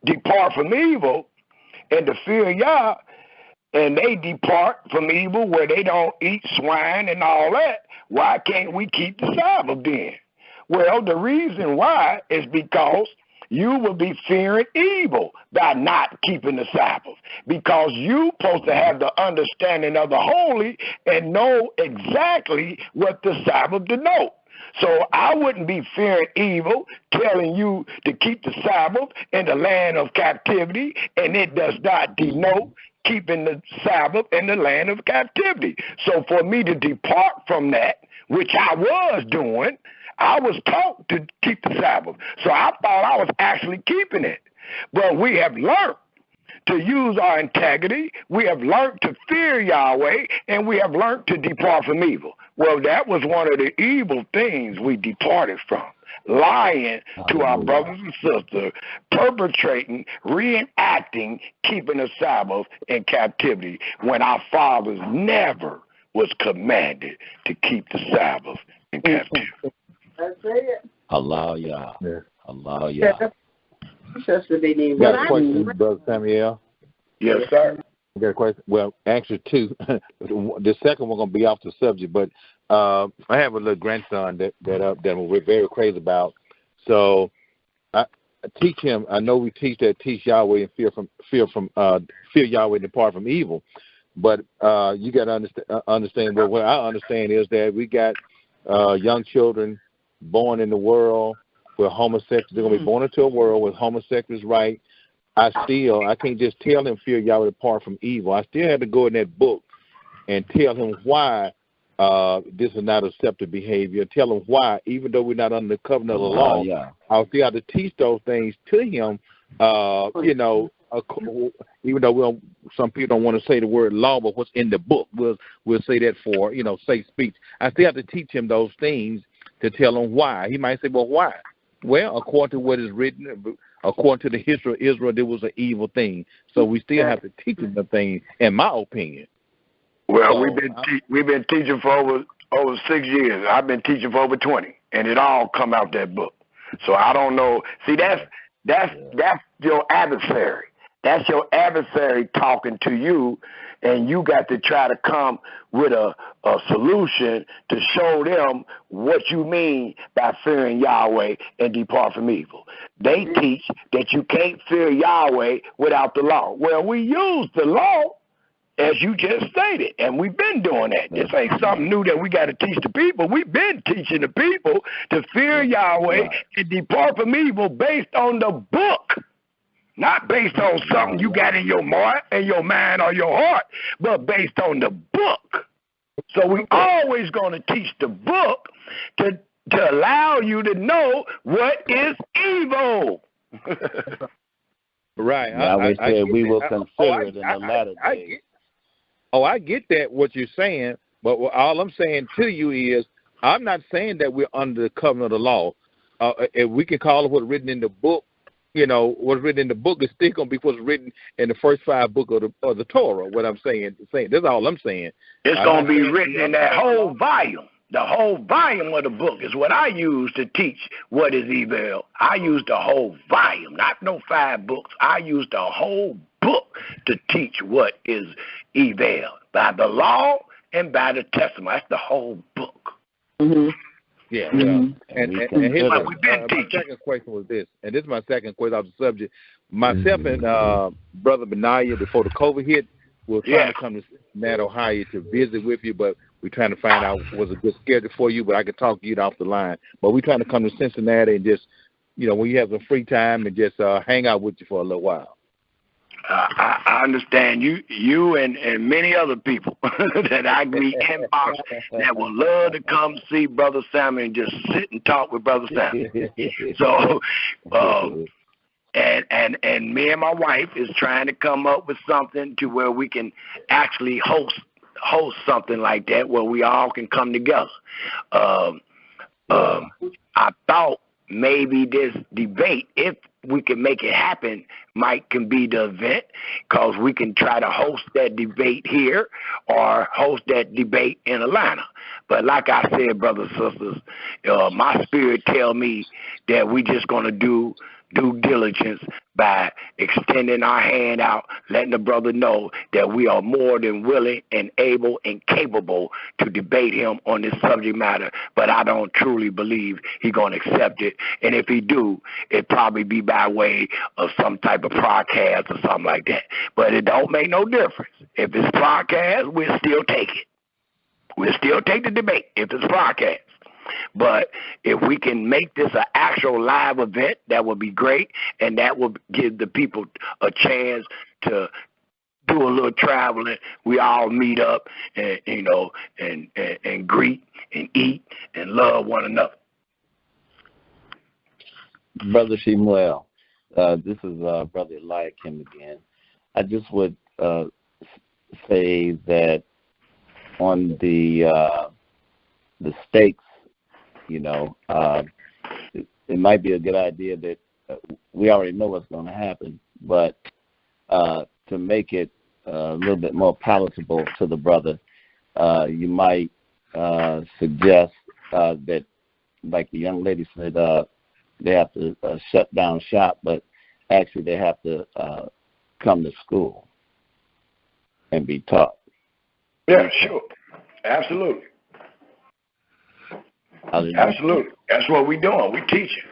depart from evil and to fear Yah, and they depart from evil where they don't eat swine and all that, why can't we keep the Sabbath then? Well, the reason why is because you will be fearing evil by not keeping the Sabbath, because you're supposed to have the understanding of the holy and know exactly what the Sabbath denotes. So I wouldn't be fearing evil, telling you to keep the Sabbath in the land of captivity, and it does not denote keeping the Sabbath in the land of captivity. So for me to depart from that, which I was doing, I was taught to keep the Sabbath. So I thought I was actually keeping it. But we have learned to use our integrity, we have learned to fear Yahweh, and we have learned to depart from evil. Well, that was one of the evil things we departed from. Lying to our brothers and sisters, perpetrating, reenacting, keeping the Sabbath in captivity when our fathers never was commanded to keep the Sabbath in captivity. That's it. Hallelujah. Yeah. Hallelujah. That's what they need. Got a question, Brother Samuel? Yes, sir. You got a question? Well, actually, two. The second one gonna be off the subject, but I have a little grandson that we're very crazy about. So I teach him. I know we teach Yahweh and fear Yahweh and depart from evil. But you got to understand. Well, what I understand is that we got young children born in the world where homosexuals. They're gonna be born into a world where homosexuals right. I can't just tell him fear Yahweh depart from evil. I still have to go in that book and tell him why this is not accepted behavior. Tell him why, even though we're not under the covenant of the law, I'll still have to teach those things to him. Even though some people don't want to say the word law, but what's in the book, we'll say that for safe speech. I still have to teach him those things to tell him why. He might say, well, why? Well, according to what is written, according to the history of Israel, there was an evil thing. So we still have to teach them the thing, in my opinion. Well, we've been teaching for over 6 years. I've been teaching for over 20, and it all come out that book. So I don't know. See, that's your adversary. That's your adversary talking to you, and you got to try to come with a solution to show them what you mean by fearing Yahweh and depart from evil. They teach that you can't fear Yahweh without the law. Well, we use the law, as you just stated, and we've been doing that. This ain't something new that we got to teach the people. We've been teaching the people to fear Yahweh and depart from evil based on the book. Not based on something you got in your mind or your heart, but based on the book. So we always going to teach the book to allow you to know what is evil. Right. I said we will consider it in the latter days. I get that, what you're saying, but all I'm saying to you is I'm not saying that we're under the covenant of the law. If we can call it what's written in the book, what's written in the book is still going to be what's written in the first 5 books of the Torah, what I'm saying. That's all I'm saying. It's going to be written in that whole volume. The whole volume of the book is what I use to teach what is evil. I use the whole volume, not no 5 books. I use the whole book to teach what is evil by the law and by the testament. That's the whole book. Mm-hmm. Yeah, well, and here's my second question was this, and this is my second question off the subject. Myself and Brother Benaiah, before the COVID hit, we were trying to come to Cincinnati, Ohio to visit with you, but we're trying to find out was a good schedule for you, but I could talk to you off the line. But we're trying to come to Cincinnati and just, when you have some free time and just hang out with you for a little while. I understand you and many other people that I meet inbox that would love to come see Brother Samuel and just sit and talk with Brother Samuel. So, and me and my wife is trying to come up with something to where we can actually host something like that where we all can come together. I thought maybe this debate, if we can make it happen, can be the event, because we can try to host that debate here or host that debate in Atlanta. But like I said, brothers and sisters, my spirit tell me that we just going to do due diligence by extending our hand out, letting the brother know that we are more than willing and able and capable to debate him on this subject matter, but I don't truly believe he's going to accept it. And if he do, it probably be by way of some type of podcast or something like that. But it don't make no difference. If it's podcast, we'll still take it. We'll still take the debate if it's podcast. But if we can make this an actual live event, that would be great, and that will give the people a chance to do a little traveling. We all meet up and and greet and eat and love one another. Brother Shemuel, this is Brother Eliakim again. I just would say that on the stakes, it might be a good idea that we already know what's going to happen, but to make it a little bit more palatable to the brother, you might suggest that, like the young lady said, they have to shut down shop, but actually they have to come to school. and be taught. Yeah, sure. Absolutely. Absolutely. That's what we're doing. We're teaching.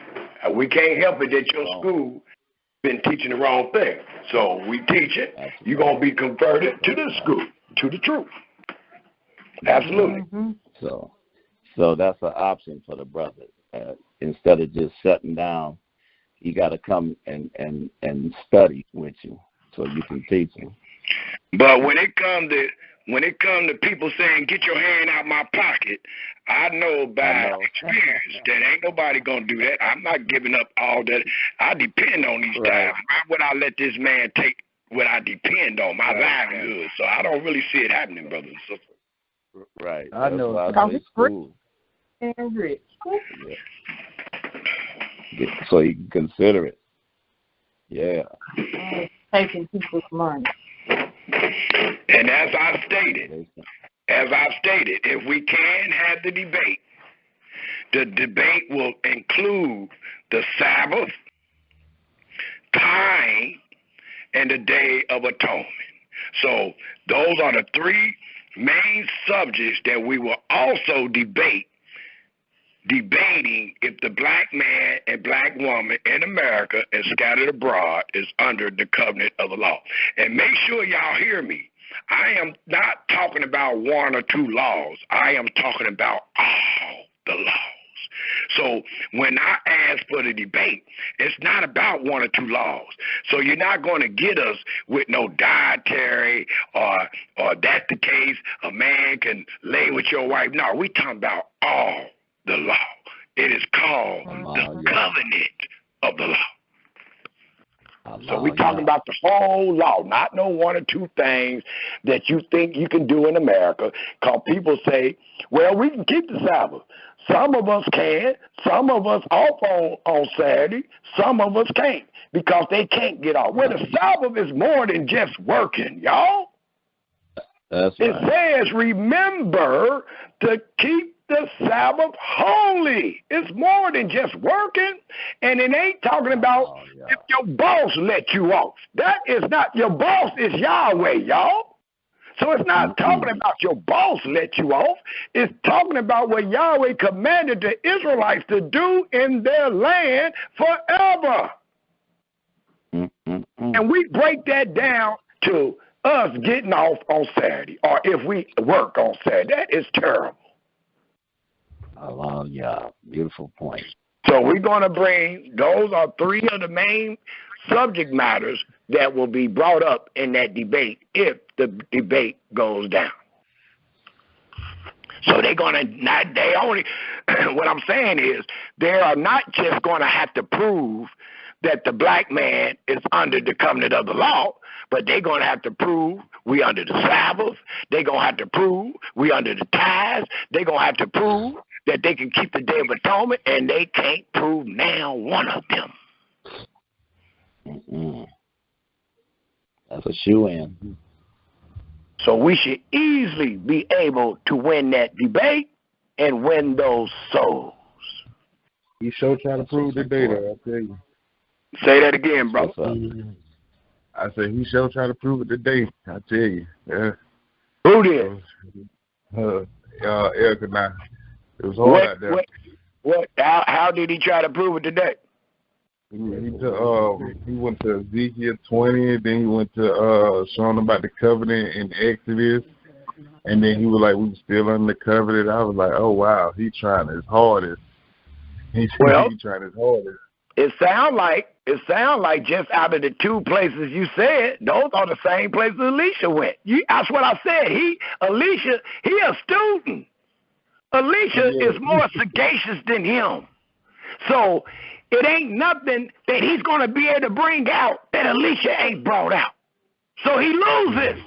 We can't help it that your school been teaching the wrong thing. So we teach it. You're going to be converted to the school, to the truth. Absolutely. Mm-hmm. So that's an option for the brother. Instead of just shutting down, you got to come and study with you so you can teach him. But when it comes to people saying, get your hand out my pocket, I know by experience that ain't nobody going to do that. I'm not giving up all that. I depend on these guys. Why would I let this man take what I depend on, my livelihood? So I don't really see it happening, brothers and sisters. Right. I know. Because it's free and rich. Yeah. So you can consider it. Yeah. Taking people's money. And as I stated, if we can have the debate will include the Sabbath, time, and the Day of Atonement. So those are the three main subjects that we will also debating if the black man and black woman in America and scattered abroad is under the covenant of the law. And make sure y'all hear me. I am not talking about one or two laws. I am talking about all the laws. So when I ask for the debate, it's not about one or two laws. So you're not going to get us with no dietary or that's the case, a man can lay with your wife. No, we're talking about all the law. It is called the covenant of the law. So we're talking about the whole law, not no one or two things that you think you can do in America. Because people say, well, we can keep the Sabbath. Some of us can. Some of us off on Saturday. Some of us can't because they can't get off. Well, the Sabbath is more than just working, y'all. That's right. It says, remember to keep the Sabbath holy. It's more than just working, and it ain't talking about if your boss let you off. That is not, your boss is Yahweh, y'all. So it's not talking about your boss let you off. It's talking about what Yahweh commanded the Israelites to do in their land forever. And we break that down to us getting off on Saturday, or if we work on Saturday. That is terrible. Oh, yeah, beautiful point. So we're going to bring, those are three of the main subject matters that will be brought up in that debate if the debate goes down. So they're going to not, they only, what I'm saying is, they are not just going to have to prove that the black man is under the covenant of the law, but they're going to have to prove we under the Sabbath. They're going to have to prove we under the tithes. They're going to have to prove that they can keep the Day of Atonement, and they can't prove now one of them. That's a shoe-in. So we should easily be able to win that debate and win those souls. He sure try to prove the data, I tell you. Say that again, bro. I said he sure try to prove it today. I tell you. Yeah. Who did? Eric and I. It was hard out there. How did he try to prove it today? He went to Ezekiel 20, then he went to showing about the covenant in Exodus, and then he was like, we were still under the covenant. I was like, oh wow, he trying his hardest. He trying his hardest. It sound like just out of the two places you said, those are the same places Elisha went. That's what I said. Elisha, he a student. Elisha is more sagacious than him. So it ain't nothing that he's going to be able to bring out that Elisha ain't brought out. So he loses.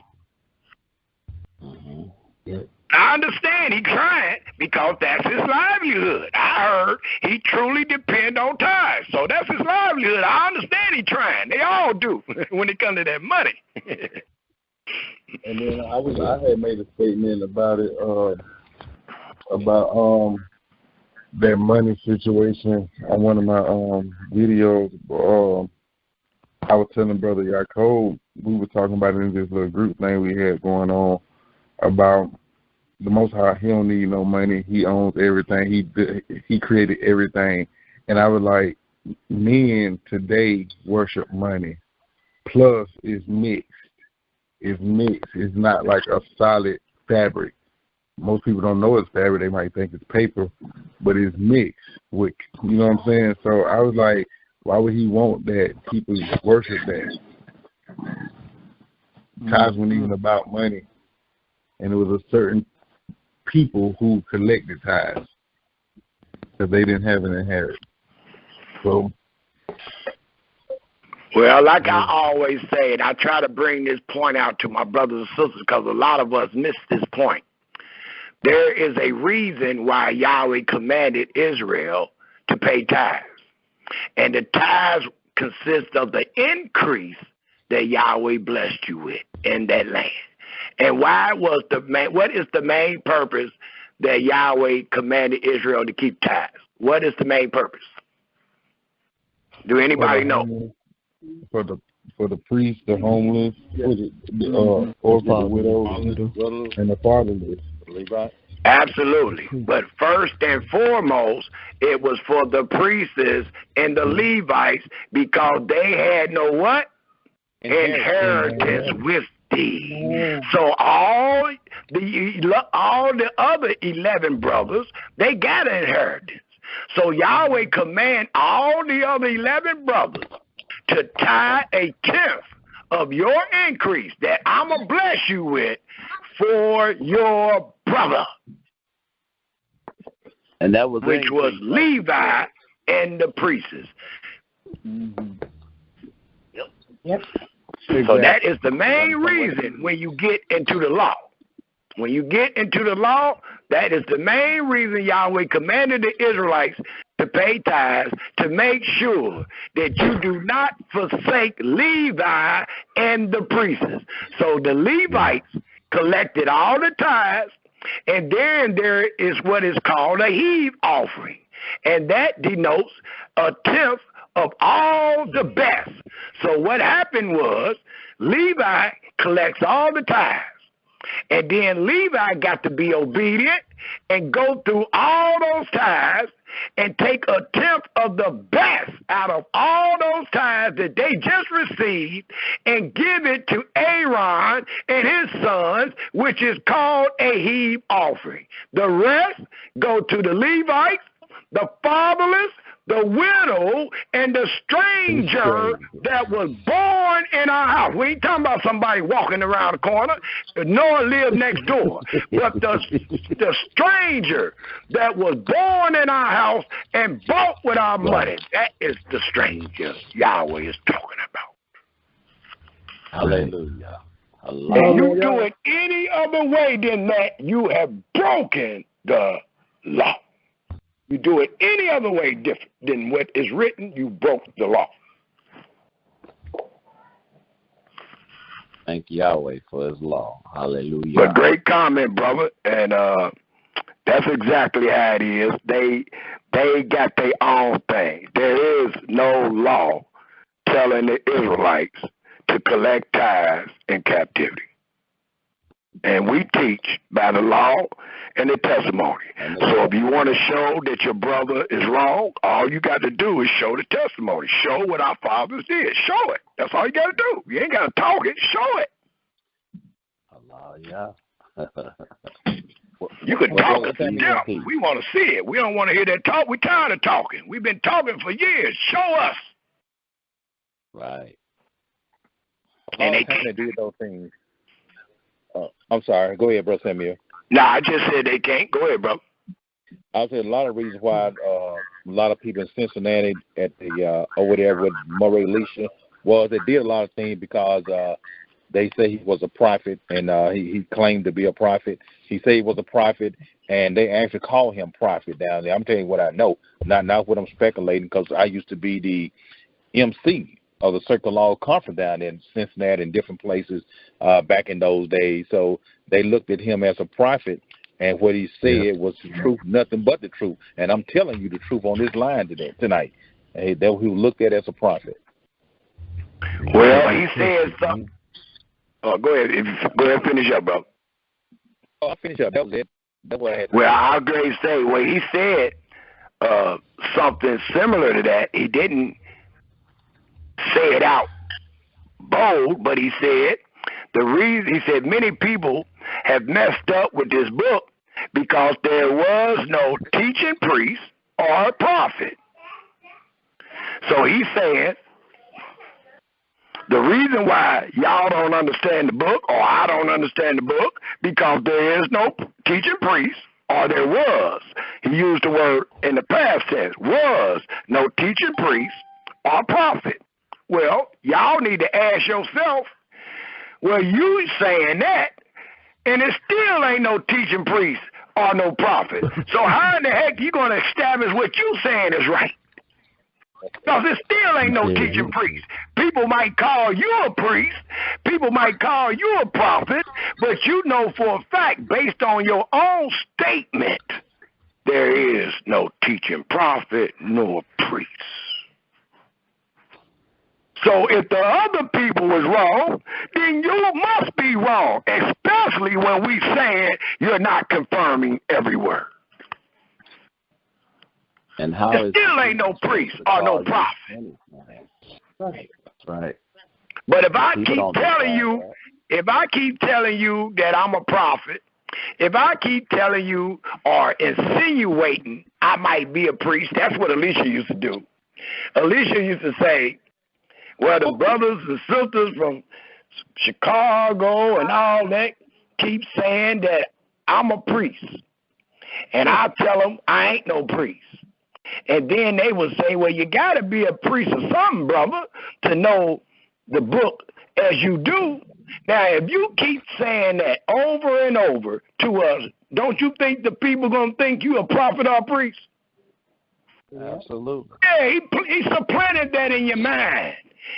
I understand he trying because that's his livelihood. I heard he truly depend on tithes. So that's his livelihood. I understand he trying. They all do when it comes to that money. And then I had made a statement about it, about that money situation on one of my videos. I was telling Brother Yaakov we were talking about it in this little group thing we had going on about the Most High. He don't need no money. He owns everything. He created everything. And I was like, men today worship money. Plus, it's mixed. It's mixed. It's not like a solid fabric. Most people don't know it's fabric. They might think it's paper, but it's mixed with, you know what I'm saying? So I was like, why would he want that? People worship that. Tithes weren't even about money. And it was a certain people who collected tithes because they didn't have an inheritance. So, well, like I always say, and I try to bring this point out to my brothers and sisters because a lot of us miss this point. There is a reason why Yahweh commanded Israel to pay tithes. And the tithes consist of the increase that Yahweh blessed you with in that land. And what is the main purpose that Yahweh commanded Israel to keep tithes? What is the main purpose? Do anybody know? For the priests, the homeless, the orphans, the widows, and the fatherless. Absolutely. But first and foremost, it was for the priests and the Levites because they had no what? Inheritance with thee. So all the other 11 brothers, they got an inheritance. So Yahweh command all the other 11 brothers to tithe a tenth of your increase that I'm going to bless you with for your brother. And that was which was Levi and the priests. Yep. So that is the main reason when you get into the law. When you get into the law, that is the main reason Yahweh commanded the Israelites to pay tithes, to make sure that you do not forsake Levi and the priests. So the Levites collected all the tithes, and then there is what is called a heave offering, and that denotes a tenth of all the best. So what happened was Levi collects all the tithes, and then Levi got to be obedient and go through all those tithes and take a tenth of the best out of all those tithes that they just received and give it to Aaron and his sons, which is called a heave offering. The rest go to the Levites, the fatherless, the widow, and the stranger that was born in our house. We ain't talking about somebody walking around the corner. Noah lived next door. But the stranger that was born in our house and bought with our money, that is the stranger Yahweh is talking about. Hallelujah. And you do it any other way than that, you have broken the law. You do it any other way different than what is written, you broke the law. Thank Yahweh for his law. Hallelujah. But great comment, brother. And that's exactly how it is. They got their own thing. There is no law telling the Israelites to collect tithes in captivity. And we teach by the law and the testimony. So if you want to show that your brother is wrong, all you got to do is show the testimony. Show what our fathers did. Show it. That's all you got to do. You ain't got to talk it. Show it. Allah, yeah. You can talk it to them. We want to see it. We don't want to hear that talk. We're tired of talking. We've been talking for years. Show us. Right. And they can't do those things. I'm sorry. Go ahead, Brother Samuel. No, I just said they can't. Go ahead, bro. I'll say a lot of reasons why a lot of people in Cincinnati at the over there with Murray Elisha was they did a lot of things because they say he was a prophet and he claimed to be a prophet. He said he was a prophet and they actually call him prophet down there. I'm telling you what I know, not what I'm speculating, because I used to be the MC of the Circle Law Conference down there in Cincinnati and different places back in those days. So they looked at him as a prophet, and what he said was the truth, nothing but the truth. And I'm telling you the truth on this line tonight. That he looked at as a prophet. Well, he said something. Oh, go ahead. Go ahead and finish up, bro. Oh, I'll finish up. That was it. That's what I had. Well, I'll go ahead and say, well, he said something similar to that. He didn't say it out bold, but he said many people have messed up with this book because there was no teaching priest or prophet. So he's saying the reason why y'all don't understand the book, or I don't understand the book, because there is no teaching priest, or there was. He used the word in the past tense, was no teaching priest or prophet. Well, y'all need to ask yourself, well, you saying that, and it still ain't no teaching priest or no prophet. So how in the heck you going to establish what you saying is right? Because it still ain't no teaching priest. People might call you a priest, people might call you a prophet, but you know for a fact, based on your own statement, there is no teaching prophet nor priest. So if the other people was wrong, then you must be wrong, especially when we saying you're not confirming every word. And how there still ain't no priest or no prophet. Right. That's right. But if I keep telling you that I'm a prophet, if I keep telling you or insinuating I might be a priest, that's what Alicia used to do. Alicia used to say, well, the brothers and sisters from Chicago and all that keep saying that I'm a priest. And I tell them I ain't no priest. And then they would say, well, you got to be a priest or something, brother, to know the book as you do. Now, if you keep saying that over and over to us, don't you think the people going to think you a prophet or a priest? Absolutely. Yeah, he supplanted that in your mind.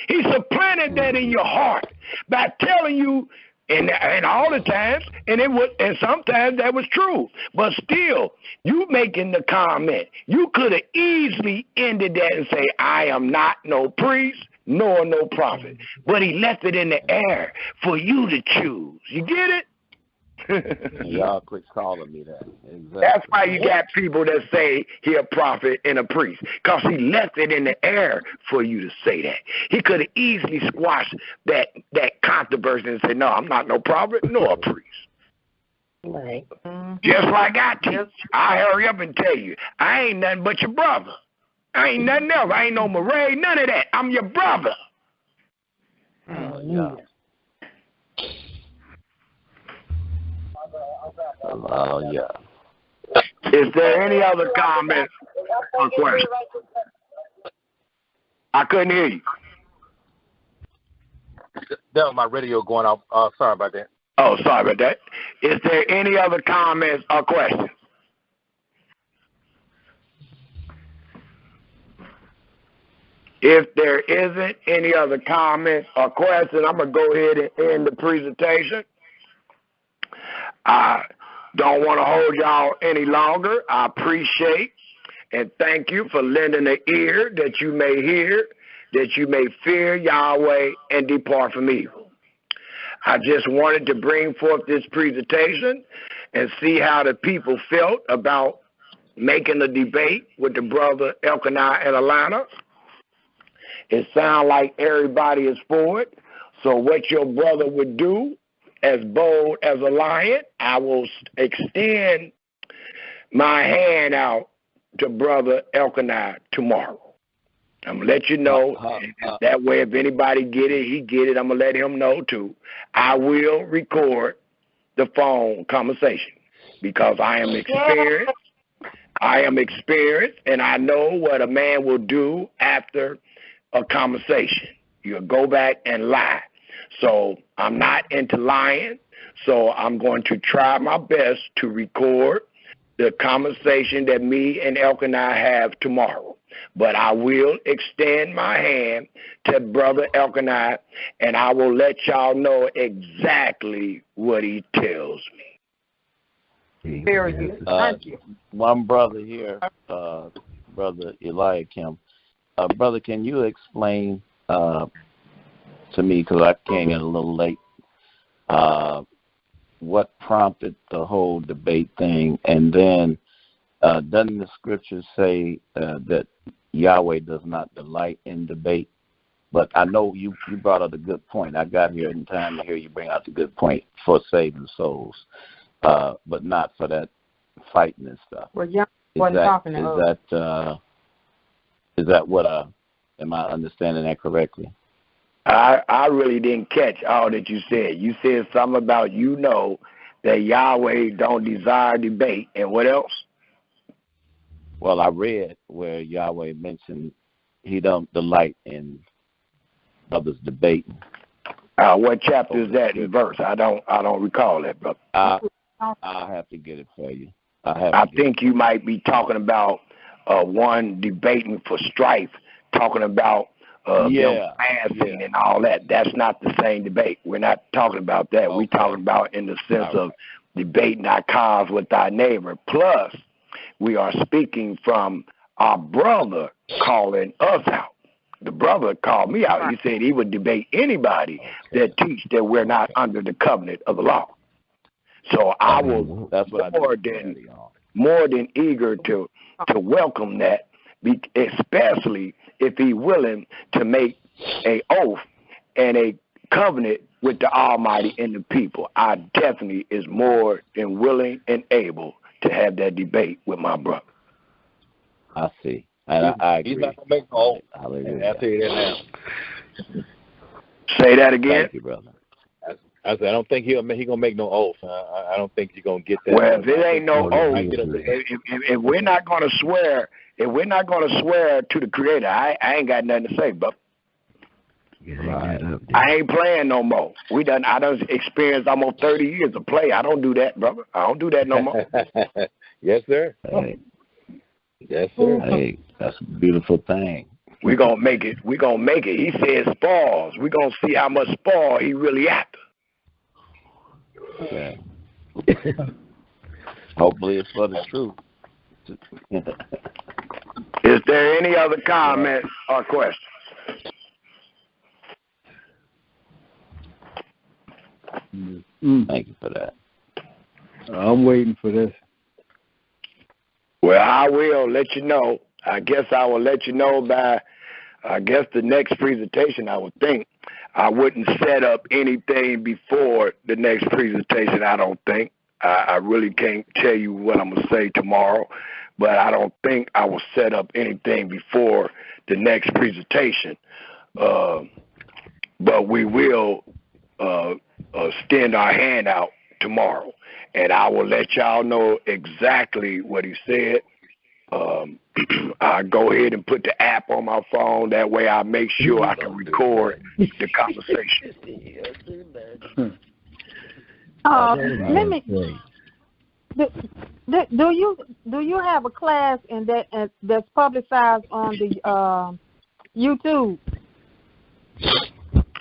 He supplanted that in your heart by telling you, and all the times, and sometimes that was true. But still, you making the comment, you could have easily ended that and say, I am not no priest nor no prophet. But he left it in the air for you to choose. You get it? Y'all quit calling me that. Exactly. That's why you got people that say he a prophet and a priest, because he left it in the air for you to say that. He could have easily squashed that controversy and said, no, I'm not no prophet nor a priest. Right. Just like I teach. I'll hurry up and tell you, I ain't nothing but your brother. I ain't nothing else. I ain't no Murray, none of that. I'm your brother. Yeah. Is there any other comments or questions? I couldn't hear you. That was my radio going off. Sorry about that. Oh, sorry about that. Is there any other comments or questions? If there isn't any other comments or questions, I'm going to go ahead and end the presentation. I don't want to hold y'all any longer. I appreciate and thank you for lending an ear that you may hear, that you may fear Yahweh and depart from evil. I just wanted to bring forth this presentation and see how the people felt about making a debate with the brother Elkanah in Atlanta. It sounds like everybody is for it. So what your brother would do, as bold as a lion, I will extend my hand out to brother Elkanah tomorrow. I'm going to let you know. That way, if anybody get it, he get it. I'm going to let him know, too. I will record the phone conversation because I am experienced. I am experienced, and I know what a man will do after a conversation. You'll go back and lie. So I'm not into lying, so I'm going to try my best to record the conversation that me and Elkanah have tomorrow. But I will extend my hand to brother Elkanah, and I will let y'all know exactly what he tells me. Very good. Thank you. One brother here, brother Eliakim. Brother, can you explain to me, because I came in a little late, what prompted the whole debate thing, and then doesn't the scripture say that Yahweh does not delight in debate? But I know you brought up a good point. I got here in time to hear you bring out the good point for saving souls, but not for that fighting and stuff. Well, yeah, wasn't talking to us. Is that what? Am I understanding that correctly? I really didn't catch all that you said. You said something about that Yahweh don't desire debate, and what else? Well, I read where Yahweh mentioned he don't delight in others debating. What chapter is that in verse? I don't recall that, brother. I'll have to get it for you. I think you might be talking about one debating for strife, talking about them fasting and all that. That's not the same debate. We're not talking about that. We're talking about in the sense of debating our cause with our neighbor. Plus, we are speaking from our brother calling us out. The brother called me out. He said he would debate anybody that teach that we're not under the covenant of the law. So I was more than eager to welcome that, especially if he's willing to make an oath and a covenant with the Almighty and the people. I definitely is more than willing and able to have that debate with my brother. I see. And I agree. He's not going to make no oath. Hallelujah. I'll tell you that now. Say that again. Thank you, brother. I said, I don't think he's going to make no oath. I don't think you're going to get that. Well, if it ain't no oath, if we're not going to swear, to the Creator, I ain't got nothing to say, but I ain't playing no more. I done experienced almost 30 years of play. I don't do that, brother. I don't do that no more. Yes, sir. Hey. Yes, sir. Hey, that's a beautiful thing. We're going to make it. He said spoils. We're going to see how much spoil he really after. Okay. Hopefully it's for the truth. Is there any other comments or questions? Thank you for that. I'm waiting for this. Well, I will let you know. I guess I will let you know by, the next presentation, I would think. I wouldn't set up anything before the next presentation, I don't think. I really can't tell you what I'm going to say tomorrow, but I don't think I will set up anything before the next presentation. But we will extend our hand out tomorrow, and I will let y'all know exactly what he said. I go ahead and put the app on my phone. That way I make sure I can record the conversation. Let me. Do you have a class in that that's publicized on the YouTube?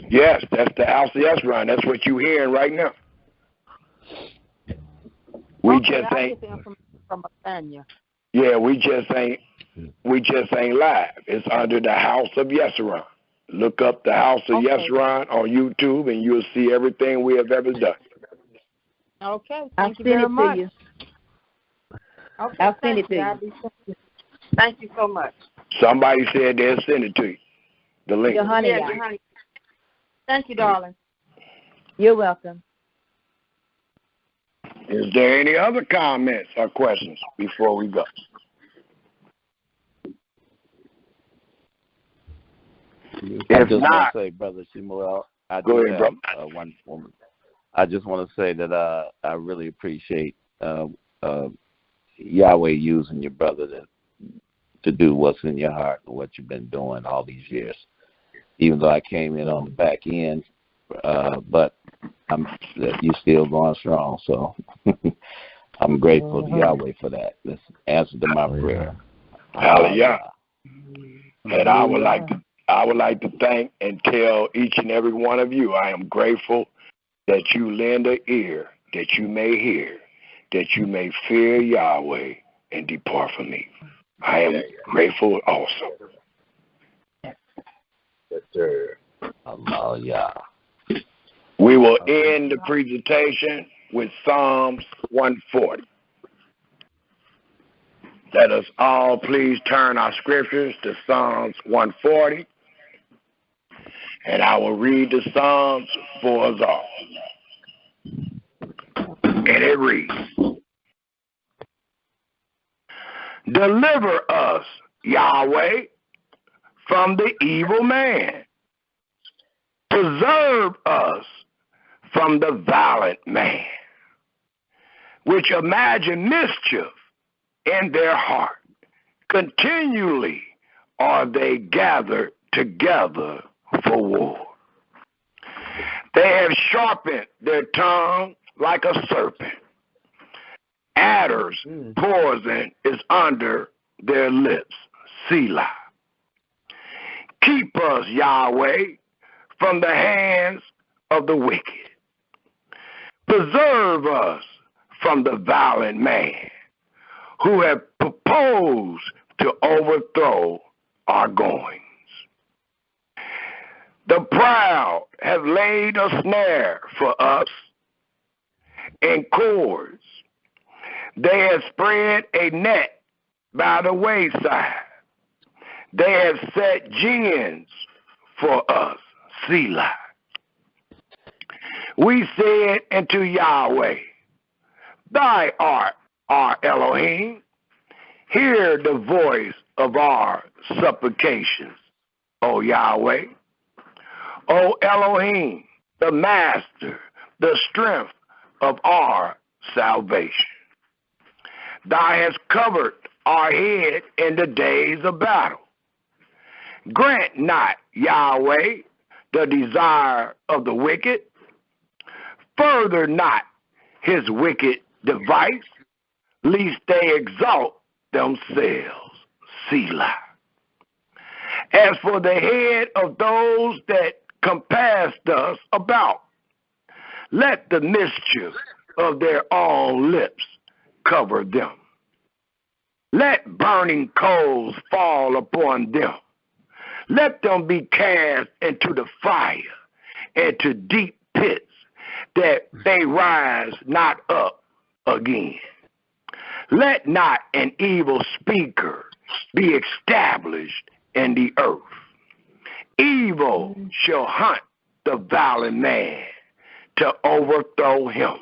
Yes, that's the LCS run. That's what you're hearing right now. We just ain't from Tanya. Yeah, we just ain't live. It's under the House of Yeshurun. Look up the House of Yeshurun on YouTube, and you'll see everything we have ever done. Okay, thank you very much. Okay, I'll send it to you. Thank you so much. Somebody said they'll send it to you. The link. Your honey. Thank you, darling. You're welcome. Is there any other comments or questions before we go? I just want to say, Brother Shemuel, go ahead, brother. One woman. I just want to say that I really appreciate Yahweh using your brother to do what's in your heart and what you've been doing all these years. Even though I came in on the back end, but you're still going strong. So I'm grateful to Yahweh for that. That's answer to my prayer. Hallelujah. And I would like to thank and tell each and every one of you, I am grateful that you lend an ear, that you may hear, that you may fear Yahweh and depart from me. I am grateful also. Yes, sir. Hallelujah. We will end the presentation with Psalms 140. Let us all please turn our scriptures to Psalms 140, and I will read the Psalms for us all. And it reads, Deliver us, Yahweh, from the evil man. Preserve us from the violent man, which imagine mischief in their heart. Continually are they gathered together for war. They have sharpened their tongue like a serpent. Adders' poison is under their lips. Selah. Keep us, Yahweh, from the hands of the wicked. Preserve us from the violent man who have proposed to overthrow our goings. The proud have laid a snare for us and cords. They have spread a net by the wayside. They have set gins for us. Selah. We said unto Yahweh, Thy art our Elohim. Hear the voice of our supplications, O Yahweh. O Elohim, the Master, the strength of our salvation. Thou hast covered our head in the days of battle. Grant not, Yahweh, the desire of the wicked. Further not his wicked device, lest they exalt themselves. Selah. As for the head of those that compassed us about, let the mischief of their own lips cover them. Let burning coals fall upon them. Let them be cast into the fire, into deep pits, that they rise not up again. Let not an evil speaker be established in the earth. Evil shall hunt the violent man to overthrow him.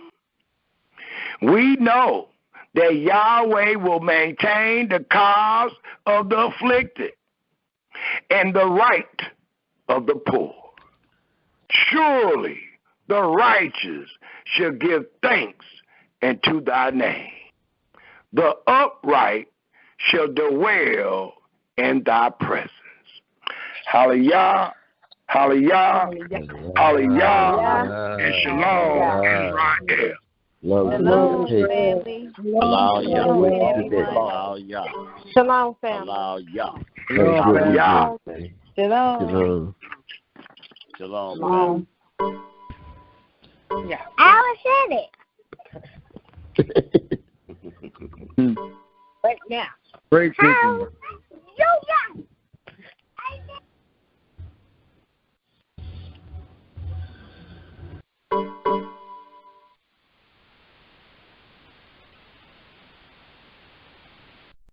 We know that Yahweh will maintain the cause of the afflicted and the right of the poor. Surely the righteous shall give thanks unto thy name. The upright shall dwell in thy presence. Hallelujah, hallelujah, hallelujah, and shalom, Israel. Shalom, family. Shalom, family. Shalom. Shalom. Yeah. Alice said it. But now. Great thinking.